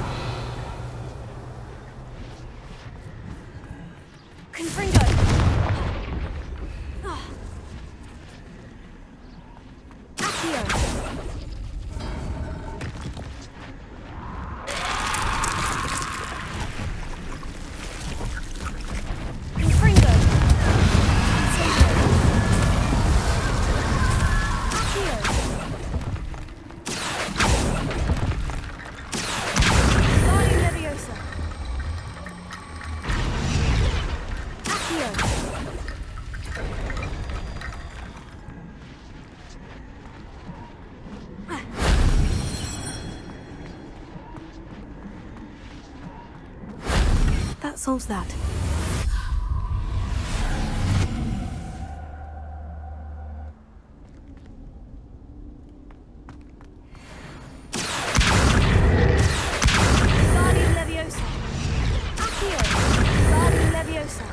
Confringo. Accio. Confringo. Accio. Guardian Leviosa. Accio. That solves that. Guardian Leviosa. Accio. Guardian Leviosa.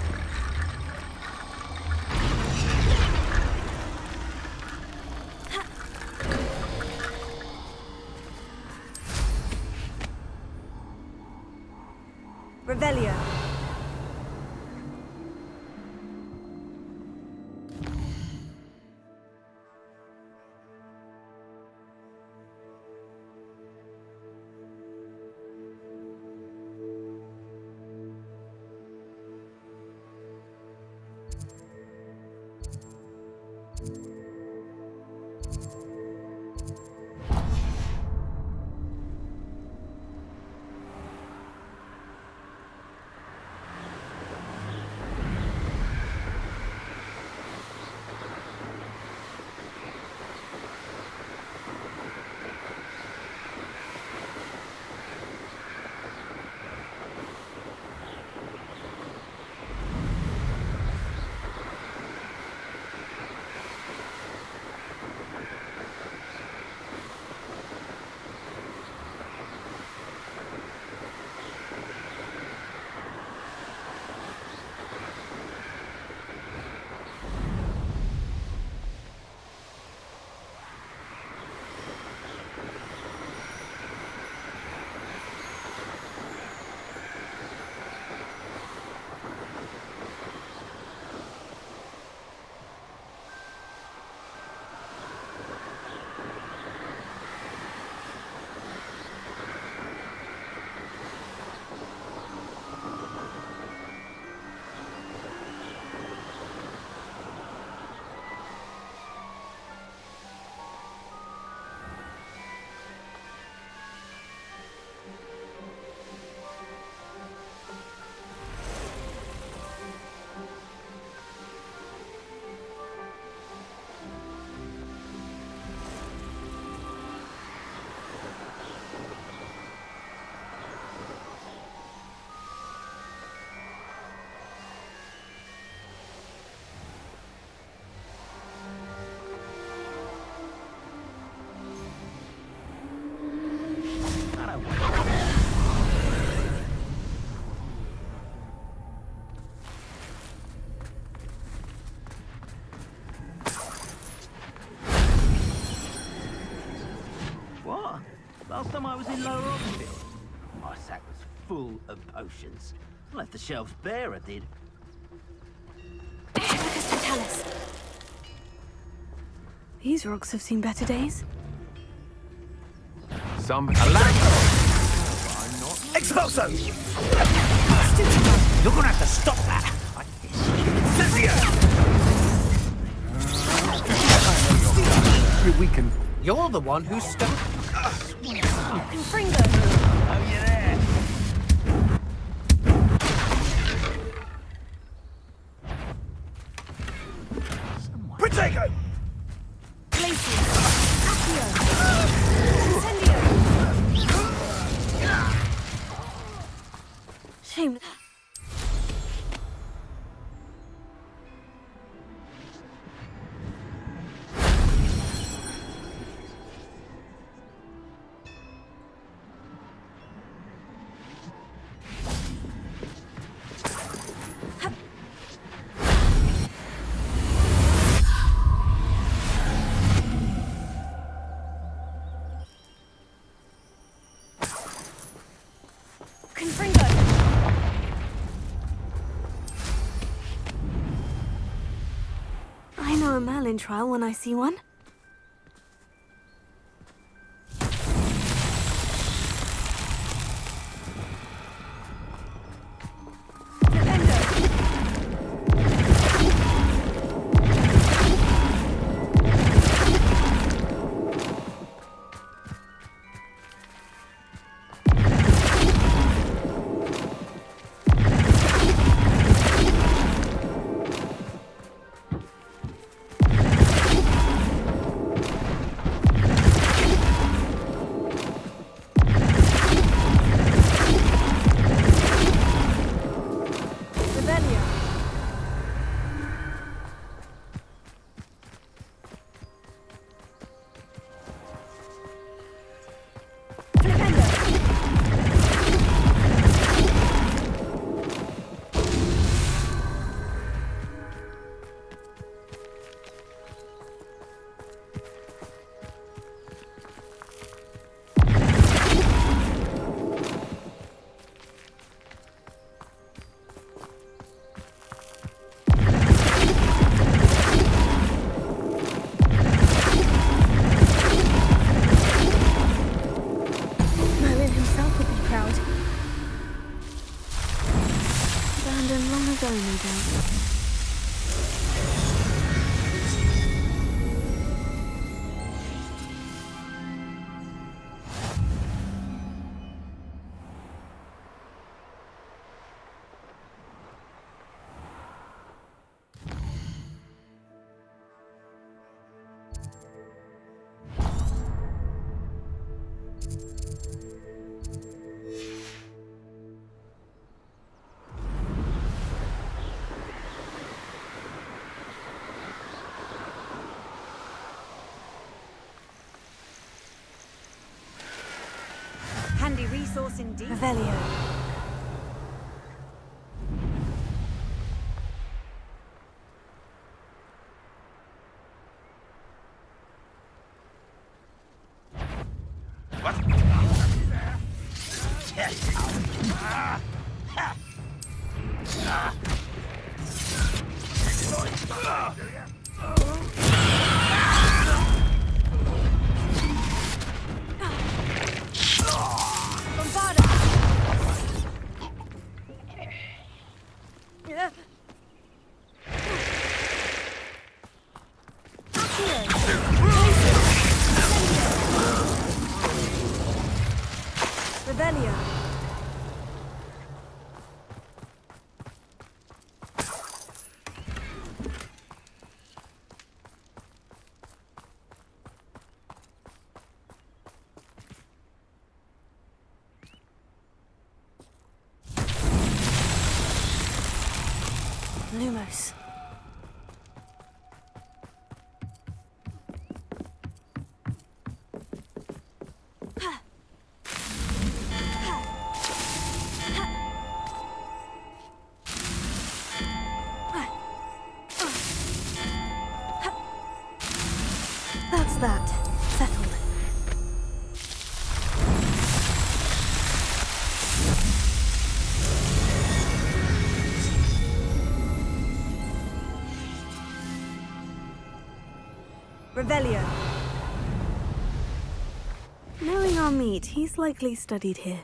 Revelio. What? Last time I was in Lower Oxfield, my sack was full of potions. I left the shelves bare, I did. Totalis. These rocks have seen better days. Some Expulso! You're gonna have to stop that! we can. You're the one who stopped. Confringo. Oh, you're there. Protego! Glacier. Accio. Incendio. Shame. know a Merlin trial when I see one. Handy resource indeed. Revelio. Lumos. That's that. Settled. Revelio. Knowing our meat, he's likely studied here.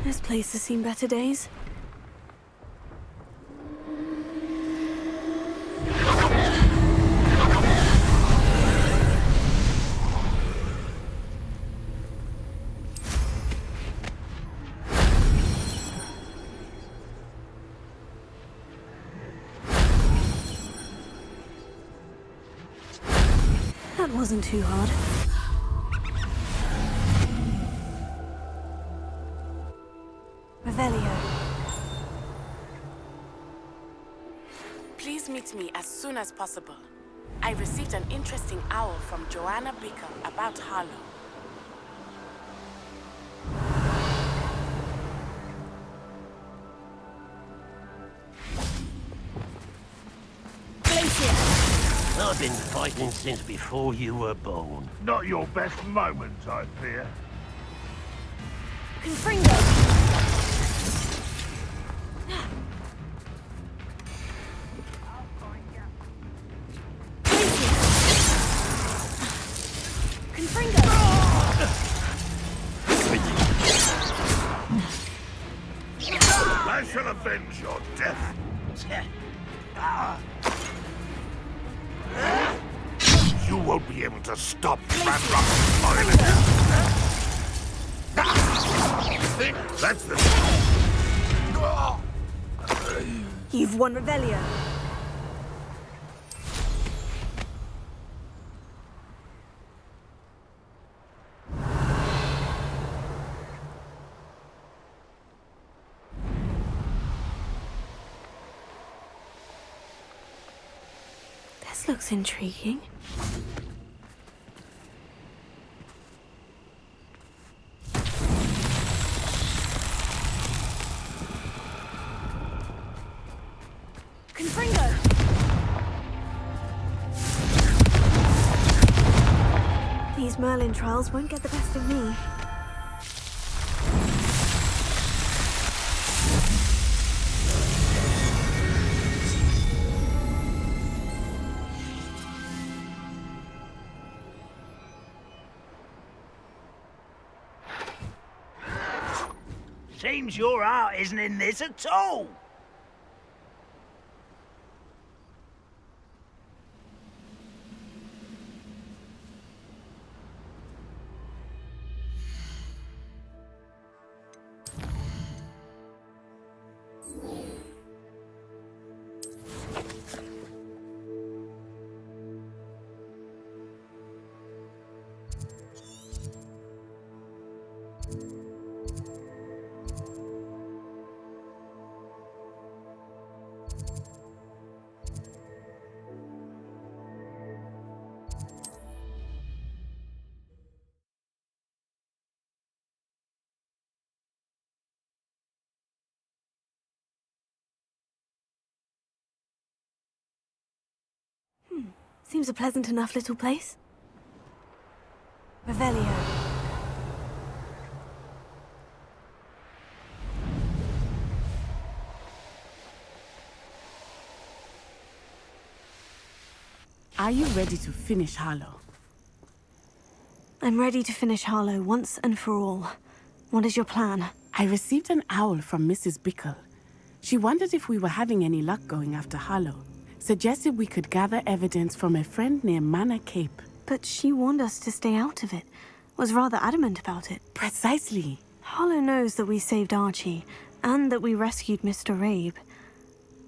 This place has seen better days. That wasn't too hard. Revelio. Please meet me as soon as possible. I received an interesting owl from Joanna Bicker about Harlow. I've been fighting since before you were born. Not your best moment, I fear. Confringo! I shall avenge your death. You won't be able to stop Ranrok's violence. That's the... You've won Revelio. This looks intriguing. Confringo! These Merlin trials won't get the best of me. Seems your heart isn't in this at all. Seems a pleasant enough little place. Revelio. Are you ready to finish Harlow? I'm ready to finish Harlow once and for all. What is your plan? I received an owl from Mrs. Bickle. She wondered if we were having any luck going after Harlow. Suggested we could gather evidence from a friend near Manor Cape. But she warned us to stay out of it. Was rather adamant about it. Precisely. Harlow knows that we saved Archie, and that we rescued Mr. Rabe.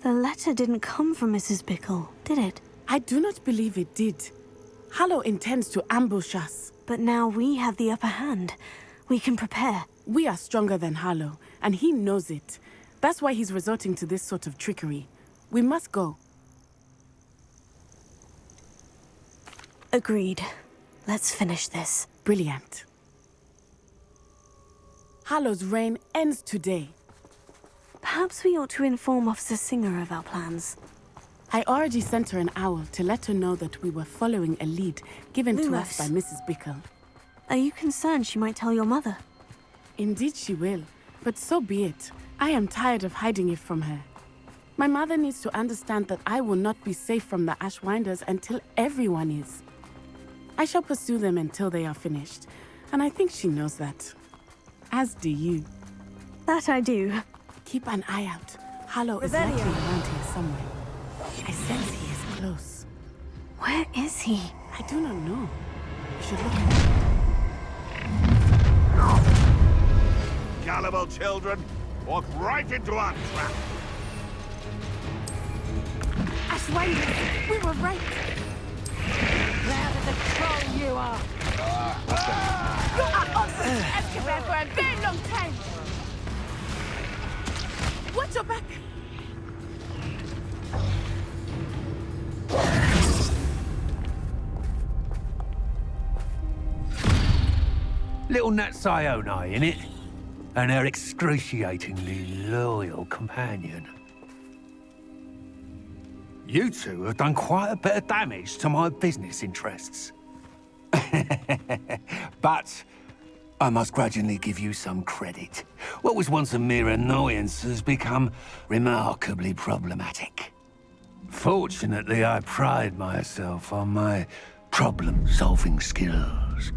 The letter didn't come from Mrs. Bickle, did it? I do not believe it did. Harlow intends to ambush us. But now we have the upper hand. We can prepare. We are stronger than Harlow, and he knows it. That's why he's resorting to this sort of trickery. We must go. Agreed. Let's finish this. Brilliant. Harlow's reign ends today. Perhaps we ought to inform Officer Singer of our plans. I already sent her an owl to let her know that we were following a lead given to us by Mrs. Bickle. Are you concerned she might tell your mother? Indeed she will, but so be it. I am tired of hiding it from her. My mother needs to understand that I will not be safe from the Ashwinders until everyone is. I shall pursue them until they are finished, and I think she knows that. As do you. That I do. Keep an eye out. Hollow is Revelio. likely around here somewhere. I sense he is close. Where is he? I do not know. You should look at him. Gullible children, walk right into our trap. Ashwinders, we were right. Proud of the troll you are. You are also Azkaban for a very long time. Watch your back. Little Nat Sione, innit? And her excruciatingly loyal companion. You two have done quite a bit of damage to my business interests. But I must grudgingly give you some credit. What was once a mere annoyance has become remarkably problematic. Fortunately, I pride myself on my problem-solving skills.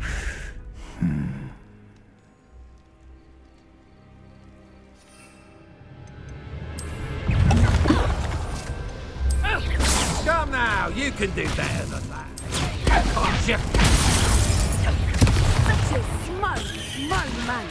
Come now, you can do better than that. Can't you? Such a small man.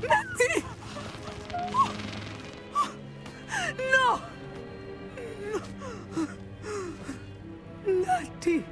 Natty! No! Natty!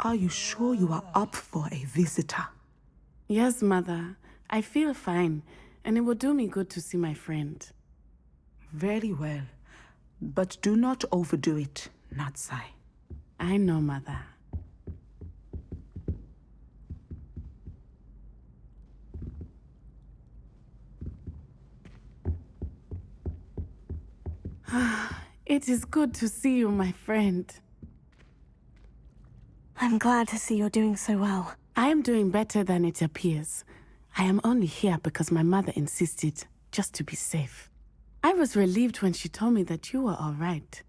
Are you sure you are up for a visitor? Yes, Mother. I feel fine, and it will do me good to see my friend. Very well. But do not overdo it, Natsai. I know, Mother. It is good to see you, my friend. I'm glad to see you're doing so well. I am doing better than it appears. I am only here because my mother insisted, just to be safe. I was relieved when she told me that you were all right.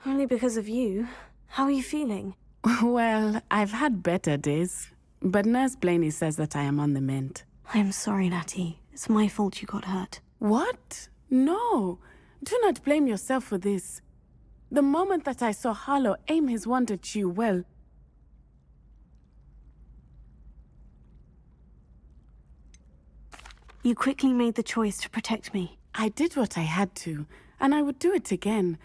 Only because of you. How are you feeling? Well, I've had better days, but Nurse Blaney says that I am on the mend. I'm sorry, Natty. It's my fault you got hurt. What? No. Do not blame yourself for this. The moment that I saw Harlow aim his wand at you, well... You quickly made the choice to protect me. I did what I had to, and I would do it again.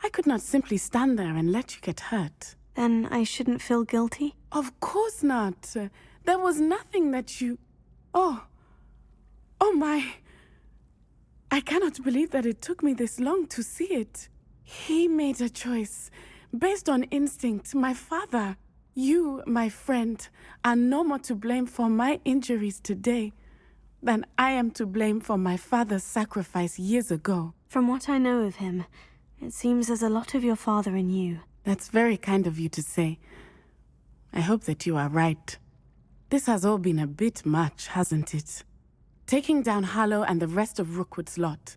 I could not simply stand there and let you get hurt. Then I shouldn't feel guilty? Of course not. There was nothing that you... Oh my... I cannot believe that it took me this long to see it. He made a choice, based on instinct. My father, you, my friend, are no more to blame for my injuries today than I am to blame for my father's sacrifice years ago. From what I know of him, it seems there's a lot of your father in you. That's very kind of you to say. I hope that you are right. This has all been a bit much, hasn't it? Taking down Harlow and the rest of Rookwood's lot.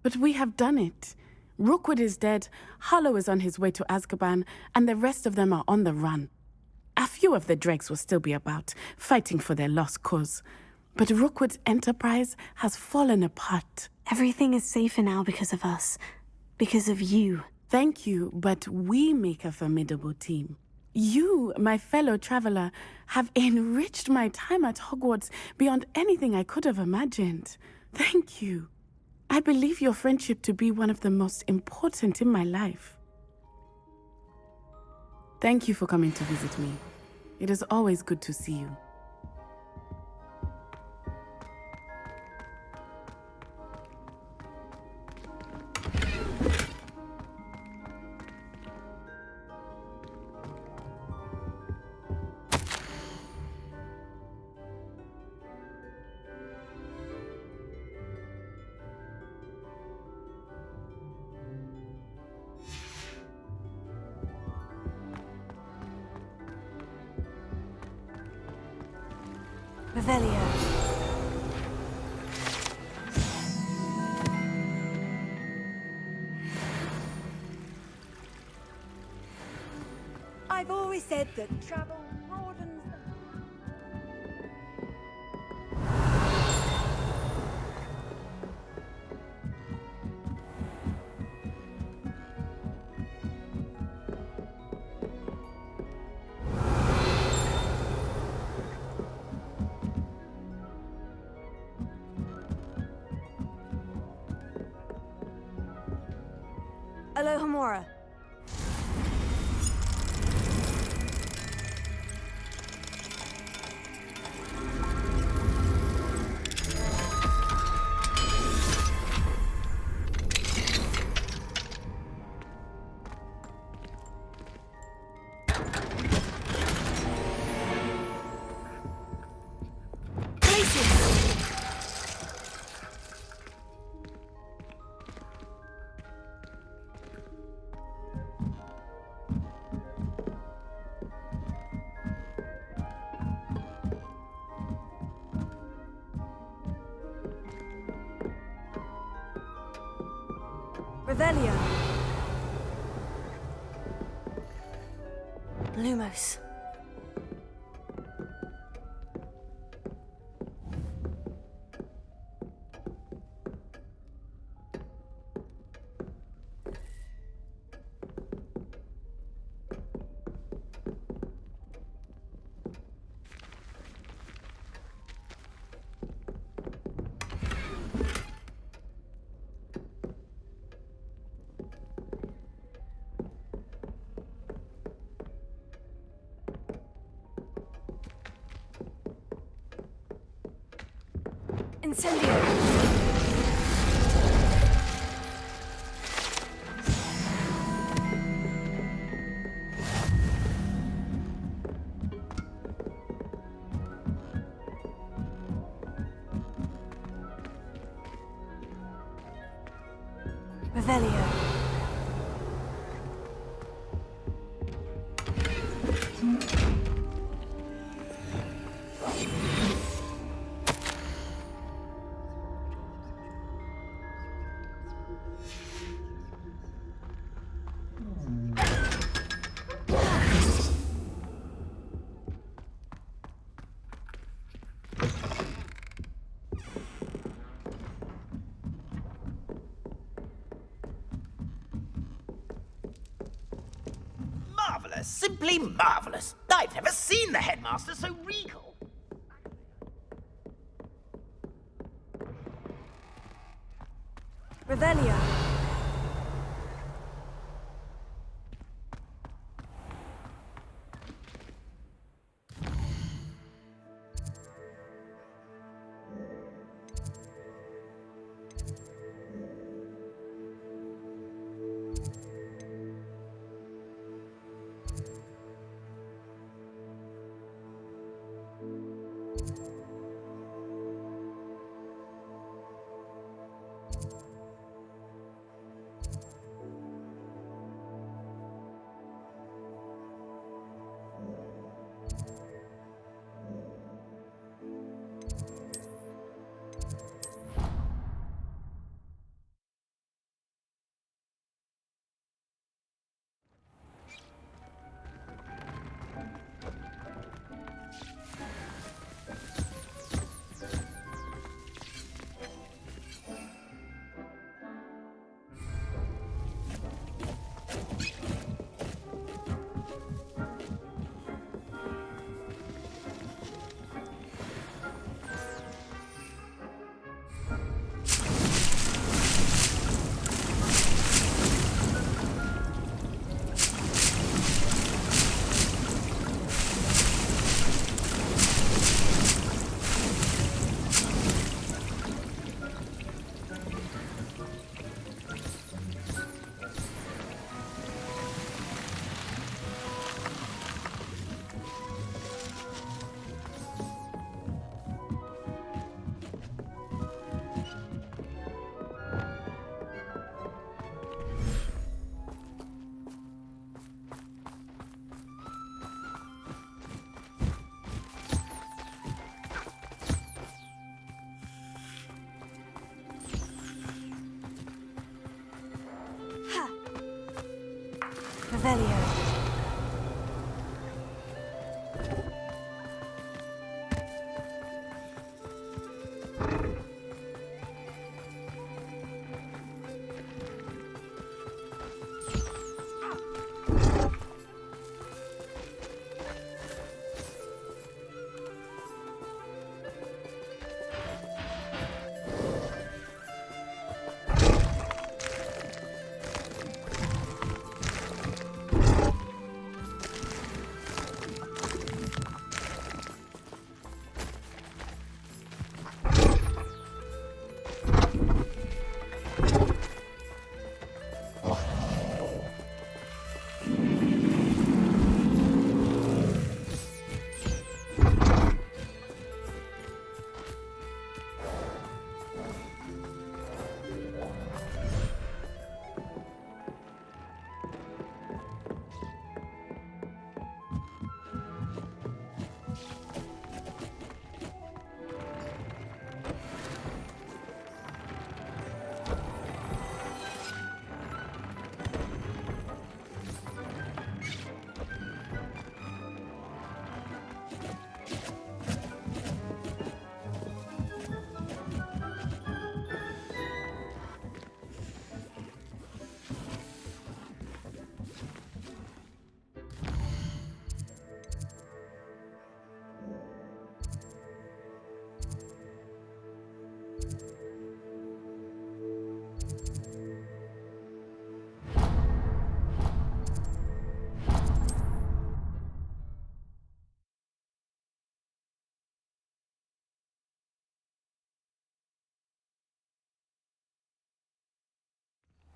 But we have done it. Rookwood is dead, Harlow is on his way to Azkaban, and the rest of them are on the run. A few of the dregs will still be about, fighting for their lost cause. But Rookwood's enterprise has fallen apart. Everything is safer now because of us. Because of you. Thank you, but we make a formidable team. You, my fellow traveler, have enriched my time at Hogwarts beyond anything I could have imagined. Thank you. I believe your friendship to be one of the most important in my life. Thank you for coming to visit me. It is always good to see you. Revelio. I've always said that travel broadens the... Alohomora. Revelio. Lumos. Incendio. Revelio. Marvelous, simply marvelous. I've never seen the headmaster so regal. Revelio. Revelio.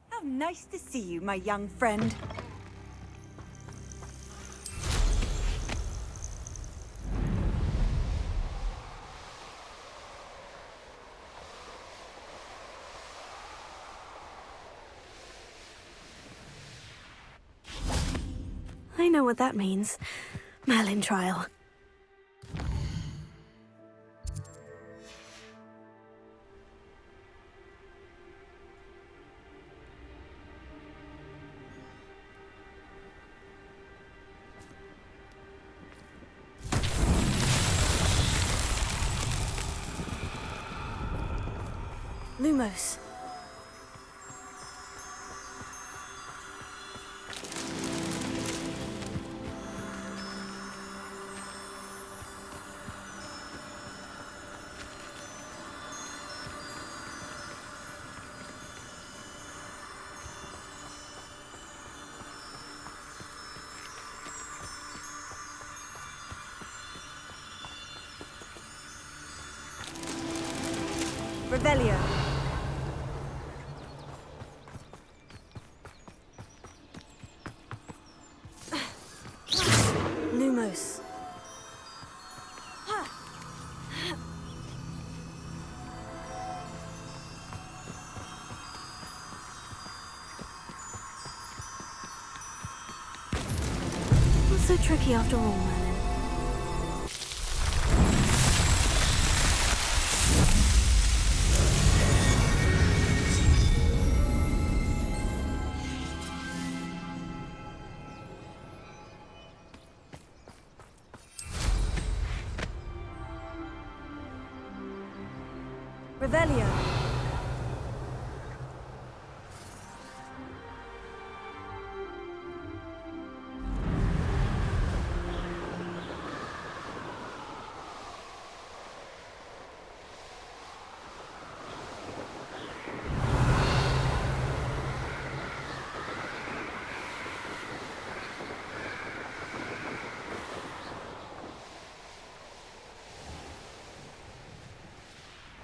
How nice to see you, my young friend. I know what that means. Merlin trial. Lumos. Revelio. Lumos. Not so tricky after all, Merlin. Revelio.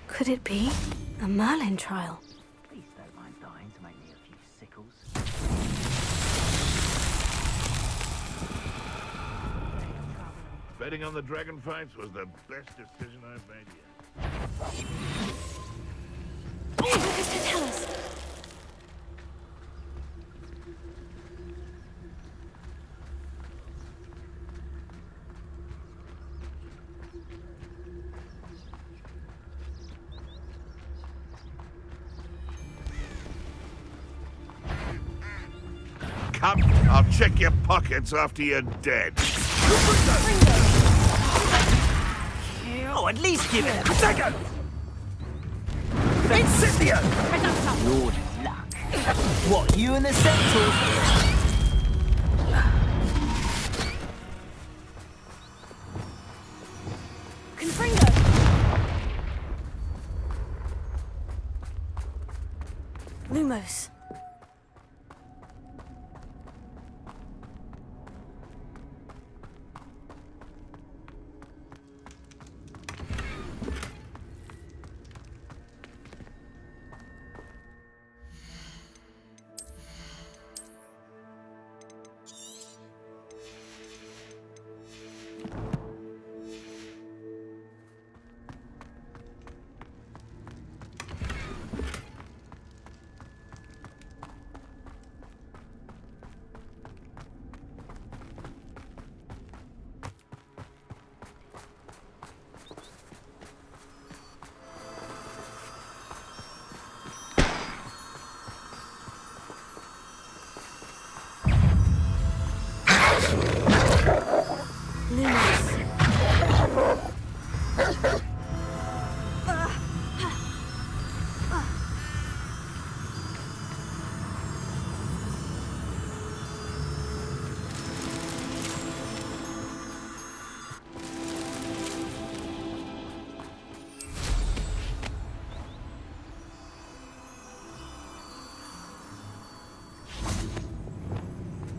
Could it be a Merlin trial? Please don't mind dying to make me a few sickles. Betting on the dragon fights was the best decision I've made yet. What does it tell us? Come, I'll check your pockets after you're dead. Oh, at least give it a second! Incipio! Lord luck. What, you and the centaurs? Lumos.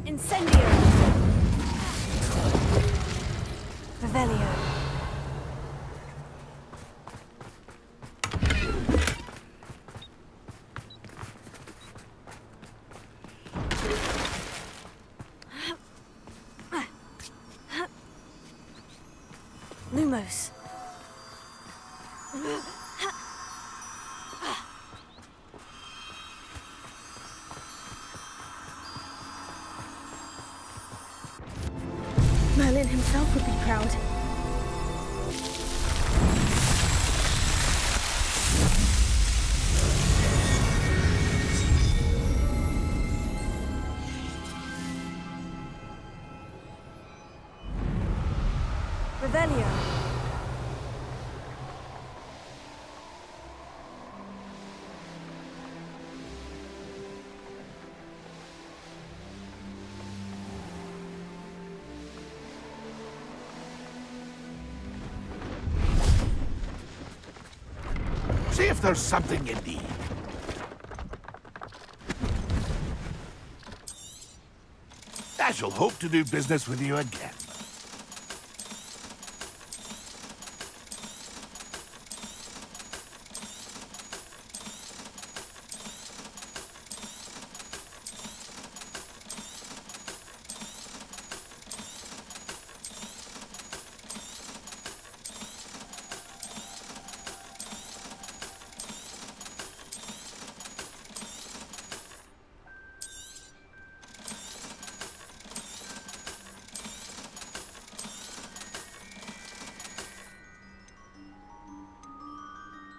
Incendio! Revelio. Lumos. Merlin himself would be proud. Revelio. See if there's something you need. I shall hope to do business with you again.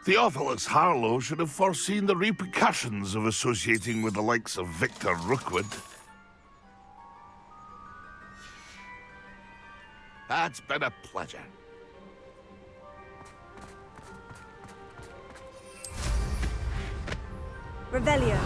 Theophilus Harlow should have foreseen the repercussions of associating with the likes of Victor Rookwood. It's been a pleasure. Revelio.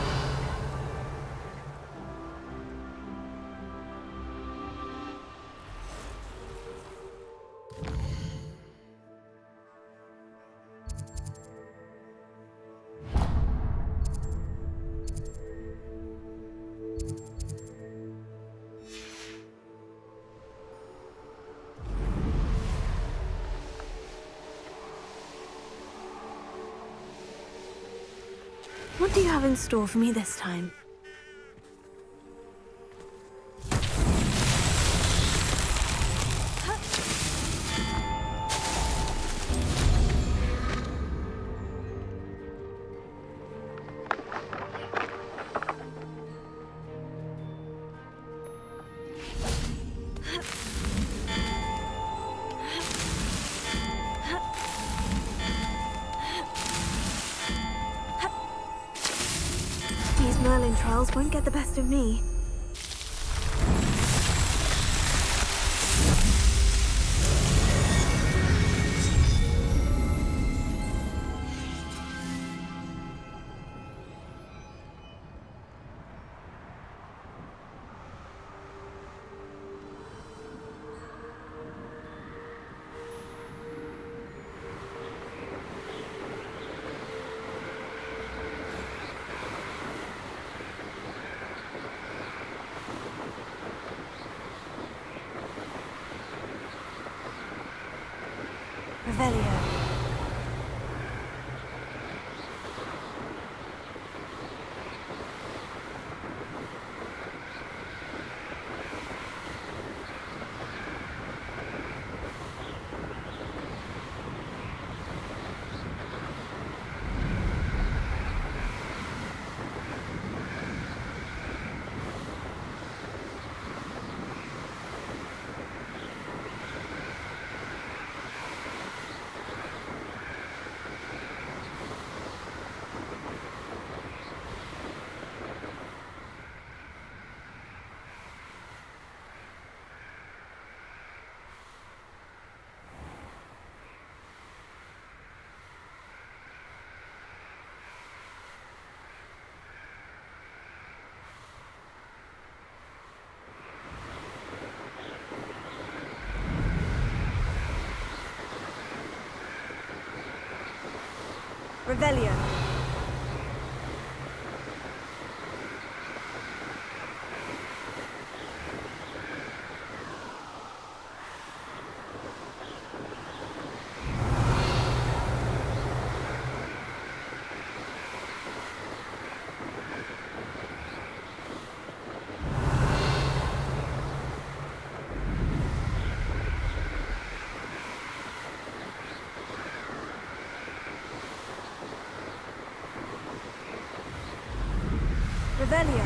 What do you have in store for me this time? Merlin trials won't get the best of me. Revelio. Revelio. Revelio.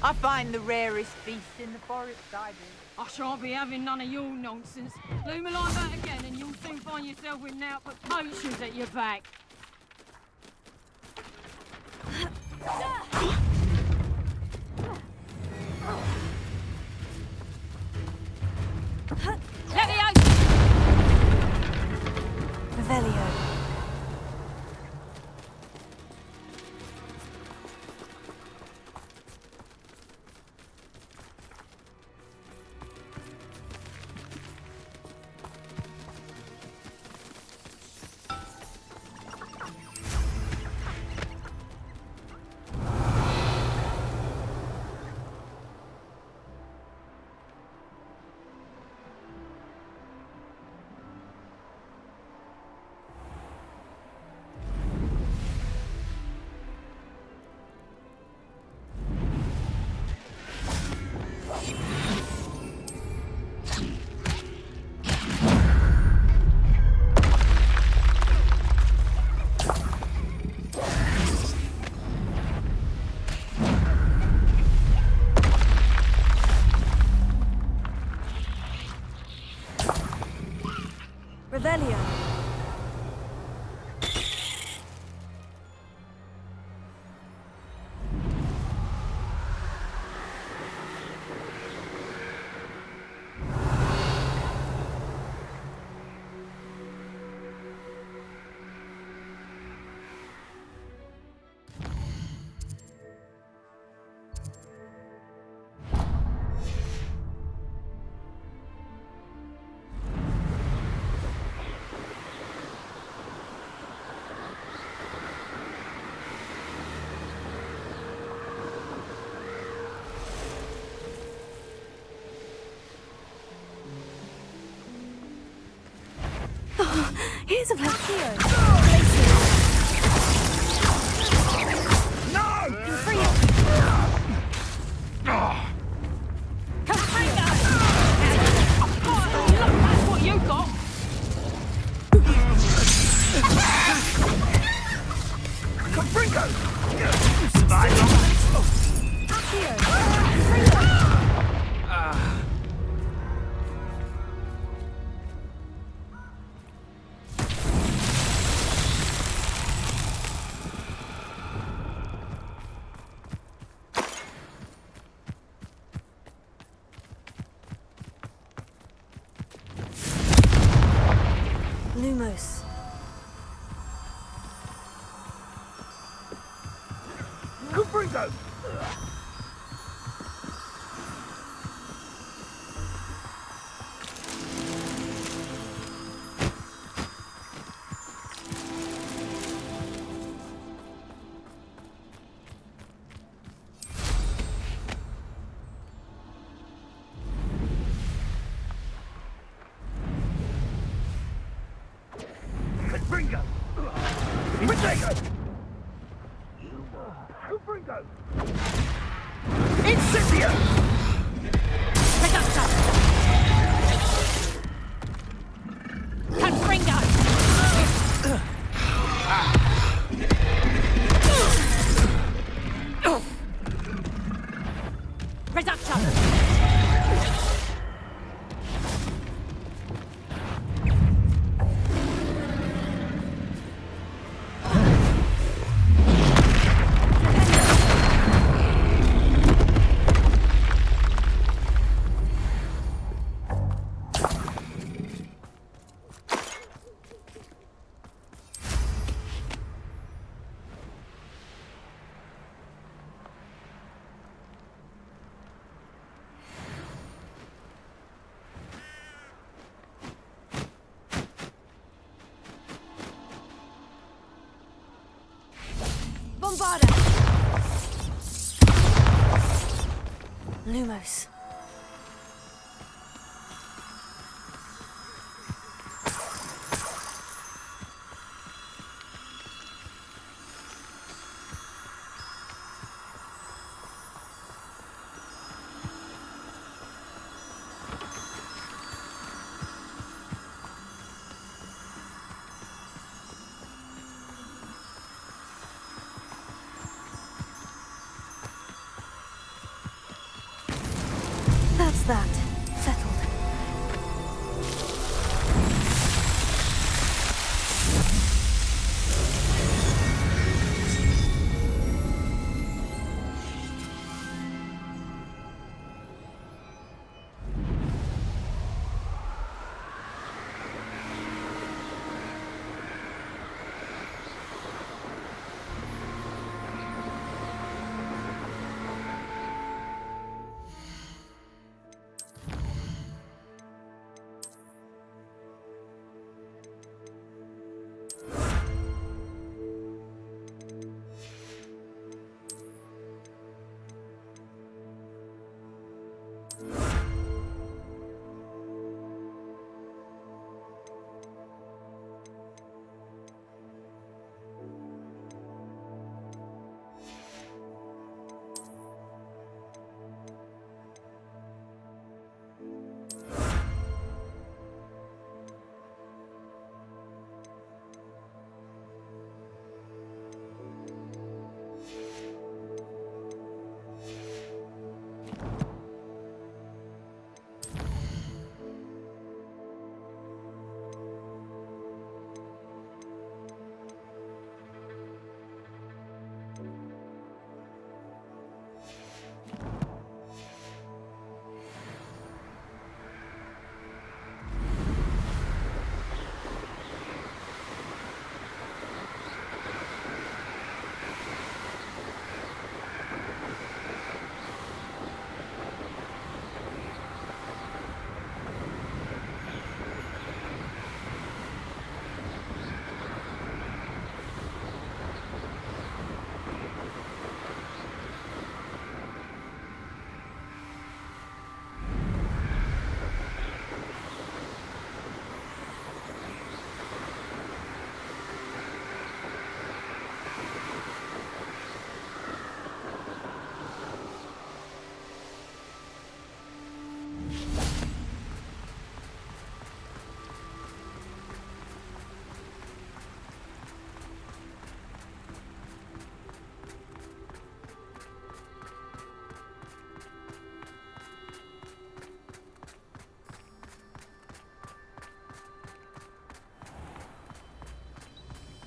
I find the rarest beast in the forest, I do. I shan't be having none of your nonsense. Leave me like that again and you'll soon find yourself with naught but poachers at your back. Let me out! Revelio. Revelio. Here's a black hero. No! You're free. Come free now! Oh, look, that's what you got! Confringo! You survived! Accio! Lumos. Confringo! Incendio! Reductor! Confringo! Reductor! Bombarda! Lumos. That's that. Settled.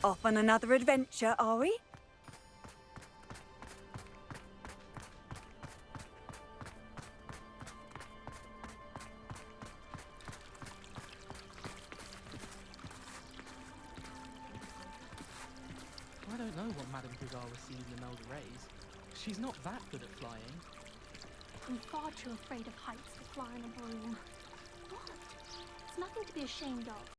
Off on another adventure, are we? I don't know what Madame Dugal received in those rays. She's not that good at flying. I'm far too afraid of heights to fly on a broom. What? It's nothing to be ashamed of.